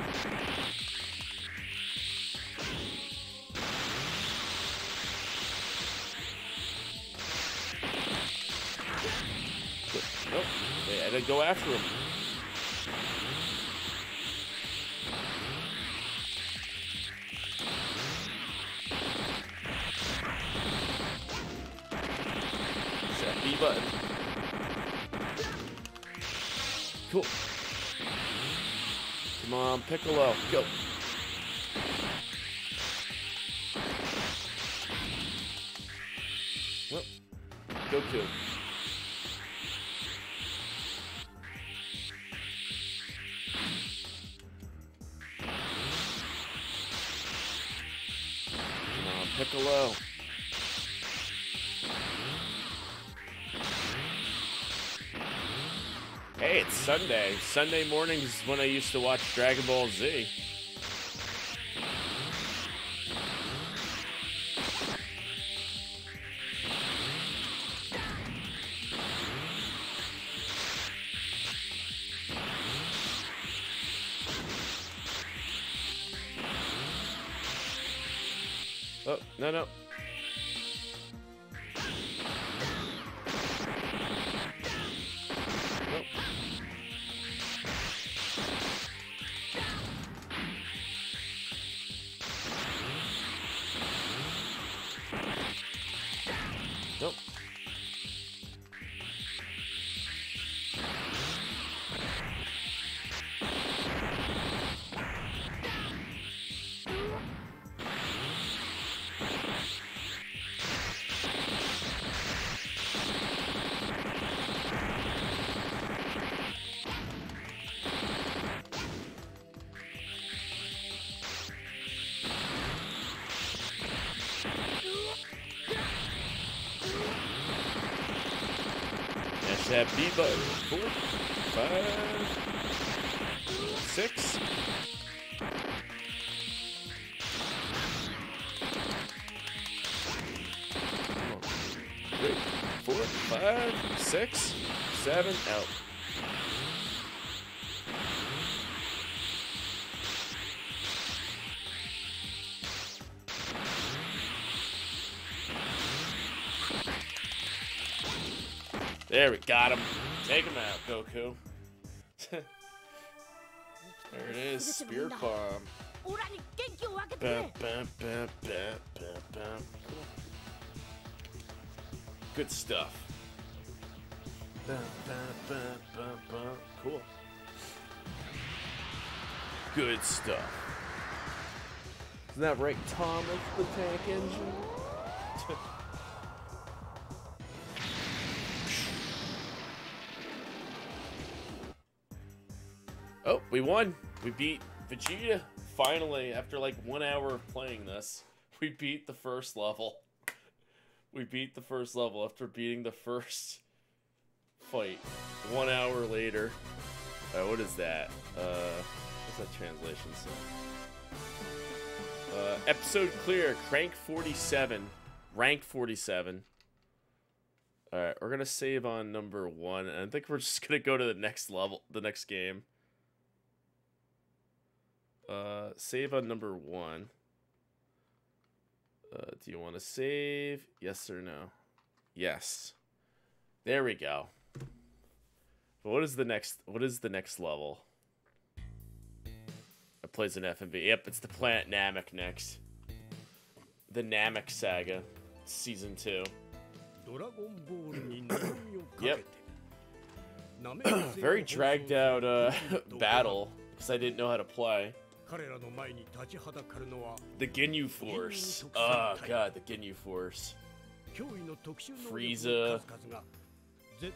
Nope. Wait, I didn't go after him. B button. Cool. Come on, Piccolo, go. Oh, Goku. Come on, Piccolo. Hey, it's Sunday. Sunday mornings is when I used to watch Dragon Ball Z. Oh, no, no. Nope. That B button. 4, 5, 6. Come on. 3, 4, 5, 6, 7, out. There we got him. Take him out, Goku. There it is, Spear Bomb. Bam, bam, bam, bam, bam, bam. Cool. Good stuff. Bam, bam, bam, bam, bam. Cool. Good stuff. Isn't that right, Thomas the Tank Engine? Oh, we won. We beat Vegeta. Finally, after like 1 hour of playing this, we beat the first level. We beat the first level after beating the first fight. 1 hour later. What is that? What's that translation say? Episode clear. Rank 47. Rank 47. Alright, we're gonna save on number 1, and I think we're just gonna go to the next level, the next game. Save on number 1. Do you want to save? Yes or no? Yes. There we go. But what is the next level? It plays an FMV. Yep, it's the Planet Namek next. The Namek Saga, Season 2. Yep. Very dragged out battle, because I didn't know how to play. The Ginyu Force. Oh god, the Ginyu Force. Frieza. The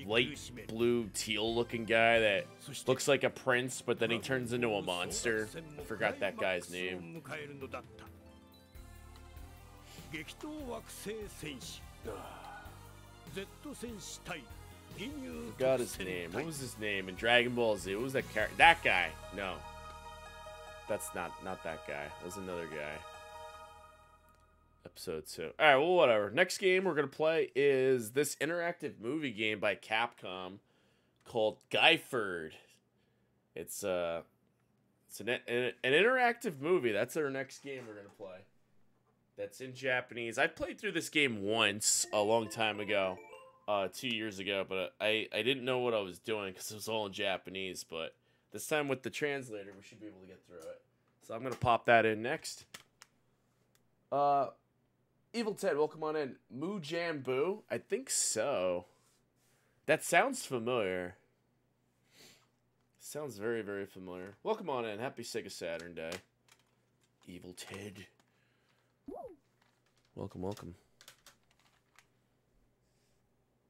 light blue teal looking guy that looks like a prince, but then he turns into a monster. I forgot that guy's name. Forgot his name. What was his name in Dragon Ball Z? What was that character? That guy. No. That's not that guy. That was another guy. Episode 2. Alright, well, whatever. Next game we're going to play is this interactive movie game by Capcom called Guyford. It's an interactive movie. That's our next game we're going to play. That's in Japanese. I played through this game once a long time ago. 2 years ago, but I didn't know what I was doing because it was all in Japanese, but this time with the translator, we should be able to get through it. So I'm going to pop that in next. Evil Ted, welcome on in. Moo Jam Boo? I think so. That sounds familiar. Sounds very, very familiar. Welcome on in. Happy Sega Saturn Day. Evil Ted. Welcome, welcome.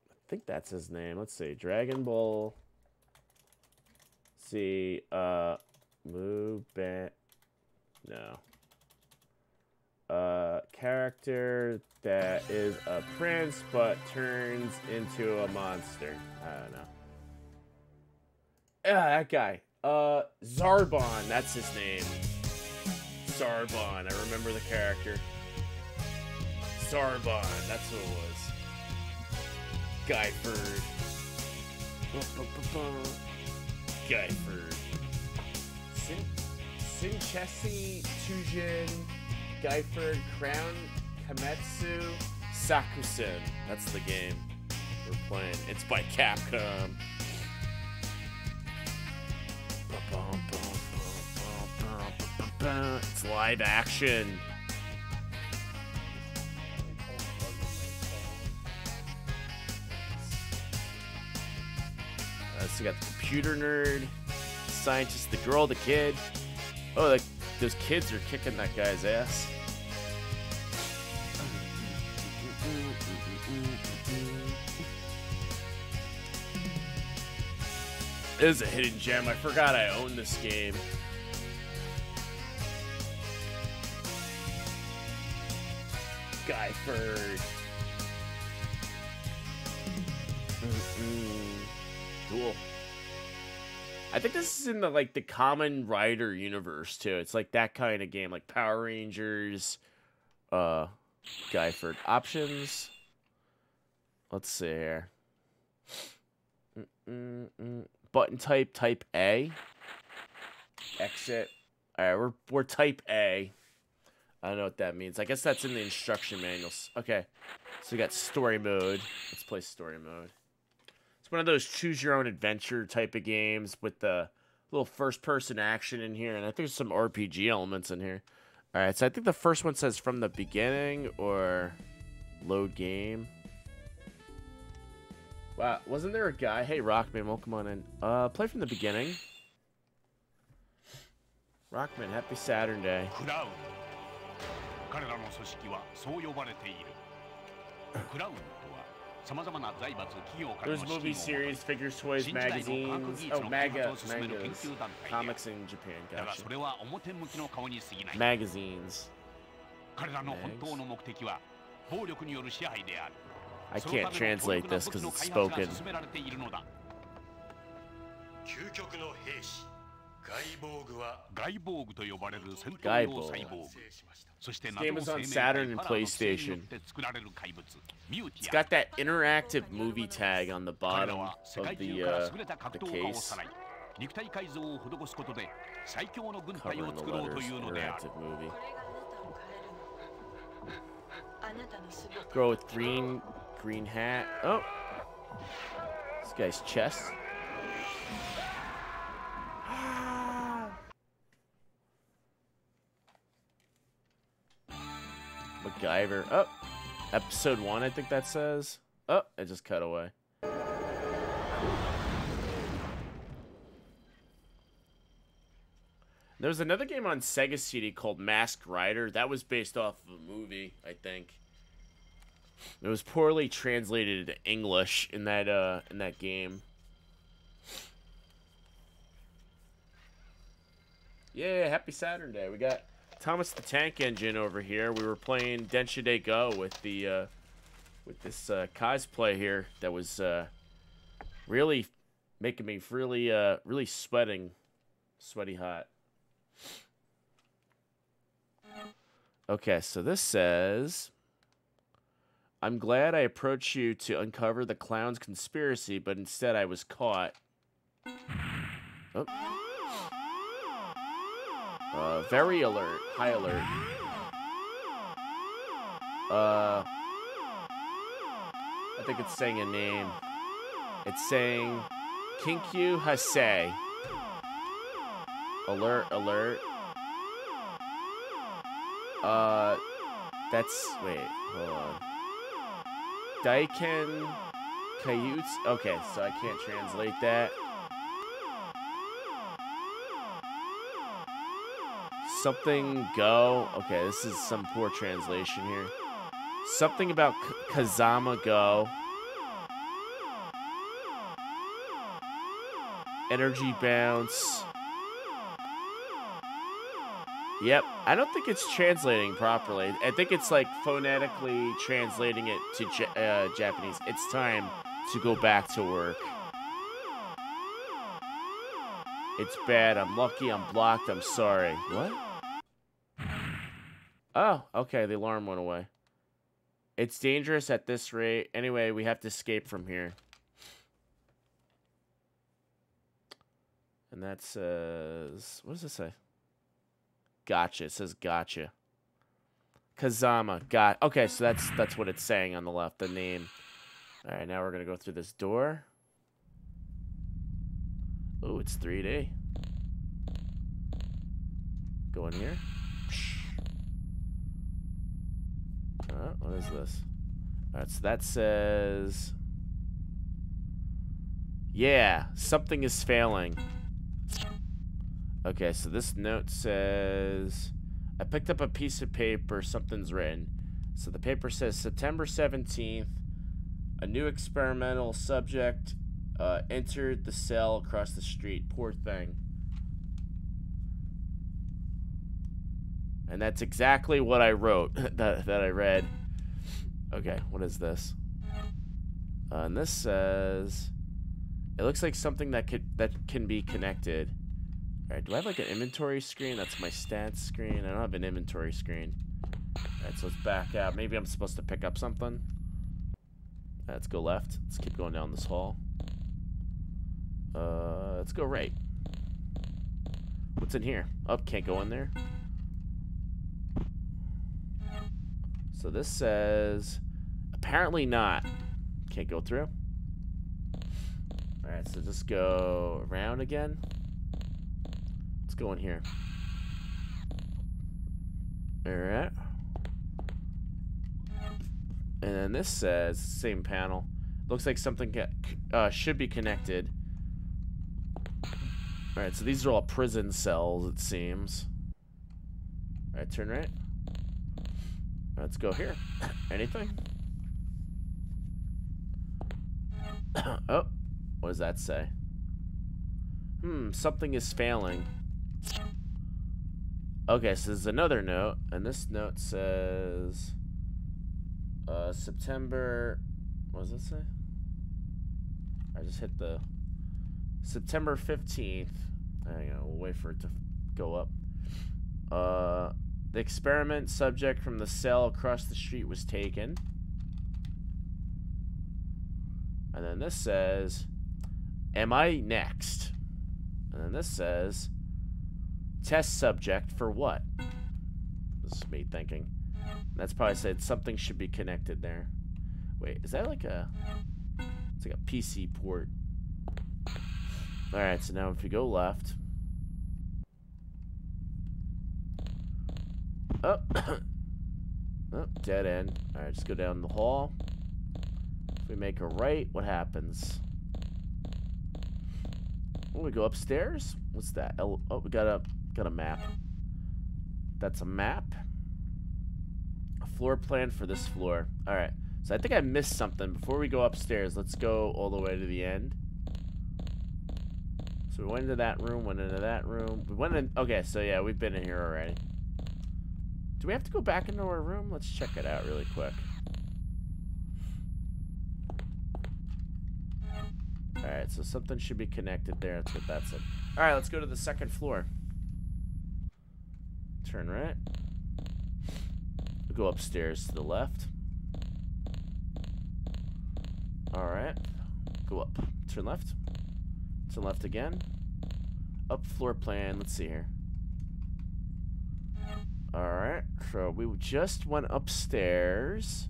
I think that's his name. Let's see. Dragon Ball. See, Moo Ban. No. Character that is a prince but turns into a monster. I don't know. That guy. Zarbon. That's his name. Zarbon. I remember the character. Zarbon. That's who it was. Guyford. Guyford. Sinchesi, Tujin, Guyford, Crown, Kametsu, Sakusen. That's the game we're playing. It's by Capcom. It's live action. So you got the computer nerd, the scientist, the girl, the kid. Oh, those kids are kicking that guy's ass. It is a hidden gem. I forgot I owned this game. Guyford. Cool. I think this is in the the Kamen Rider universe too. It's like that kind of game, like Power Rangers. Guyford options. Let's see here. Button type A. Exit. All right, we're type A. I don't know what that means. I guess that's in the instruction manuals. Okay, so we got story mode. Let's play story mode. It's one of those choose-your-own-adventure type of games with the little first-person action in here, and I think there's some RPG elements in here. All right, so I think the first one says from the beginning or load game. Wow, wasn't there a guy? Hey, Rockman, welcome on in. Play from the beginning. Rockman, happy Saturn Day. There's movie series, figures, toys, magazines. Oh, mangas. Comics in Japan, gotcha. Magazines. I can't translate this because it's spoken. 究極の兵士ガイボーグはガイボーグと呼ばれる戦闘用細胞。そして This game is on Saturn and PlayStation. It's got that interactive movie tag on the bottom of the case. 肉体改造を施すことで最強の軍隊 Covering を the 作ろうと letters. いうのである。 Interactive movie. Girl with green hat. Oh, this guy's chest. MacGyver. Oh, episode 1, I think that says. Oh, it just cut away. There was another game on Sega CD called Masked Rider. That was based off of a movie, I think. It was poorly translated into English in that game. Yeah, happy SaturnDay. We got Thomas the Tank Engine over here. We were playing Densha Day Go with the with this cosplay here that was really making me really sweaty hot. Okay, so this says, I'm glad I approached you to uncover the clown's conspiracy, but instead I was caught. Oh. Very alert. High alert. I think it's saying a name. It's saying Kinkyu Hasei. Alert, alert. That's, wait, hold on. Daiken Kayuts. Okay, so I can't translate that. Something go. Okay, this is some poor translation here. Something about Kazama go. Energy bounce. Yep, I don't think it's translating properly. I think it's like phonetically translating it to Japanese. It's time to go back to work. It's bad. I'm lucky. I'm blocked. I'm sorry. What? Oh, okay. The alarm went away. It's dangerous at this rate. Anyway, we have to escape from here. And that says... What does it say? Gotcha. It says gotcha. Kazama. Got. Okay, so that's what it's saying on the left, the name. All right, now we're going to go through this door. Oh, it's 3D. Go in here. What is this? All right, so that says... Yeah, something is failing. Okay, so this note says... I picked up a piece of paper, something's written. So the paper says September 17th, a new experimental subject entered the cell across the street. Poor thing. And that's exactly what I wrote, that I read. Okay, what is this? And this says... It looks like something that can be connected. Alright, do I have like an inventory screen? That's my stats screen. I don't have an inventory screen. Alright, so let's back out. Maybe I'm supposed to pick up something. Let's go left. Let's keep going down this hall. Let's go right. What's in here? Oh, can't go in there. So this says... Apparently not. Can't go through. Alright, so just go around again. Let's go in here. Alright. And then this says, same panel. Looks like something should be connected. Alright, so these are all prison cells, it seems. Alright, turn right. Let's go here. Anything? Oh, what does that say? Something is failing. Okay, so there's another note, and this note says September What does it say? I just hit the September 15th. Hang on, we'll wait for it to go up. The experiment subject from the cell across the street was taken. And then this says, am I next? And then this says, test subject for what? This is me thinking. That's probably said something should be connected there. Wait, is that like a... It's like a PC port. Alright, so now if you go left... Oh, oh, dead end. Alright, just go down the hall. If we make a right, what happens? Oh, we go upstairs? What's that? Oh, we got a map. That's a map. A floor plan for this floor. Alright, so I think I missed something. Before we go upstairs, let's go all the way to the end. So we went into that room, went into that room. We went in... Okay, so yeah, we've been in here already. Do we have to go back into our room? Let's check it out really quick. Alright, so something should be connected there. That's what that said. Alright, let's go to the second floor. Turn right. We'll go upstairs to the left. Alright. Go up. Turn left. Turn left again. Up floor plan. Let's see here. Alright, so we just went upstairs.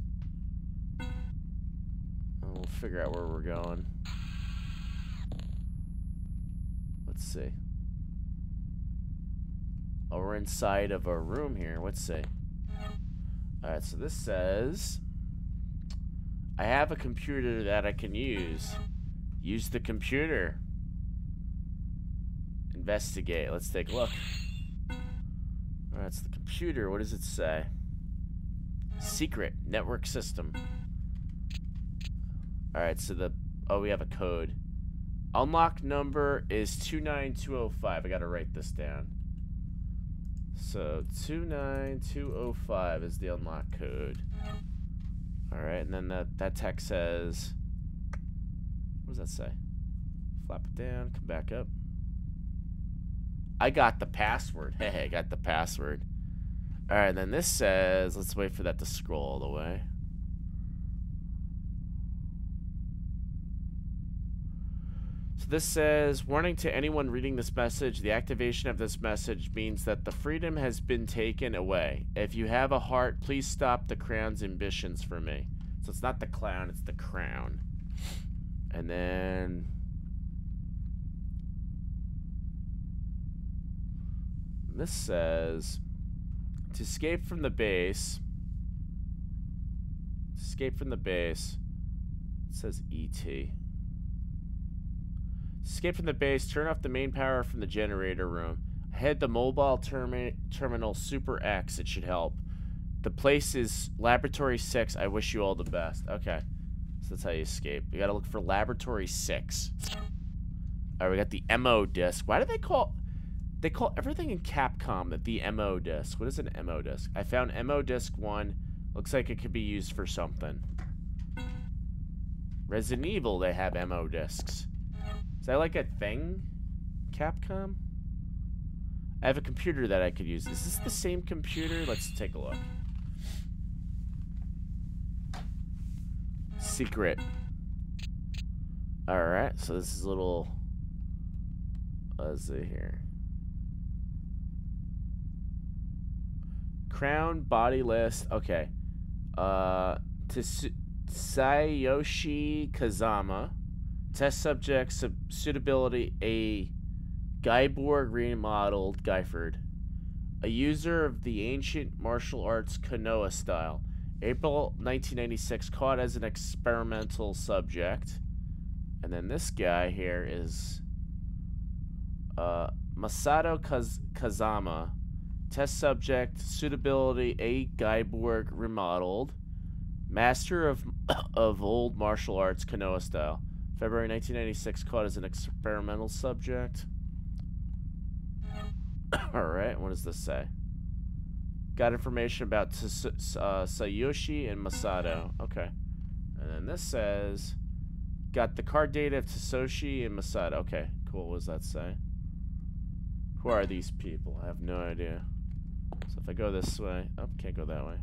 And we'll figure out where we're going. Let's see. Oh, we're inside of a room here. Let's see. Alright, so this says... I have a computer that I can use. Use the computer. Investigate. Let's take a look. That's the computer. What does it say? Secret network system. Alright, so the... Oh, we have a code. Unlock number is 29205. I gotta write this down. So, 29205 is the unlock code. Alright, and then that text says... What does that say? Flap it down, come back up. I got the password. Hey, I got the password. Alright, then this says... Let's wait for that to scroll all the way. So this says, warning to anyone reading this message, the activation of this message means that the freedom has been taken away. If you have a heart, please stop the crown's ambitions for me. So it's not the clown, it's the crown. And then... This says, to escape from the base, it says ET. Escape from the base, turn off the main power from the generator room. Head the mobile terminal Super X, it should help. The place is Laboratory 6, I wish you all the best. Okay, so that's how you escape. You gotta look for Laboratory 6. Alright, we got the MO disc. Why do they call... They call everything in Capcom the MO disc. What is an MO disc? I found MO disc 1. Looks like it could be used for something. Resident Evil, they have MO discs. Is that like a thing? Capcom? I have a computer that I could use. Is this the same computer? Let's take a look. Secret. Alright, so this is a little... Let's see here. Crown body list. Okay. Tsuyoshi Kazama. Test subject suitability. A Gaiborg remodeled Geiford. A user of the ancient martial arts Konoha style. April 1996. Caught as an experimental subject. And then this guy here is Masato Kazama. Test subject, suitability, A. Gaiborg remodeled. Master of old martial arts, Konoha style. February 1996, caught as an experimental subject. Alright, what does this say? Got information about Tsuyoshi and Masato. Okay. And then this says, got the card data of Tsuyoshi and Masada. Okay, cool. What does that say? Who are these people? I have no idea. So if I go this way, oh, can't go that way.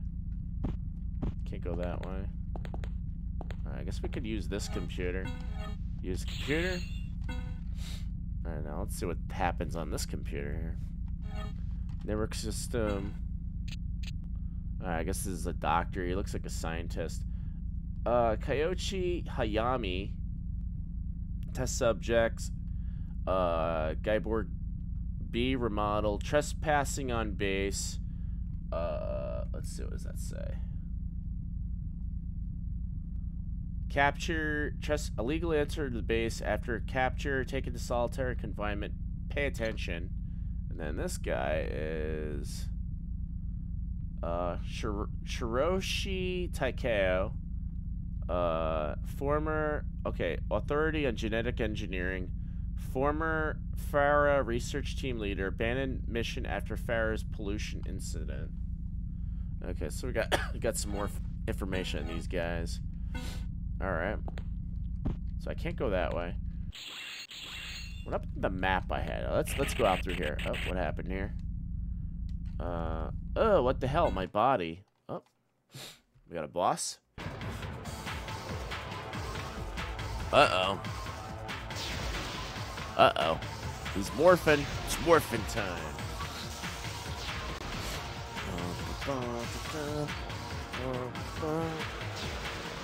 Can't go that way. Alright, I guess we could use this computer. Use computer. Alright, now let's see what happens on this computer here. Network system. Alright, I guess this is a doctor. He looks like a scientist. Kyoichi Hayami. Test subjects. Guyborg B remodel. Trespassing on base. Let's see, what does that say? Capture, illegally entered the base after capture, taken to solitary confinement. Pay attention. And then this guy is Shiroshi Taikeo, former authority on genetic engineering, former FARA research team leader, abandoned mission after FARA's pollution incident. Okay, so we got some more information on these guys. Alright. So I can't go that way. What happened to the map I had? Let's go out through here. Oh, what happened here? Oh, what the hell? My body. Oh. We got a boss. Uh-oh. Uh-oh. He's morphing. It's morphin' time.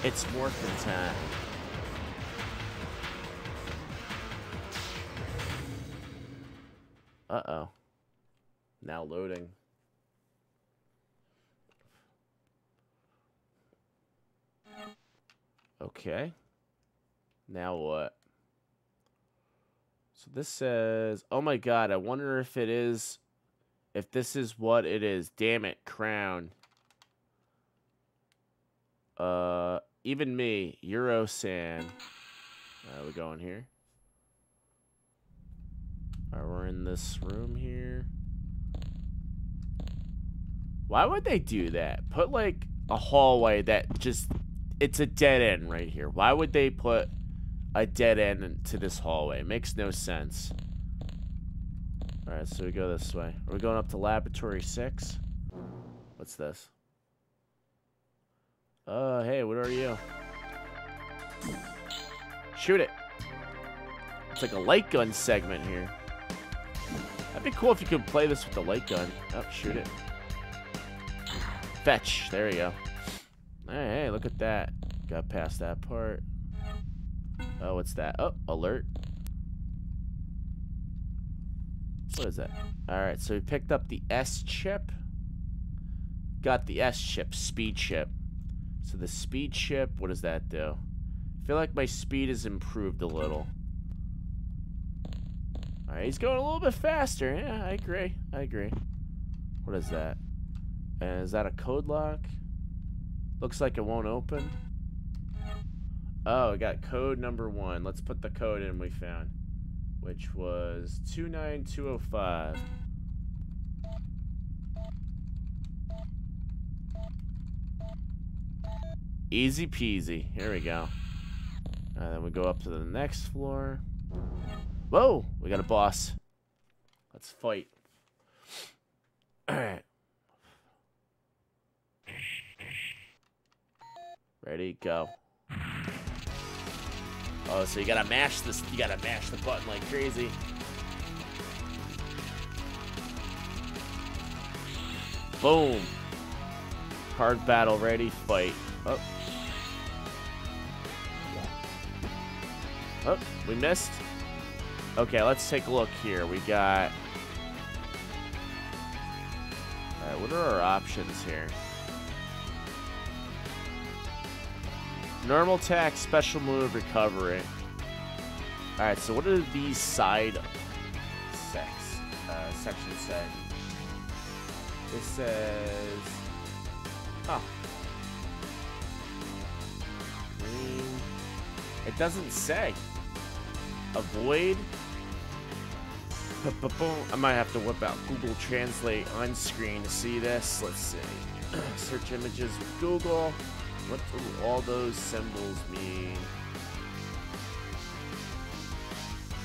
It's morphin' time. Uh-oh. Now loading. Okay. Now what? So this says, oh my god, I wonder if this is what it is. Damn it, crown. Even me, Euro-san. We going here. Alright, we're in this room here. Why would they do that? Put like a hallway that just, it's a dead end right here. Why would they put a dead end into this hallway? It makes no sense. Alright, so we go this way. Are we going up to Laboratory 6? What's this? Hey, what are you? Shoot it. It's like a light gun segment here. That'd be cool if you could play this with the light gun. Oh, shoot it. Fetch. There you go. Hey, look at that. Got past that part. Oh, what's that? Oh, alert. What is that? Alright, so we picked up the S chip. Got the S chip, speed chip. So the speed chip, what does that do? I feel like my speed has improved a little. Alright, he's going a little bit faster. Yeah, I agree. I agree. What is that? And is that a code lock? Looks like it won't open. Oh, we got code number 1. Let's put the code in we found, which was 29205. Easy peasy. Here we go. And then we go up to the next floor. Whoa! We got a boss. Let's fight. Alright. Ready, go. Oh, so you gotta mash this. You gotta mash the button like crazy. Boom. Hard battle ready, fight. Oh. Oh, we missed. Okay, let's take a look here. We got... Alright, what are our options here? Normal attack, special move, recovery. Alright, so what do these side sections say? This says... Oh. It doesn't say. Avoid. I might have to whip out Google Translate on screen to see this. Let's see. Search images with Google. What do all those symbols mean?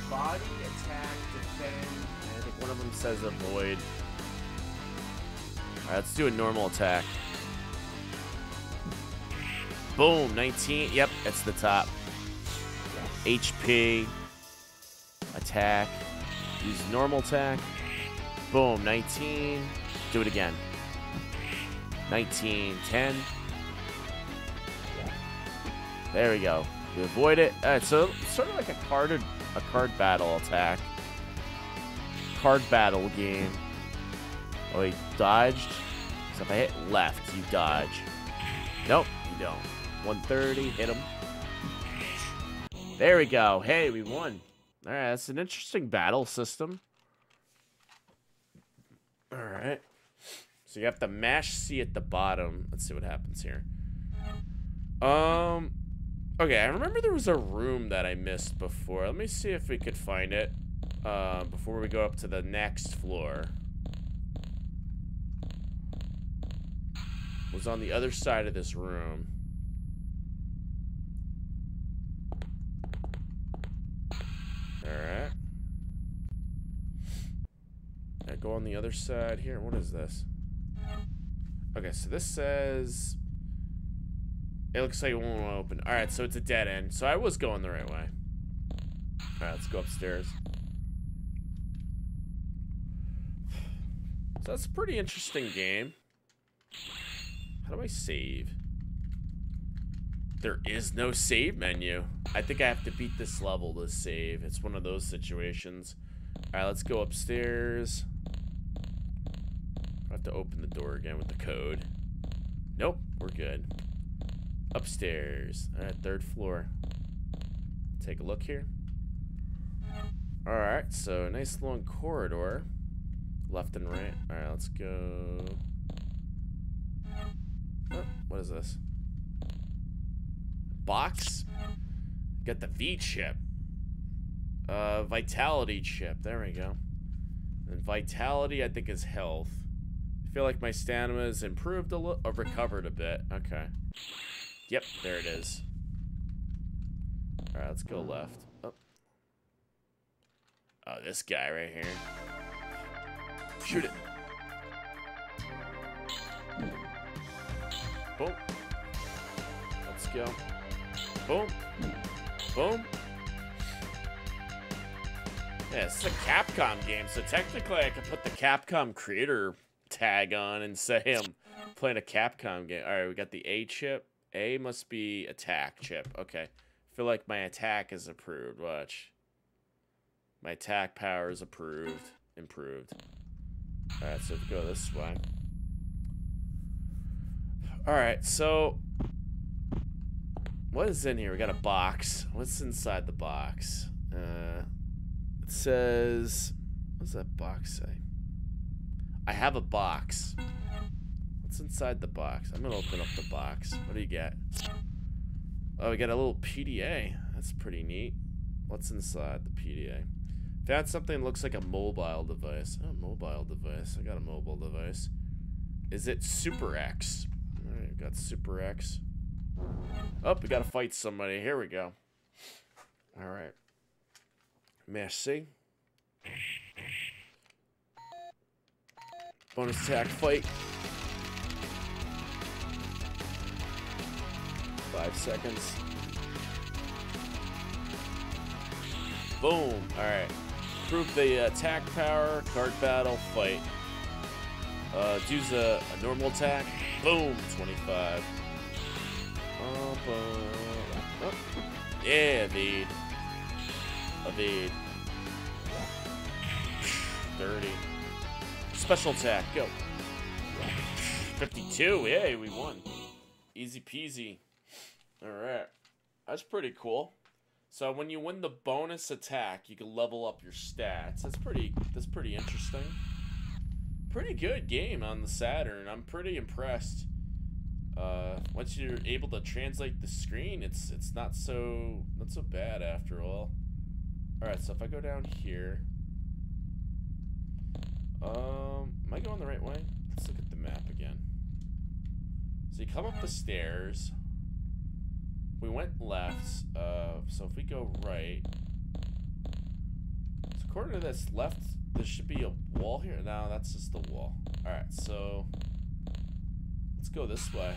Body, attack, defend. I think one of them says avoid. Alright, let's do a normal attack. Boom, 19. Yep, that's the top. HP. Attack. Use normal attack. Boom, 19. Do it again. 19, 10. There we go. We avoid it. Alright, so it's sort of like a card battle attack. Card battle game. Oh, he dodged. So if I hit left, you dodge. Nope, you don't. 130, hit him. There we go. Hey, we won. Alright, that's an interesting battle system. Alright. So you have to mash C at the bottom. Let's see what happens here. Okay, I remember there was a room that I missed before. Let me see if we could find it before we go up to the next floor. It was on the other side of this room. Alright. I go on the other side here. What is this? Okay, so this says... It looks like it won't open. Alright, so it's a dead end. So I was going the right way. Alright, let's go upstairs. So that's a pretty interesting game. How do I save? There is no save menu. I think I have to beat this level to save. It's one of those situations. Alright, let's go upstairs. I have to open the door again with the code. Nope, we're good. Upstairs. Alright, 3rd floor. Take a look here. Alright, so nice long corridor. Left and right. Alright, let's go. Oh, what is this? Box? Got the V chip. Vitality chip. There we go. And vitality, I think, is health. I feel like my stamina has improved a little, recovered a bit. Okay. Yep, there it is. Alright, let's go left. Oh. Oh, this guy right here. Shoot it. Boom. Let's go. Boom. Boom. Yeah, it's a Capcom game, so technically I could put the Capcom creator tag on and say I'm playing a Capcom game. Alright, we got the A chip. A must be attack chip. Okay. I feel like my attack is approved. Watch. My attack power is approved. Improved. Alright, so we go this way. Alright, so what is in here? We got a box. What's inside the box? It says, what does that box say? I have a box. What's inside the box? I'm gonna open up the box. What do you get? Oh, we got a little PDA. That's pretty neat. What's inside the PDA? Found something that looks like a mobile device. Oh, mobile device. I got a mobile device. Is it Super X? Alright, we got Super X. Oh, we gotta fight somebody. Here we go. Alright. Mash C. Bonus attack fight. 5 seconds. Boom. Alright. Improve the attack power. Card battle. Fight. Use a normal attack. Boom. 25. Yeah, evade. Evade. 30. Special attack. Go. 52. Yay, we won. Easy peasy. Alright. That's pretty cool. So when you win the bonus attack, you can level up your stats. That's pretty interesting. Pretty good game on the Saturn. I'm pretty impressed. Once you're able to translate the screen, it's not so bad after all. Alright, so if I go down here. Am I going the right way? Let's look at the map again. So you come up the stairs. we went left. So if we go right, so according to this left, there should be a wall here. No, that's just the wall. All right, so let's go this way.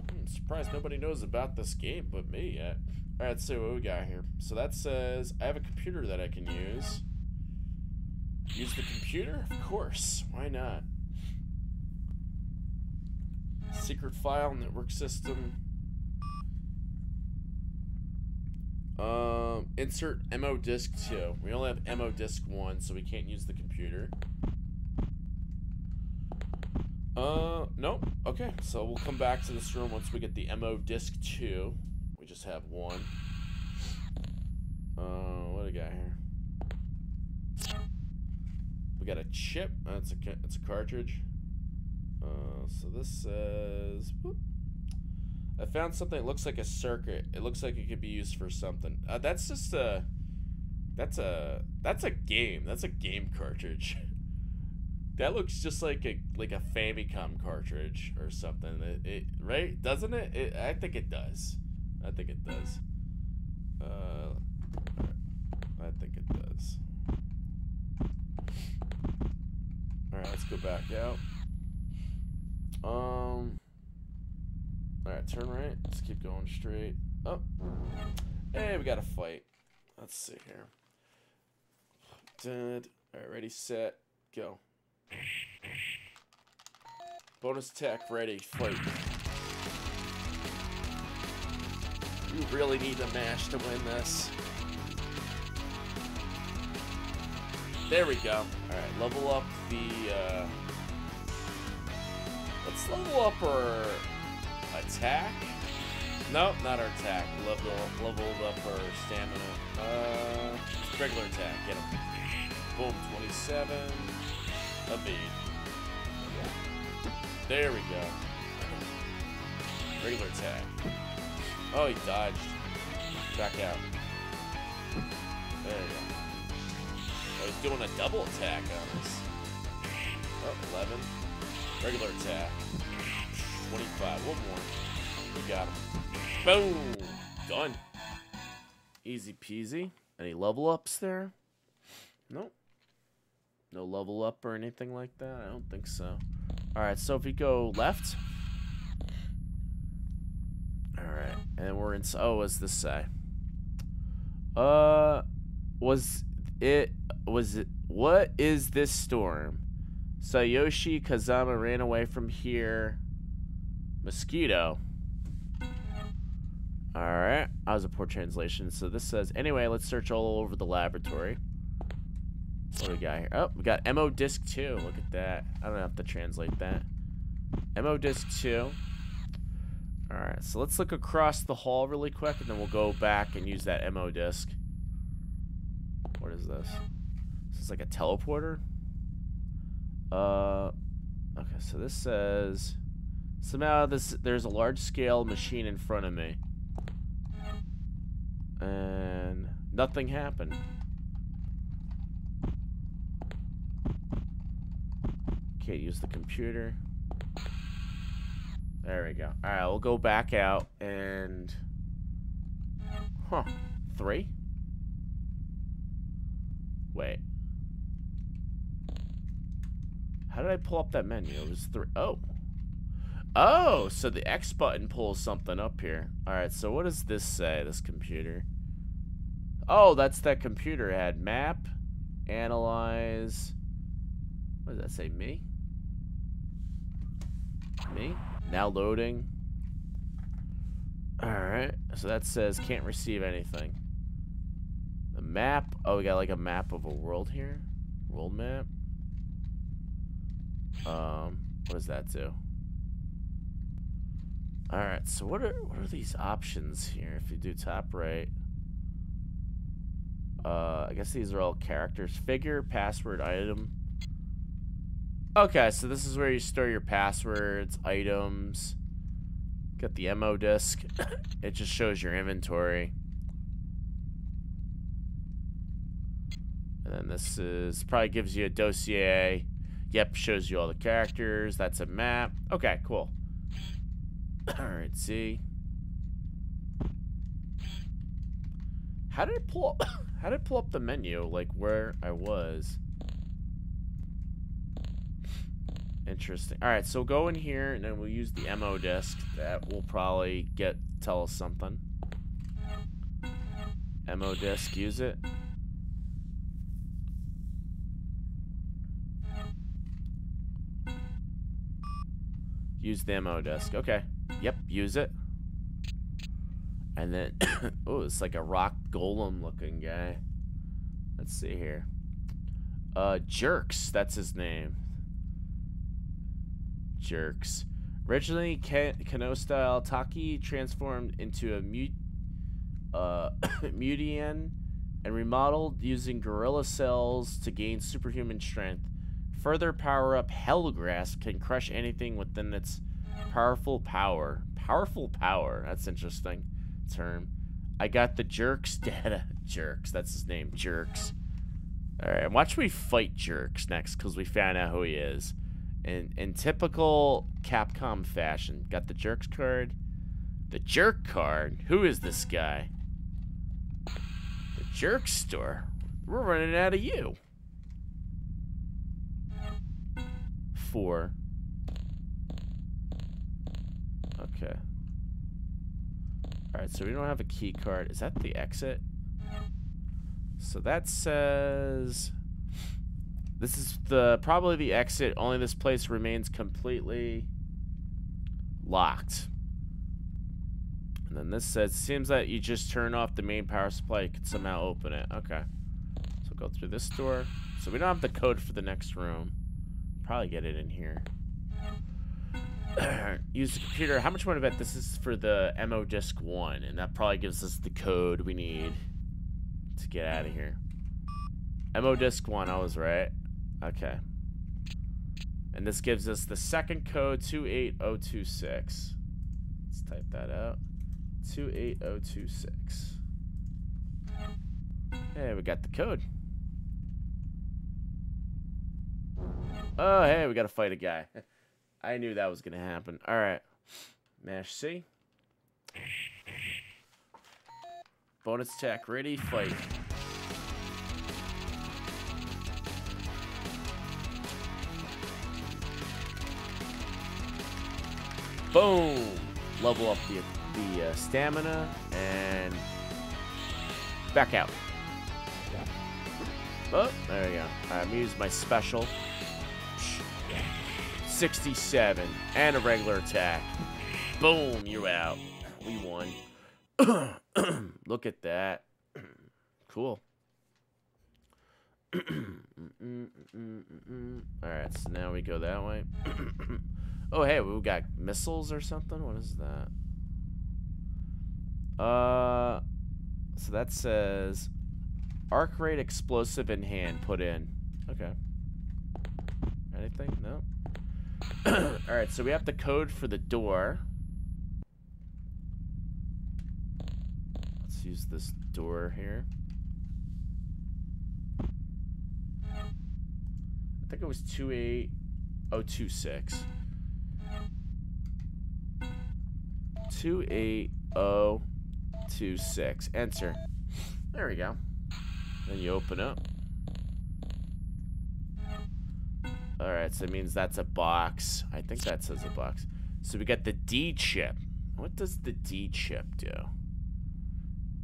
I'm surprised nobody knows about this game but me yet. All right, let's see what we got here. So that says I have a computer that I can use. Use the computer? Of course. Why not? Secret file, network system. Insert MO disk 2. We only have MO disk 1, so we can't use the computer. Nope. Okay, so we'll come back to this room once we get the MO disk 2. We just have 1. What do we got here? We got a chip. It's a cartridge. So this says, whoop. I found something that looks like a circuit. It looks like it could be used for something. That's just a, that's a game. That's a game cartridge. That looks just like a Famicom cartridge or something. Right? Doesn't it? I think it does. I think it does. I think it does. All right, let's go back out. All right, turn right. Let's keep going straight. Oh, hey, we got a fight. Let's see here. Dead. All right, ready, set, go. Bonus attack, ready, fight. You really need to mash to win this. There we go. All right, level up the. Let's level up our attack. Nope, not our attack. Leveled up our stamina. Regular attack. Get him. Boom, 27. Evade. There we go. Regular attack. Oh, he dodged. Back out. There you go. Oh, he's doing a double attack on us. Oh, 11. Regular attack. 25. One more. We got him. Boom. Done. Easy peasy. Any level ups there? Nope. No level up or anything like that? I don't think so. Alright, so if we go left. Alright, and we're in. Oh, what's this say? What is this storm? Sayoshi Kazama ran away from here. Mosquito. Alright, that was a poor translation. So this says, anyway, let's search all over the laboratory. What do we got here? Oh, we got MO Disc 2. Look at that. I don't have to translate that. MO Disc 2. Alright, so let's look across the hall really quick, and then we'll go back and use that MO Disc. What is this? This is like a teleporter? Okay, so this says... Somehow there's a large-scale machine in front of me. And nothing happened. Can't use the computer. There we go. Alright, we'll go back out and... Huh. 3? Wait. How did I pull up that menu? It was 3. Oh. Oh, so the X button pulls something up here. Alright, so what does this say, this computer? Oh, that's that computer. It had map, analyze... What does that say, me? Me? Now loading. Alright, so that says can't receive anything. The map. Oh, we got like a map of a world here. World map. What does that do? Alright, so what are these options here? If you do top right. I guess these are all characters. Figure, password, item. Okay, so this is where you store your passwords, items. Got the MO disc. It just shows your inventory. And then this is probably gives you a dossier. Yep, shows you all the characters. That's a map. Okay, cool. Alright, Z. How did it pull up? How did it pull up the menu? Like where I was? Interesting. Alright, so go in here and then we'll use the MO disc. That will probably tell us something. MO disc, use it. Use the MO disc. Okay. Yep, use it. And then, oh, it's like a rock golem looking guy. Let's see here. Jerks, that's his name. Jerks. Originally Kano style, Taki transformed into a Mutian and remodeled using gorilla cells to gain superhuman strength. Further power up Hellgrasp can crush anything within its powerful power. Powerful power, that's interesting term. I got the Jerks data. Jerks, that's his name, Jerks. Alright, watch me fight Jerks next because we found out who he is. In typical Capcom fashion. Got the Jerks card. The Jerk card? Who is this guy? The Jerk store? We're running out of you. 4. Okay. Alright, so we don't have a key card. Is that the exit? So that says... This is probably the exit. Only this place remains completely locked. And then this says, seems that you just turn off the main power supply. You can somehow open it. Okay. So go through this door. So we don't have the code for the next room. Probably get it in here. Use the computer. How much want to bet this is for the MO Disc 1? And that probably gives us the code we need to get out of here. MO Disc 1, I was right. Okay. And this gives us the second code, 28026. Let's type that out. 28026. Hey, we got the code. Oh, hey, we got to fight a guy. I knew that was going to happen. All right. Mash C. Bonus attack, ready, fight. Boom! Level up the stamina and back out. Oh, there we go. I'm gonna use my special. 67 and a regular attack. Boom! You're out. We won. Look at that. Cool. Alright, so now we go that way. Oh, hey, we got missiles or something? What is that? So that says arc rate explosive in hand put in. Okay. Anything? No. Alright, so we have the code for the door. Let's use this door here. I think it was 28026. 28026. Enter. There we go. Then you open up. Alright, so it means that's a box. I think that says a box. So we got the D chip. What does the D chip do?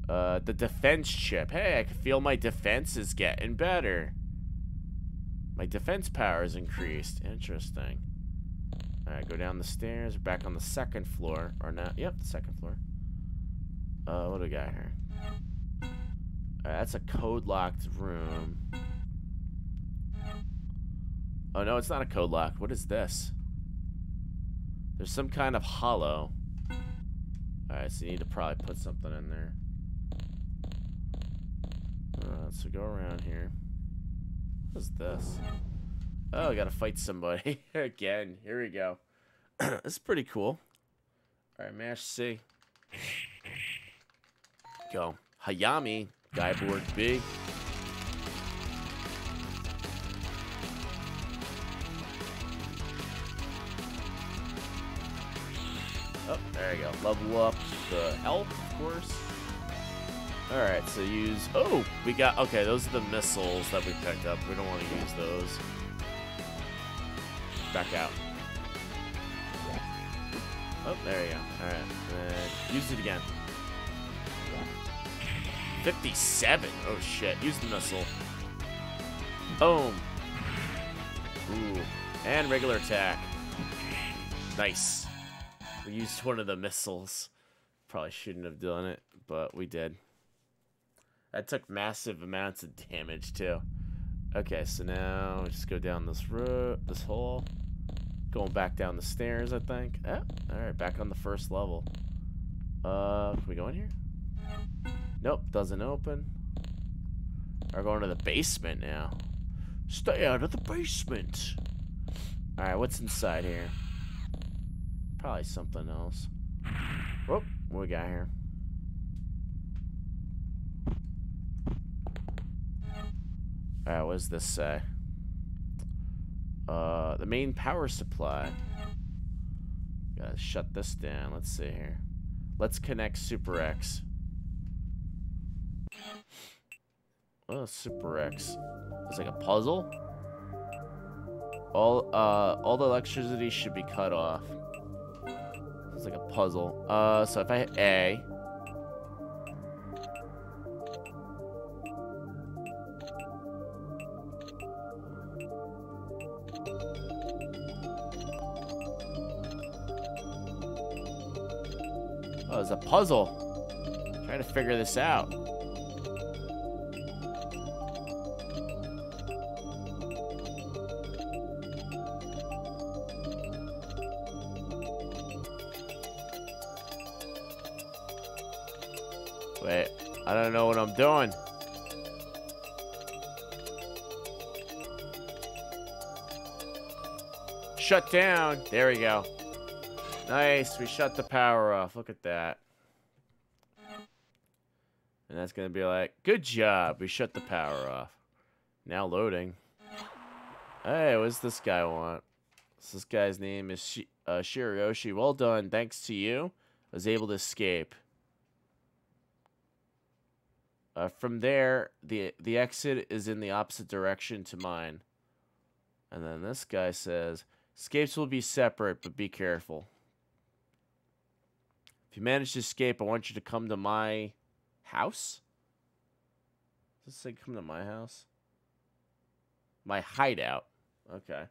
The defense chip. Hey, I can feel my defense is getting better. My defense power is increased. Interesting. Alright, go down the stairs. We're back on the second floor. Or not. Yep, the second floor. What do we got here? Alright, that's a code-locked room. Oh, no, it's not a code lock. What is this? There's some kind of hollow. Alright, so you need to probably put something in there. So go around here. What is this? Oh, I gotta fight somebody. Again. Here we go. This is pretty cool. Alright, mash C. Go. Hayami. Guy board B. Oh, there you go. Level up the health, of course. Alright, so use... Oh, we got... Okay, those are the missiles that we picked up. We don't want to use those. Back out. Oh, there you go. Alright, then use it again. 57. Oh, shit. Use the missile. Boom. Ooh. And regular attack. Nice. We used one of the missiles. Probably shouldn't have done it, but we did. That took massive amounts of damage, too. Okay, so now we just go down this road, this hole. Going back down the stairs, I think. Oh, alright, back on the first level. Can we go in here? Nope, doesn't open. We're going to the basement now. Stay out of the basement. Alright, what's inside here? Probably something else. Whoop, what we got here? Alright, what does this say? The main power supply. Gotta shut this down. Let's see here. Let's connect Super X. Oh, Super X. It's like a puzzle. All the electricity should be cut off. It's like a puzzle. So if I hit A. Oh, it's a puzzle. I'm trying to figure this out. Wait, I don't know what I'm doing. Shut down. There we go. Nice, we shut the power off. Look at that. And that's going to be like, good job. We shut the power off. Now loading. Hey, what's this guy want? This guy's name is Shirayoshi. Well done. Thanks to you, I was able to escape. From there, the exit is in the opposite direction to mine. And then this guy says, escapes will be separate, but be careful. If you manage to escape, I want you to come to my house? Does this say come to my house? My hideout. Okay.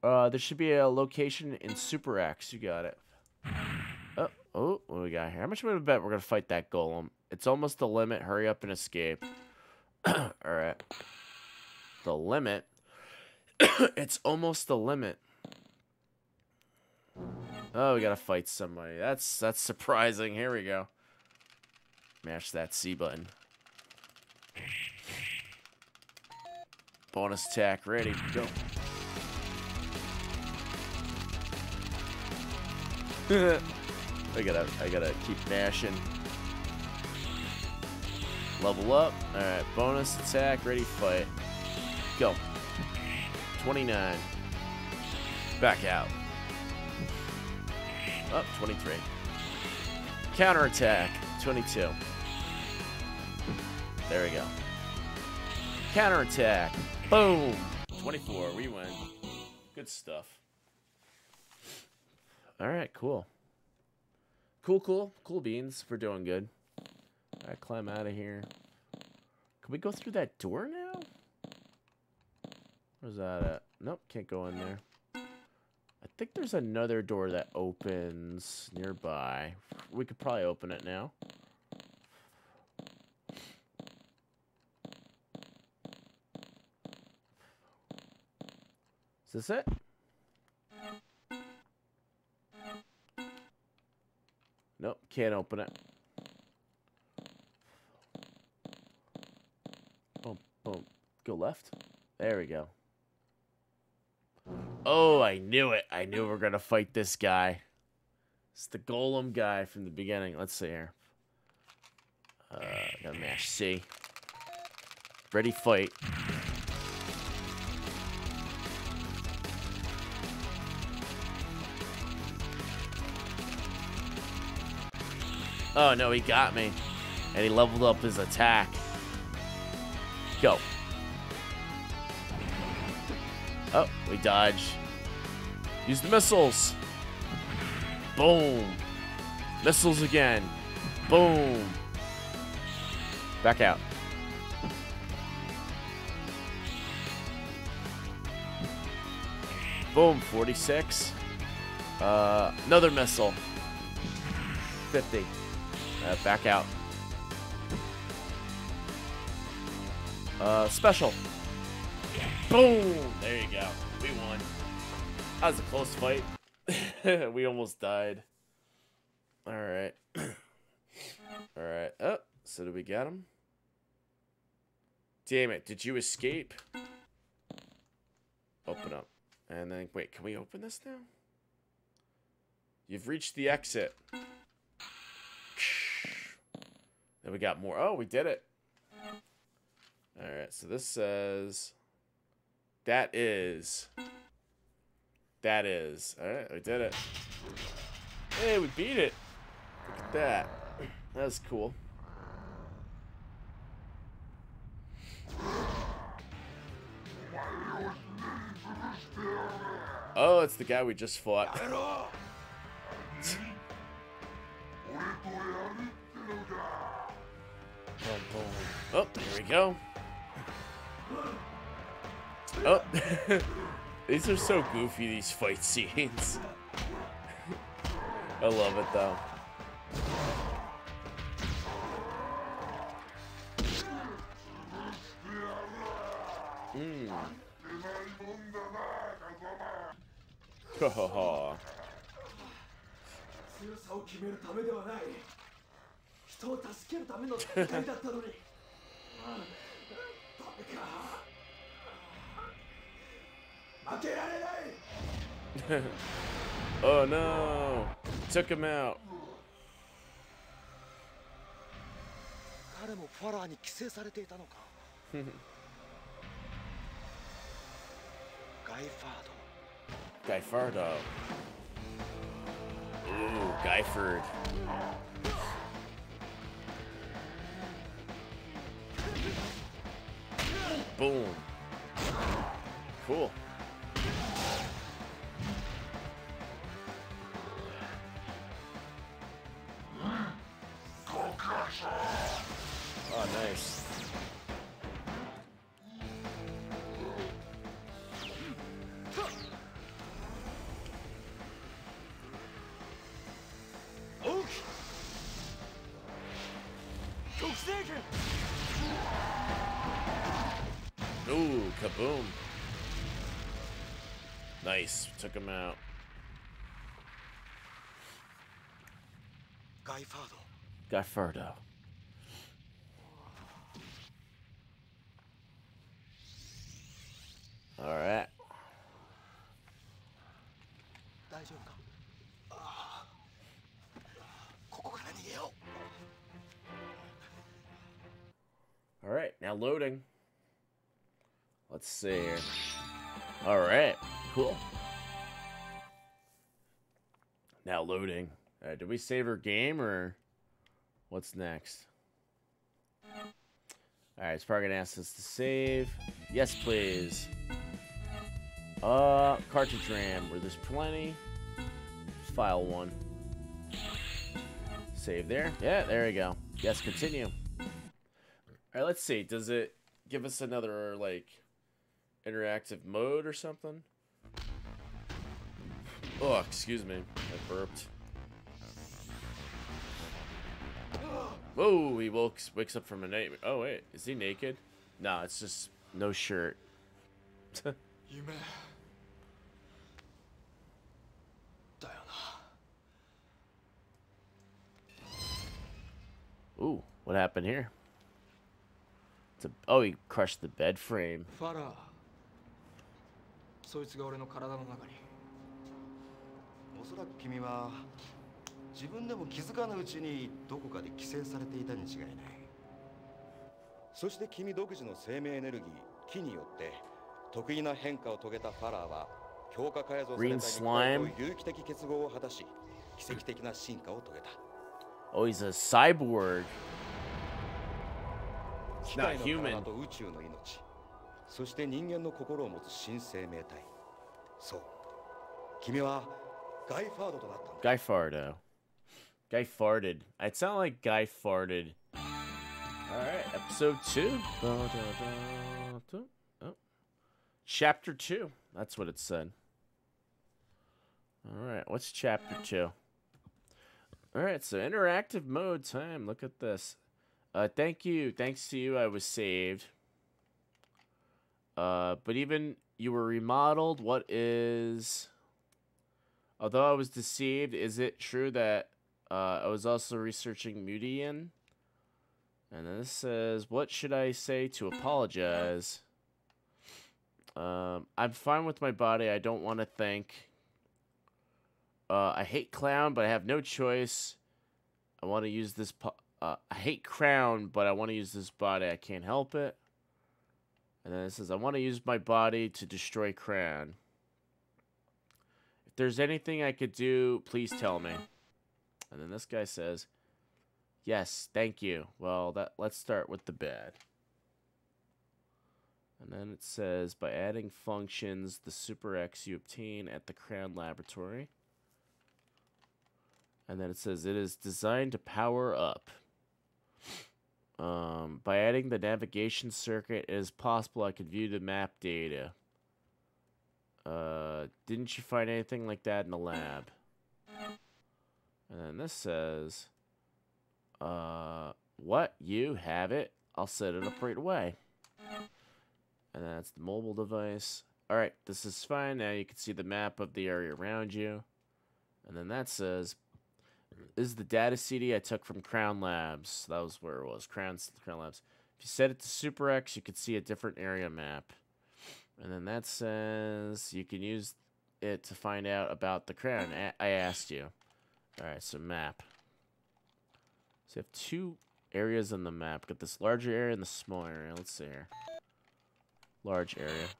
There should be a location in Super X. You got it. Oh, what do we got here? How much would I bet we're going to fight that golem? It's almost the limit. Hurry up and escape. Alright. The limit? It's almost the limit. Oh, we gotta fight somebody. That's surprising. Here we go. Mash that C button. Bonus attack ready. Go. I gotta keep mashing. Level up. Alright, bonus attack, ready, fight. Go. 29. Back out. Up, 23. Counterattack, 22. There we go. Counterattack. Boom. 24, we win. Good stuff. Alright, cool. Cool beans. We're doing good. Alright, climb out of here. Can we go through that door now? Where's that at? Nope, can't go in there. I think there's another door that opens nearby. We could probably open it now. Is this it? Nope, can't open it. Boom, boom. Go left. There we go. Oh, I knew it. I knew we were going to fight this guy. It's the golem guy from the beginning. Let's see here. Gotta mash C. Ready, fight. Oh, no, he got me. And he leveled up his attack. Go. Oh, we dodge. Use the missiles. Boom. Missiles again. Boom. Back out. Boom. 46. Another missile. 50. Back out. Special. Boom. There you go. We won. That was a close fight. We almost died. Alright. Alright. Oh, so did we get him? Damn it. Did you escape? Open up. And then, wait, can we open this now? You've reached the exit. Then we got more. Oh, we did it. Alright, so this says... That is. Alright, we did it. Hey, we beat it. Look at that. That's cool. Oh, it's the guy we just fought. Oh, here we go. Oh, these are so goofy, these fight scenes. I love it, though. Ha ha ha. Oh no! Took him out. Guy Fardo. Ooh, Guyford. Boom. Cool. Oh, nice. Ooh, kaboom. Nice. Took him out. Guy Fardo. Alright. Alright, now loading. Let's see here. Alright, cool. Now loading. Alright, did we save our game or what's next? Alright, it's probably gonna ask us to save. Yes, please. Cartridge RAM, where there's plenty. File 1. Save there. Yeah, there we go. Yes, continue. Alright, let's see. Does it give us another, like, interactive mode or something? Oh, excuse me. I burped. Whoa, he wakes up from a nightmare. Oh, wait. Is he naked? No, it's just no shirt. Ooh, what happened here? Oh, he crushed the bed frame. ファラーそいつが俺の体の中におそらく君は自分でも気づかぬうちにどこかで寄生されていたに違いないそして君独自の生命エネルギー気によって得意な変化を遂げたファラーは強化改造された肉体と有機的結合を果たし奇跡的な進化を遂げた Oh, he's a cyborg. 機 Not 械の human. 体と宇宙の命、そして人間の心を持つ新生命体。そう、君はガイ・ファードとなったんだ。 Guy Fardo. Guy farted. It sounded like Guy farted. Alright, episode 2. Oh. Chapter 2. That's what it said. Alright, what's chapter 2? Alright, so interactive mode time. Look at this. Thank you. Thanks to you, I was saved. But even you were remodeled. What is... Although I was deceived, is it true that I was also researching Mudian? And then this says, what should I say to apologize? I'm fine with my body. I don't want to think. I hate clown, but I have no choice. I want to use this... I hate crown, but I want to use this body. I can't help it. And then it says, I want to use my body to destroy crown. If there's anything I could do, please tell me. And then this guy says, yes, thank you. Well, let's start with the bad. And then it says, by adding functions, the Super X you obtain at the Crown Laboratory. And then it says, it is designed to power up. By adding the navigation circuit, it is possible I could view the map data. Didn't you find anything like that in the lab? And then this says, what? You have it? I'll set it up right away. And that's the mobile device. Alright, this is fine. Now you can see the map of the area around you. And then that says, this is the data CD I took from Crown Labs. That was where it was, Crown Labs. If you set it to Super X, you can see a different area map. And then that says you can use it to find out about the Crown. I asked you. Alright, so map. So you have two areas in the map. Got this larger area and the small area. Let's see here. Large area.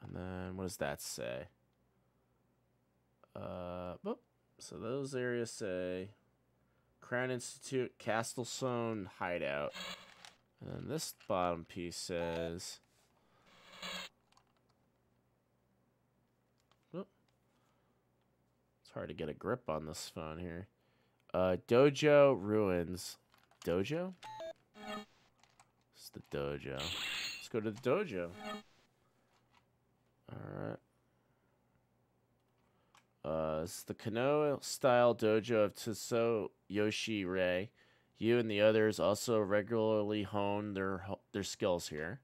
And then what does that say? So those areas say Crown Institute, Castlestone, Hideout. And then this bottom piece says... Oh, it's hard to get a grip on this phone here. Dojo Ruins. Dojo? This is the dojo. Let's go to the dojo. Alright. This is the Kano-style dojo of Tsuyoshi Rei. You and the others also regularly hone their skills here.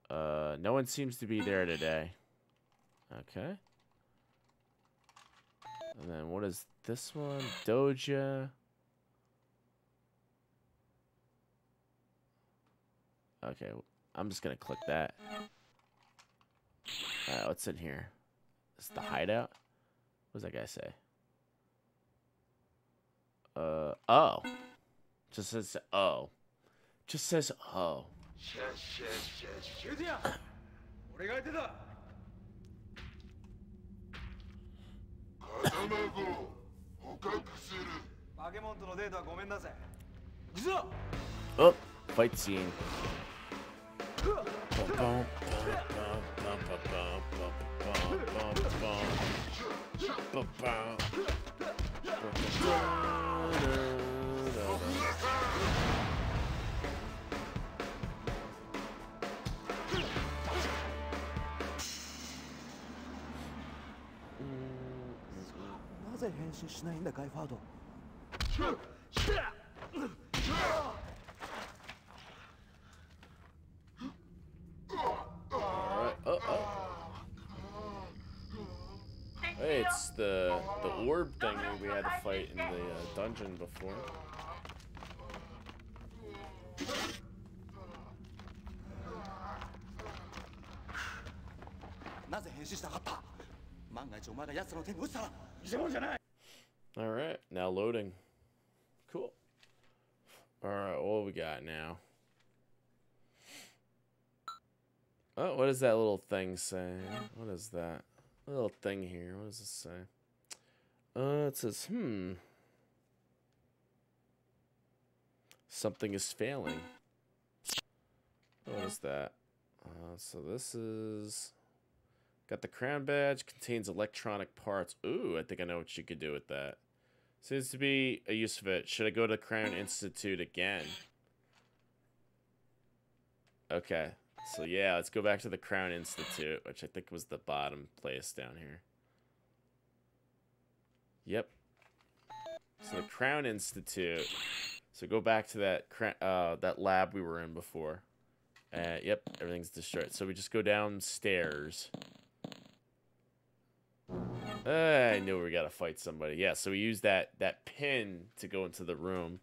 No one seems to be there today. Okay. And then what is this one? Doja. Okay, I'm just gonna click that. What's in here? This is the hideout? What does that guy say? Oh. Just says, oh. Just says, oh. Oh, fight scene. Hey, it's the orb thing that we had to fight in the dungeon before. Alright, now loading. Cool. Alright, what we got now? Oh, what does that little thing say? What is that? Little thing here. What does it say? It says, Something is failing. What is that? So this is... Got the crown badge. Contains electronic parts. Ooh, I think I know what you could do with that. Seems to be a use of it. Should I go to Crown Institute again? Okay. So yeah, let's go back to the Crown Institute, which I think was the bottom place down here. Yep. So the Crown Institute. So go back to that lab we were in before. Yep, everything's destroyed. So we just go downstairs. I knew we gotta fight somebody. Yeah, so we use that pin to go into the room.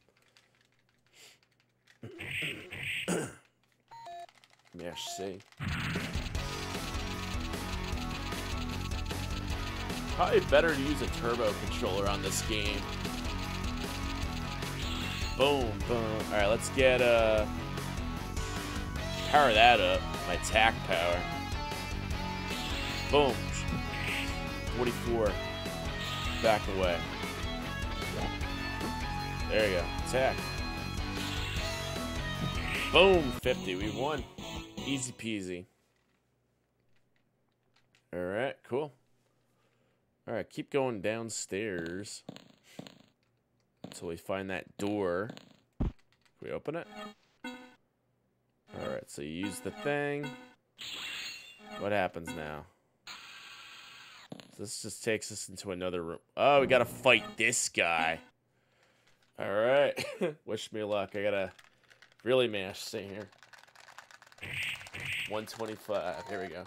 Merci. Probably better to use a turbo controller on this game. Boom, boom. Alright, let's get power that up. My attack power. Boom. 44. Back away. There you go. Attack. Boom. 50. We won. Easy peasy. Alright, cool. Alright, keep going downstairs until we find that door. Can we open it? Alright, so you use the thing. What happens now? So this just takes us into another room. Oh, we gotta fight this guy. Alright. Wish me luck. I gotta really mash stay here. 125. Here we go.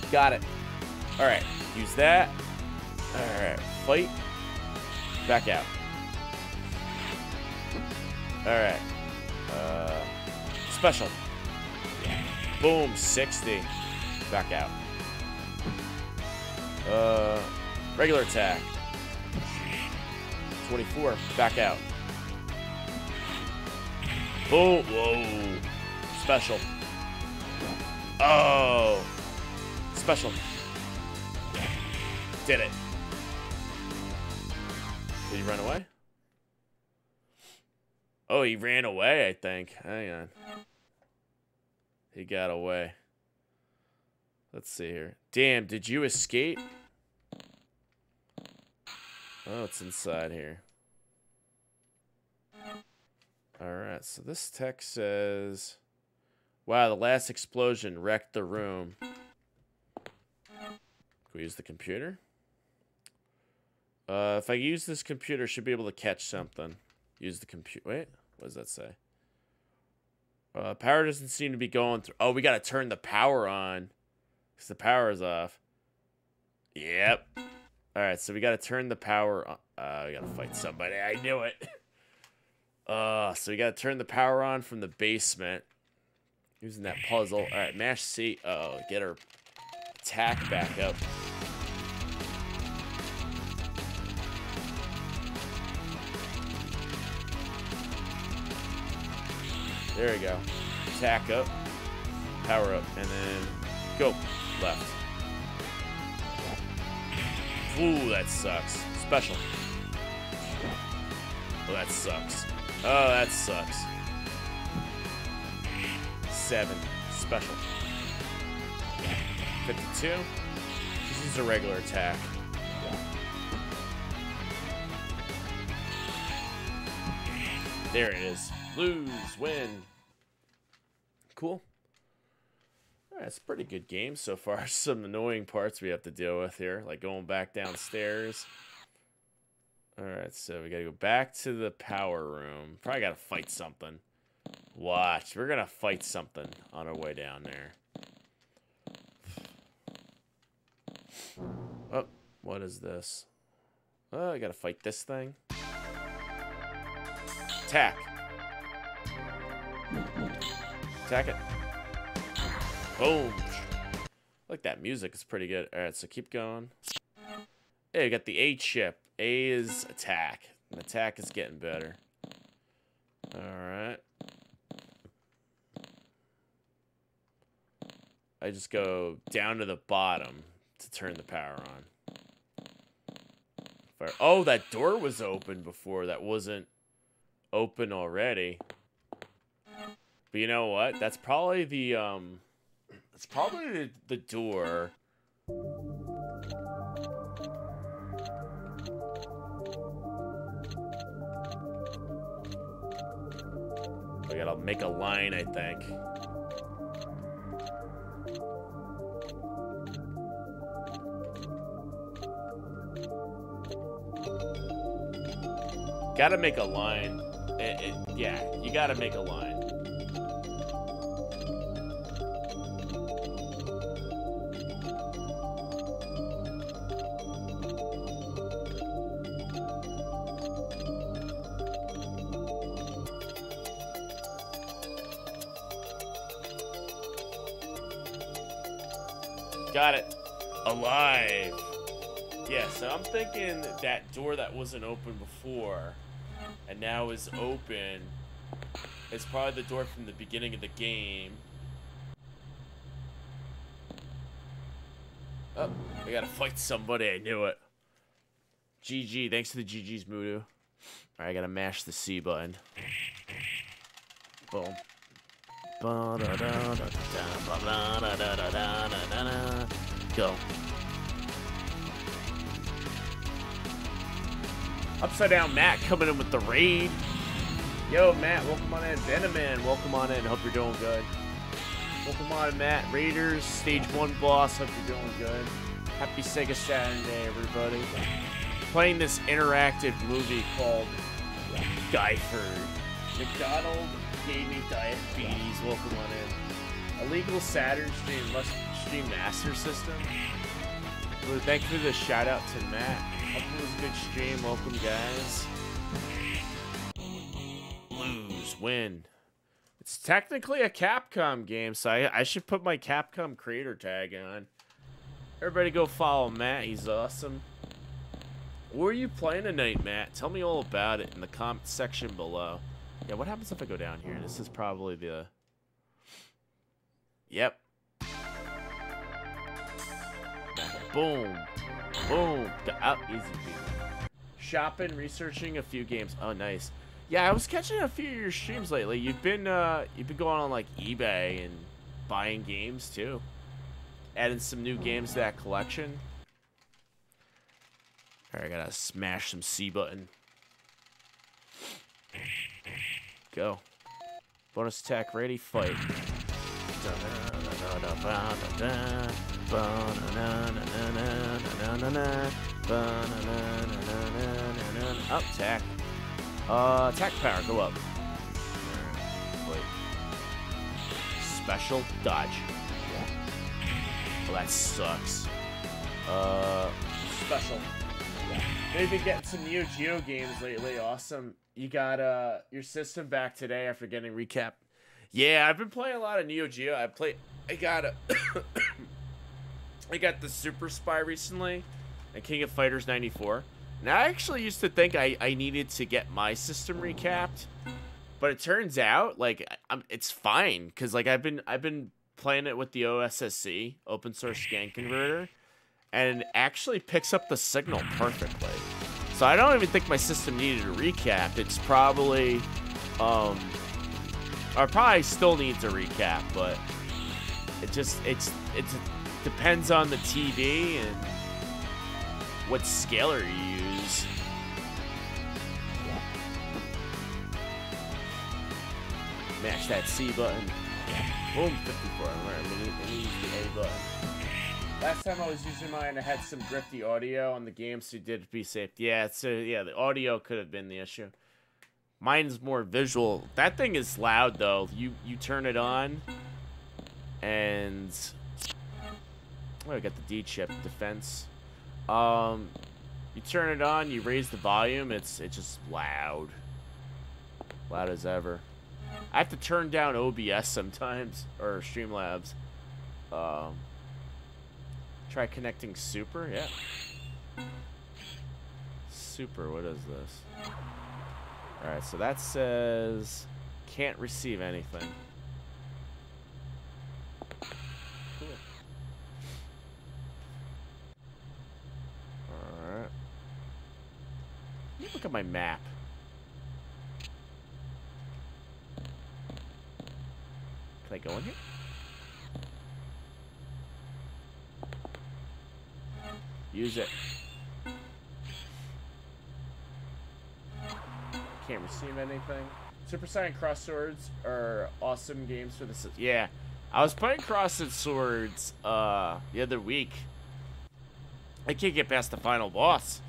Got it. Alright. Use that. Alright. Fight. Back out. Alright. Special. Boom. 60. Back out. Regular attack. 24. Back out. Boom. Whoa. Special. Oh. Special. Did it. Did he run away? Oh, he ran away, I think. Hang on. He got away. Let's see here. Damn, did you escape? Oh, it's inside here. Alright, so this text says... Wow, the last explosion wrecked the room. Can we use the computer? If I use this computer, I should be able to catch something. Use the computer. Wait, what does that say? Power doesn't seem to be going through. Oh, we gotta turn the power on. Because the power is off. Yep. Alright, so we gotta turn the power on. We gotta fight somebody. I knew it. So we gotta turn the power on from the basement. Using that puzzle. Alright, mash C. Oh, get her attack back up. There we go. Attack up. Power up. And then go. Left. Ooh, that sucks. Special. Oh, that sucks. Oh, that sucks. 7. Special. 52. This is a regular attack. There it is. Lose, win. Cool. Alright, it's a pretty good game so far. Some annoying parts we have to deal with here, like going back downstairs. Alright, so we gotta go back to the power room. Probably gotta fight something. Watch, we're gonna fight something on our way down there. Oh, what is this? Oh, I gotta fight this thing. Attack. Attack it. Boom. Like that music is pretty good. Alright, so keep going. Hey, you got the A chip. A is attack. And attack is getting better. Alright. I just go down to the bottom to turn the power on. Oh, that door was open before. That wasn't open already. But you know what? That's probably the door. We gotta make a line, I think. Gotta make a line. Yeah, you gotta make a line. Got it. Alive. Yeah, so I'm thinking that door that wasn't open before and now is open is probably the door from the beginning of the game. Oh, I gotta fight somebody. I knew it. GG. Thanks to the GG's Mudu. Alright, I gotta mash the C button. Boom. Go. Upside Down Matt coming in with the raid. Yo, Matt, welcome on in. Venoman, welcome on in. Hope you're doing good. Welcome on, Matt. Raiders, Stage 1 boss. Hope you're doing good. Happy Sega SaturnDay, everybody. Playing this interactive movie called Guyford. McDonald gave me diabetes. Welcome on in. Illegal Saturn stream, must stream Master System. Well, thank you for the shout out to Matt. Hope it was a good stream. Welcome, guys. Lose, win. It's technically a Capcom game, so I should put my Capcom creator tag on. Everybody go follow Matt. He's awesome. What are you playing tonight, Matt? Tell me all about it in the comment section below. Yeah, what happens if I go down here? This is probably the... Yep. Boom. Boom. Out. Easy peasy. Shopping, researching a few games. Oh, nice. Yeah, I was catching a few of your streams lately. You've been going on like eBay and buying games too. Adding some new games to that collection. Alright, I gotta smash some C button. Go. Bonus attack ready, fight. Up, attack. Attack power, go up. Wait. Special dodge. Well, that sucks. Special. They've been getting some Neo Geo games lately. Awesome. You got your system back today after getting recap. Yeah, I've been playing a lot of Neo Geo. I got the Super Spy recently and King of Fighters 94. Now, I actually used to think I needed to get my system recapped, but it turns out like it's fine because like I've been playing it with the OSSC, open source scan converter, and it actually picks up the signal perfectly. So I don't even think my system needed a recap. It's probably or probably still needs a recap, but it depends on the TV and what scaler you use. Mash that C button. Boom, 54. I need the A button. Last time I was using mine, I had some drifty audio on the game, so it did be safe. Yeah, yeah, the audio could have been the issue. Mine's more visual. That thing is loud though. You turn it on, and oh, I got the D chip defense. You turn it on, you raise the volume. It's just loud as ever. I have to turn down OBS sometimes or Streamlabs. Try connecting Super. Yeah. Super. What is this? All right. So that says can't receive anything. Cool. look at my map. Can I go in here? Use it. Can't receive anything. Super Saiyan Cross Swords are awesome games for this. Yeah, I was playing Crossed Swords the other week. I can't get past the final boss.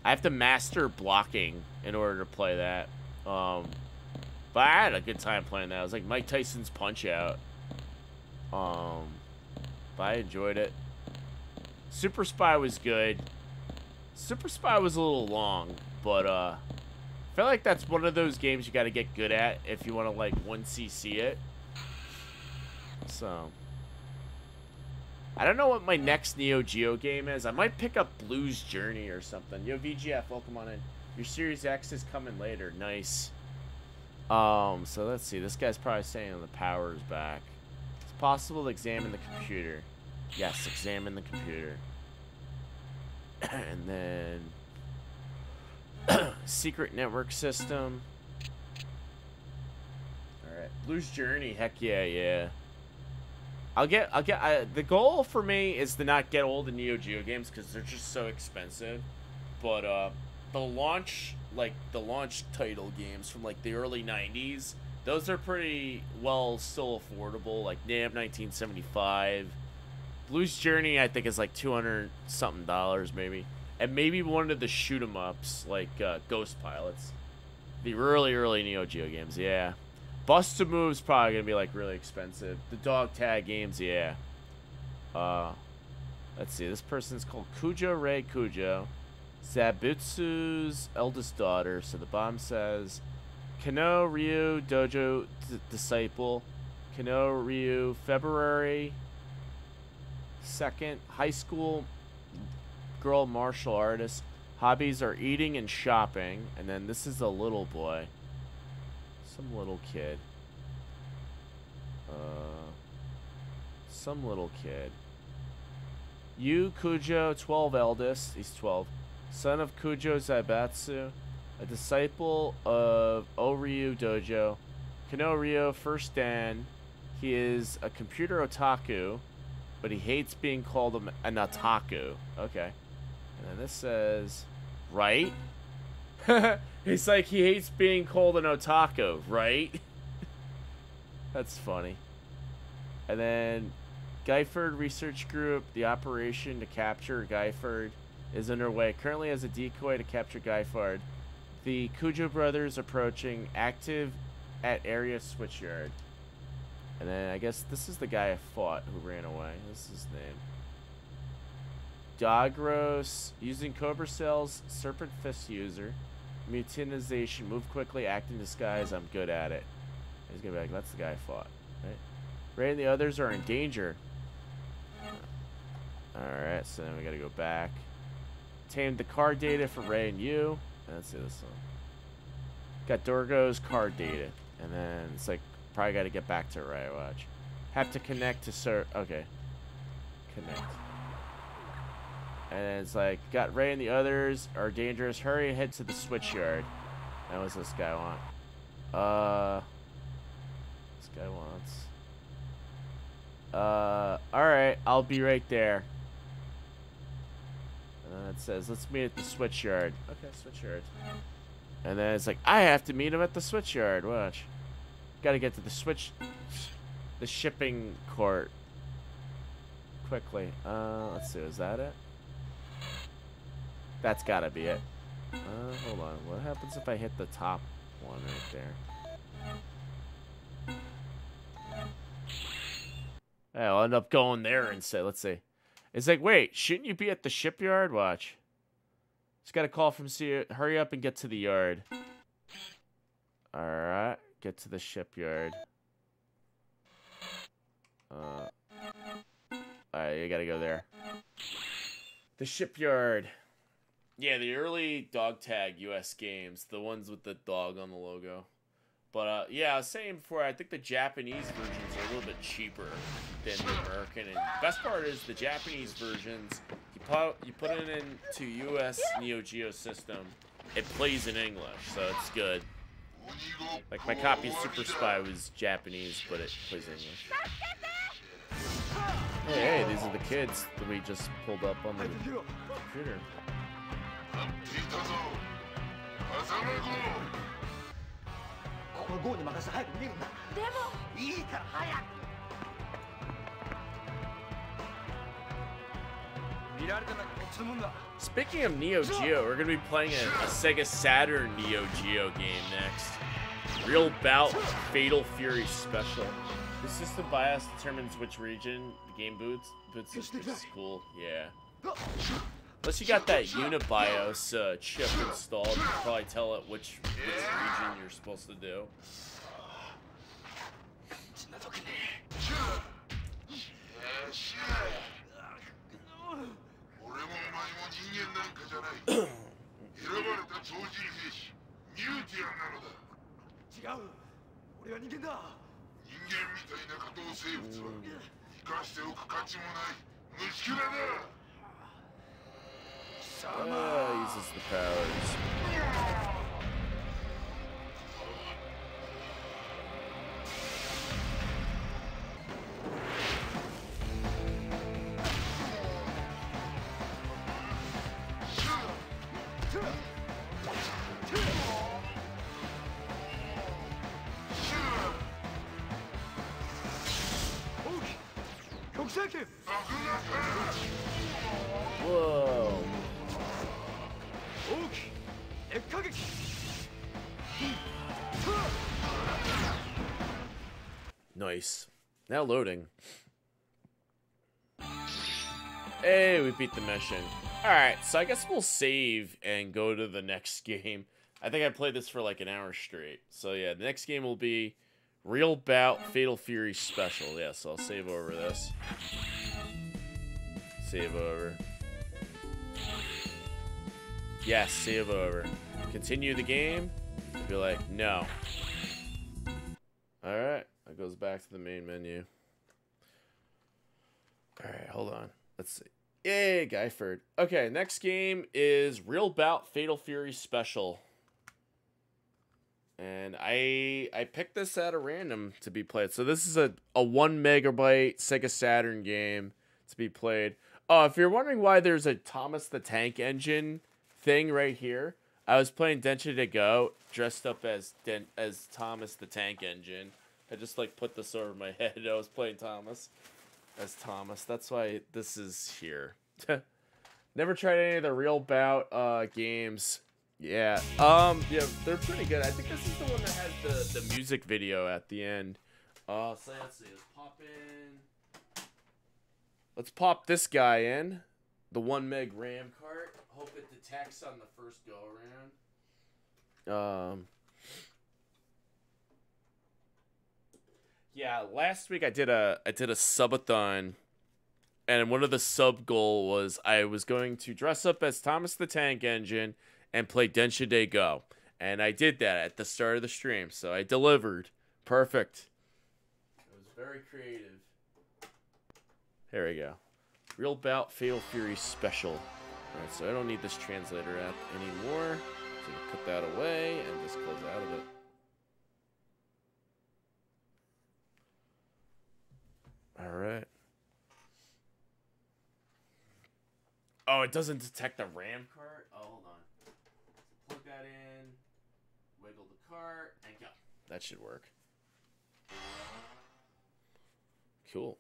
I have to master blocking in order to play that. But I had a good time playing that. It was like Mike Tyson's Punch-Out. But I enjoyed it. Super Spy was good. Super Spy was a little long, but I feel like that's one of those games you got to get good at if you want to like 1cc it. So I don't know what my next Neo Geo game is. I might pick up Blues Journey or something. Yo, VGF, welcome on in. Your Series X is coming later. Nice. So let's see. This guy's probably saying the power's back. It's possible to examine the computer. Yes, examine the computer. And then secret network system. All right, Blues Journey. Heck yeah, yeah. The goal for me is to not get all the Neo Geo games because they're just so expensive. But the launch title games from like the early 90s, those are pretty well still affordable. Like NAM 1975. Blues Journey I think is like $200 something maybe. And maybe one of the shoot 'em ups like Ghost Pilots. The early Neo Geo games, yeah. Bust a Move's probably gonna be like really expensive. The dog tag games, yeah. Let's see. This person's called Kujo Rei Kujo, Zabutsu's eldest daughter. So the bomb says, Kano Ryu Dojo disciple. Kano Ryu February 2nd. High school girl martial artist. Hobbies are eating and shopping. And then this is a little boy. Some little kid. Some little kid. Yu Kujo, 12 eldest. He's 12. Son of Kujo Zaibatsu. A disciple of Oryu Dojo. Kano Ryo, first Dan. He is a computer otaku, but he hates being called an otaku. Okay. And then this says, right? It's like he hates being called an otaku, right? That's funny. And then Geiford Research Group, the operation to capture Geiford is underway. Currently as a decoy to capture Geiford. The Kujo brothers approaching, active at area switchyard. And then I guess this is the guy I fought who ran away. This is his name. Dagros, using Cobra Cells, Serpent Fist user. Mutinization, move quickly, act in disguise, I'm good at it. He's gonna be like, that's the guy I fought. Right? Ray and the others are in danger. Alright, so then we gotta go back. Tamed the card data for Ray and you. Let's see this one. Got Dorgo's card data. And then it's like, probably gotta get back to Ray, watch. Have to connect to okay. Connect. And it's like, got Ray and the others are dangerous. Hurry, head to the switch yard. And what's this guy want? This guy wants. Alright, I'll be right there. And then it says, let's meet at the switch yard. Okay, switch yard. And then it's like, I have to meet him at the switch yard. Watch. Gotta get to the shipping court quickly. Let's see, is that it? That's gotta be it. Hold on. What happens if I hit the top one right there? Hey, I'll end up going there instead. Let's see. It's like, wait, shouldn't you be at the shipyard? Watch. Just got a call from CEO. Hurry up and get to the yard. Alright. Get to the shipyard. Alright, you gotta go there. The shipyard. Yeah, the early dog tag US games, the ones with the dog on the logo. But yeah, I was saying before, I think the Japanese versions are a little bit cheaper than the American. And the best part is the Japanese versions, you put it into US Neo Geo system, it plays in English, so it's good. Like, my copy of Super Spy was Japanese, but it plays English. Hey, these are the kids that we just pulled up on the computer. Speaking of Neo Geo, we're going to be playing a Sega Saturn Neo Geo game next. Real Bout Fatal Fury Special. The system BIOS determines which region the game boots, which is cool, yeah. Unless you got that Unibios chip installed, you can probably tell it which region you're supposed to do. Uses the powers. Whoa. Nice. Now loading. Hey, we beat the mission. Alright, so I guess we'll save and go to the next game. I think I played this for like an hour straight. So yeah, the next game will be Real Bout Fatal Fury Special. Yeah, so I'll save over this. Save over. Yes, save over. Continue the game. Be like, no. Alright, that goes back to the main menu. Alright, hold on. Let's see. Yay, Guyford. Okay, next game is Real Bout Fatal Fury Special. And I picked this at a random to be played. So this is a 1 megabyte Sega Saturn game to be played. Oh, if you're wondering why there's a Thomas the Tank Engine thing right here, I was playing Densha Go dressed up as Thomas the Tank Engine. I just like put this over my head. I was playing Thomas as Thomas. That's why this is here. Never tried any of the Real Bout games. Yeah. Yeah, they're pretty good. I think this is the one that has the music video at the end. So let's see. Let's pop in. Let's pop this guy in. The 1 meg RAM cart. Hope it detects on the first go around. Yeah, last week I did a subathon, and one of the sub goal was I was going to dress up as Thomas the Tank Engine and play Densha Go. And I did that at the start of the stream, so I delivered. Perfect. It was very creative. There we go. Real Bout Fatal Fury Special. Alright, so I don't need this translator app anymore. So you put that away and just close out of it. Alright. Oh, it doesn't detect the RAM cart? Oh, hold on. So plug that in, wiggle the cart, and go. That should work. Cool.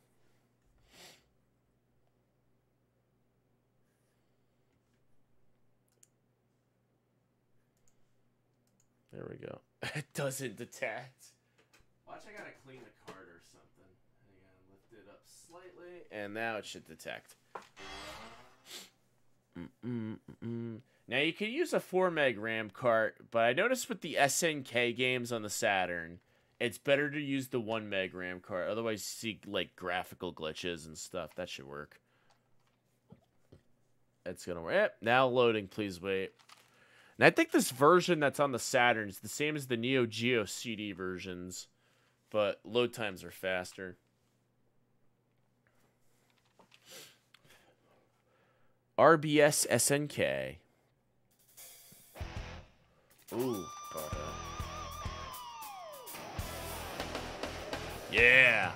There we go. It doesn't detect. Watch, I gotta clean the card or something. Hang on, lift it up slightly, and now it should detect. Now you can use a 4 meg RAM cart, but I noticed with the SNK games on the Saturn, it's better to use the 1 meg RAM cart. Otherwise, you see like graphical glitches and stuff. That should work. It's gonna work. Yep, now loading. Please wait. And I think this version that's on the Saturn is the same as the Neo Geo CD versions, but load times are faster. RBS SNK. Ooh. Yeah.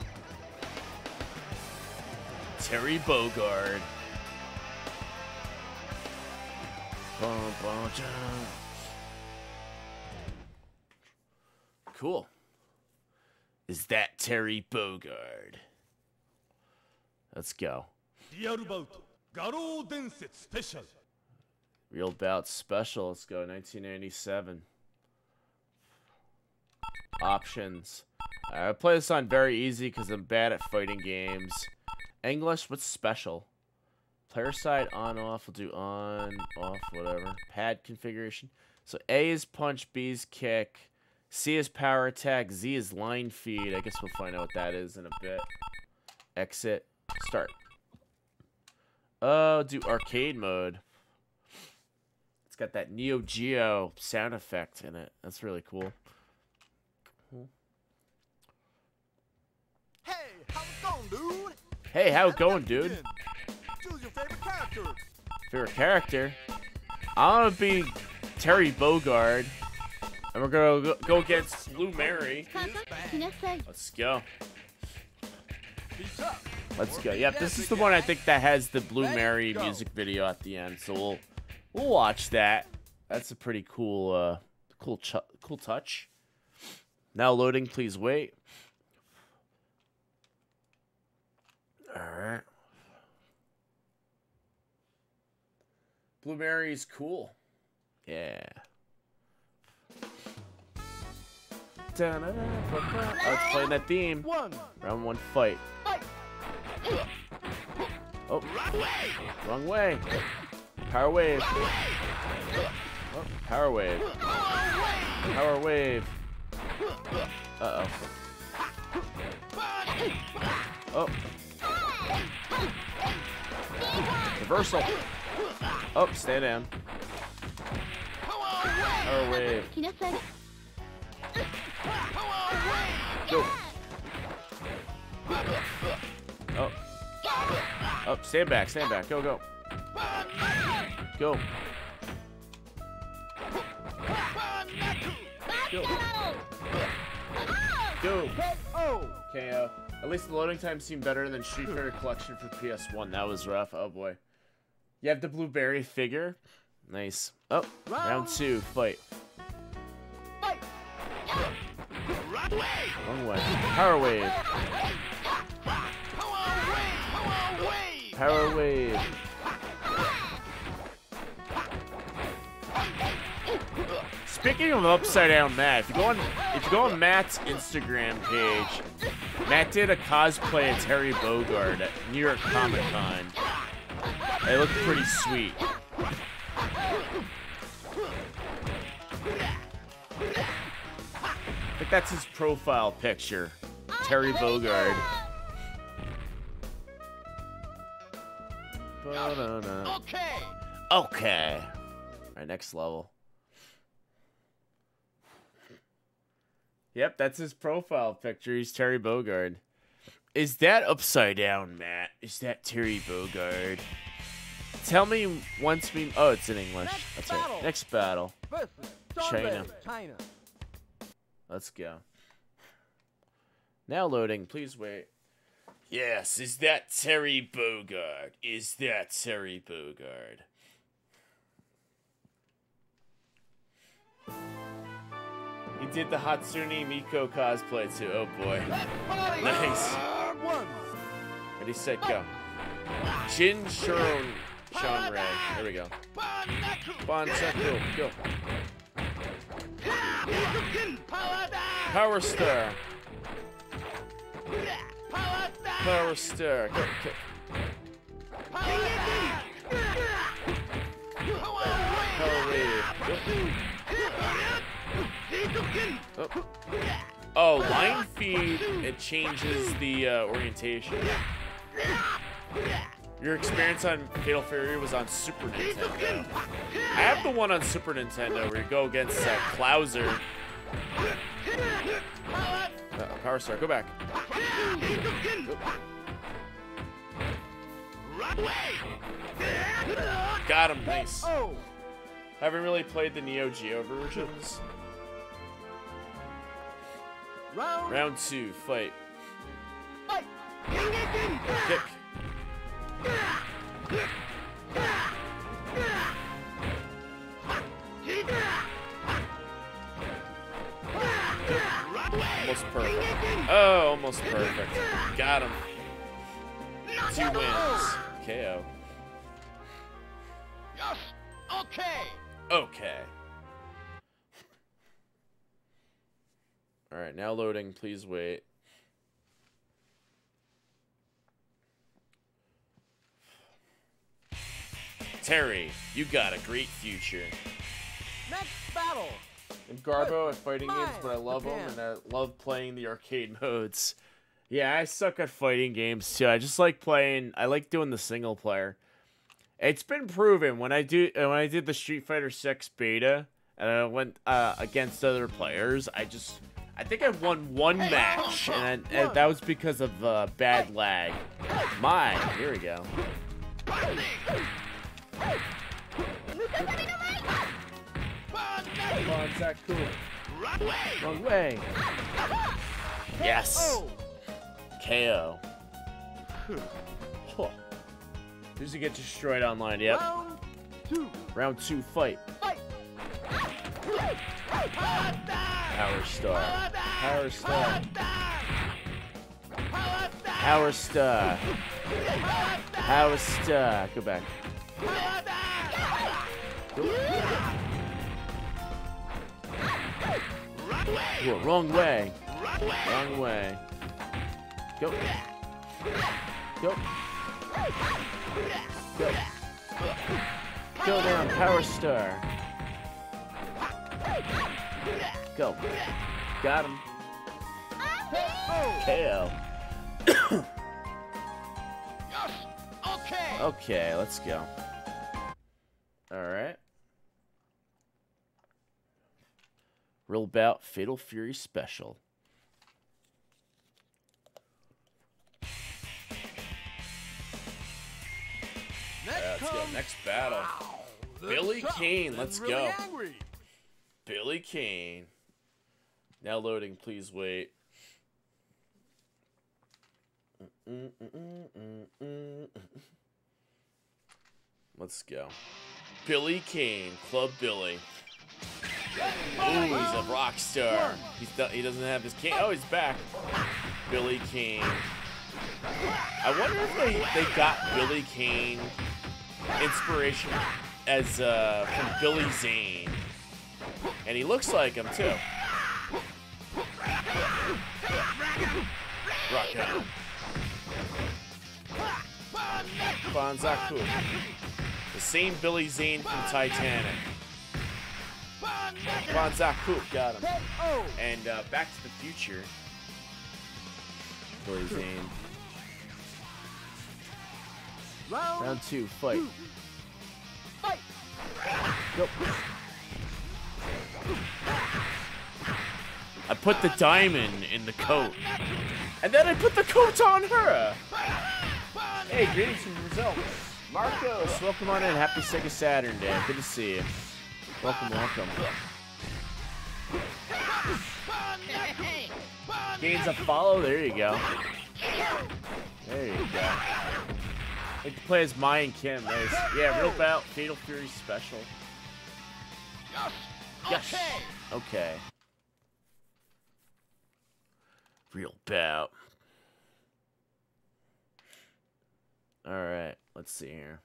Terry Bogard. Cool. Is that Terry Bogard? Let's go. Real Bout Special. Let's go. 1997. Options. I play this on very easy because I'm bad at fighting games. English, what's special? Player side on, off. We'll do on, off, whatever. Pad configuration. So A is punch, B is kick, C is power attack, Z is line feed. I guess we'll find out what that is in a bit. Exit. Start. Oh, do arcade mode. It's got that Neo Geo sound effect in it. That's really cool. Hey, how it going, dude? Choose your favorite character. Favorite character? I'm gonna be Terry Bogard. And we're gonna go against Blue Mary. Let's go. Let's go. Yep, this is the one I think that has the Blue Mary music video at the end. So we'll watch that. That's a pretty cool cool touch. Now loading, please wait. Alright. Blue Mary's cool. Yeah. Let's play that theme. Round one fight. Oh, wrong way. Power wave. Oh, power wave. Power wave. Uh-oh. Oh. Reversal. Oh, stay down. Power wave. Go. Oh. Oh, stand back, stand back. Go, go. Go. Go. Go. KO. At least the loading time seemed better than Street Fighter Collection for PS1. That was rough. Oh boy. You have the Blueberry figure. Nice. Oh, round two. Fight. Wrong way. Power wave. Power wave. Speaking of upside down Matt, if you go on Matt's Instagram page, Matt did a cosplay of Terry Bogard at New York Comic Con. It looked pretty sweet. I think that's his profile picture. Terry Bogard. Okay. Okay. Alright, next level. Yep, that's his profile picture. He's Terry Bogard. Is that upside down, Matt? Is that Terry Bogard? Tell me once we... Oh, it's in English. That's right. Next battle. China. Let's go. Now loading. Please wait. Yes, is that Terry Bogard? Is that Terry Bogard? He did the Hatsune Miku cosplay too. Oh boy. Nice. Ready, set, go. Jin Sean Ray. There we go. Banchaku. Go. Power Star. Power Star. Go, go. Power Wave. Go. Oh, line feed, it changes the orientation. Your experience on Fatal Fury was on Super Nintendo. I have the one on Super Nintendo where you go against Clouser. Power Star, go back. Got him, nice. Haven't really played the Neo Geo versions. Round 2, fight. Kick. Almost perfect. Oh, almost perfect. Got him. 2 wins. KO. Okay. Alright, now loading. Please wait. Terry, you got a great future. Next battle. I'm Garbo at fighting games, but I love them, and I love playing the arcade modes. Yeah, I suck at fighting games, too. I just like playing... I like doing the single player. It's been proven when I did the Street Fighter 6 beta, and I went against other players, I think I won 1 match, and that was because of bad lag. Here we go. Come on, Zach, cool. Wrong way. Yes. KO. Who's to get destroyed online? Yep. Round 2, fight. Power Star. Power Star. Power Star. Power Star. Go back. Whoa, wrong way. Wrong way. Go. Go. Go. Go down, Power Star. Go. Got him. KO. Okay, let's go. Alright. Real bout, Fatal Fury Special. Let's go. Next battle. Billy Kane, let's go. Billy Kane. Now loading, please wait. Let's go. Billy Kane, Club Billy. Ooh, he's a rock star. He doesn't have his cane. Oh, he's back. Billy Kane. I wonder if they got Billy Kane inspiration as from Billy Zane. And he looks like him too. Rock out. Banzaku. The same Billy Zane from Titanic. Banzaku, got him. And Back to the Future. Billy Zane. Round 2, fight. Go. I put the diamond in the coat. And then I put the coat on her. Hey, greetings from Brazil. Marcos, welcome on in. Happy Sega SaturnDay. Good to see you. Welcome, welcome. Gains a follow. There you go. There you go. I like to play as Mai and Kim. Nice. Yeah, real bout. Fatal Fury Special. Yes. Okay. Real bout. Alright, let's see here.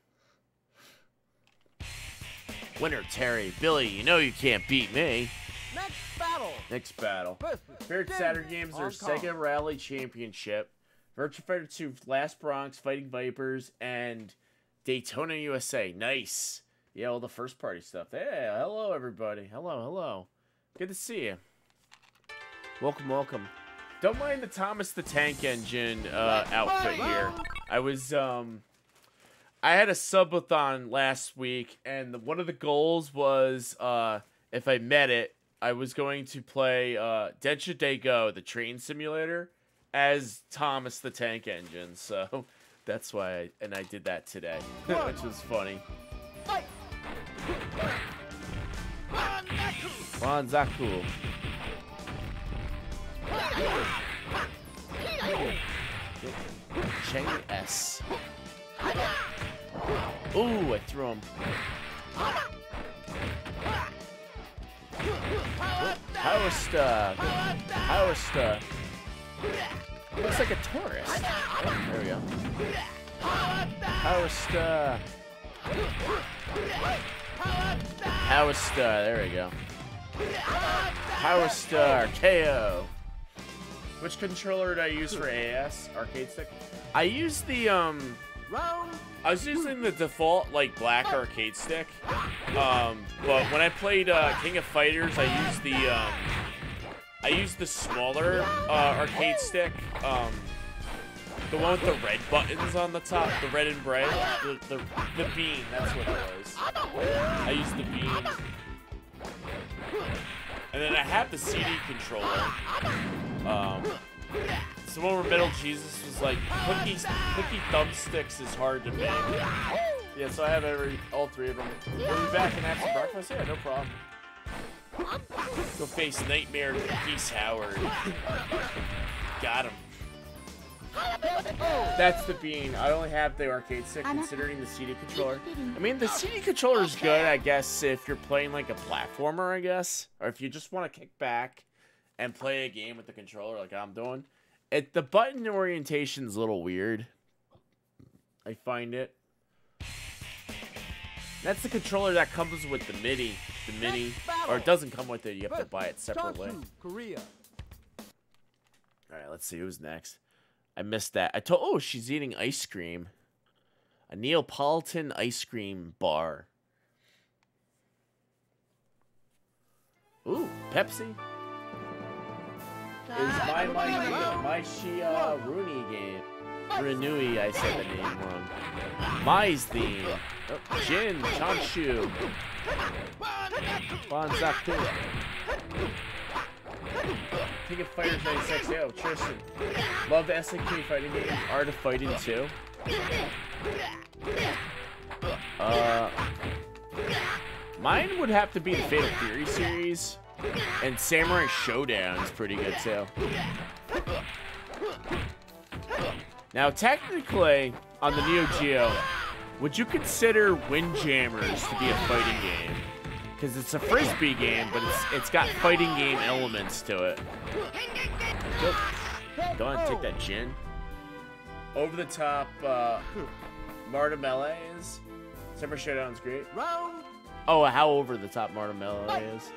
Winner Terry. Billy, you know you can't beat me. Next battle. Next battle. Favorite Saturn games are Sega Rally Championship, Virtua Fighter 2 Last Bronx, Fighting Vipers, and Daytona USA. Nice. Yeah, all the first party stuff. Hey, hello everybody. Hello, hello. Good to see you. Welcome, welcome. Don't mind the Thomas the Tank Engine outfit here. I was I had a subathon last week, and one of the goals was if I met it, I was going to play Densha Day Go, the train simulator, as Thomas the Tank Engine. So that's why I did that today, which was funny. Banzaku. Cheng S. Ooh, I threw him. Power Star. Power Star. Looks like a tourist. Oh, there we go. Power Star. Power Star. There we go. Power Star. KO. Which controller did I use for AS? Arcade stick? I used the, I was using the default, like, black arcade stick. But when I played, King of Fighters, I used the smaller, arcade stick. The one with the red buttons on the top, the red and bright. The bean, that's what it was. I used the bean. And then I have the CD controller. It's the one where Metal Jesus was like, cookie thumbsticks is hard to make. Yeah, so I have all three of them. Are we back and have some breakfast? Yeah, no problem. Go face Nightmare Peace Howard. Got him. That's the bean. I only have the arcade stick considering the CD controller. I mean, the CD controller is good, I guess, if you're playing like a platformer, I guess. Or if you just want to kick back and play a game with the controller like I'm doing. The button orientation is a little weird. I find it. That's the controller that comes with the MIDI. The mini. Or it doesn't come with it. You have to buy it separately. Alright, let's see who's next. I missed that. Oh, she's eating ice cream. A Neapolitan ice cream bar. Ooh, Pepsi. Is my Shia Rooney game. Renui, I said the name wrong. Mai's theme. Oh, Jin, Chanshu. Banzaku. King of Fighters 96. Yo, Tristan. Love the SNK fighting game. Art of Fighting 2. Mine would have to be the Fatal Fury series. And Samurai Showdown is pretty good too. Now, technically, on the Neo Geo, would you consider Windjammers to be a fighting game? Because it's a frisbee game, but it's got fighting game elements to it. Go ahead and take that Jin. Over the top, Marta Melee is. Samurai Showdown's great. Oh, how over the top Marta Melee is.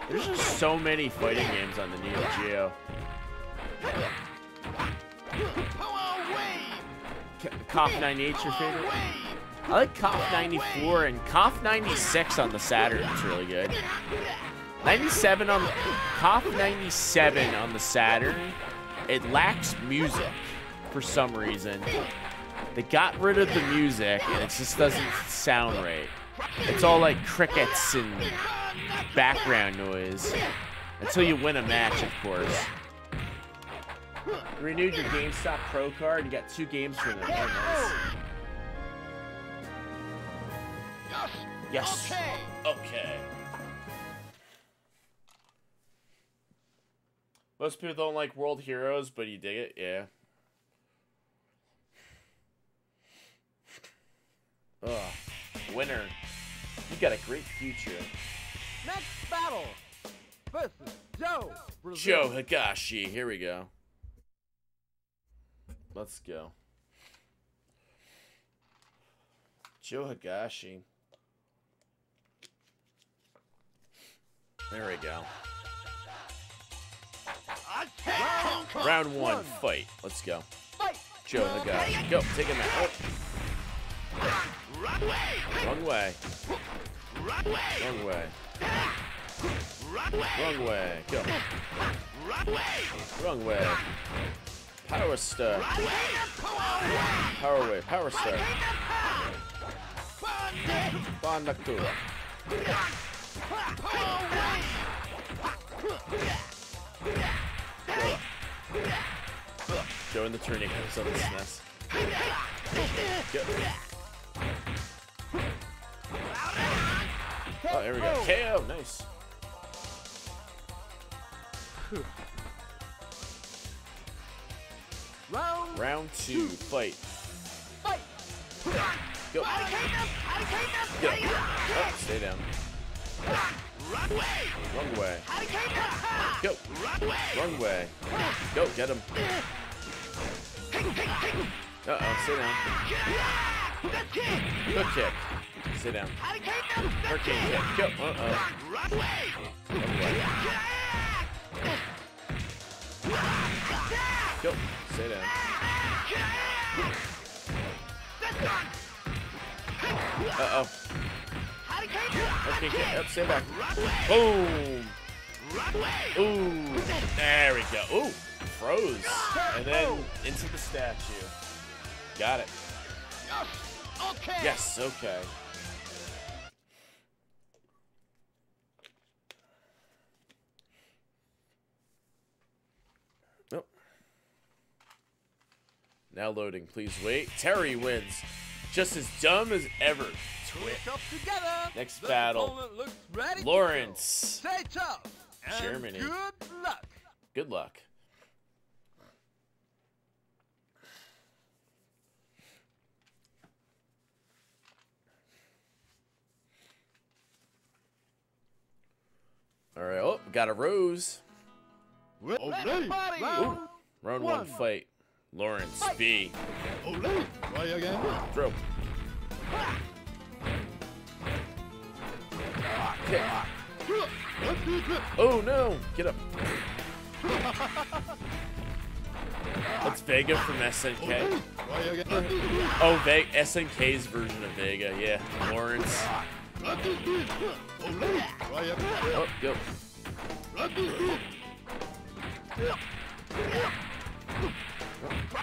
There's just so many fighting games on the Neo Geo. KOF 98's your favorite? I like KOF 94 and KOF 96 on the Saturn. It's really good. 97 on KOF 97 on the Saturn. It lacks music for some reason. They got rid of the music and it just doesn't sound right. It's all like crickets and background noise. Until you win a match, of course. You renewed your GameStop Pro card. You got 2 games for them. Oh, nice. Yes. Okay. Most people don't like World Heroes, but you dig it? Yeah. Ugh. Winner. You got a great future. Next battle. Versus Joe. Joe Higashi. Here we go. Let's go. Joe Higashi. There we go. Round 1, fight. Let's go. Joe Higashi. Go, take him out. Oh. Wrong way. Wrong way. Wrong way. Go. Wrong way. Power Star. Power Wave. Power Star. Banzaku. Joe in the tornadoes on the SNES. Go. Oh, there we go. KO. Nice. Round 2, fight. Fight! Go. Get up. Oh, stay down. Wrong way. Go. Wrong way. Go, get him. Uh-oh, stay down. Good kick. Stay down. Hurricane kick. Go. Uh-oh. Wrong way. Go. Stay down. Uh-oh. Okay, get up, stay back. Boom! Ooh, there we go. Ooh, froze. And then into the statue. Got it. Yes, okay. Nope. Now loading, please wait. Terry wins. Just as dumb as ever. Next battle, Lawrence, Germany. Good luck. Good luck. All right. Oh, got a rose. Ooh, round 1 fight. Lawrence B. Try again. Throw. Okay. Oh no! Get up. That's Vega from SNK. Oh, SNK's version of Vega. Yeah, Lawrence. Oh, go.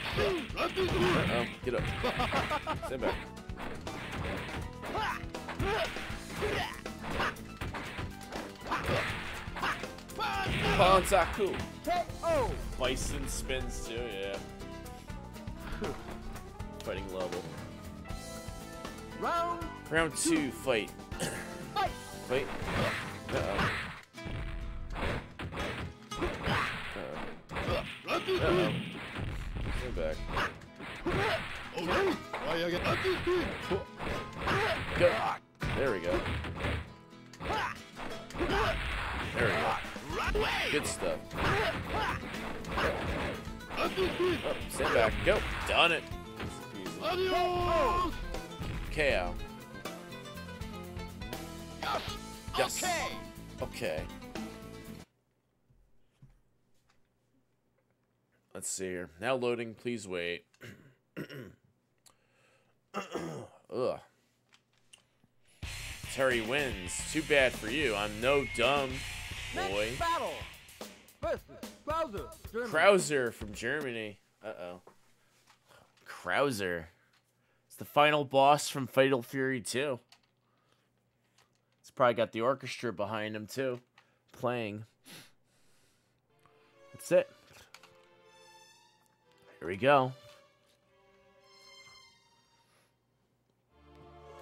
Uh-oh, get up. Stand back. Bansaku. Bison spins too, yeah. Fighting level. Round 2, fight. Fight. Uh-oh. Uh-oh. Stand back. Go. There we go. There we go. Good stuff. Oh, stand back. Go. Done it. KO. Yes. Okay. Let's see here. Now loading. Please wait. Ugh. Terry wins. Too bad for you. I'm no dumb boy. Krauser from Germany. Uh-oh. Krauser. It's the final boss from Fatal Fury 2. It's probably got the orchestra behind him, too. Playing. That's it. Here we go.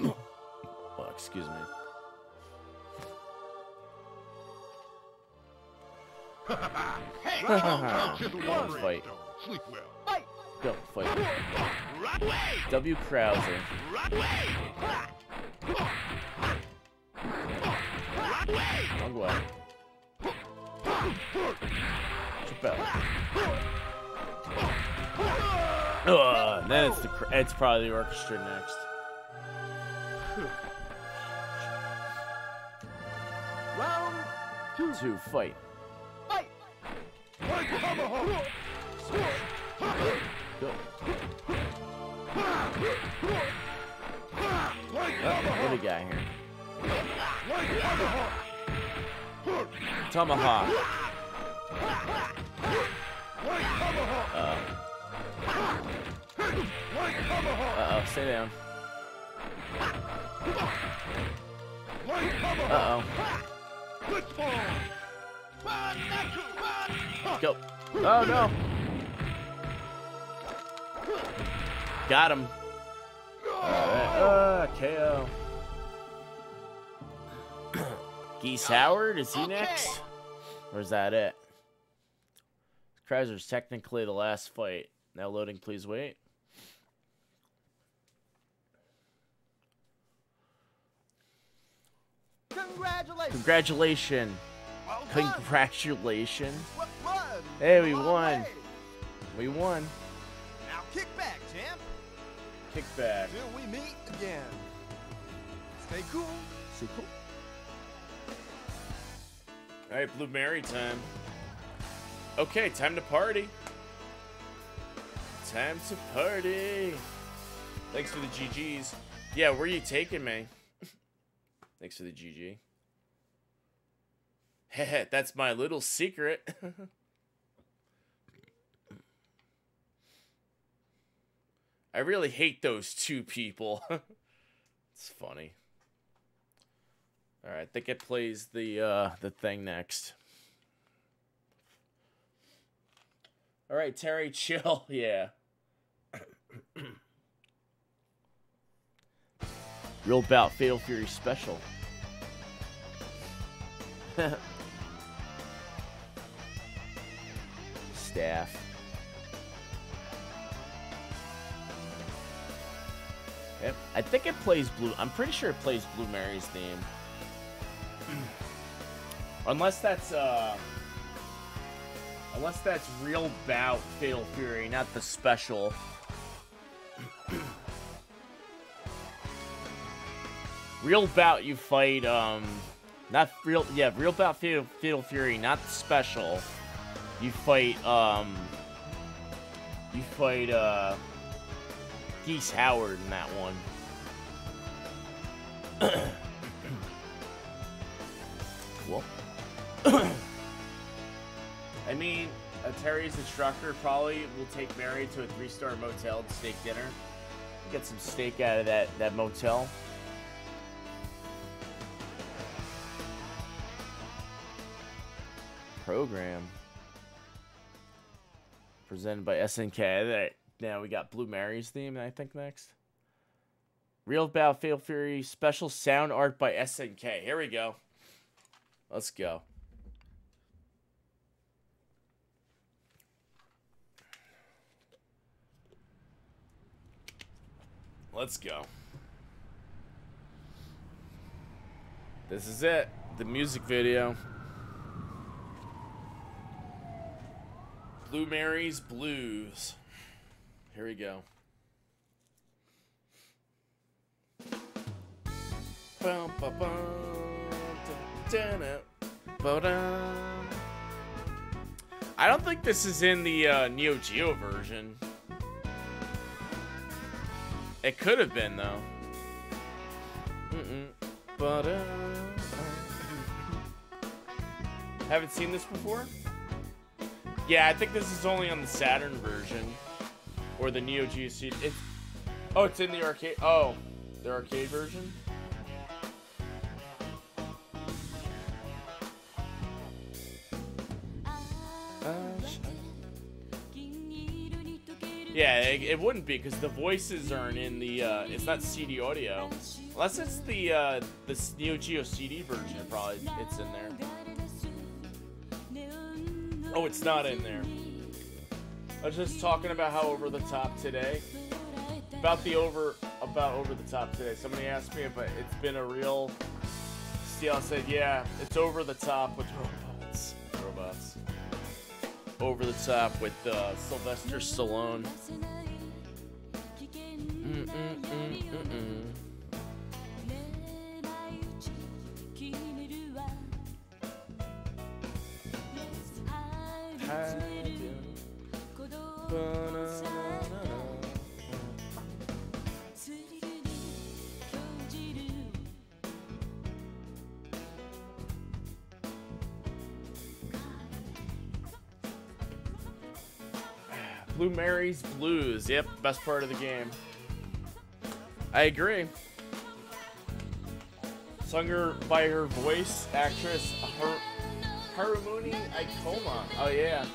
Oh, excuse me. Fight. Go, fight. W. Krauser. Wrong way. Chip out. And then it's probably the orchestra next. Round 2, fight. Go. What do we got here? Tomahawk. Uh-oh, stay down. Uh-oh. Go. Oh, no. Got him. Alright. KO. Geese Howard, is he next? Or is that it? Treasure's technically the last fight. Now loading, please wait. Congratulations! Congratulations! Well done. Congratulations! Won. Hey, we Long won! way. We won. Now kick back, champ. Kick back. Till we meet again. Stay cool. Stay cool. Alright, Blue Mary time. Okay, time to party. Time to party. Thanks for the GGs. Yeah, where are you taking me? Thanks for the GG. Heh, that's my little secret. I really hate those two people. It's funny. All right, I think it plays the thing next. All right, Terry, chill. Yeah. Real Bout Fatal Fury Special. Staff. Yep. I think it plays Blue. I'm pretty sure it plays Blue Mary's theme. Unless that's Real Bout Fatal Fury, not the special. Real Bout you fight not real Real Bout Fatal Fury, not the special. You fight Geese Howard in that one. Well, I mean, Terry's instructor probably will take Mary to a 3-star motel to steak dinner. Get some steak out of that motel. Program presented by SNK. Now we got Blue Mary's theme, I think, next. Real Bout Fatal Fury special sound art by SNK. Here we go. Let's go. Let's go. This is it. The music video. Blue Mary's Blues. Here we go. I don't think this is in the Neo Geo version. It could have been, though. Haven't seen this before? Yeah, I think this is only on the Saturn version. Or the Neo Geo CD. Oh, it's in the arcade. Oh, the arcade version? Yeah, it wouldn't be because the voices aren't in the. It's not CD audio, unless it's the Neo Geo CD version. Probably it's in there. Oh, it's not in there. I was just talking about how over the top today. About over the top today. Somebody asked me if it's been a real steal. I said, yeah, it's over the top with robots. Over the top with Sylvester Stallone. Blue Mary's Blues. Yep, best part of the game. I agree. Sung her by her voice actress, Harumuni Ikoma. Oh, yeah.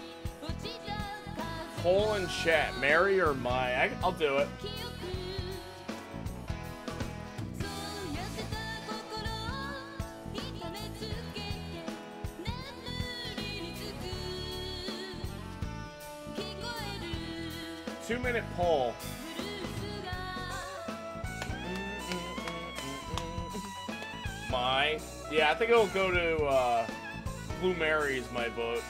Poll and chat. Mary or Mai? I'll do it. 2-minute poll. Yeah, I think it'll go to Blue Mary is my vote.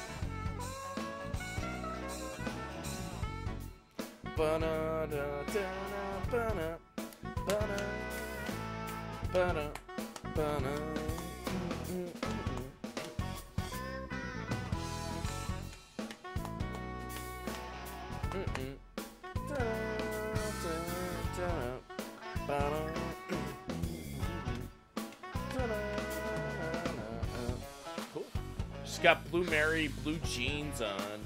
Cool. She's got Blue Mary blue jeans on.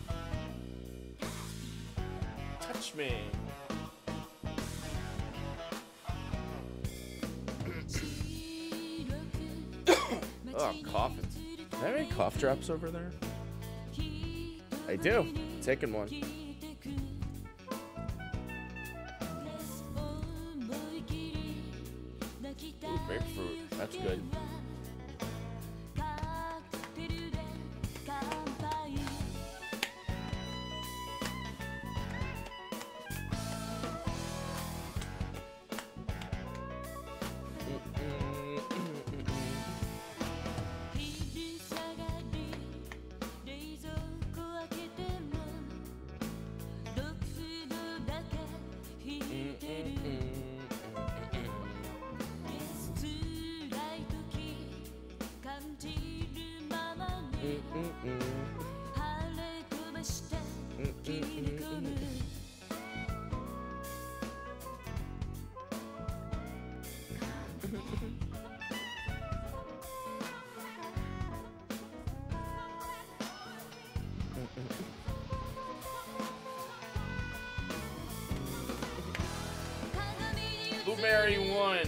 Touch me. Oh, I'm coughing. Do I have any cough drops over there? I do. Taking one. Ooh, grapefruit. That's good. Blueberry won.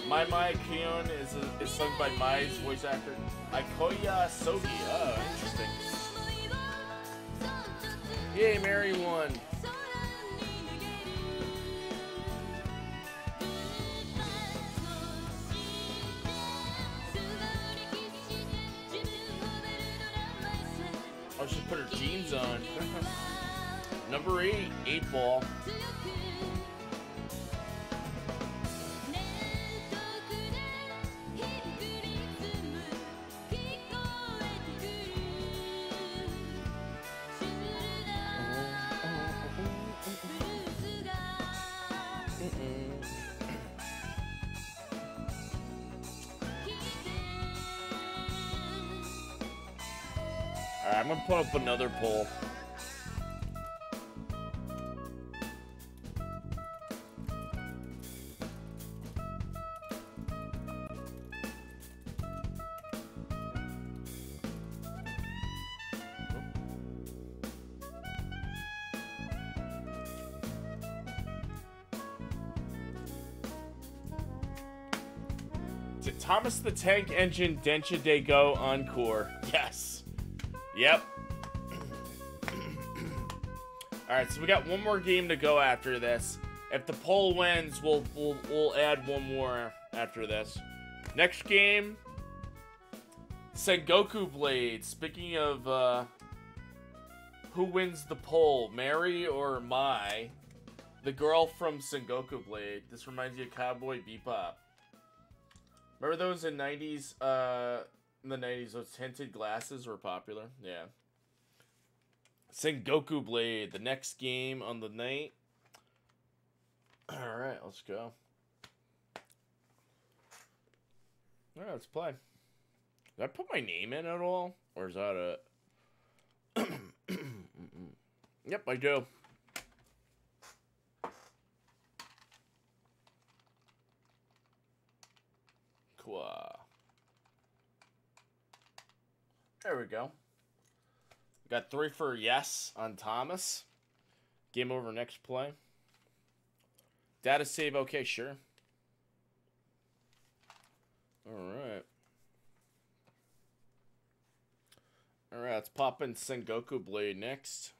My Kion is sung by Mai's voice actor Akoya Sogi. Oh, interesting. Yay, Mary won. Oh, she put her jeans on. Number 8, 8-ball. Alright, I'm gonna put up another poll. Thomas the Tank Engine Densha Day Go Encore. Yes. Yep. Alright, so we got one more game to go after this. If the poll wins, we'll add one more after this. Next game, Sengoku Blade. Speaking of who wins the poll, Mary or Mai? The girl from Sengoku Blade. This reminds you of Cowboy Bebop. Remember those in 90s, in the 90s, those tinted glasses were popular? Yeah. Sengoku Blade, the next game on the night. Alright, let's go. Alright, let's play. Did I put my name in at all? Or is that a... Yep, I do. There we go. Got 3 for yes on Thomas. Game over next play. Data save, okay, sure. Alright. Alright, let's pop in Sengoku Blade next.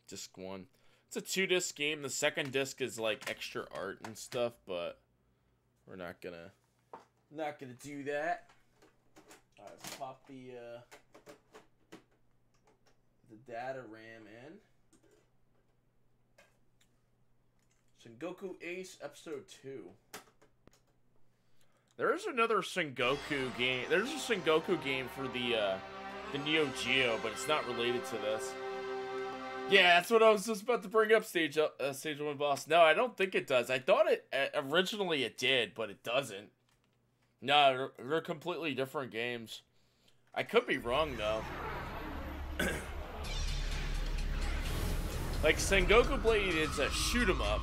Disc 1. It's a 2-disc game. The second disc is like extra art and stuff, but we're not gonna do that. Alright, let's pop the the data RAM in. Sengoku Ace Episode 2. There is another Sengoku game. There's a Sengoku game for the Neo Geo, but it's not related to this. Yeah, that's what I was just about to bring up, Stage 1 Boss. No, I don't think it does. I thought it originally it did, but it doesn't. No, they're completely different games. I could be wrong though. Like Sengoku Blade is a shoot 'em up.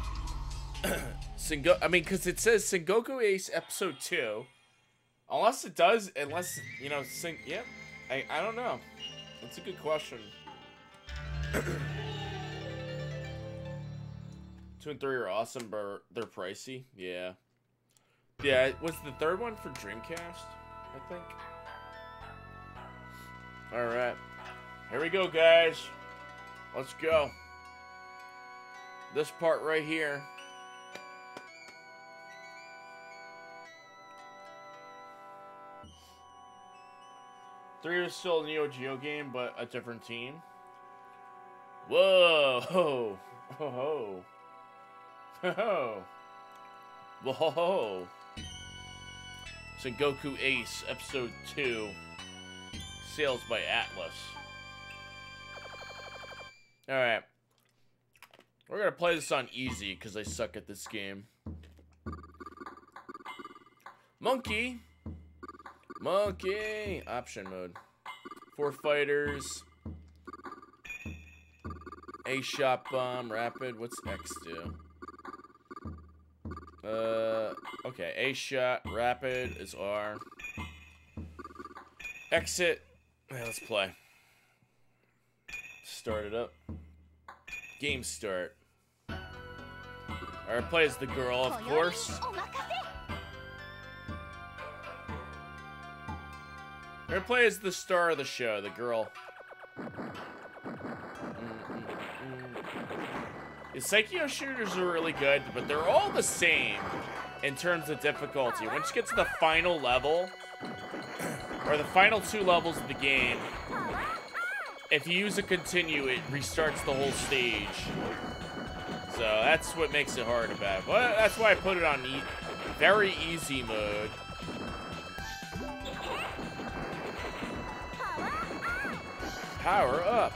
I mean, because it says Sengoku Ace Episode 2. Unless it does, you know, yeah. I don't know. That's a good question. 2 and 3 are awesome, but they're pricey. Yeah. Yeah, it was the third one for Dreamcast, I think. Alright. Here we go, guys. Let's go. This part right here. Three is still a Neo Geo game, but a different team. Whoa! Ho! Ho! Ho! Ho! Whoa! Sengoku Ace Episode 2. Sales by Atlas. Alright. We're gonna play this on easy, because I suck at this game. Monkey! Monkey! Option mode. 4 fighters. A shot bomb, rapid. What's X do? Okay. A shot, rapid is R. Exit. Yeah, let's play. Start it up. Game start. Alright, play as the girl, of course. Alright, play as the star of the show, the girl. The Psycho shooters are really good, but they're all the same in terms of difficulty. Once you get to the final level, or the final 2 levels of the game, if you use a continue, it restarts the whole stage. So that's what makes it hard about it. Well, that's why I put it on very easy mode. Power up.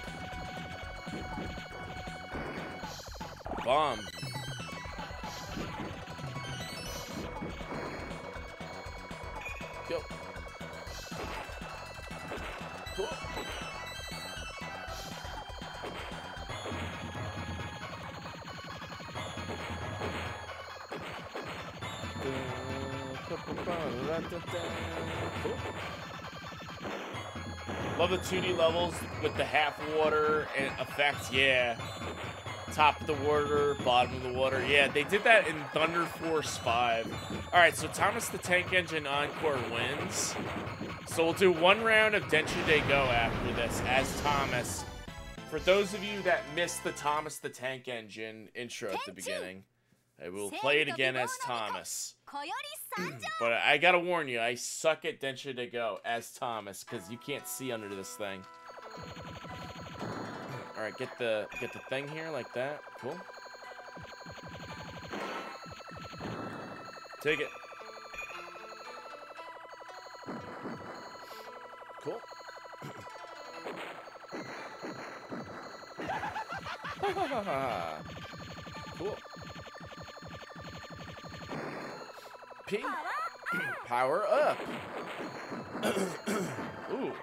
Bomb. Go. Cool. Love the 2D levels with the half water and effects, yeah. Top of the water, bottom of the water. Yeah, they did that in Thunder Force 5. Alright, so Thomas the Tank Engine Encore wins. So we'll do 1 round of Densho Go after this as Thomas. For those of you that missed the Thomas the Tank Engine intro at the beginning, I will play it again as Thomas. But I gotta warn you, I suck at Densho Go as Thomas, because you can't see under this thing. Alright, get the thing here like that. Cool. Take it. Cool. Cool. P. Power up. Ooh.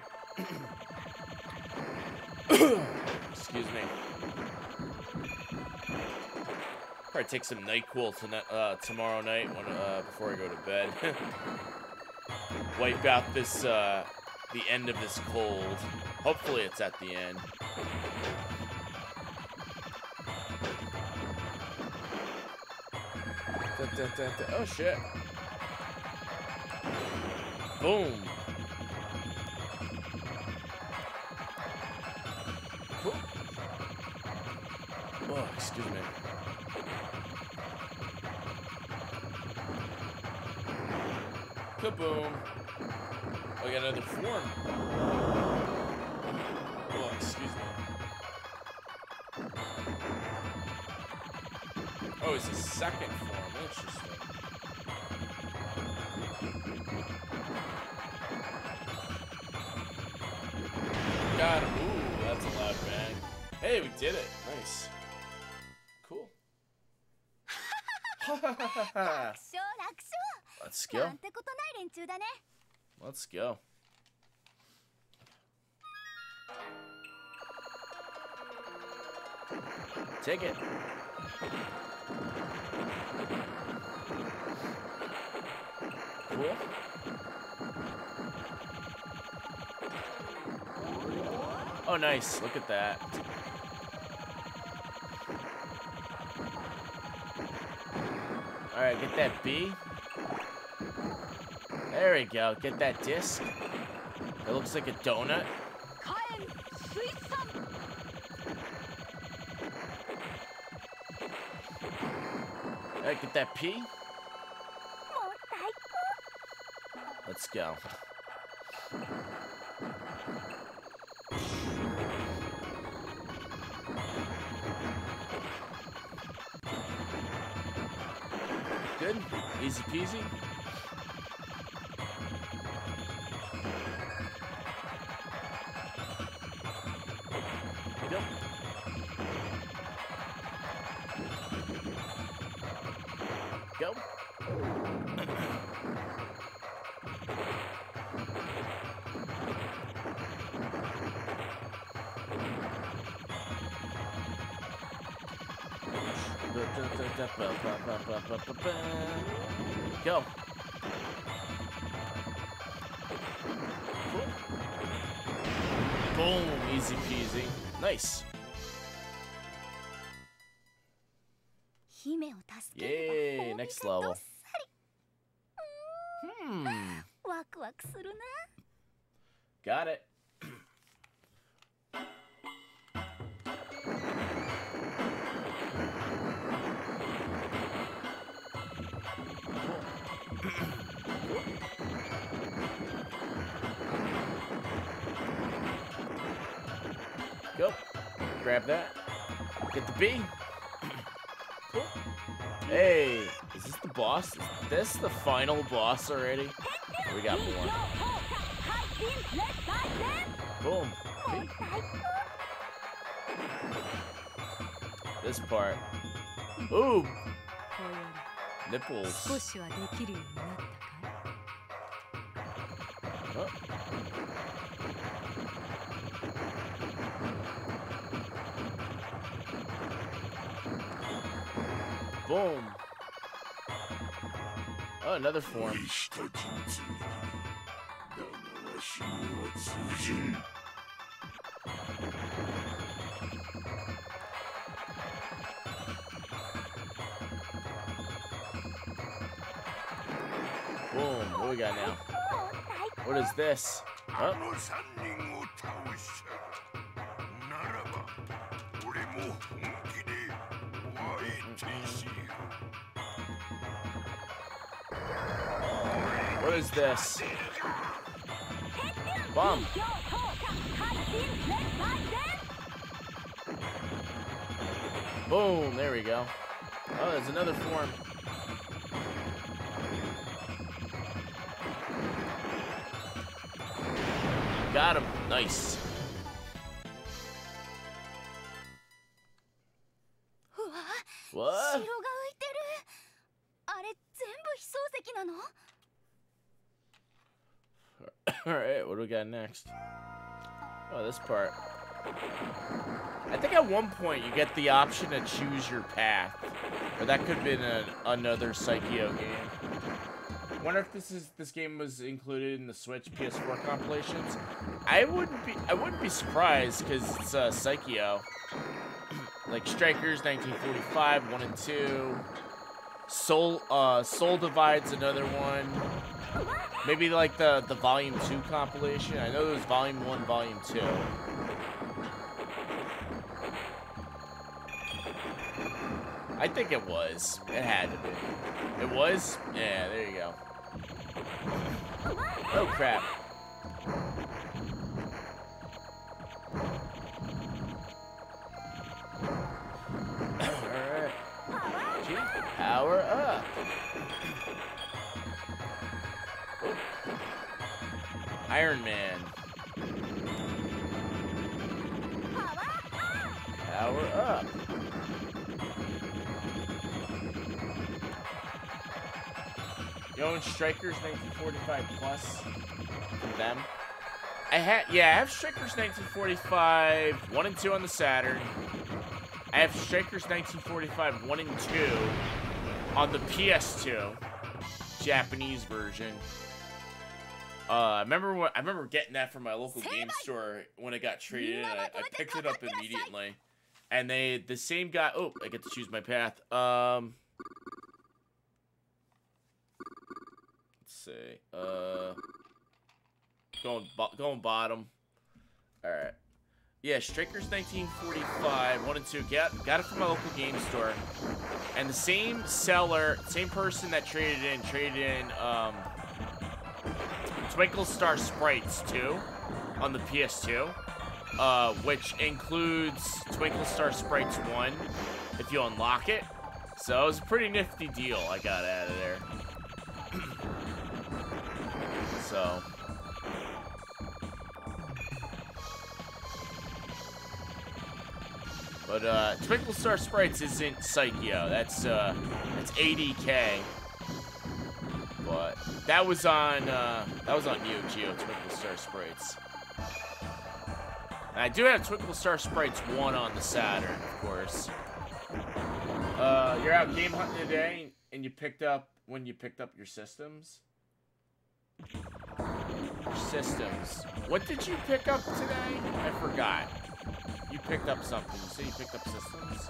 Excuse me. Probably take some NyQuil tomorrow night before I go to bed. Wipe out this the end of this cold. Hopefully it's at the end. Oh shit. Boom. Cool. Oh, excuse me. Kaboom. Oh, I got another form. Oh, excuse me. Oh, it's a second form. Interesting. Got him. Ooh, that's a loud bang. Hey, we did it. Nice. Cool. Let's go. Let's go. Take it. Cool. Oh, nice. Look at that. Alright, get that B. There we go. Get that disc. It looks like a donut. Alright, get that P. Let's go. Good. Easy peasy. Go. Go. Go. Cool. Boom. Easy peasy. Nice. Yay. Next level. Got it. Go. Grab that. Get the B. Cool. Hey, is this the boss? Is this the final boss already? We got more. Boom. B. This part. Ooh. Nipples. Oh. Boom. Oh, another form. Boom. What do we got now? What is this? Oh. What is this? Bomb. Boom, there we go. Oh, there's another form. Got him. Nice. What? Alright, what do we got next? Oh, this part. I think at one point you get the option to choose your path. Or that could have been another Psycho game. I wonder if this game was included in the Switch PS4 compilations. I wouldn't be surprised because it's Psycho. Like Strikers 1945, 1 and 2. Soul Divide's another one. Maybe like the Volume 2 compilation. I know there was Volume 1, Volume 2. I think it was. It had to be. It was? Yeah, there you go. Oh, crap. Alright. Jeez. Iron Man. Power up. You own Strikers 1945 plus from them? I have Strikers 1945 1 and 2 on the Saturn. I have Strikers 1945 1 and 2 on the PS2 Japanese version. I remember getting that from my local game store when it got traded in. I picked it up immediately. And the same guy. Oh, I get to choose my path. Let's see. Going bottom. All right. Yeah, Strikers 1945 1 and 2. Got it from my local game store. And the same seller, same person that traded in Twinkle Star Sprites 2 on the PS2, which includes Twinkle Star Sprites 1 if you unlock it. So it was a pretty nifty deal I got out of there. So. But Twinkle Star Sprites isn't Psycho. That's ADK. But that was on Neo Geo, Twinkle Star Sprites. And I do have Twinkle Star Sprites 1 on the Saturn, of course. You're out game hunting today, and you picked up your systems. Your systems. What did you pick up today? I forgot. You picked up something. You say you picked up systems?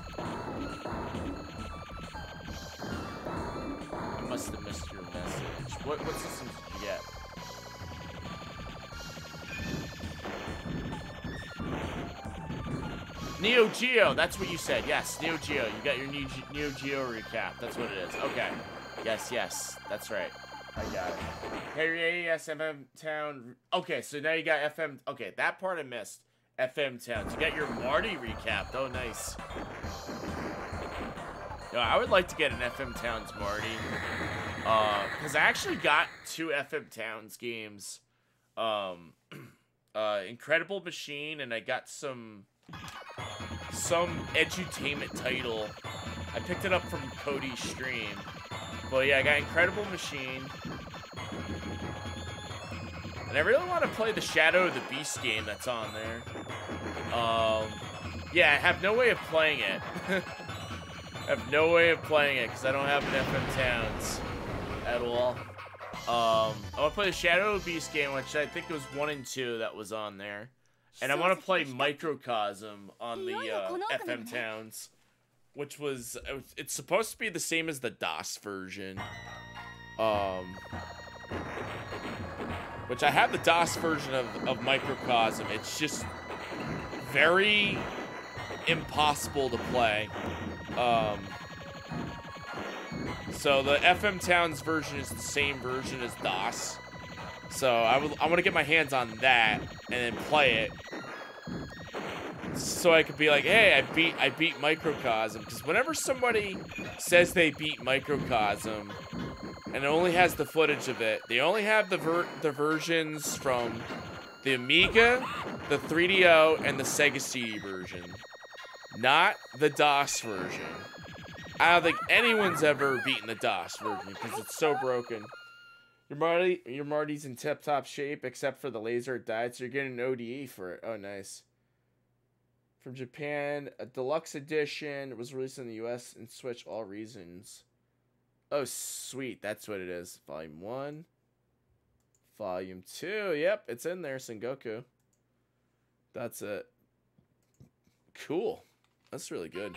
I must have missed your message. What systems did you get? Neo Geo, that's what you said. Yes, Neo Geo. You got your Neo Geo recap. That's what it is. Okay. Yes, that's right. I got it. Hey, yes, FM Town. Okay, so now you got FM. Okay, that part I missed. FM Towns. You got your Marty recapped. Oh, nice. Yo, I would like to get an FM Towns Marty. Because I actually got 2 FM Towns games. Incredible Machine, and I got some edutainment title. I picked it up from Cody's stream. But yeah, I got Incredible Machine. And I really want to play the Shadow of the Beast game that's on there. Yeah, I have no way of playing it. I have no way of playing it because I don't have an FM Towns at all. I want to play the Shadow of the Beast game, which I think was 1 and 2 that was on there. And I want to play Microcosm on the FM Towns, which was, it's supposed to be the same as the DOS version. Which I have the DOS version of Microcosm. It's just very impossible to play. So the FM Towns version is the same version as DOS. So I want to get my hands on that and then play it. So I could be like, hey, I beat Microcosm. Because whenever somebody says they beat Microcosm and it only has the footage of it, they only have the versions from the Amiga, the 3DO, and the Sega CD version. Not the DOS version. I don't think anyone's ever beaten the DOS version because it's so broken. Your Marty's in tip-top shape except for the laser it died, so you're getting an ODE for it. Oh, nice. From Japan, a deluxe edition was released in the US and Switch all reasons. Oh, sweet. That's what it is. Volume 1. Volume 2. Yep, it's in there, Sengoku. That's it. Cool. That's really good.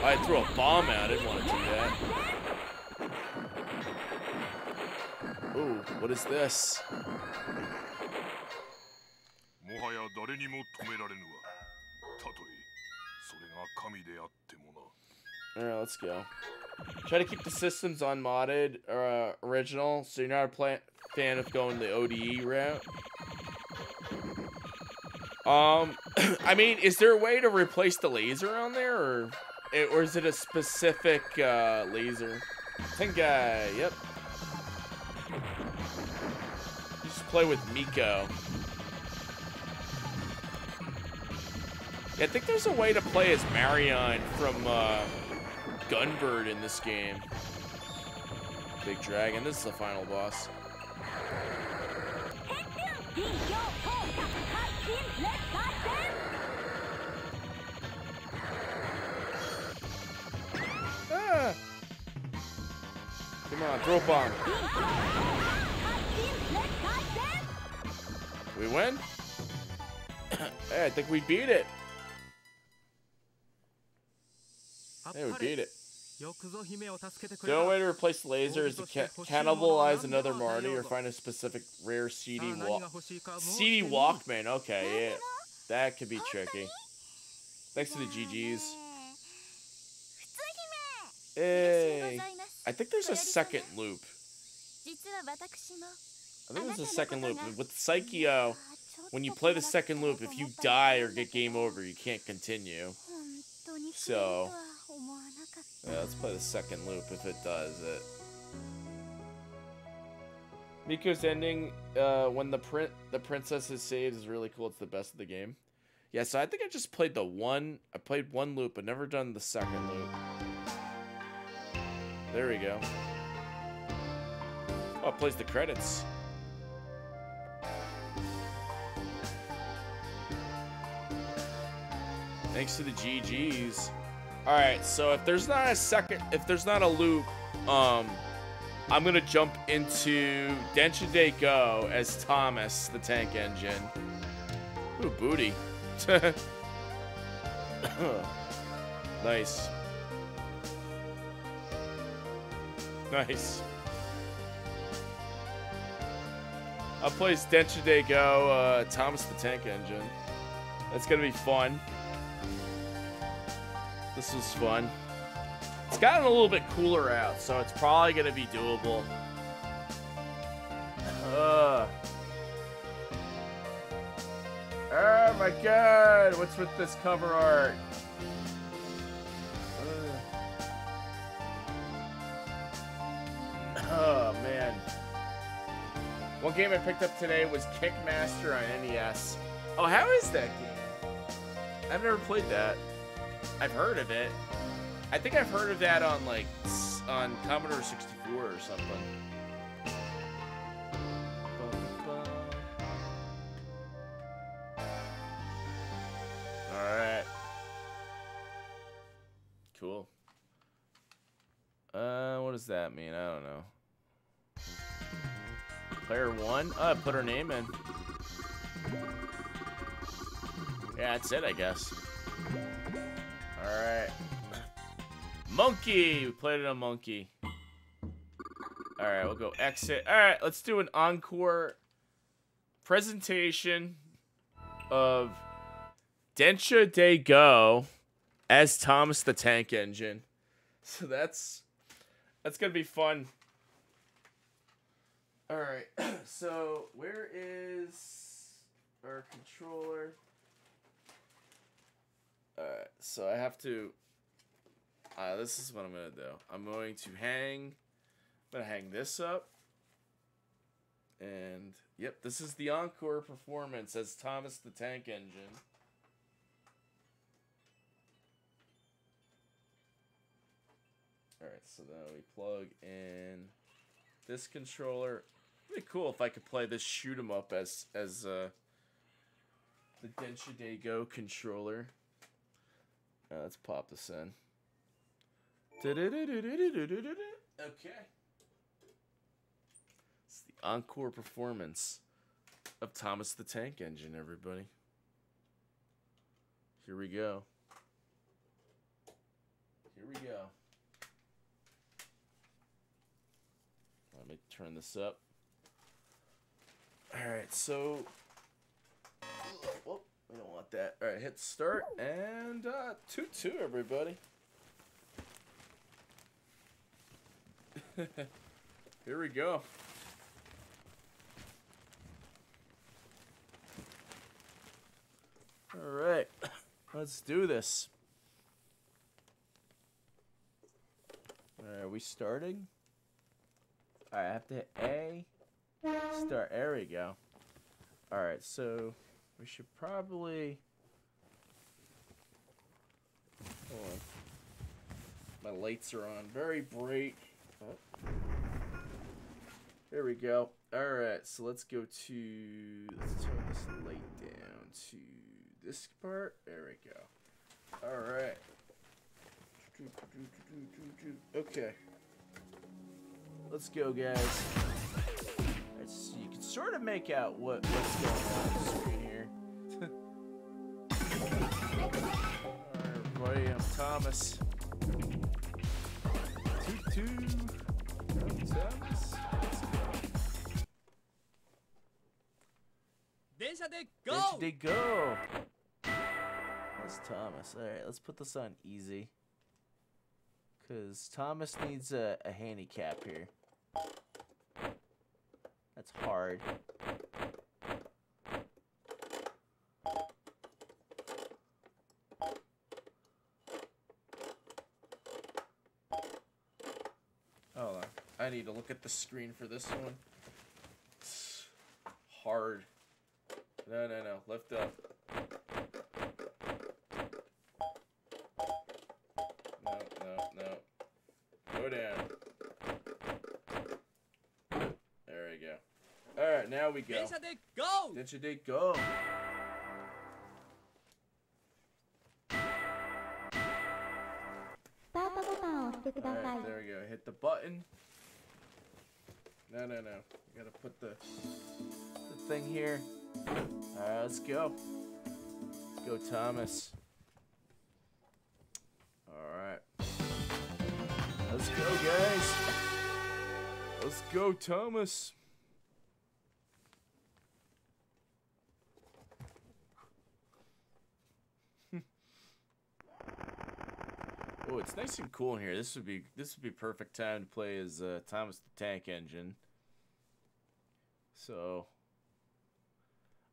I threw a bomb out. I didn't want to do that. Ooh, what is this? Alright, let's go. Try to keep the systems unmodded or original, so you're not a fan of going the ODE route. I mean, is there a way to replace the laser on there, or is it a specific laser? Tengai, yep. You just play with Miko. Yeah, I think there's a way to play as Marion from Gunbird in this game. Big Dragon. This is the final boss. Ah. Come on, throw bomb. We win? Hey, I think we beat it. Hey, we beat it. The only way to replace the laser is to cannibalize another Marty or find a specific rare CD Walkman. Okay, yeah. That could be tricky. Thanks to the GGs. Hey. I think there's a second loop. I think there's a second loop. With Psychio, when you play the second loop, if you die or get game over, you can't continue. So, yeah, let's play the second loop if it does it. Miko's ending when the princess is saved is really cool. It's the best of the game. Yeah, so I think I just played I played one loop, but never done the second loop. There we go. Oh, it plays the credits. Thanks to the GGs. All right, so if there's not a loop, I'm gonna jump into Densha Go as Thomas, the tank engine. Ooh, booty. Nice. Nice. I'll play Densha Go, Thomas the Tank Engine. That's gonna be fun. This was fun. It's gotten a little bit cooler out, so it's probably gonna be doable. Oh my god, what's with this cover art? Oh man. One game I picked up today was Kickmaster on NES. Oh, how is that game? I've never played that. I've heard of it. I think I've heard of that on like on Commodore 64 or something. All right. Cool. What does that mean? I don't know. Player 1? Oh, I put her name in. Yeah, that's it, I guess. Alright. Monkey! We played it on Monkey. Alright, we'll go exit. Alright, let's do an encore presentation of Densha Go as Thomas the Tank Engine. So that's gonna be fun. Alright, so where is our controller? Alright, so I have to... this is what I'm going to do. I'm going to hang this up. And, yep, this is the encore performance as Thomas the Tank Engine. Alright, so then we plug in this controller. It'd be cool if I could play this shoot 'em up as the Densha Go controller. Let's pop this in. Okay. It's the encore performance of Thomas the Tank Engine, everybody. Here we go. Here we go. Let me turn this up. Alright, so... Whoop, we don't want that. Alright, hit start, and 2-2, everybody. Here we go. Alright, let's do this. Alright, are we starting? Alright, I have to hit A, Start. There we go. Alright, so we should probably... Hold on. My lights are on. Very bright. Oh. There we go. Alright, so let's go to... Let's turn this light down to this part. There we go. Alright. Okay. Let's go, guys. Let's see. You can sort of make out what's going on the screen here. Alright, everybody. I'm Thomas. I'm Thomas. Densha de go! That's Thomas. Alright, let's put this on easy. Because Thomas needs a handicap here. That's hard. Hold on. I need to look at the screen for this one. It's hard. No. Lift up. No. Go down. There we go. Alright, now we go. Densha de go! Densha de go! Alright, there we go. Hit the button. No. You gotta put the thing here. Alright, let's go. Let's go, Thomas. Alright. Let's go, guys. Let's go, Thomas. Oh, it's nice and cool in here. This would be perfect time to play as Thomas the Tank Engine. So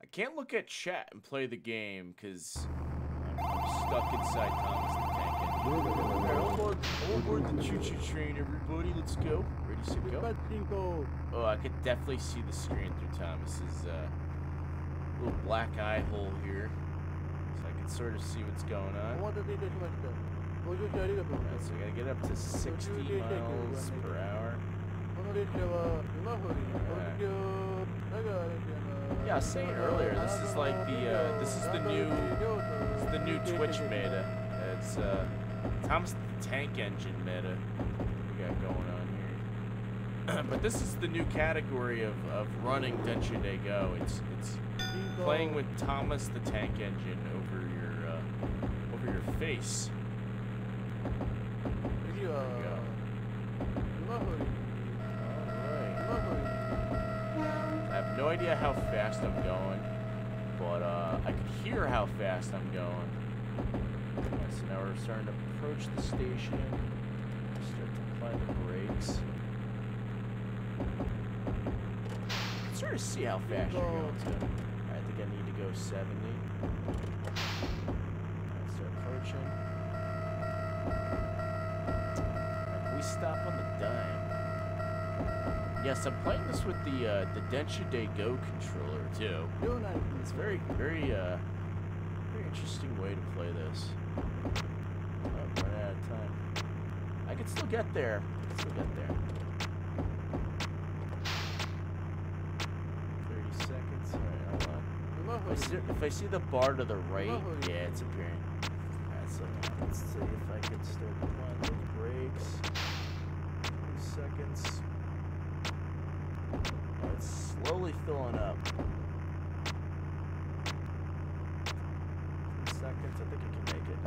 I can't look at chat and play the game because I'm stuck inside Thomas the Tank Engine. Alright, all aboard the choo-choo train, everybody. Let's go. Ready, set, go. Oh, I could definitely see the screen through Thomas's little black eye hole here, so I can sort of see what's going on. Alright, so I gotta get up to 60 miles per hour. Yeah, I was saying earlier, this is like the new Twitch meta. It's Thomas the Tank Engine meta we got going on here. But this is the new category of running Densha de Go. It's playing with Thomas the Tank Engine over your face. There you go. I have no idea how fast I'm going, but I can hear how fast I'm going. Right, so now we're starting to approach the station. Start to apply the brakes. You can sort of see how fast you're going too. I think I need to go 70. Right, start approaching. Right, we stop on the dime. Yes, I'm playing this with the Densha de Go controller too. It's very interesting way to play this. Oh, I'm running out of time. I can still get there. 30 seconds. Alright, hold on. If I see the bar to the right, yeah, it's appearing. Alright, so let's see if I can start applying those brakes. 2 seconds. Oh, it's slowly filling up. 10 seconds, I think I can make it.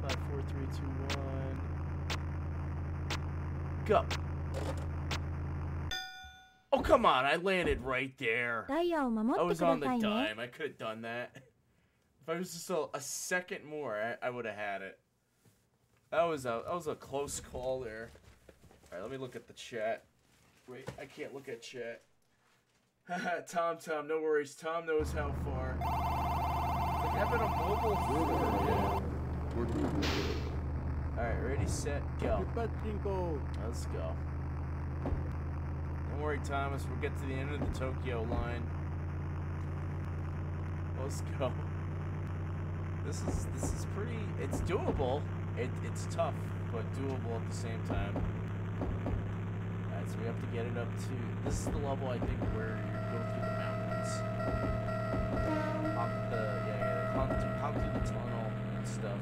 5, 4, 3, 2, 1. Go! Oh, come on, I landed right there. I was on the dime, I could have done that. If I was just a second more, I would have had it. That was a close call there. Alright, let me look at the chat. Wait, I can't look at chat. Haha, Tom, no worries. Tom knows how far. Like having a mobile phone. Alright, ready, set, go. Let's go. Don't worry, Thomas. We'll get to the end of the Tokyo line. Let's go. This is pretty. It's doable. It's tough, but doable at the same time. Alright, so we have to get it up to. This is the level I think where you go through the mountains. Honk through the tunnel and stuff.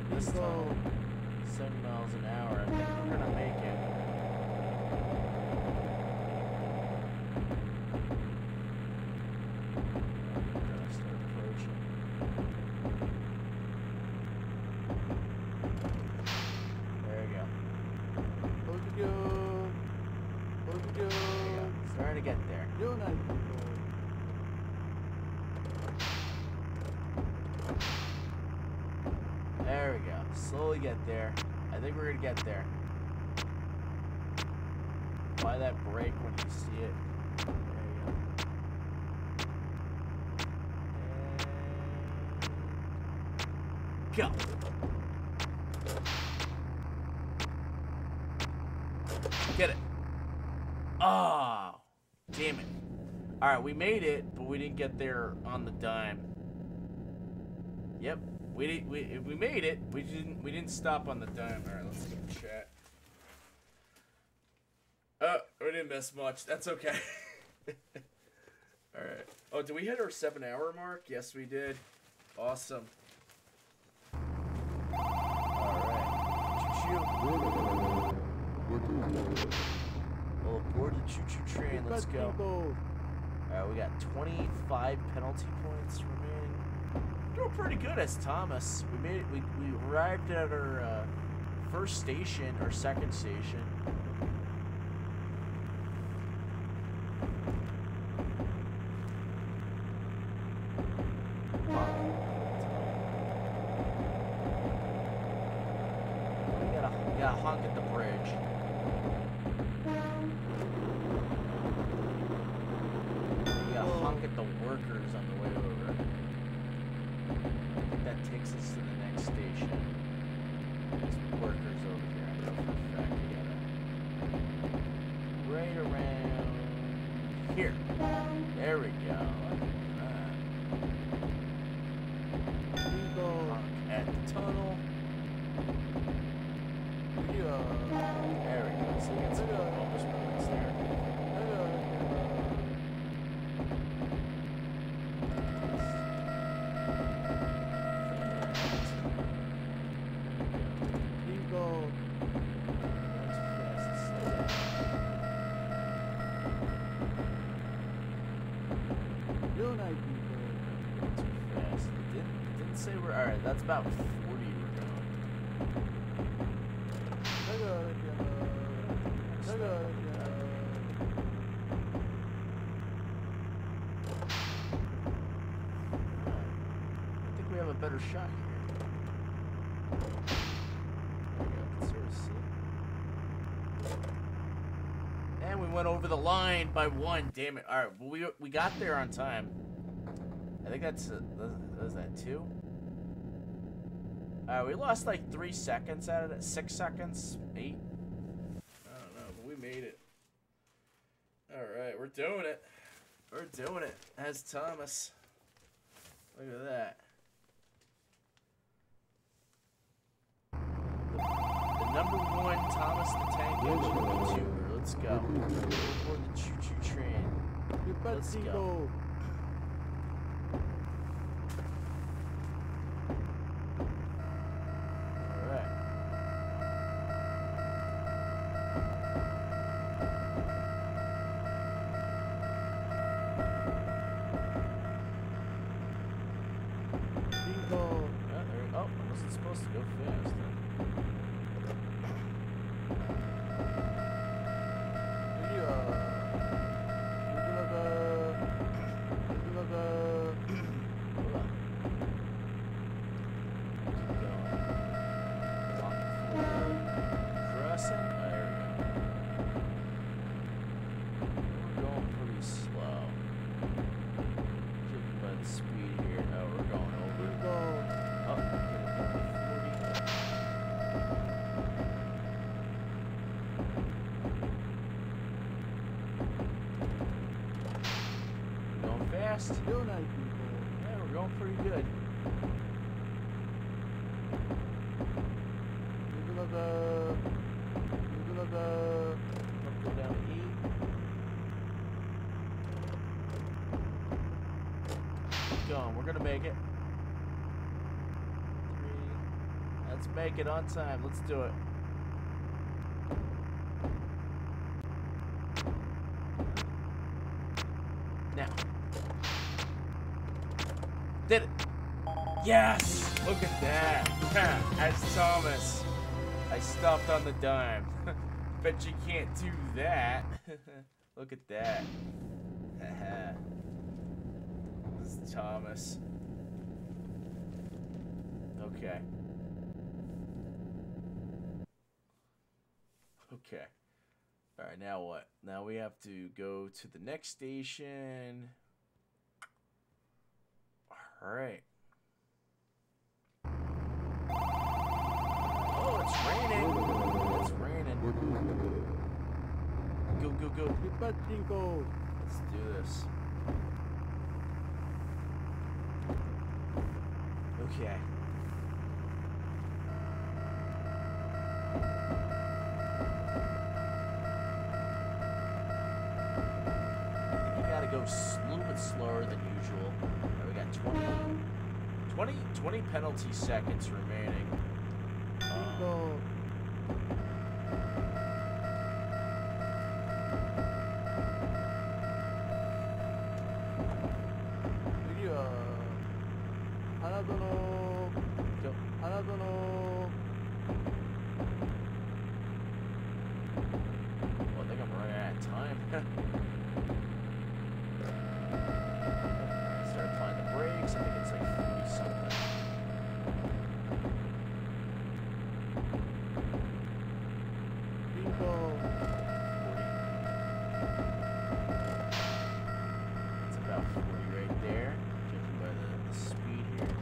This tunnel, 70 miles an hour. I think we're gonna make it. We're gonna start approaching. There we go. There we go. Starting to get there. There we go. Slowly get there. I think we're gonna get there. Apply that brake when you see it. There you go. And go. Get it. Oh, damn it. All right, we made it, but we didn't get there on the dime. Yep. We made it. We didn't stop on the dime. All right, let's go chat. We didn't miss much. That's okay. All right. Oh, did we hit our 7-hour mark? Yes, we did. Awesome. All right. Choo-choo. Well, aboard the choo-choo train. Let's go. All right, we got 25 penalty points remaining. Doing pretty good as Thomas. We made it. We arrived at our first station, or second station. We gotta honk at the bridge. We gotta honk at the workers on the way over. That takes us to the next station. There's workers over here. I know for a fact we gotta right around here. There we go. Honk at the tunnel. There we go. So we get some bonus points there. Alright, that's about 40 we're going. I think we have a better shot here. There we go, can sort of see. And we went over the line by 1. Damn it. Alright, well, we got there on time. I think that's was that 2? We lost like 3 seconds out of it. 6 seconds? 8? I don't know, but we made it. Alright, we're doing it. We're doing it as Thomas. Look at that. The number 1 Thomas the Tank Engine YouTuber. Let's go. Aboard the choo-choo train. Let's go. We're going fast. Real nice people. Yeah, we're going pretty good. Go down to E. Keep going. We're gonna make it. 3. Let's make it on time. Let's do it. Now. Did it. Yes! Look at that. As Thomas. I stopped on the dime. Bet you can't do that. Look at that. This is Thomas. Okay. Okay. Alright, now what? Now we have to go to the next station. Alright. Oh, it's raining. It's raining. Go, go, go. Let's do this. Okay. You gotta go a little bit slower than usual. Right, we got 20 penalty seconds remaining. Well, I think I'm running out of time. Start applying the brakes. I think it's like 40 something. It's about 40 right there, judging by the speed here.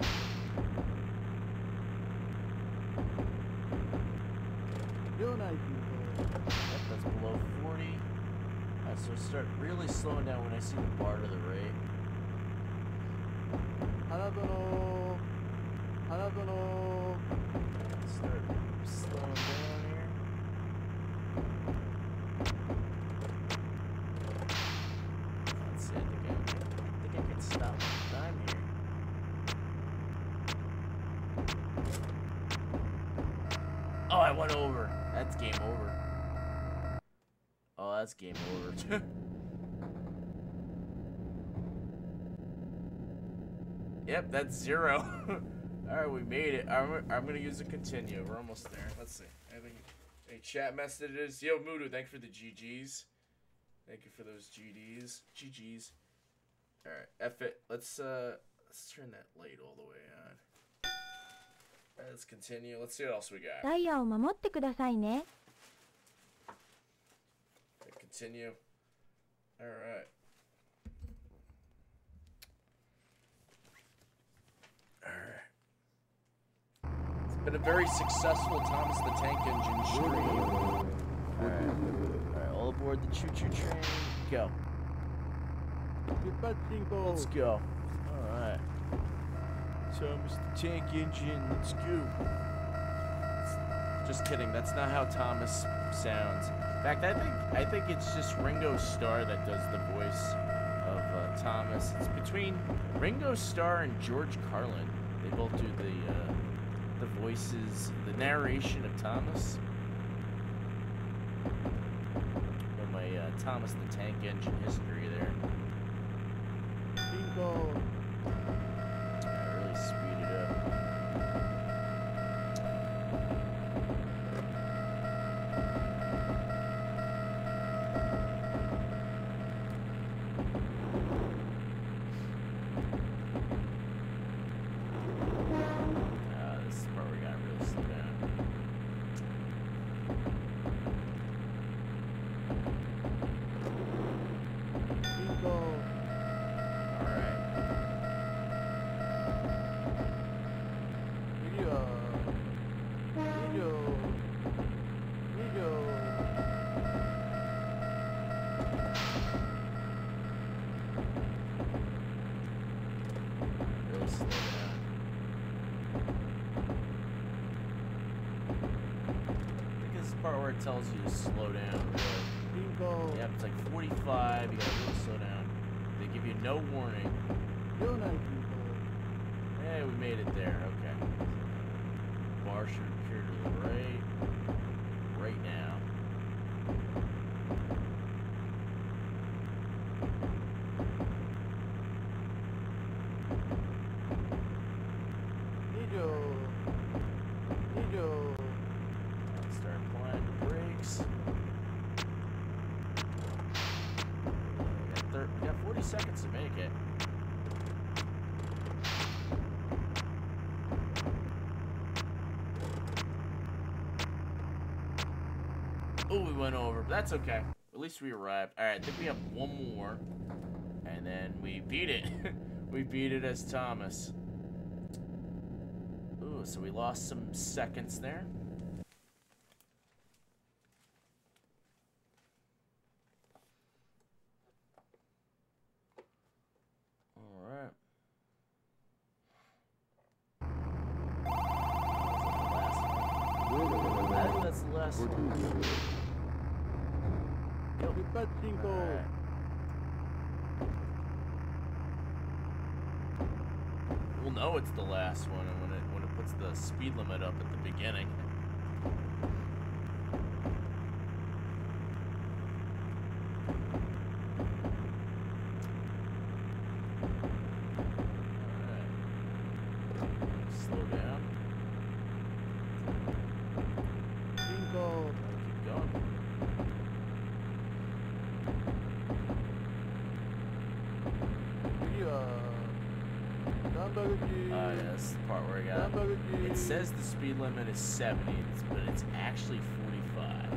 Real nice people. Yep, that's below 40. So start really slowing down when I see the bar to the right. Start slowing down here. Let's see, I think I can stop the time here. Oh, I went over. That's game over. Oh, that's game over. Yep, that's 0. Alright, we made it. I'm gonna use a continue. We're almost there. Let's see. Any chat messages? Yo, Mudu, thank you for the GGs. Thank you for those GDs. GGs. Alright, F it. Let's turn that light all the way on. Alright, let's continue. Let's see what else we got. ダイヤを守ってくださいね。 Continue. Alright. Alright. It's been a very successful Thomas the Tank Engine stream. Alright, all aboard the choo-choo train. Go. Let's go. Alright. Thomas the Tank Engine, let's go. Just kidding, that's not how Thomas sounds. In fact, I think it's just Ringo Starr that does the voice of Thomas. It's between Ringo Starr and George Carlin. They both do the voices, the narration of Thomas. And my Thomas the Tank Engine history there. Bingo. I really speed it up. This is the part where we gotta really slow down. Bingo. Alright. Video. slow down. I think this is the part where it tells you to slow down. Really. Yep, it's like 45. You gotta really slow down. They give you no warning. Hey, we made it there. Okay. Bar should appear to the right now. Start applying the brakes. We got 40 seconds to make it. Oh, we went over, but that's okay. At least we arrived. All right, I think we have one more, and then we beat it. We beat it as Thomas. Ooh, so we lost some seconds there. All right. I think that's the last one. Right. We'll know it's the last one when it puts the speed limit up at the beginning. Alright. Slow down. Keep going. Yeah, that's the part where I got. It says the speed limit is 70, but it's actually 45.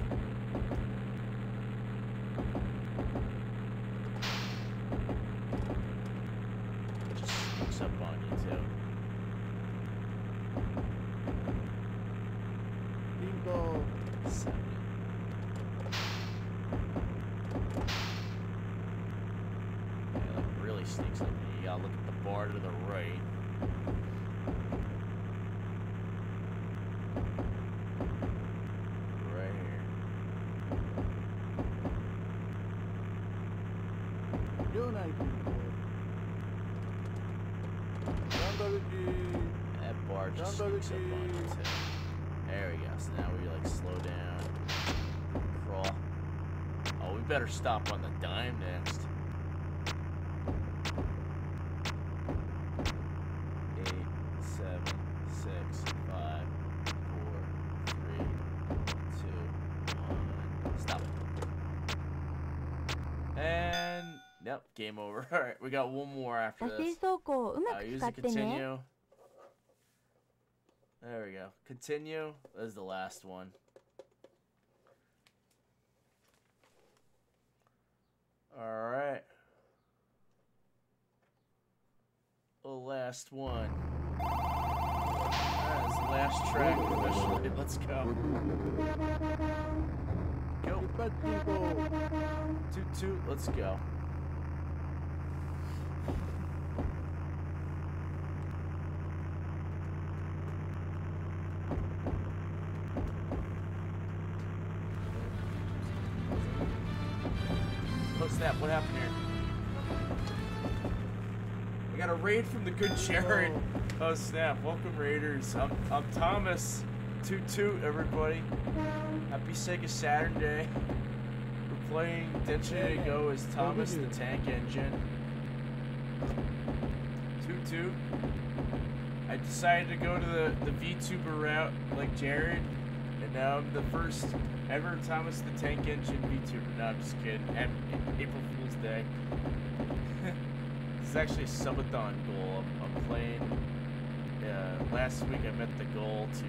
It just sneaks up on you too. Bingo. 70. Yeah, like really sneaks up on you. You gotta look at the bar to the right. That bar just sneaks up on you too. There we go. So now we like slow down, crawl. Oh, we better stop on the dime next. 8, 7, 6, 5, 4, 3, 2, 1. Stop. And yep, game over. All right, we got one more after this. Use it, continue. There we go. Continue. This is the last one. All right. The last one. That is the last track officially. Let's go. Go. Toot toot. Let's go. Oh snap, what happened here? I got a raid from the good Jared. Oh snap, welcome Raiders. I'm Thomas. Toot toot, everybody. Happy Sega SaturnDay. We're playing Density Go as Thomas the Tank Engine. Toot toot. I decided to go to the VTuber route like Jared. And now I'm the first ever Thomas the Tank Engine VTuber. No, I'm just kidding. April Fool's Day. This is actually a subathon goal. I'm playing. Last week I met the goal to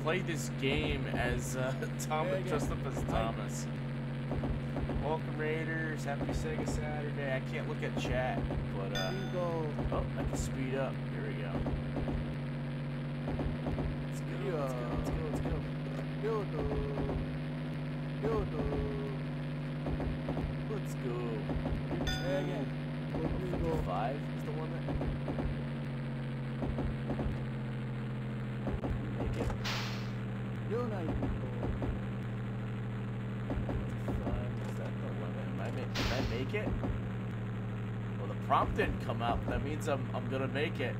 play this game as Thomas, dressed up as Thomas. Welcome Raiders. Happy Sega SaturnDay. I can't look at chat, but oh, I can speed up. Here we go. Let's go. Let's go. Let's go. Let's go. Let's go. 5 is the one that. Make it. Is that the limit? Did I make it? Well, the prompt didn't come up. That means I'm gonna make it.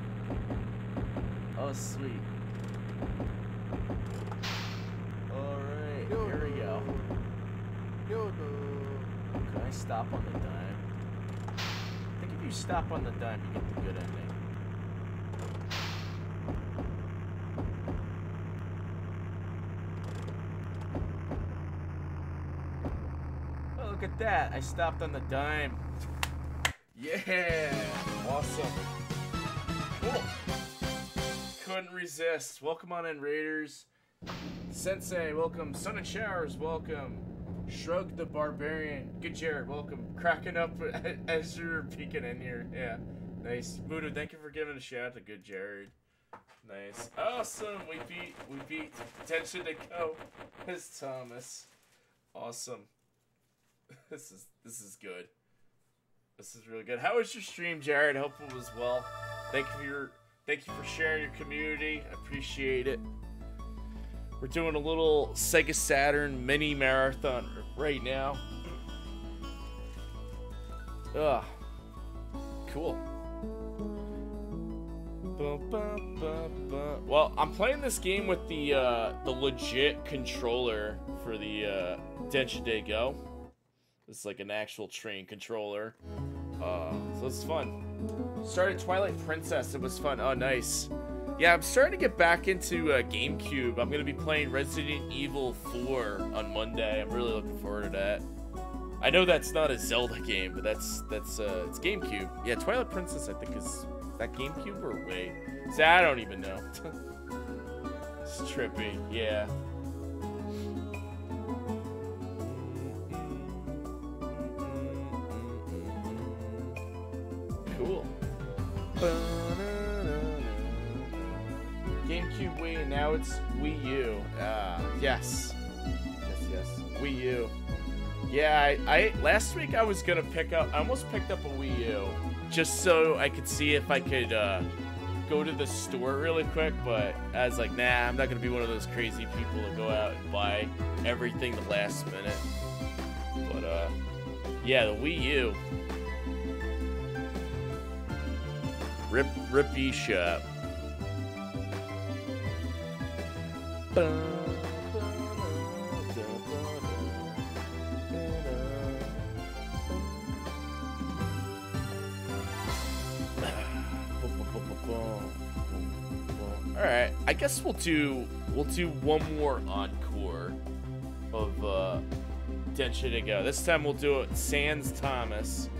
Oh, sweet. Alright, here we go. Can I stop on the dime? I think if you stop on the dime, you get the good ending. Oh, look at that. I stopped on the dime. Yeah! Awesome. Cool. Couldn't resist. Welcome on in, Raiders. Sensei, welcome. Sun and Showers, welcome. Shrug the Barbarian. Good Jared, welcome. Cracking up as you're peeking in here. Yeah. Nice. Mudo, thank you for giving a shout out to Good Jared. Nice. Awesome. We beat Attention to Go as Thomas. Awesome. This is good. This is really good. How was your stream, Jared? Hope it was well. Thank you for sharing your community. I appreciate it. We're doing a little Sega Saturn mini marathon right now. Ugh. Cool. Well, I'm playing this game with the legit controller for the SaturnDay Go. It's like an actual train controller. So it's fun. Started Twilight Princess. It was fun. Oh, nice. Yeah, I'm starting to get back into GameCube. I'm gonna be playing Resident Evil 4 on Monday. I'm really looking forward to that. I know that's not a Zelda game, but it's GameCube. Yeah, Twilight Princess I think is that GameCube or wait? See, I don't even know. It's trippy. Yeah. Cool. GameCube, Wii, and now it's Wii U. Yes. Yes. Wii U. Yeah, I last week I was gonna I almost picked up a Wii U just so I could see if I could go to the store really quick, but I was like, nah, I'm not gonna be one of those crazy people that go out and buy everything the last minute. But yeah, the Wii U. Rip eShop. All right, I guess we'll do one more encore of SaturnDay Go. This time we'll do it sans Thomas,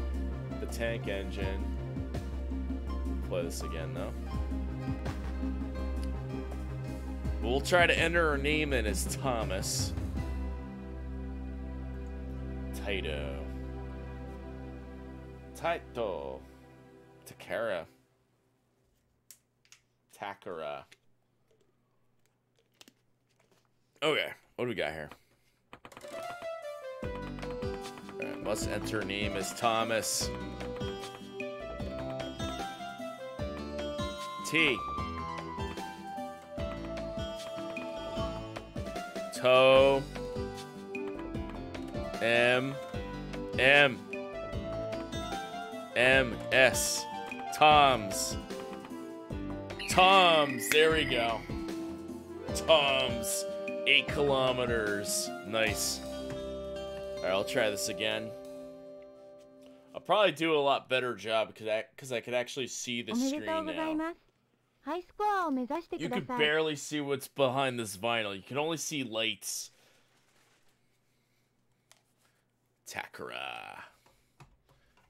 the tank engine. Play this again though. We'll try to enter her name in as Thomas. Taito. Takara. Okay, what do we got here? Alright, must enter name as Thomas. T. Toe. M. S. Toms. There we go. Toms. 8 kilometers. Nice. Alright, I'll try this again. I'll probably do a lot better job because I could actually see the screen now. You can barely see what's behind this vinyl. You can only see lights. Takara.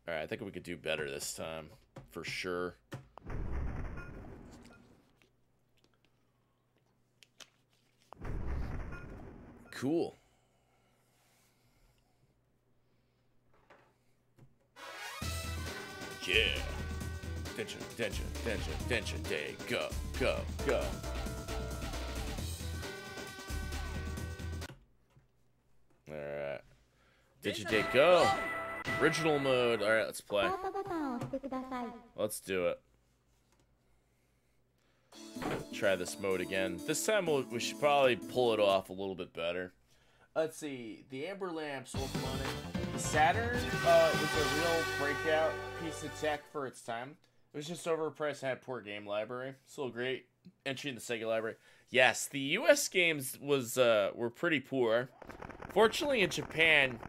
Alright, I think we could do better this time. For sure. Cool. Yeah. SaturnDay, go. Alright. SaturnDay, go. Original mode. Alright, let's play. Let's do it. Try this mode again. This time we should probably pull it off a little bit better. Let's see. The Amber Lamps will come on it. The Saturn was a real breakout piece of tech for its time. It was just overpriced and had poor game library. Still great entry in the Sega library. Yes, the US games were pretty poor. Fortunately, in Japan,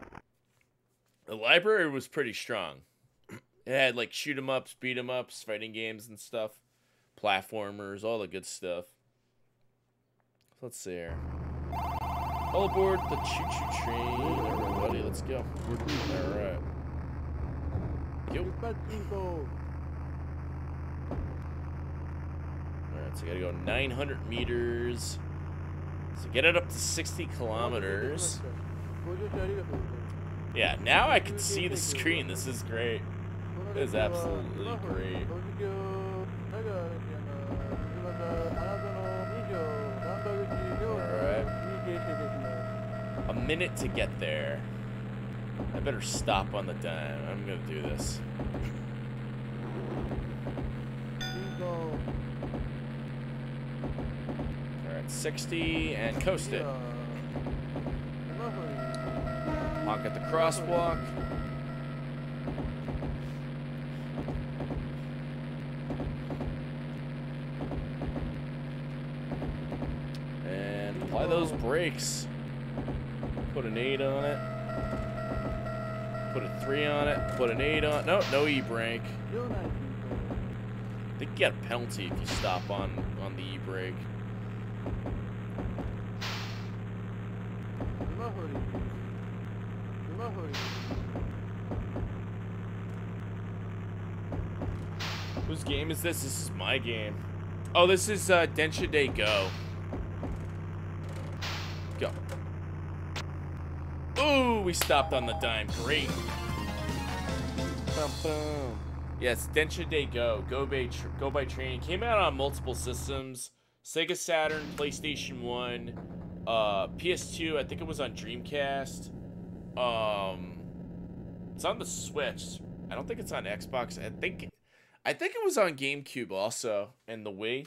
the library was pretty strong. It had like shoot 'em ups, beat 'em ups, fighting games and stuff, platformers, all the good stuff. Let's see here. All aboard the choo-choo train, everybody. Let's go. All right. Yo. Alright, so I gotta go 900 meters. So get it up to 60 kilometers. Yeah, now I can see the screen. This is great. It is absolutely great. Alright. A minute to get there. I better stop on the dime. I'm gonna do this. Alright, 60 and coast it. Honk at the crosswalk. And apply those brakes. Put an 8 on it. Put a 3 on it. Put an 8 on. No e-brake. I think you get a penalty if you stop on the e-brake. Whose game is this? This is my game. Oh, this is SaturnDay Go. Go. Ooh, we stopped on the dime. Great. Bum, bum. Yes, SaturnDay Go. Go by train. Came out on multiple systems. Sega Saturn, PlayStation 1, PS2. I think it was on Dreamcast. It's on the Switch. I don't think it's on Xbox. I think it was on GameCube also, and the Wii.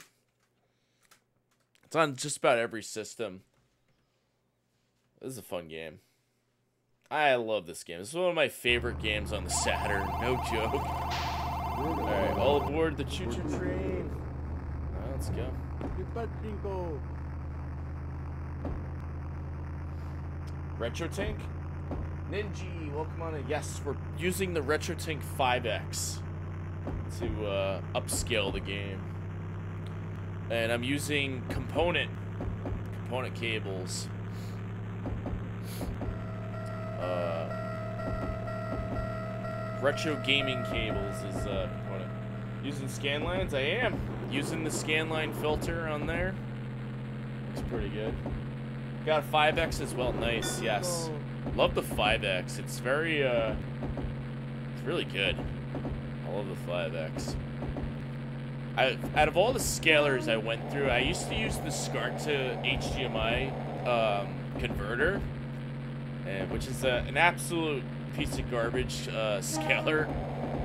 It's on just about every system. This is a fun game. I love this game. This is one of my favorite games on the Saturn. No joke. Alright, all aboard the choo-choo train. Alright, let's go. Retro Tank? Ninja, welcome on in. Yes, we're using the Retro Tank 5X to upscale the game. And I'm using component cables. Retro gaming cables is component. Using scan lines? I am. Using the scan line filter on there. Looks pretty good. Got a 5X as well. Nice, yes. Love the 5X. It's very, it's really good. I love the 5X. Out of all the scalers I went through, I used to use the SCART to HDMI converter, which is an absolute piece of garbage scaler.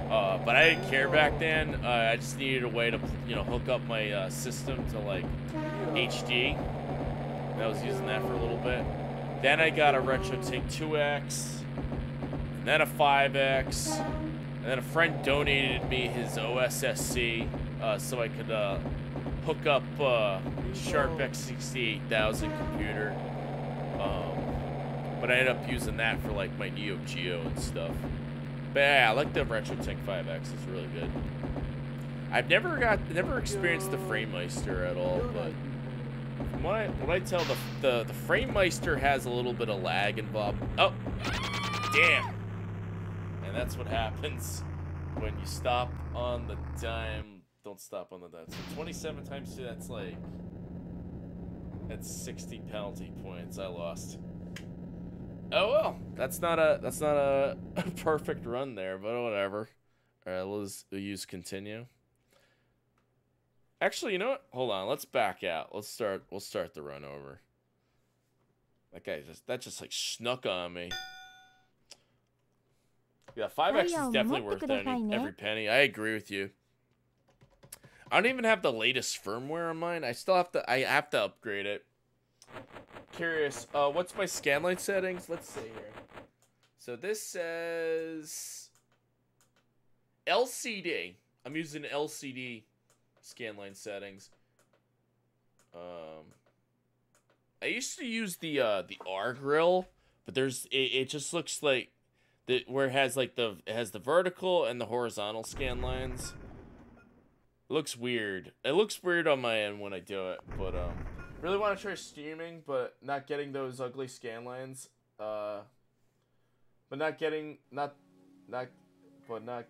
But I didn't care back then. I just needed a way to, hook up my system to like HD. And I was using that for a little bit. Then I got a Retro Tank 2X, and then a 5X, and then a friend donated me his OSSC so I could hook up Sharp X68000 computer. But I ended up using that for like my Neo Geo and stuff. But yeah, I like the Retro Tank 5X. It's really good. I've never experienced the FrameMeister at all, but from what I tell, the FrameMeister has a little bit of lag involved. Oh, damn! And that's what happens when you stop on the dime. Don't stop on the dime. So 27 times 2. That's 60 penalty points. I lost. Oh well, that's not a perfect run there, but whatever. All right, we'll use continue. Actually, you know what? Hold on, let's back out. We'll start the run over. That just like snuck on me. Yeah, 5X is definitely worth every penny. I agree with you. I don't even have the latest firmware on mine. I have to upgrade it. Curious, what's my scanline settings? Let's see here. So this says LCD. I'm using LCD scanline settings. I used to use the R grill, but it just looks like where it has like it has the vertical and the horizontal scan lines. It looks weird. It looks weird on my end when I do it, but really want to try streaming, but not getting those ugly scan lines. But not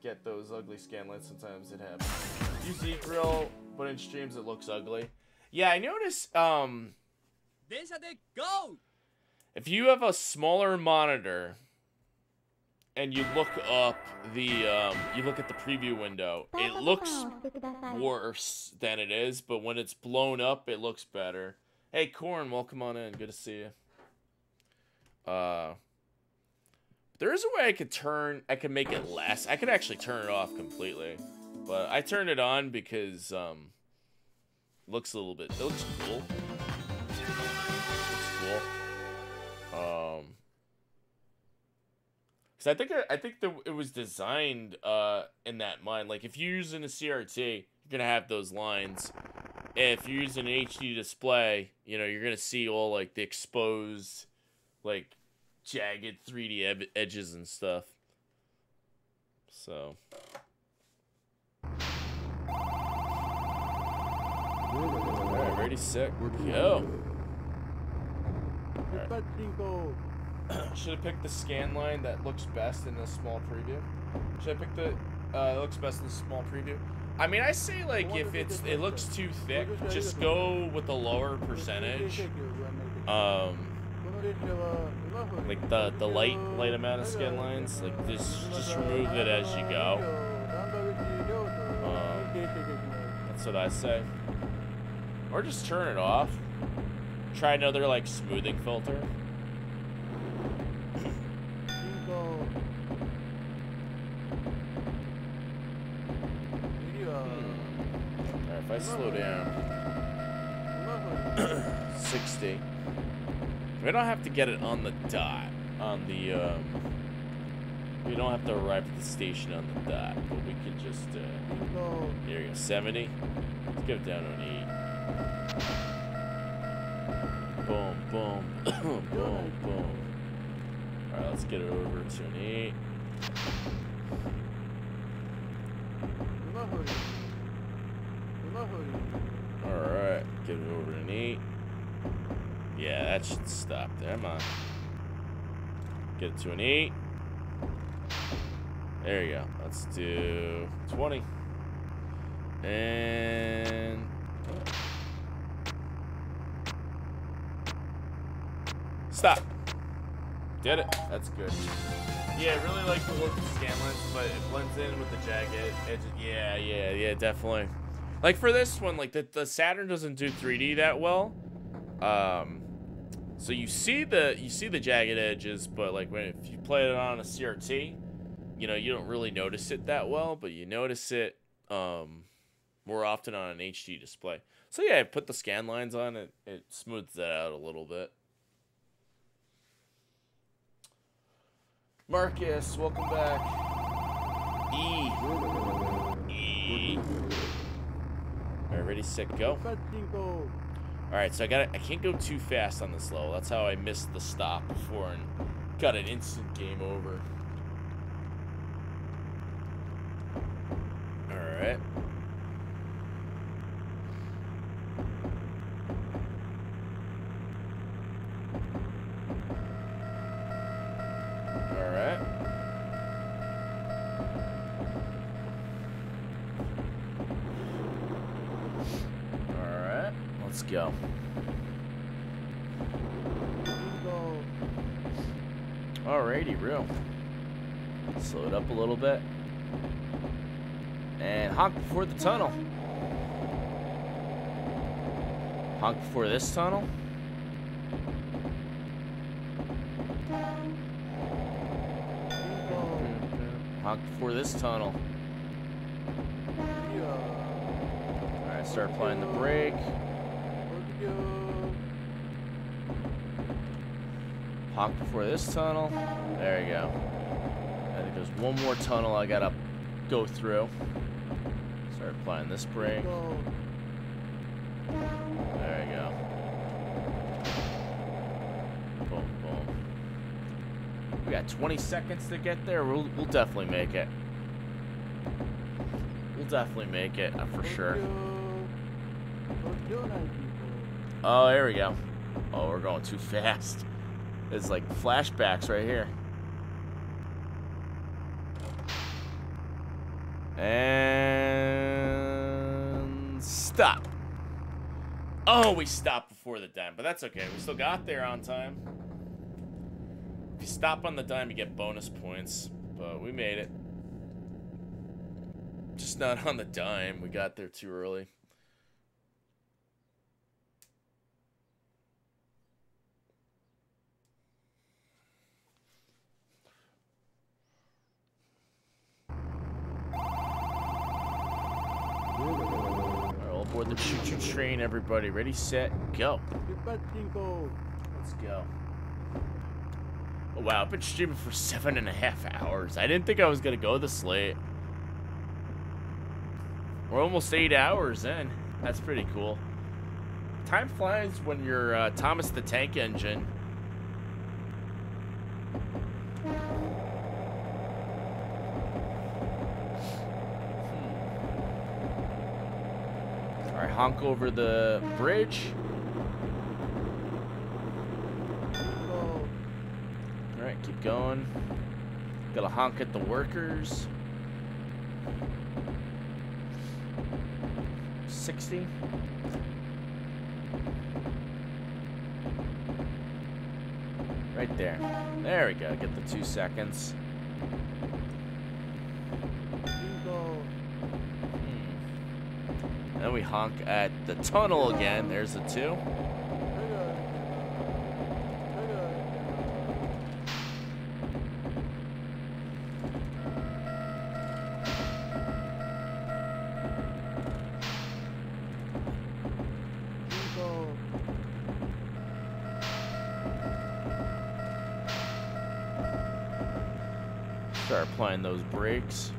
get those ugly scan lines. Sometimes it happens. Use Z-Grill, but in streams it looks ugly. Yeah, I noticed. If you have a smaller monitor and you look up you look at the preview window, it looks worse than it is, but when it's blown up, it looks better. Hey, Corn, welcome on in. Good to see you. There is a way I could make it less. I could actually turn it off completely, but I turned it on because it looks cool. It looks cool. Because I think it was designed in that mind. Like if you're using a CRT, you're gonna have those lines. If you're using an HD display, you know you're gonna see all like the exposed, like jagged 3D edges and stuff. So. Alright, ready, set, go. Right. Should have picked the scan line that looks best in the small preview. Should I pick the looks best in the small preview? I mean, I say like if it looks too thick, just go with the lower percentage. Like the light amount of scan lines. Like just remove it as you go. That's what I say. Or just turn it off. Try another like smoothing filter. Alright, if I slow down 60. We don't have to get it on the dot. On the we don't have to arrive at the station on the dot, but we can just there you go, 70. Let's get it down to an 8. Boom, boom, boom, boom. Alright, let's get it over to an 8. Alright, get it over to an 8. Yeah, that should stop there. Come on. Get it to an 8. There you go. Let's do 20. And stop. Did it. That's good. Yeah, I really like the look of the scan lens, but it blends in with the jagged edges. Yeah, definitely. Like for this one, like the Saturn doesn't do 3D that well. So you see the jagged edges, but like if you play it on a CRT, you know, you don't really notice it that well, but you notice it more often on an HD display. So yeah, put the scan lines on it, it smooths that out a little bit. Marcus, welcome back. E. Alright, ready, set, go. Alright, so I can't go too fast on this level. That's how I missed the stop before and got an instant game over. Alright. Alright. Alright, let's go. Alrighty, real. Slow it up a little bit. And honk before the tunnel. Honk before this tunnel. Honk before this tunnel. Start applying the brake. Honk before this tunnel. There you go. I think there's one more tunnel I gotta go through. Start applying this brake. There you go. Boom, boom. We got 20 seconds to get there. We'll definitely make it. We'll definitely make it, for sure. Oh, there we go. Oh, we're going too fast. It's like flashbacks right here. And stop. Oh, we stopped before the dime, but that's okay. We still got there on time. If you stop on the dime, you get bonus points, but we made it. Just not on the dime. We got there too early. All aboard the choo-choo train, everybody. Ready, set, go. Let's go. Oh, wow, I've been streaming for 7.5 hours. I didn't think I was going to go this late. We're almost 8 hours in. That's pretty cool. Time flies when you're Thomas the Tank Engine. Alright, honk over the bridge. Alright, keep going. Gotta honk at the workers. 60. Right there. There we go. Get the 2 seconds. And then we honk at the tunnel again. There's the 2. Start applying those brakes.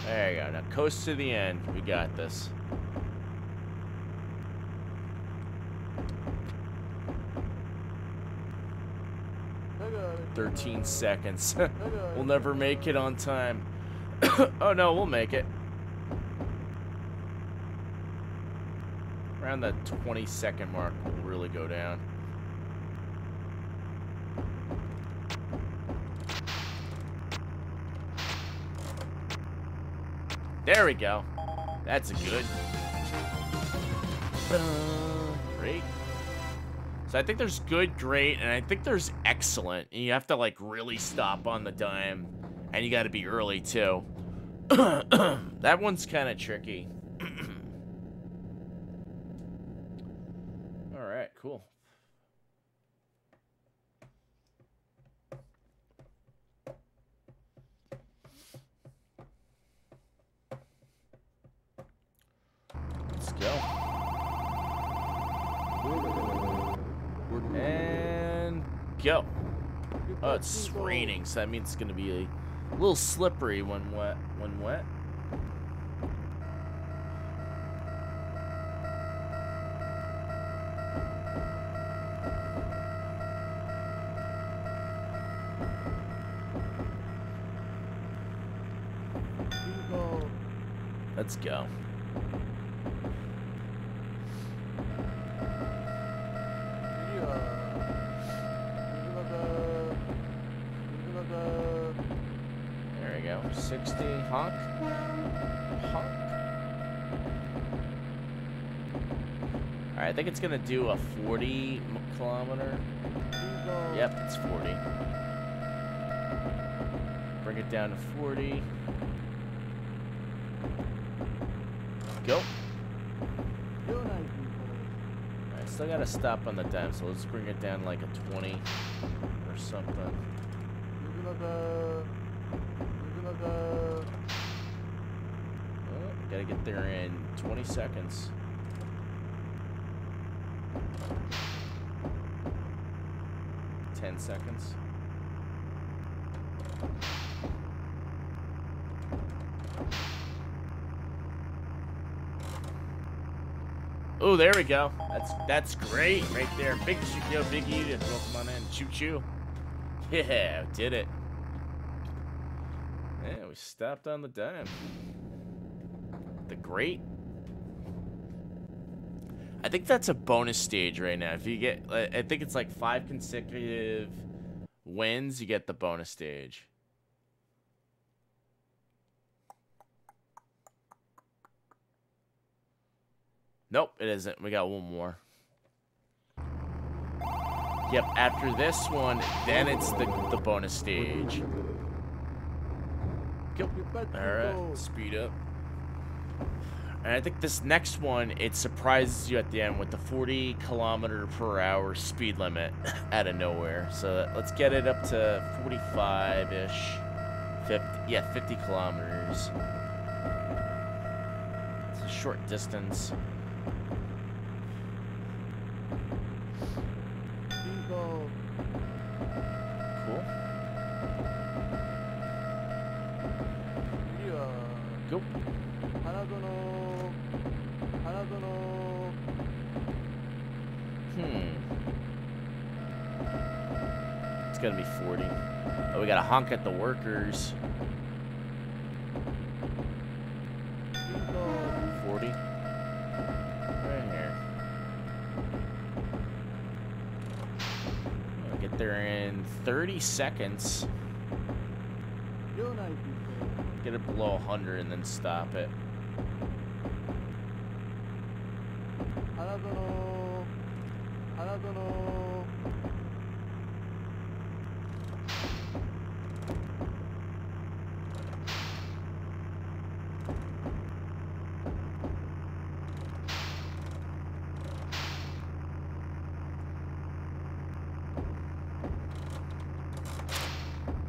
There you go. Now coast to the end. We got this. "13 seconds. We'll never make it on time." Oh no, we'll make it. Around the 20-second mark, we'll really go down. There we go. That's a good. Great. So I think there's good, great, and I think there's excellent. And you have to like really stop on the dime, and you got to be early too. That one's kind of tricky. All right, cool. Let's go. And go. Oh, it's raining, so that means it's gonna be a little slippery when wet. Let's go. There we go. 60. Honk. Honk. Alright, I think it's gonna do a 40 kilometer. Yep, it's 40. Bring it down to 40. Go. I still gotta stop on the dime, so let's bring it down like a 20 or something. Gotta get there in 20 seconds. $10 seconds. Oh, there we go. That's great right there. Big yo, Big E, welcome on in. Choo choo. Yeah, did it. Yeah, we stopped on the dime. The great. I think that's a bonus stage right now. If you get, I think it's like 5 consecutive wins, you get the bonus stage. Nope, it isn't. We got one more. Yep, after this one, then it's the bonus stage. Go. Alright, speed up. And I think this next one, it surprises you at the end with the 40 km/h speed limit out of nowhere. So let's get it up to 45-ish. 50, yeah, 50 kilometers. It's a short distance. Cool. Go. It's gonna be 40. Oh, we gotta honk at the workers. 40. Right here. I'll get there in 30 seconds. Get it below 100 and then stop it.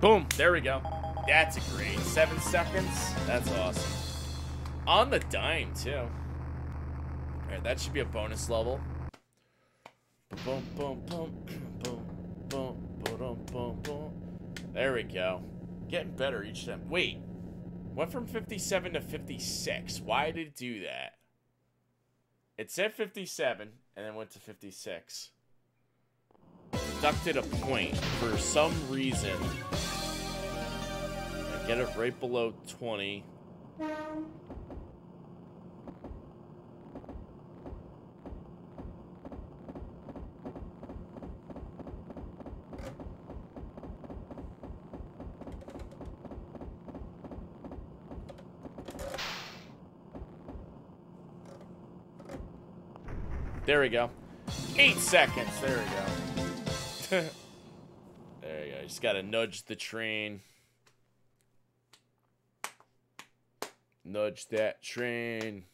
Boom, there we go. That's a great 7 seconds. That's awesome. On the dime, too. Alright, that should be a bonus level. Boom, boom, boom, boom, boom, boom, boom, boom. There we go. Getting better each time. Wait. Went from 57 to 56. Why did it do that? It said 57 and then went to 56. Deducted a point for some reason. Get it right below 20. There we go. 8 seconds. There we go. There you go. Just gotta nudge the train. Nudge that train.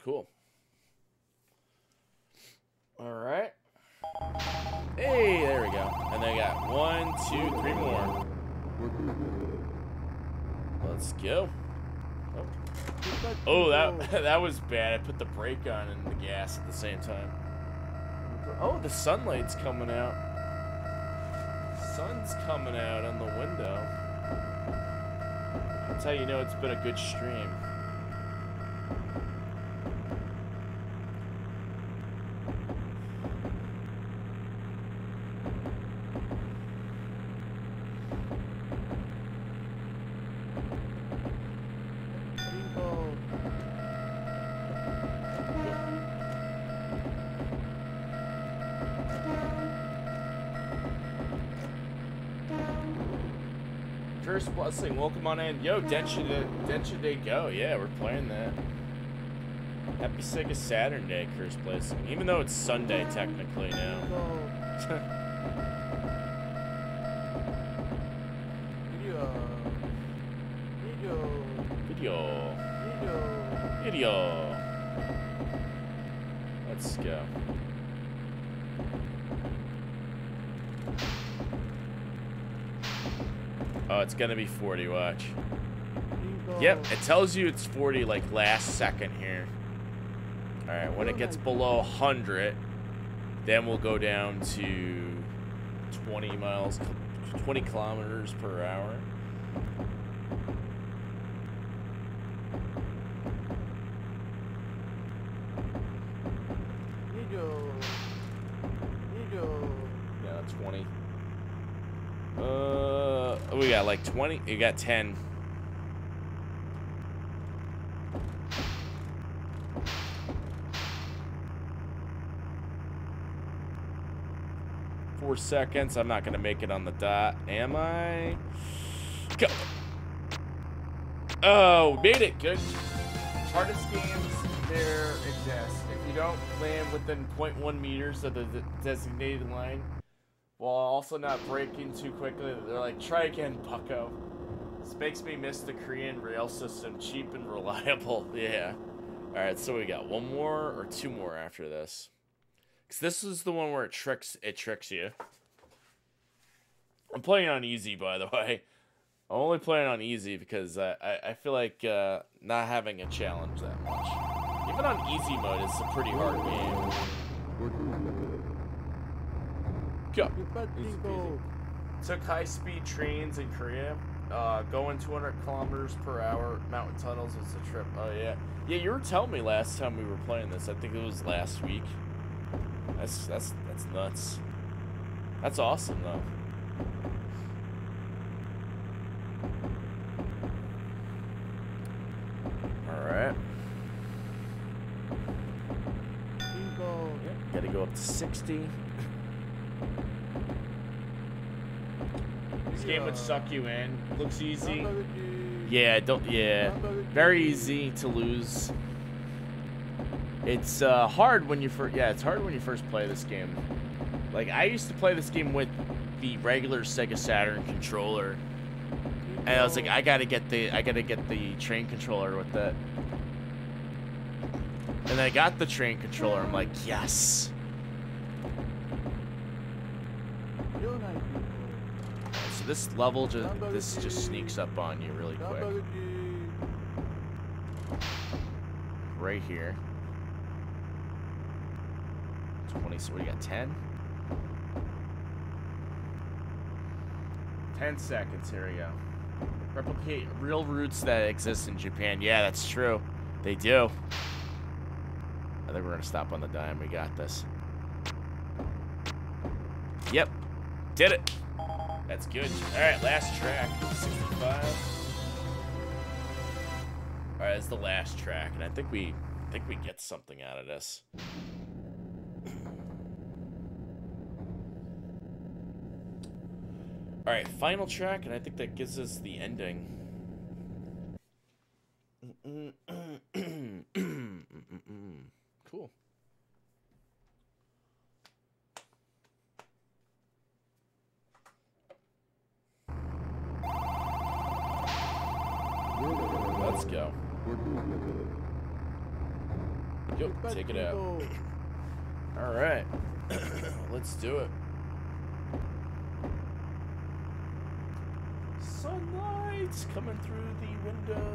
Cool. All right. Hey, there we go. And then I got 1, 2, 3 more. Let's go. Oh, that was bad. I put the brake on and the gas at the same time. Oh, the sunlight's coming out. Sun's coming out on the window. That's how you know it's been a good stream. First blessing, welcome on in. Yo, SaturnDay go. Yeah, we're playing that. Happy Sega SaturnDay, Curse Blessing. Even though it's Sunday technically now. Video. Let's go. Oh, it's gonna be 40, watch. Yep, it tells you it's 40 like last second here. Alright, when it gets below 100, then we'll go down to 20 kilometers per hour. Yeah, 20. We got like 20. You got 10. Seconds. I'm not gonna make it on the dot, am I? Go. Oh, made it. Good. Hardest games there exist. If you don't land within 0.1 meters of the designated line, while also not braking too quickly, they're like, try again, bucko. This makes me miss the Korean rail system, cheap and reliable. Yeah. All right, so we got one more or two more after this. Because this is the one where it tricks you. I'm playing on easy, by the way. I'm only playing on easy because I feel like not having a challenge that much. Even on easy mode, it's a pretty hard game. Go. Easy peasy. Took high-speed trains in Korea. Going 200 kilometers per hour, mountain tunnels was a trip. Oh, yeah. Yeah, you were telling me last time we were playing this. I think it was last week. That's nuts. That's awesome though. All right. Yep, gotta go up to 60. This game would suck you in. Looks easy. Yeah, very easy to lose. It's hard when you it's hard when you first play this game. Like I used to play this game with the regular Sega Saturn controller, and I was like, I gotta get the train controller with it. And I got the train controller. I'm like, yes. So this level just sneaks up on you really quick. Right here. 20, so we got 10? 10 seconds, here we go. Replicate real routes that exist in Japan. Yeah, that's true. They do. I think we're gonna stop on the dime. We got this. Yep. Did it. That's good. Alright, last track. 65. Alright, that's the last track, and I think we get something out of this. Alright, final track, and I think that gives us the ending. Cool. Let's go. Yo, take it out. Alright. Let's do it. Sunlight's coming through the window.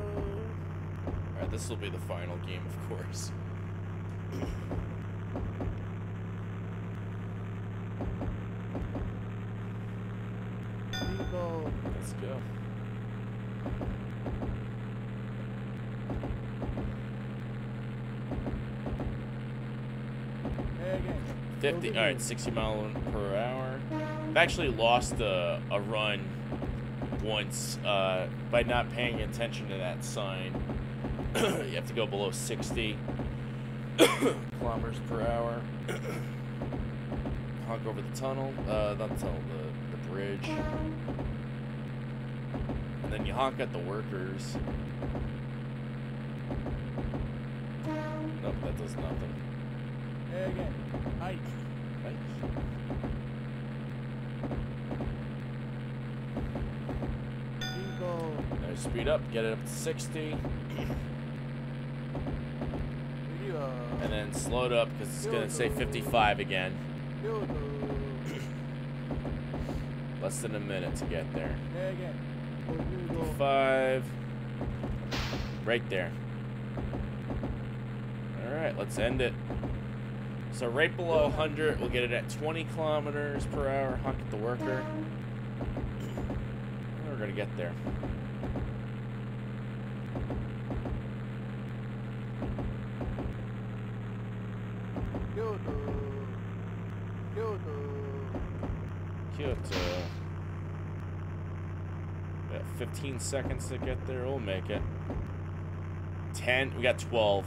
Alright, this will be the final game, of course. Let's go. All right, 60 miles per hour. I've actually lost a run once by not paying attention to that sign. You have to go below 60 kilometers per hour. Honk over the tunnel, not the tunnel, the bridge. And then you honk at the workers. Nope, that does nothing. Again. Hi. Now speed up, get it up to 60. And then slow it up because it's going to say 55 again. Less than a minute to get there. 55. Right there. Alright, let's end it. So right below 100, we'll get it at 20 kilometers per hour. Honk at the worker. We're gonna get there. Kyoto. We got 15 seconds to get there. We'll make it. 10. We got 12.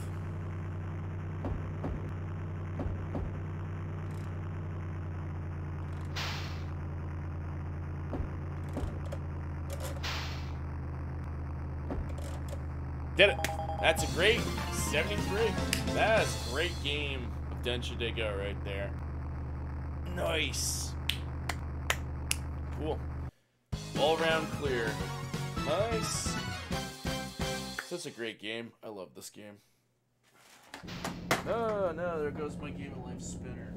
Did it. That's a great 73. That's a great game of Densha Go right there. Nice. Cool. All around clear. Nice. Such a great game. I love this game. Oh no, there goes my Game of Life spinner.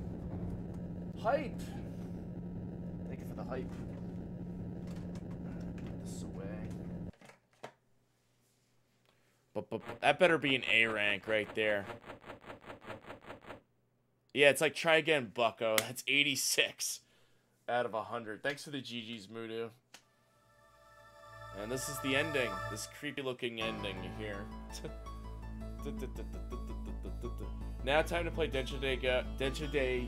Hype. Thank you for the hype. Put this away. But that better be an A rank right there. Yeah, it's like try again, bucko. That's 86 out of 100. Thanks for the GG's, Mudu. And this is the ending. This creepy looking ending here. Now time to play Densha Day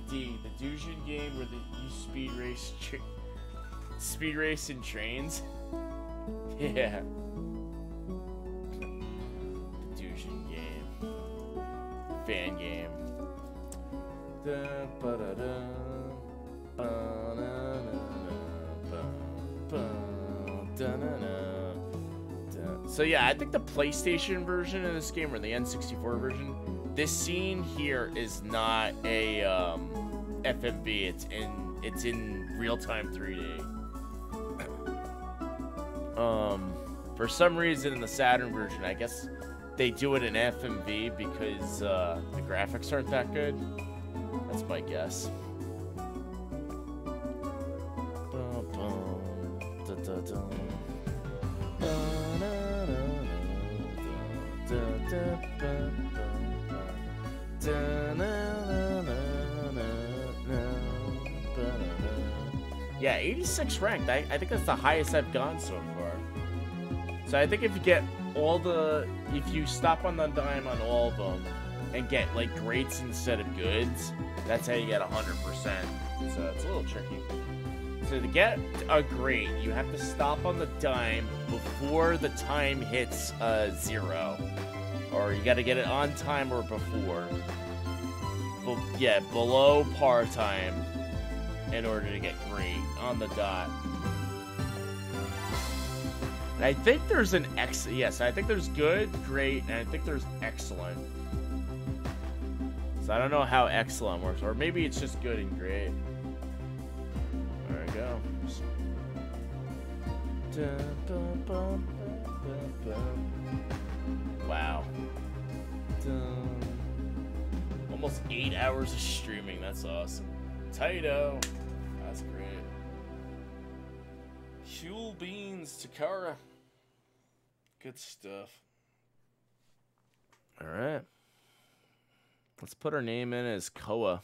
D, the Dujin game where you speed race in trains. Yeah. Fan game. So yeah, I think the PlayStation version of this game, or the N64 version, this scene here is not a FMV. It's in real-time 3D. For some reason in the Saturn version, I guess they do it in FMV because the graphics aren't that good. That's my guess. Yeah, 86 ranked. I think that's the highest I've gone so far. So I think if you get if you stop on the dime on all of them and get like greats instead of goods, that's how you get 100%. So it's a little tricky. So to get a great, you have to stop on the dime before the time hits 0. Or you got to get it on time or before. Yeah, below par time in order to get great on the dot. I think there's an yes, I think there's good, great, and I think there's excellent. So I don't know how excellent works, or maybe it's just good and great. There we go. Wow. Almost 8 hours of streaming, that's awesome. Taito, that's great. Fuel Beans, Takara. Good stuff. Alright. Let's put our name in as Koa.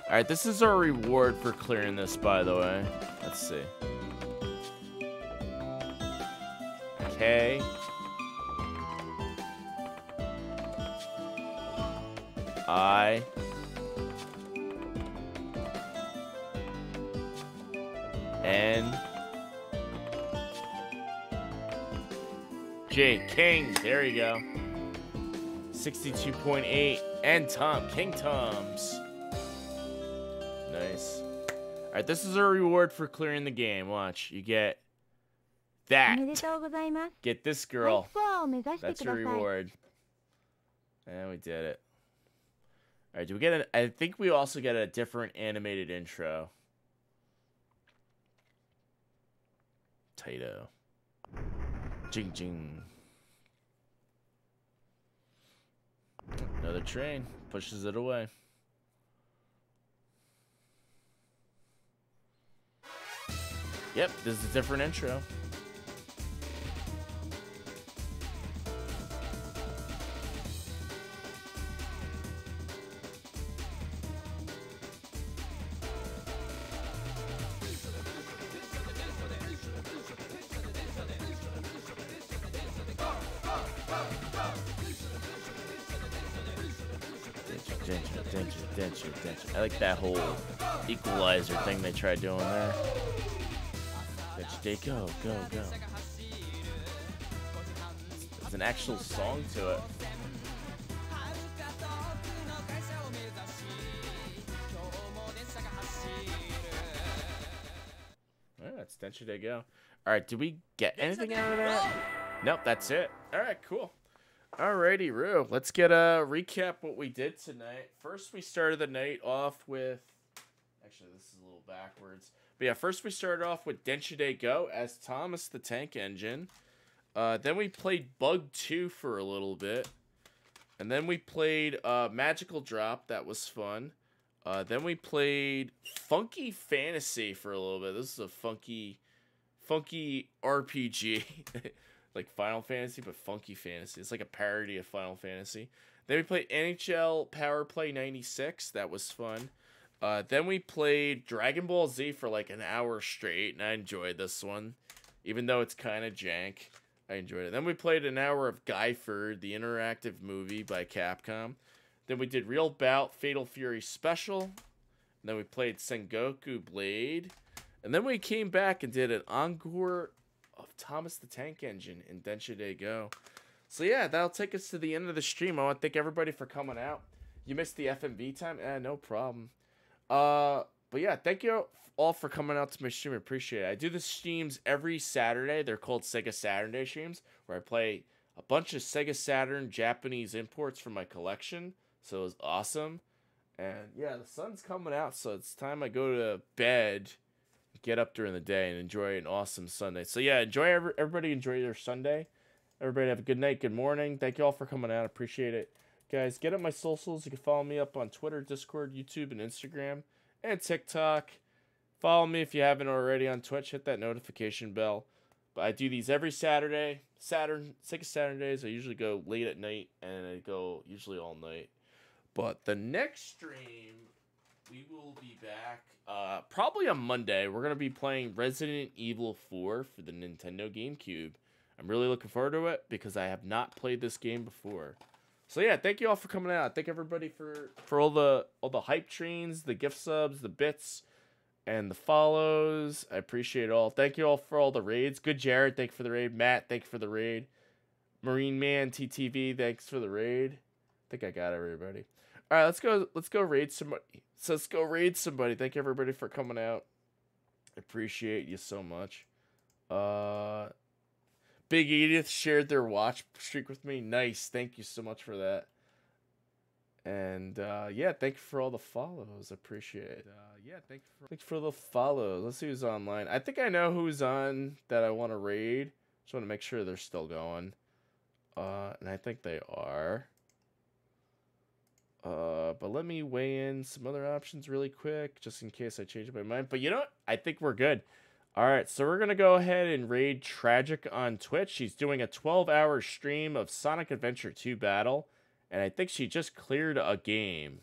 Alright, this is our reward for clearing this, by the way. Let's see. K. I. N. J. King. There you go. 62.8. And Tom. King Tom's. Nice. Alright, this is our reward for clearing the game. Watch. You get that. Get this girl. That's your reward. And we did it. Alright, do we get I think we also get a different animated intro. Taito. Jing jing. Another train. Pushes it away. Yep, this is a different intro. Denshu. I like that whole equalizer thing they tried doing there. Denshu, go. There's an actual song to it. Alright, that's Denshu Day Go. Alright, did we get anything out of that? Nope, that's it. Alright, cool. Alrighty, Roo. Let's get a recap what we did tonight. First, we started the night off with... Actually, this is a little backwards. But yeah, first we started off with Denshu Day Go as Thomas the Tank Engine. Then we played Bug 2 for a little bit. And then we played Magical Drop. That was fun. Then we played Funky Fantasy for a little bit. This is a funky RPG. Like Final Fantasy, but Funky Fantasy. It's like a parody of Final Fantasy. Then we played NHL Power Play 96. That was fun. Then we played Dragon Ball Z for like an hour straight, and I enjoyed this one. Even though it's kind of jank, I enjoyed it. Then we played an hour of Guyford, the interactive movie by Capcom. Then we did Real Bout Fatal Fury Special. And then we played Sengoku Blade. And then we came back and did an encore of Thomas the Tank Engine in Denshu Day Go. So yeah, that'll take us to the end of the stream. I want to thank everybody for coming out. You missed the FMV time? No problem. But yeah, thank you all for coming out to my stream. I appreciate it. I do the streams every Saturday. They're called Sega SaturnDay streams, where I play a bunch of Sega Saturn Japanese imports from my collection. So it was awesome. And yeah, the sun's coming out, so it's time I go to bed, get up during the day, and enjoy an awesome Sunday. So yeah, everybody enjoy their Sunday. Everybody have a good night, good morning. Thank you all for coming out. Appreciate it. Guys, get up my socials. You can follow me up on Twitter, Discord, YouTube, and Instagram, and TikTok. Follow me if you haven't already on Twitch. Hit that notification bell. But I do these every Saturday. Sega SaturnDays. I usually go late at night, and I go usually all night. But the next stream, we will be back probably on Monday. We're going to be playing Resident Evil 4 for the Nintendo GameCube. I'm really looking forward to it because I have not played this game before. So yeah, thank you all for coming out. Thank everybody for all the hype trains, the gift subs, the bits, and the follows. I appreciate it all. Thank you all for all the raids. Good Jared, thank you for the raid. Matt, thank you for the raid. Marine Man TTV, thanks for the raid. I think I got everybody. All right, let's go raid somebody. So let's go raid somebody. Thank you everybody for coming out. I appreciate you so much. Big Edith shared their watch streak with me. Nice. Thank you so much for that. And yeah, thank you for all the follows. Appreciate it. Yeah, thank you for the follows. Let's see who's online. I think I know who's on that I want to raid. Just want to make sure they're still going. And I think they are. But let me weigh in some other options really quick, just in case I change my mind. But you know what? I think we're good. Alright, so we're going to go ahead and raid Tragic on Twitch. She's doing a 12-hour stream of Sonic Adventure 2 Battle. And I think she just cleared a game.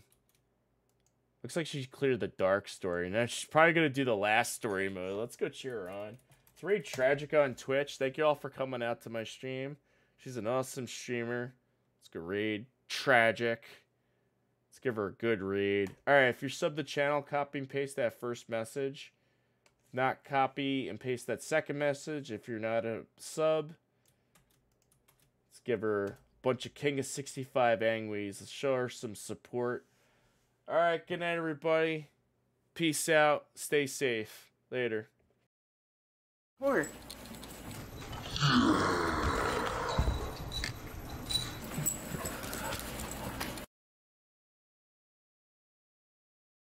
Looks like she cleared the Dark Story. Now she's probably going to do the last story mode. Let's go cheer her on. Let's raid Tragic on Twitch. Thank you all for coming out to my stream. She's an awesome streamer. Let's go raid Tragic. Let's give her a good read. Alright, if you're subbed to the channel, copy and paste that first message. If not, copy and paste that second message. If you're not a sub, let's give her a bunch of King of 65 angwies. Let's show her some support. Alright, good night, everybody. Peace out. Stay safe. Later. Or